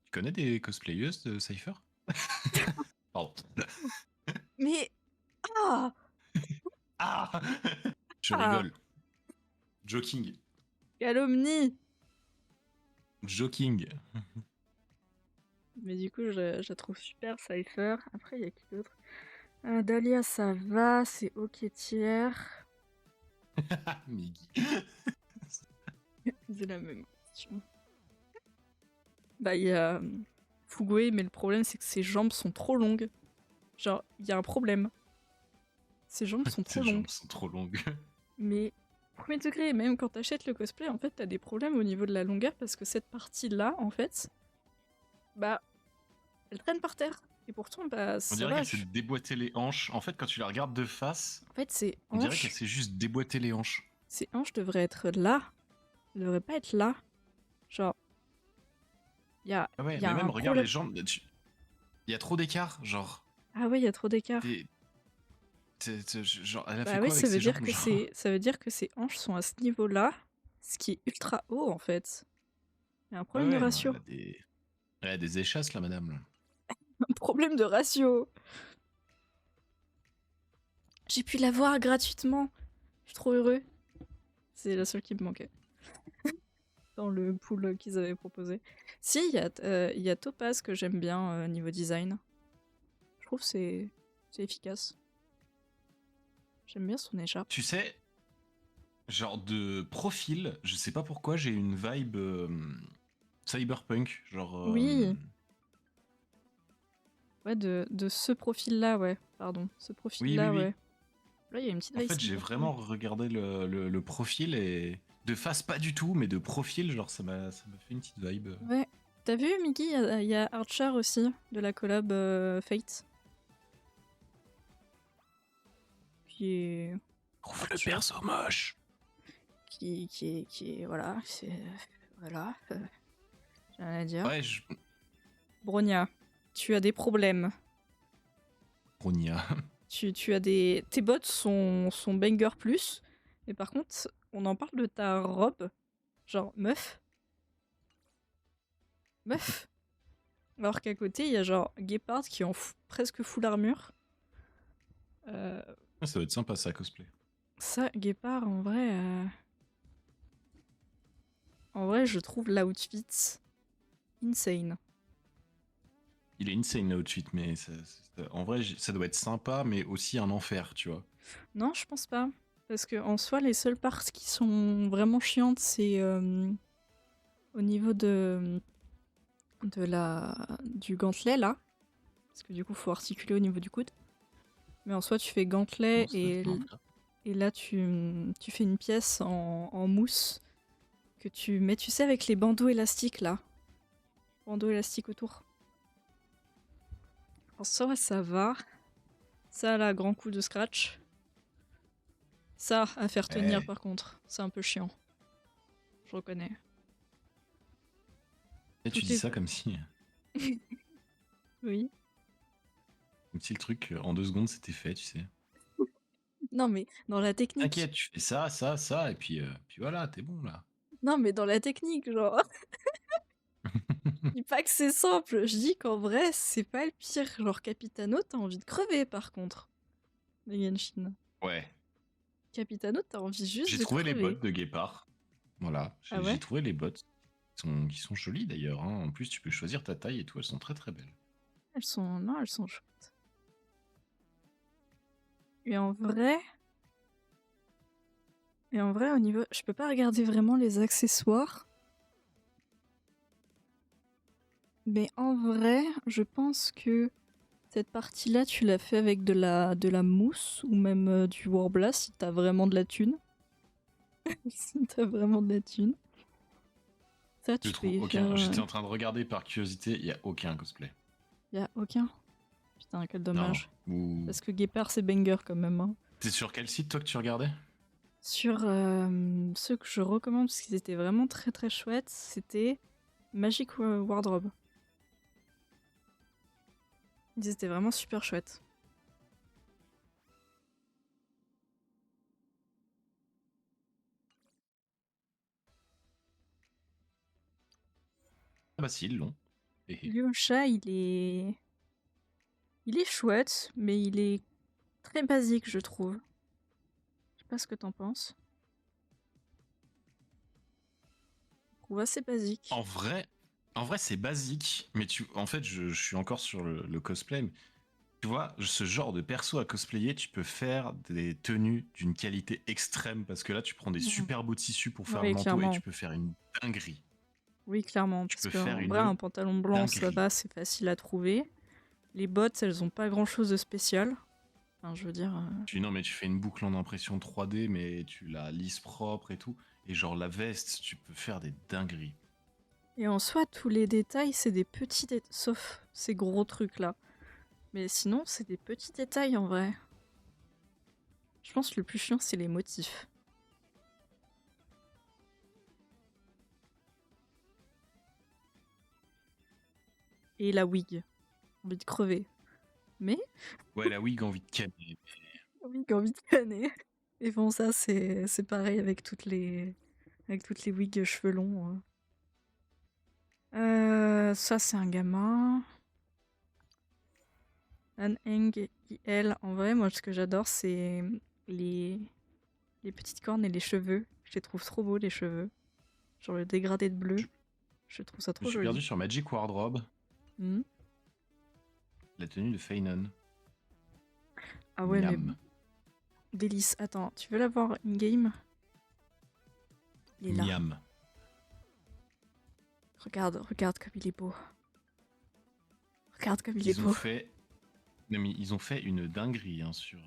Tu connais des cosplayeuses de Cypher? Pardon. Mais... Ah Ah Je Ah. rigole. Joking. Calomnie. Joking. Mais du coup, je la trouve super, Cypher. Après, il y a qui d'autre? Dahlia, ça va, c'est ok tiers. Miggy. C'est la même question. Bah, il y a Fugwe, mais le problème, c'est que ses jambes sont trop longues. Genre, il y a un problème. Ses jambes sont trop Tes longues. jambes sont trop longues. Mais, premier degré, même quand t'achètes le cosplay, en fait, t'as des problèmes au niveau de la longueur parce que cette partie-là, en fait, bah, elle traîne par terre. Et pourtant, bah, On ça dirait va. qu'elle s'est déboîté les hanches. En fait, quand tu la regardes de face, En fait, ces on dirait hanches, qu'elle s'est juste déboîté les hanches. ces hanches devraient être là. Elles devraient pas être là. Genre, il y a, Ah ouais, y a mais même un regarde problème. les jambes. Il y a trop d'écart, genre. Ah ouais, il y a trop d'écart. Genre, elle a Bah fait oui, quoi avec ça veut ses dire jambes, que genre ça veut dire que ces hanches sont à ce niveau-là. Ce qui est ultra haut, en fait. Il y a un Ouais, problème de ouais, non, ratio. elle a des échasses, la madame. Là. Un problème de ratio. J'ai pu la voir gratuitement. Je suis trop heureux. C'est la seule qui me manquait. Dans le pool qu'ils avaient proposé. Si, il y a Topaz que j'aime bien niveau design. Je trouve que c'est efficace. J'aime bien son écharpe. Tu sais, genre de profil, je sais pas pourquoi j'ai une vibe cyberpunk, genre. Oui. Ouais, de ce profil-là, ouais. Pardon, ce Oui, profil-là, oui, ouais. oui. Là, il y a une petite En vibe fait, j'ai cyberpunk. vraiment regardé le profil et de face pas du tout, mais de profil, genre ça m'a fait une petite vibe. Ouais. T'as vu, Mickey, il y a Archer aussi, de la collab Fate. Qui est... Trouve le perso moche. Qui est... Voilà, c'est... Voilà. J'ai rien à dire. Ouais, Bronia, tu as des problèmes. Bronia. Tu as des... Tes bots sont banger plus, mais par contre, on en parle de ta robe. Genre, meuf. Meuf. Alors qu'à côté, il y a genre Gepard qui est en presque full armure. Ça doit être sympa ça, cosplay. Ça, Gepard, en vrai... En vrai, je trouve l'outfit insane. Il est insane l'outfit, mais en vrai, ça doit être sympa, mais aussi un enfer, tu vois. Non, je pense pas. Parce que en soi, les seules parts qui sont vraiment chiantes, c'est au niveau du gantelet, là. Parce que du coup, faut articuler au niveau du coude. Mais en soi, tu fais gantelet et là, tu fais une pièce en mousse que tu mets, tu sais, avec les bandeaux élastiques, là. Bandeaux élastiques autour. En soi, ça va. Ça, là, grand coup de scratch. Ça, à faire tenir, par contre, c'est un peu chiant. Je reconnais. Et tu dis ça comme si... Oui. Comme si le truc, en 2 secondes, c'était fait, tu sais. Non, mais dans la technique. T'inquiète, tu fais ça, et puis voilà, t'es bon, là. Non, mais dans la technique, genre. Je dis pas que c'est simple, je dis qu'en vrai, c'est pas le pire. Genre, Capitano, t'as envie de crever, par contre. Les Genshin. Ouais. Capitano, t'as envie juste J'ai de trouvé les crever. bottes de Guépard. Voilà, Ah ouais j'ai trouvé les bottes qui sont jolies d'ailleurs. Hein. En plus, tu peux choisir ta taille et tout, elles sont très très belles. Elles sont... Non, elles sont chouettes. Et en vrai... au niveau... Je peux pas regarder vraiment les accessoires. Mais en vrai, je pense que cette partie-là, tu l'as fait avec de la mousse ou même du Warblast si t'as vraiment de la thune. Si t'as vraiment de la thune. Ça, tu Je peux trouve y aucun. faire... J'étais en train de regarder par curiosité, il y a aucun cosplay. Y a aucun. Putain, quel dommage. Non. Parce que Guépard, c'est banger quand même. Hein. T'es sur quel site, toi, que tu regardais? Sur ceux que je recommande, parce qu'ils étaient vraiment très très chouettes, c'était Magic Wardrobe. Ils étaient vraiment super chouettes. Ah bah si, ils l'ont. Lyosha, il est chouette, mais il est très basique, je trouve. Je sais pas ce que t'en penses. Je trouve assez basique. En vrai, c'est basique, mais en fait, je suis encore sur le cosplay. Mais tu vois, ce genre de perso à cosplayer, tu peux faire des tenues d'une qualité extrême parce que là, tu prends des super beaux tissus pour faire Oui, le manteau clairement. et tu peux faire une dinguerie. Oui, clairement. Tu Parce peux faire qu'en une vrai, un pantalon blanc, ça dinguerie. va, c'est facile à trouver. Les bottes, elles ont pas grand chose de spécial. Enfin, je veux dire. Non, mais tu fais une boucle en impression 3D, mais tu la lisses propre et tout. Et genre, la veste, tu peux faire des dingueries. Et en soi, tous les détails, c'est des petits détails. Sauf ces gros trucs-là. Mais sinon, c'est des petits détails en vrai. Je pense que le plus chiant, c'est les motifs. Et la wig. Envie de crever. Mais... Ouais, la wig, envie de canner. La wig, envie de canner. Et bon, ça, c'est pareil avec toutes les Avec toutes les wigs cheveux longs. Ça, c'est un gamin. An Eng IL. En vrai, moi, ce que j'adore, c'est les... les petites cornes et les cheveux. Je les trouve trop beaux, les cheveux. Genre le dégradé de bleu. Je trouve ça Je me trop suis joli. perdu sur Magic Wardrobe, Mhm. la tenue de Feynon. Ah ouais, mais Miam. délice. Attends, tu veux l'avoir in-game? Il est là. Miam. Regarde comme il est beau. Regarde comme il est Ils ont beau. fait... Non, mais ils ont fait une dinguerie hein, sur...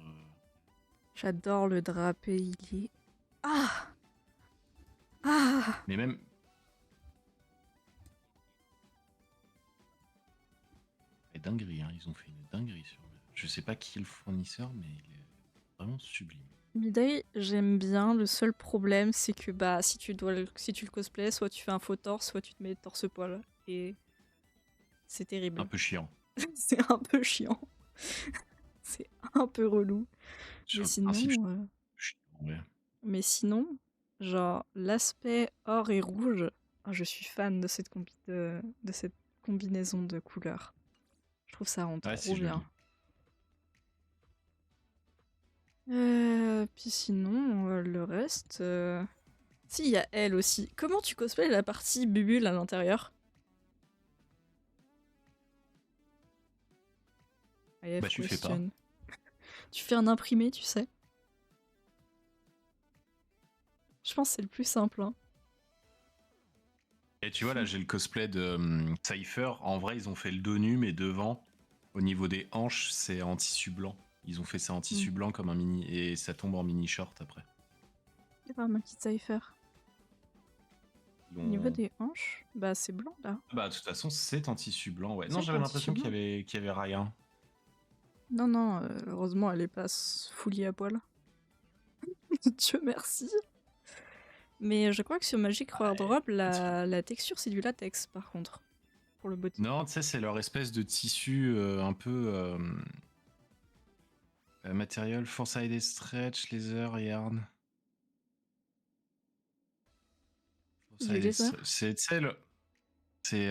J'adore le drapé, il est... Ah! Ah! Mais même... Et dinguerie, hein. Ils ont fait une dinguerie sur... Je sais pas qui est le fournisseur, mais il est vraiment sublime. Midday, j'aime bien. Le seul problème, c'est que bah si tu le cosplay, soit tu fais un faux torse, soit tu te mets torse-poil. Et c'est terrible. Un peu chiant. C'est un peu chiant. C'est un peu relou. Sur Mais le principe, sinon, chiant, ouais. mais sinon, genre l'aspect or et rouge, ah, je suis fan de cette de cette combinaison de couleurs. Je trouve ça rend Ouais, trop c'est bien. joli. Puis sinon, le reste. Si, il y a elle aussi. Comment tu cosplays la partie bubule à l'intérieur? I Bah have tu fais pas. question. Tu fais un imprimé, tu sais. Je pense que c'est le plus simple. Hein. Et tu vois là j'ai le cosplay de Cypher. En vrai ils ont fait le dos nu mais devant, au niveau des hanches, c'est en tissu blanc. Ils ont fait ça en tissu blanc comme un mini et ça tombe en mini short après. C'est pas ma petite Cypher. Ils Au niveau ont- des hanches, bah c'est blanc là. Bah de toute façon c'est en tissu blanc ouais. Non C'est j'avais en l'impression tissu qu'il y avait rien. Non, non, heureusement elle est pas fouillée à poil. Dieu merci. Mais je crois que sur Magic Wardrobe, la texture c'est du latex par contre. Pour le body. Non tu sais c'est leur espèce de tissu un peu matériel four-sided stretch, laser, yarn. Du laser? C'est tu sais, c'est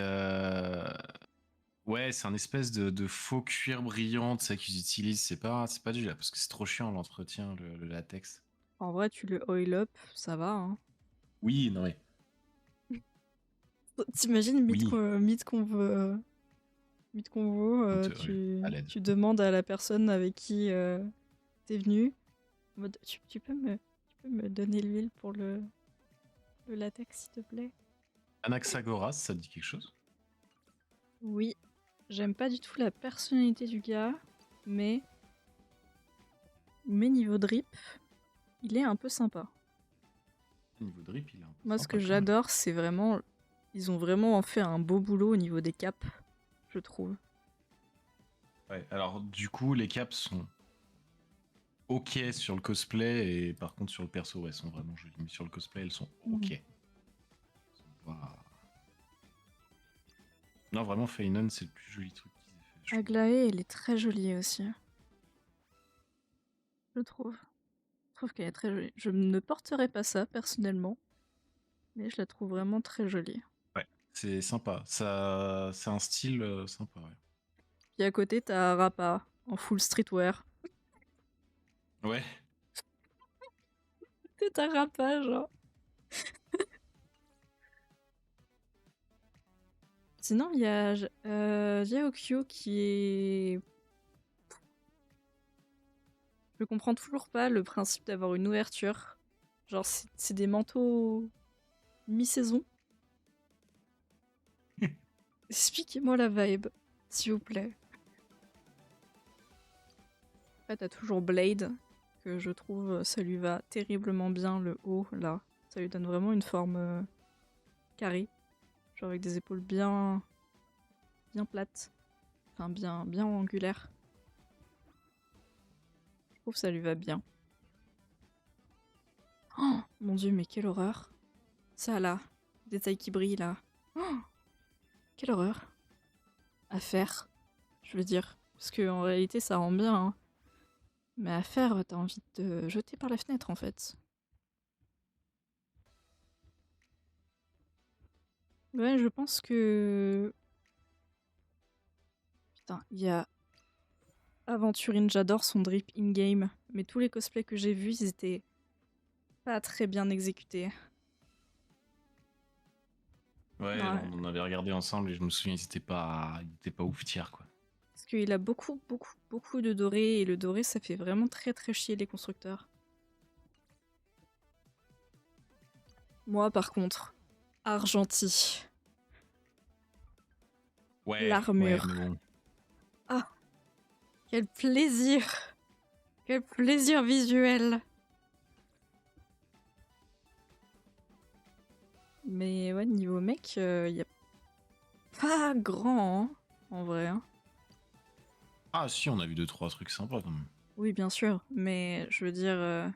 ouais, c'est un espèce de faux cuir brillant, tu sais, qu'ils utilisent. C'est pas du là parce que c'est trop chiant l'entretien, le latex. En vrai, tu le oil up, ça va. Hein. Oui, non mais. T'imagines, Oui. mid-convo, tu demandes à la personne avec qui t'es venu, en mode, tu peux me donner l'huile pour le latex, s'il te plaît? Anaxagoras, ça te dit quelque chose? Oui, j'aime pas du tout la personnalité du gars, mais niveau drip, il est un peu sympa. Niveau drip, il est un peu Moi, ce sympa, que quand même. j'adore, c'est vraiment... Ils ont vraiment fait un beau boulot au niveau des caps, je trouve. Ouais, alors du coup, les caps sont ok sur le cosplay et par contre sur le perso, ouais, elles sont vraiment jolies. Mais sur le cosplay, elles sont ok. Elles sont pas... Non, vraiment, Feynon, c'est le plus joli truc qu'ils aient fait. Aglaé, elle est très jolie aussi. Je trouve. Je trouve qu'elle est très jolie. Je ne porterai pas ça, personnellement. Mais je la trouve vraiment très jolie. Ouais, c'est sympa. Ça, c'est un style sympa, ouais. Puis à côté, t'as Rappa, en full streetwear. Ouais. T'as Rappa, genre. Sinon, il y a Yaokyo qui est... Je comprends toujours pas le principe d'avoir une ouverture. Genre, c'est des manteaux mi-saison. Expliquez-moi la vibe, s'il vous plaît. Après, t'as toujours Blade, que je trouve ça lui va terriblement bien, le haut, là. Ça lui donne vraiment une forme carrée. Genre avec des épaules bien plates. Enfin, bien angulaires. Je trouve que ça lui va bien. Oh, mon dieu, mais quelle horreur. Ça, là. Détail qui brille, là. Oh, quelle horreur. À faire, je veux dire. Parce qu'en réalité, ça rend bien, hein. Mais à faire, t'as envie de te jeter par la fenêtre, en fait. Ouais, je pense que... Putain, il y a Aventurine, j'adore son drip in-game, mais tous les cosplays que j'ai vus, ils étaient pas très bien exécutés. Ouais, Non, on en avait regardé ensemble et je me souviens, ils étaient pas ouf tiers, quoi. parce qu'il a beaucoup de doré, et le doré, ça fait vraiment très chier les constructeurs. Moi, par contre, Argenti. Ouais, L'armure. mais bon. Ah, quel plaisir! Quel plaisir visuel! Mais ouais, niveau mec, y a pas grand, hein, en vrai. Hein. Ah si, on a vu 2-3 trucs sympas quand même. Oui, bien sûr, mais je veux dire,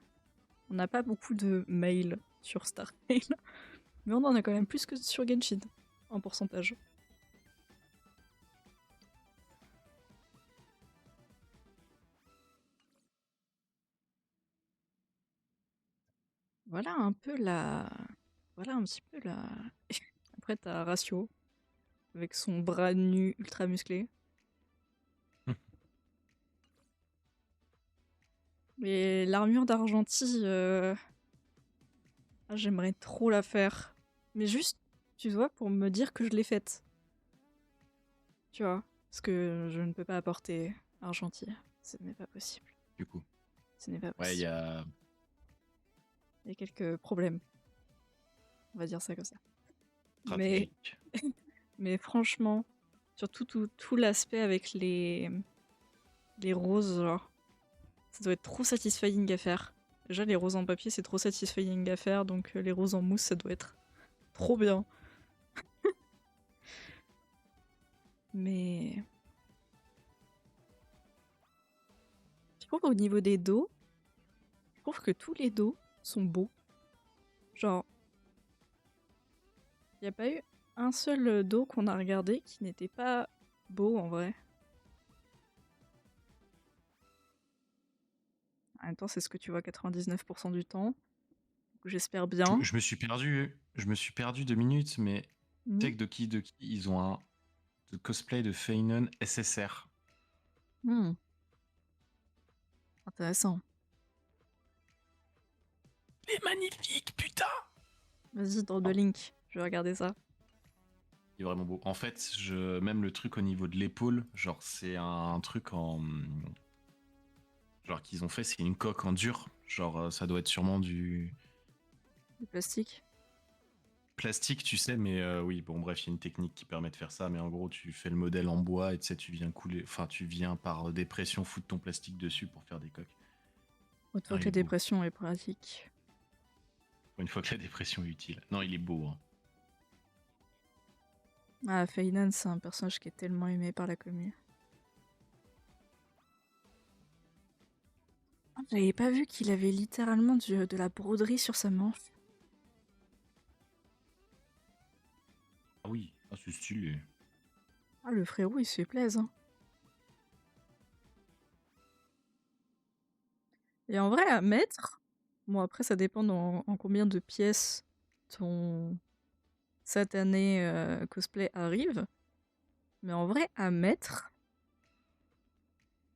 on n'a pas beaucoup de mails sur Star Rail, mais on en a quand même plus que sur Genshin, en pourcentage. Voilà un peu la... Voilà un petit peu la... Après, t'as Ratio, avec son bras nu ultra musclé. Mais l'armure d'Argenti, j'aimerais trop la faire. Mais juste, tu vois, pour me dire que je l'ai faite. Tu vois, parce que je ne peux pas apporter Argenti. Ce n'est pas possible. Du coup. Ce n'est pas Ouais, il possible. y a... Il y a quelques problèmes. On va dire ça comme ça. Mais, stratégique. mais franchement, surtout tout l'aspect avec les roses, genre, ça doit être trop satisfying à faire. Déjà, les roses en papier, c'est trop satisfying à faire, donc les roses en mousse, ça doit être trop bien. Mais... Je trouve au niveau des dos, je trouve que tous les dos sont beaux. Genre, il n'y a pas eu un seul dos qu'on a regardé qui n'était pas beau en vrai. En même temps, c'est ce que tu vois 99% du temps. J'espère bien. Je me suis perdu 2 minutes, mais Mhm. tu sais que de qui ils ont un cosplay de Feinen SSR. Hmm. Intéressant. Il est magnifique, putain! Vas-y, drop the link. Je vais regarder ça. Il est vraiment beau. En fait, même le truc au niveau de l'épaule, genre c'est un truc en... Genre qu'ils ont fait, c'est une coque en dur. Genre ça doit être sûrement du... Du plastique. plastique, tu sais, mais oui, bon bref, il y a une technique qui permet de faire ça, mais en gros, tu fais le modèle en bois et tu sais, tu viens par dépression foutre ton plastique dessus pour faire des coques. Une fois que la dépression est pratique. Une fois que la dépression est utile. Non, il est beau. Hein. Ah, Feinan, c'est un personnage qui est tellement aimé par la commune. J'avais pas vu qu'il avait littéralement de la broderie sur sa manche. Ah oui, c'est stylé. Ah, le frérot, il se fait plaisir. Hein. Et en vrai, à mettre... Bon, après, ça dépend en combien de pièces ton satané cosplay arrive. Mais en vrai, à mettre...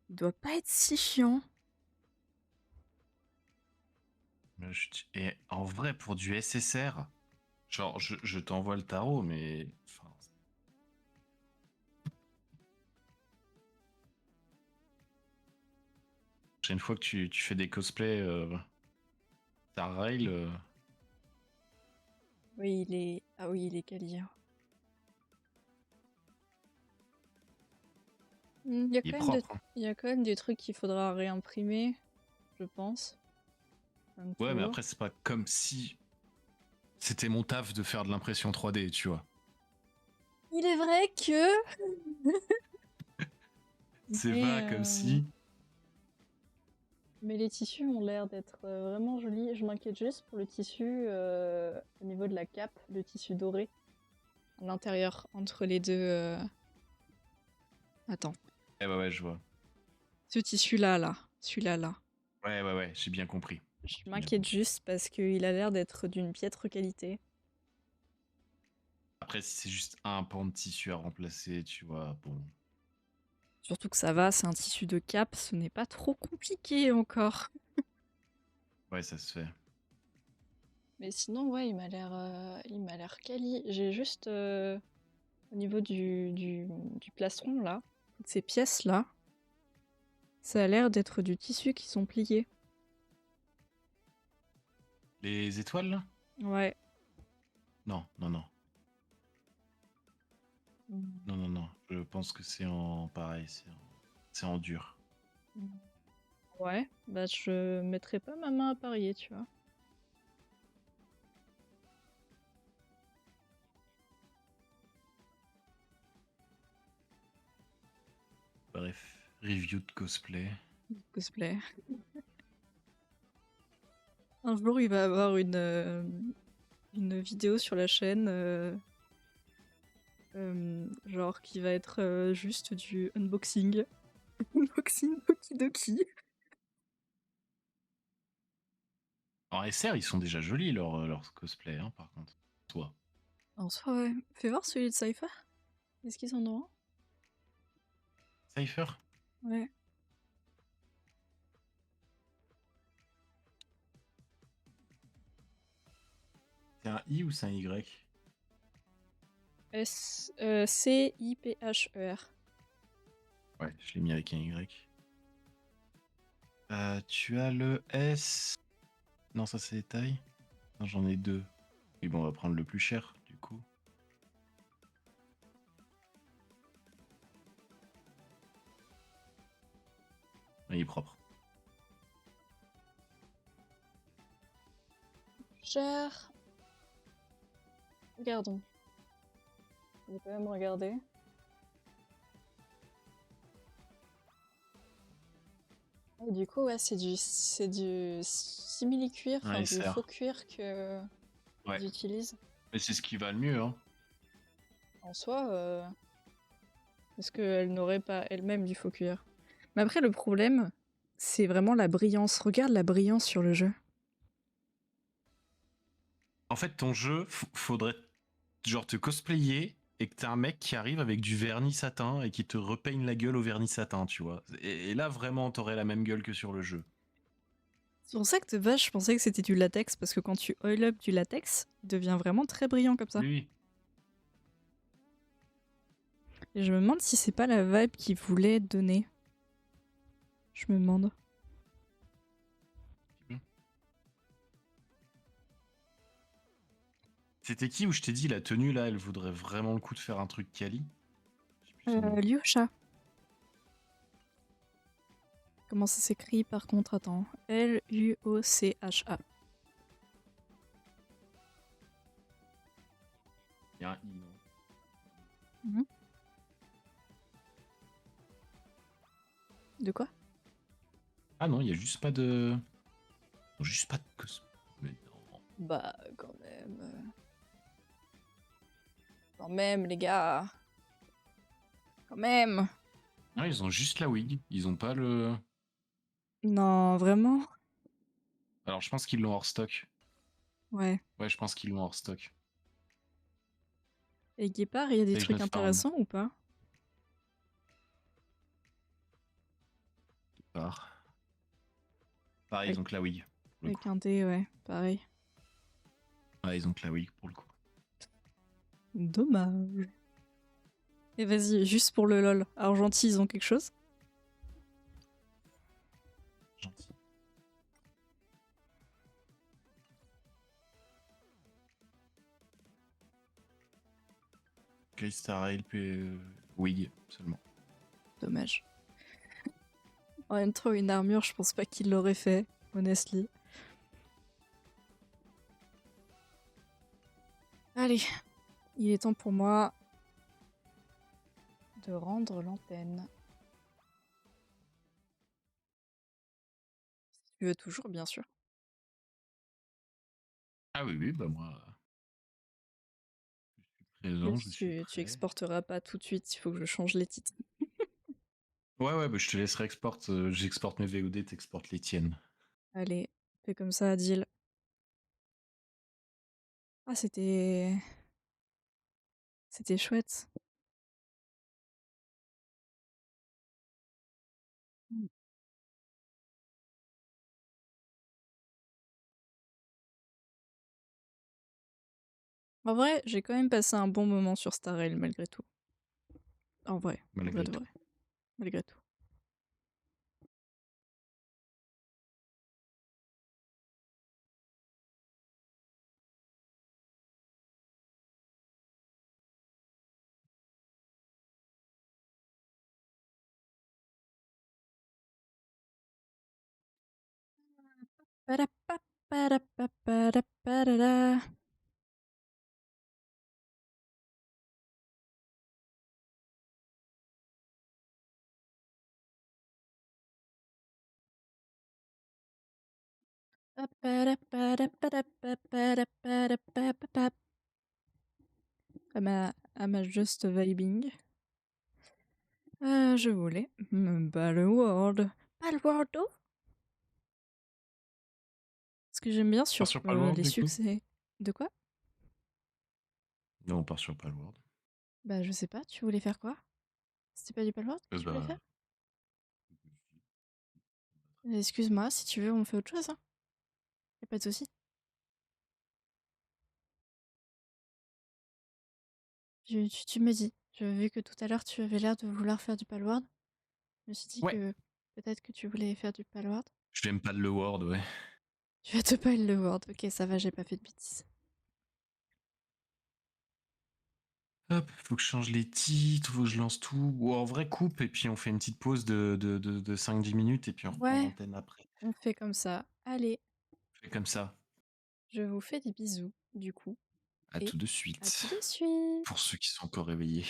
Il doit pas être si chiant. Et en vrai, pour du SSR, genre, je t'envoie le tarot, mais... Enfin, une fois que tu fais des cosplays Star Rail... Oui, il est... Ah oui, il est quali. Il y a quand même des trucs qu'il faudra réimprimer, je pense. Ouais, mais après, c'est pas comme si c'était mon taf de faire de l'impression 3D, tu vois. Il est vrai que... C'est pas comme si... Mais les tissus ont l'air d'être vraiment jolis. Je m'inquiète juste pour le tissu au niveau de la cape, le tissu doré. À l'intérieur, entre les deux... Attends. Ouais, je vois. Ce tissu-là, là. Celui-là, là. Ouais, j'ai bien compris. Je m'inquiète juste parce qu'il a l'air d'être d'une piètre qualité. Après, si c'est juste un pan de tissu à remplacer, tu vois, bon. Surtout que ça va, c'est un tissu de cap, ce n'est pas trop compliqué encore. Ouais, ça se fait. Mais sinon, ouais, il m'a l'air quali. J'ai juste au niveau du plastron là, toutes ces pièces là, ça a l'air d'être du tissu qui sont pliés. Les étoiles, là? Ouais. Non, non, non. Mm. Non, non, non. Je pense que c'est en pareil, c'est en dur. Ouais, bah je mettrai pas ma main à parier, tu vois. Bref, review de cosplay. Cosplay. Un jour, il va avoir une vidéo sur la chaîne, genre qui va être juste du unboxing. Unboxing Doki Doki. En SR, ils sont déjà jolis, leurs cosplays, hein, par contre. Toi. En soi, ouais. Fais voir celui de Cypher. Est-ce qu'ils en ont un? Cypher? Ouais. C'est un I ou c'est un Y? C-I-P-H-E-R. Ouais, je l'ai mis avec un Y. Tu as le S. Non, ça c'est les tailles. Non, j'en ai deux. Et bon, on va prendre le plus cher, du coup. Il est propre. Cher. Regardons. Je vais quand même regarder. Et du coup, ouais, c'est du simili-cuir, enfin Un du SR. faux cuir que Ouais. ils utilisent. Mais c'est ce qui va le mieux, hein. En soi, est-ce qu'elle n'aurait pas elle-même du faux cuir? Mais après, le problème, c'est vraiment la brillance. Regarde la brillance sur le jeu. En fait, ton jeu, faudrait genre te cosplayer et que t'as un mec qui arrive avec du vernis satin et qui te repeigne la gueule au vernis satin, tu vois. Et là, vraiment, t'aurais la même gueule que sur le jeu. C'est pour ça que de base, je pensais que c'était du latex, parce que quand tu oil up du latex, il devient vraiment très brillant comme ça. Oui. Et je me demande si c'est pas la vibe qu'il voulait donner. Je me demande. C'était qui où je t'ai dit la tenue là, elle voudrait vraiment le coup de faire un truc quali? Lyosha. Comment ça s'écrit par contre? Attends. L-U-O-C-H-A. Il y a un I, non? Mhm. De quoi? Ah non, il y a juste pas de. Juste pas de cosplay. Mais non. Bah, quand même. Quand même, les gars. Quand même. Non, ils ont juste la wig. Ils ont pas le. Non, vraiment? Alors je pense qu'ils l'ont hors stock. Ouais. Ouais, je pense qu'ils l'ont hors stock. Et Guépard, il y a des Page trucs 9 intéressants ou pas? Pareil, ils ont que la wig. Avec un D, ouais, pareil. Ouais, ils ont que la wig pour le coup. Dommage. Et vas-y, juste pour le lol. Argentis, ils ont quelque chose? Gentil. Star Rail, wig seulement. Dommage. En même temps, une armure, je pense pas qu'il l'aurait fait, honestly. Allez, il est temps pour moi de rendre l'antenne. Si tu veux toujours, bien sûr. Ah oui, oui, bah moi. Je suis présent, je suis Tu prêt. exporteras pas tout de suite, il faut que je change les titres. Ouais, bah je te laisserai export. J'exporte mes VOD, t'exportes les tiennes. Allez, fais comme ça, Adil. Ah, c'était... C'était chouette. Mmh. En vrai, j'ai quand même passé un bon moment sur Star Rail malgré tout. En vrai Malgré de tout. vrai, malgré tout. Parapaparapaparapara. Paparaparaparapaparaparapapap. Am I just vibing? Je voulais Palworld. Palworld? Ce que j'aime bien On part sur sur Palworld les du coup? succès. De quoi? Non, on part sur Palworld. Bah, je sais pas, tu voulais faire quoi? C'était pas du Palworld que tu voulais faire? Bah, Excuse-moi, si tu veux, on fait autre chose, hein. Y a pas de souci. Tu me dis. Vu que tout à l'heure tu avais l'air de vouloir faire du Palworld, je me suis dit ouais, que peut-être que tu voulais faire du Palworld. j'aime pas le World, ouais. Tu vas te pas le World. Ok, ça va, j'ai pas fait de bêtises. Hop, faut que je change les titres, faut que je lance tout. Ou en vrai, coupe et puis on fait une petite pause de 5-10 minutes et puis on reprend Ouais, l'antenne après. on fait comme ça. Allez, Fais comme ça. je vous fais des bisous, du coup. À Et tout de à tout suite. de suite. Pour ceux qui sont encore réveillés.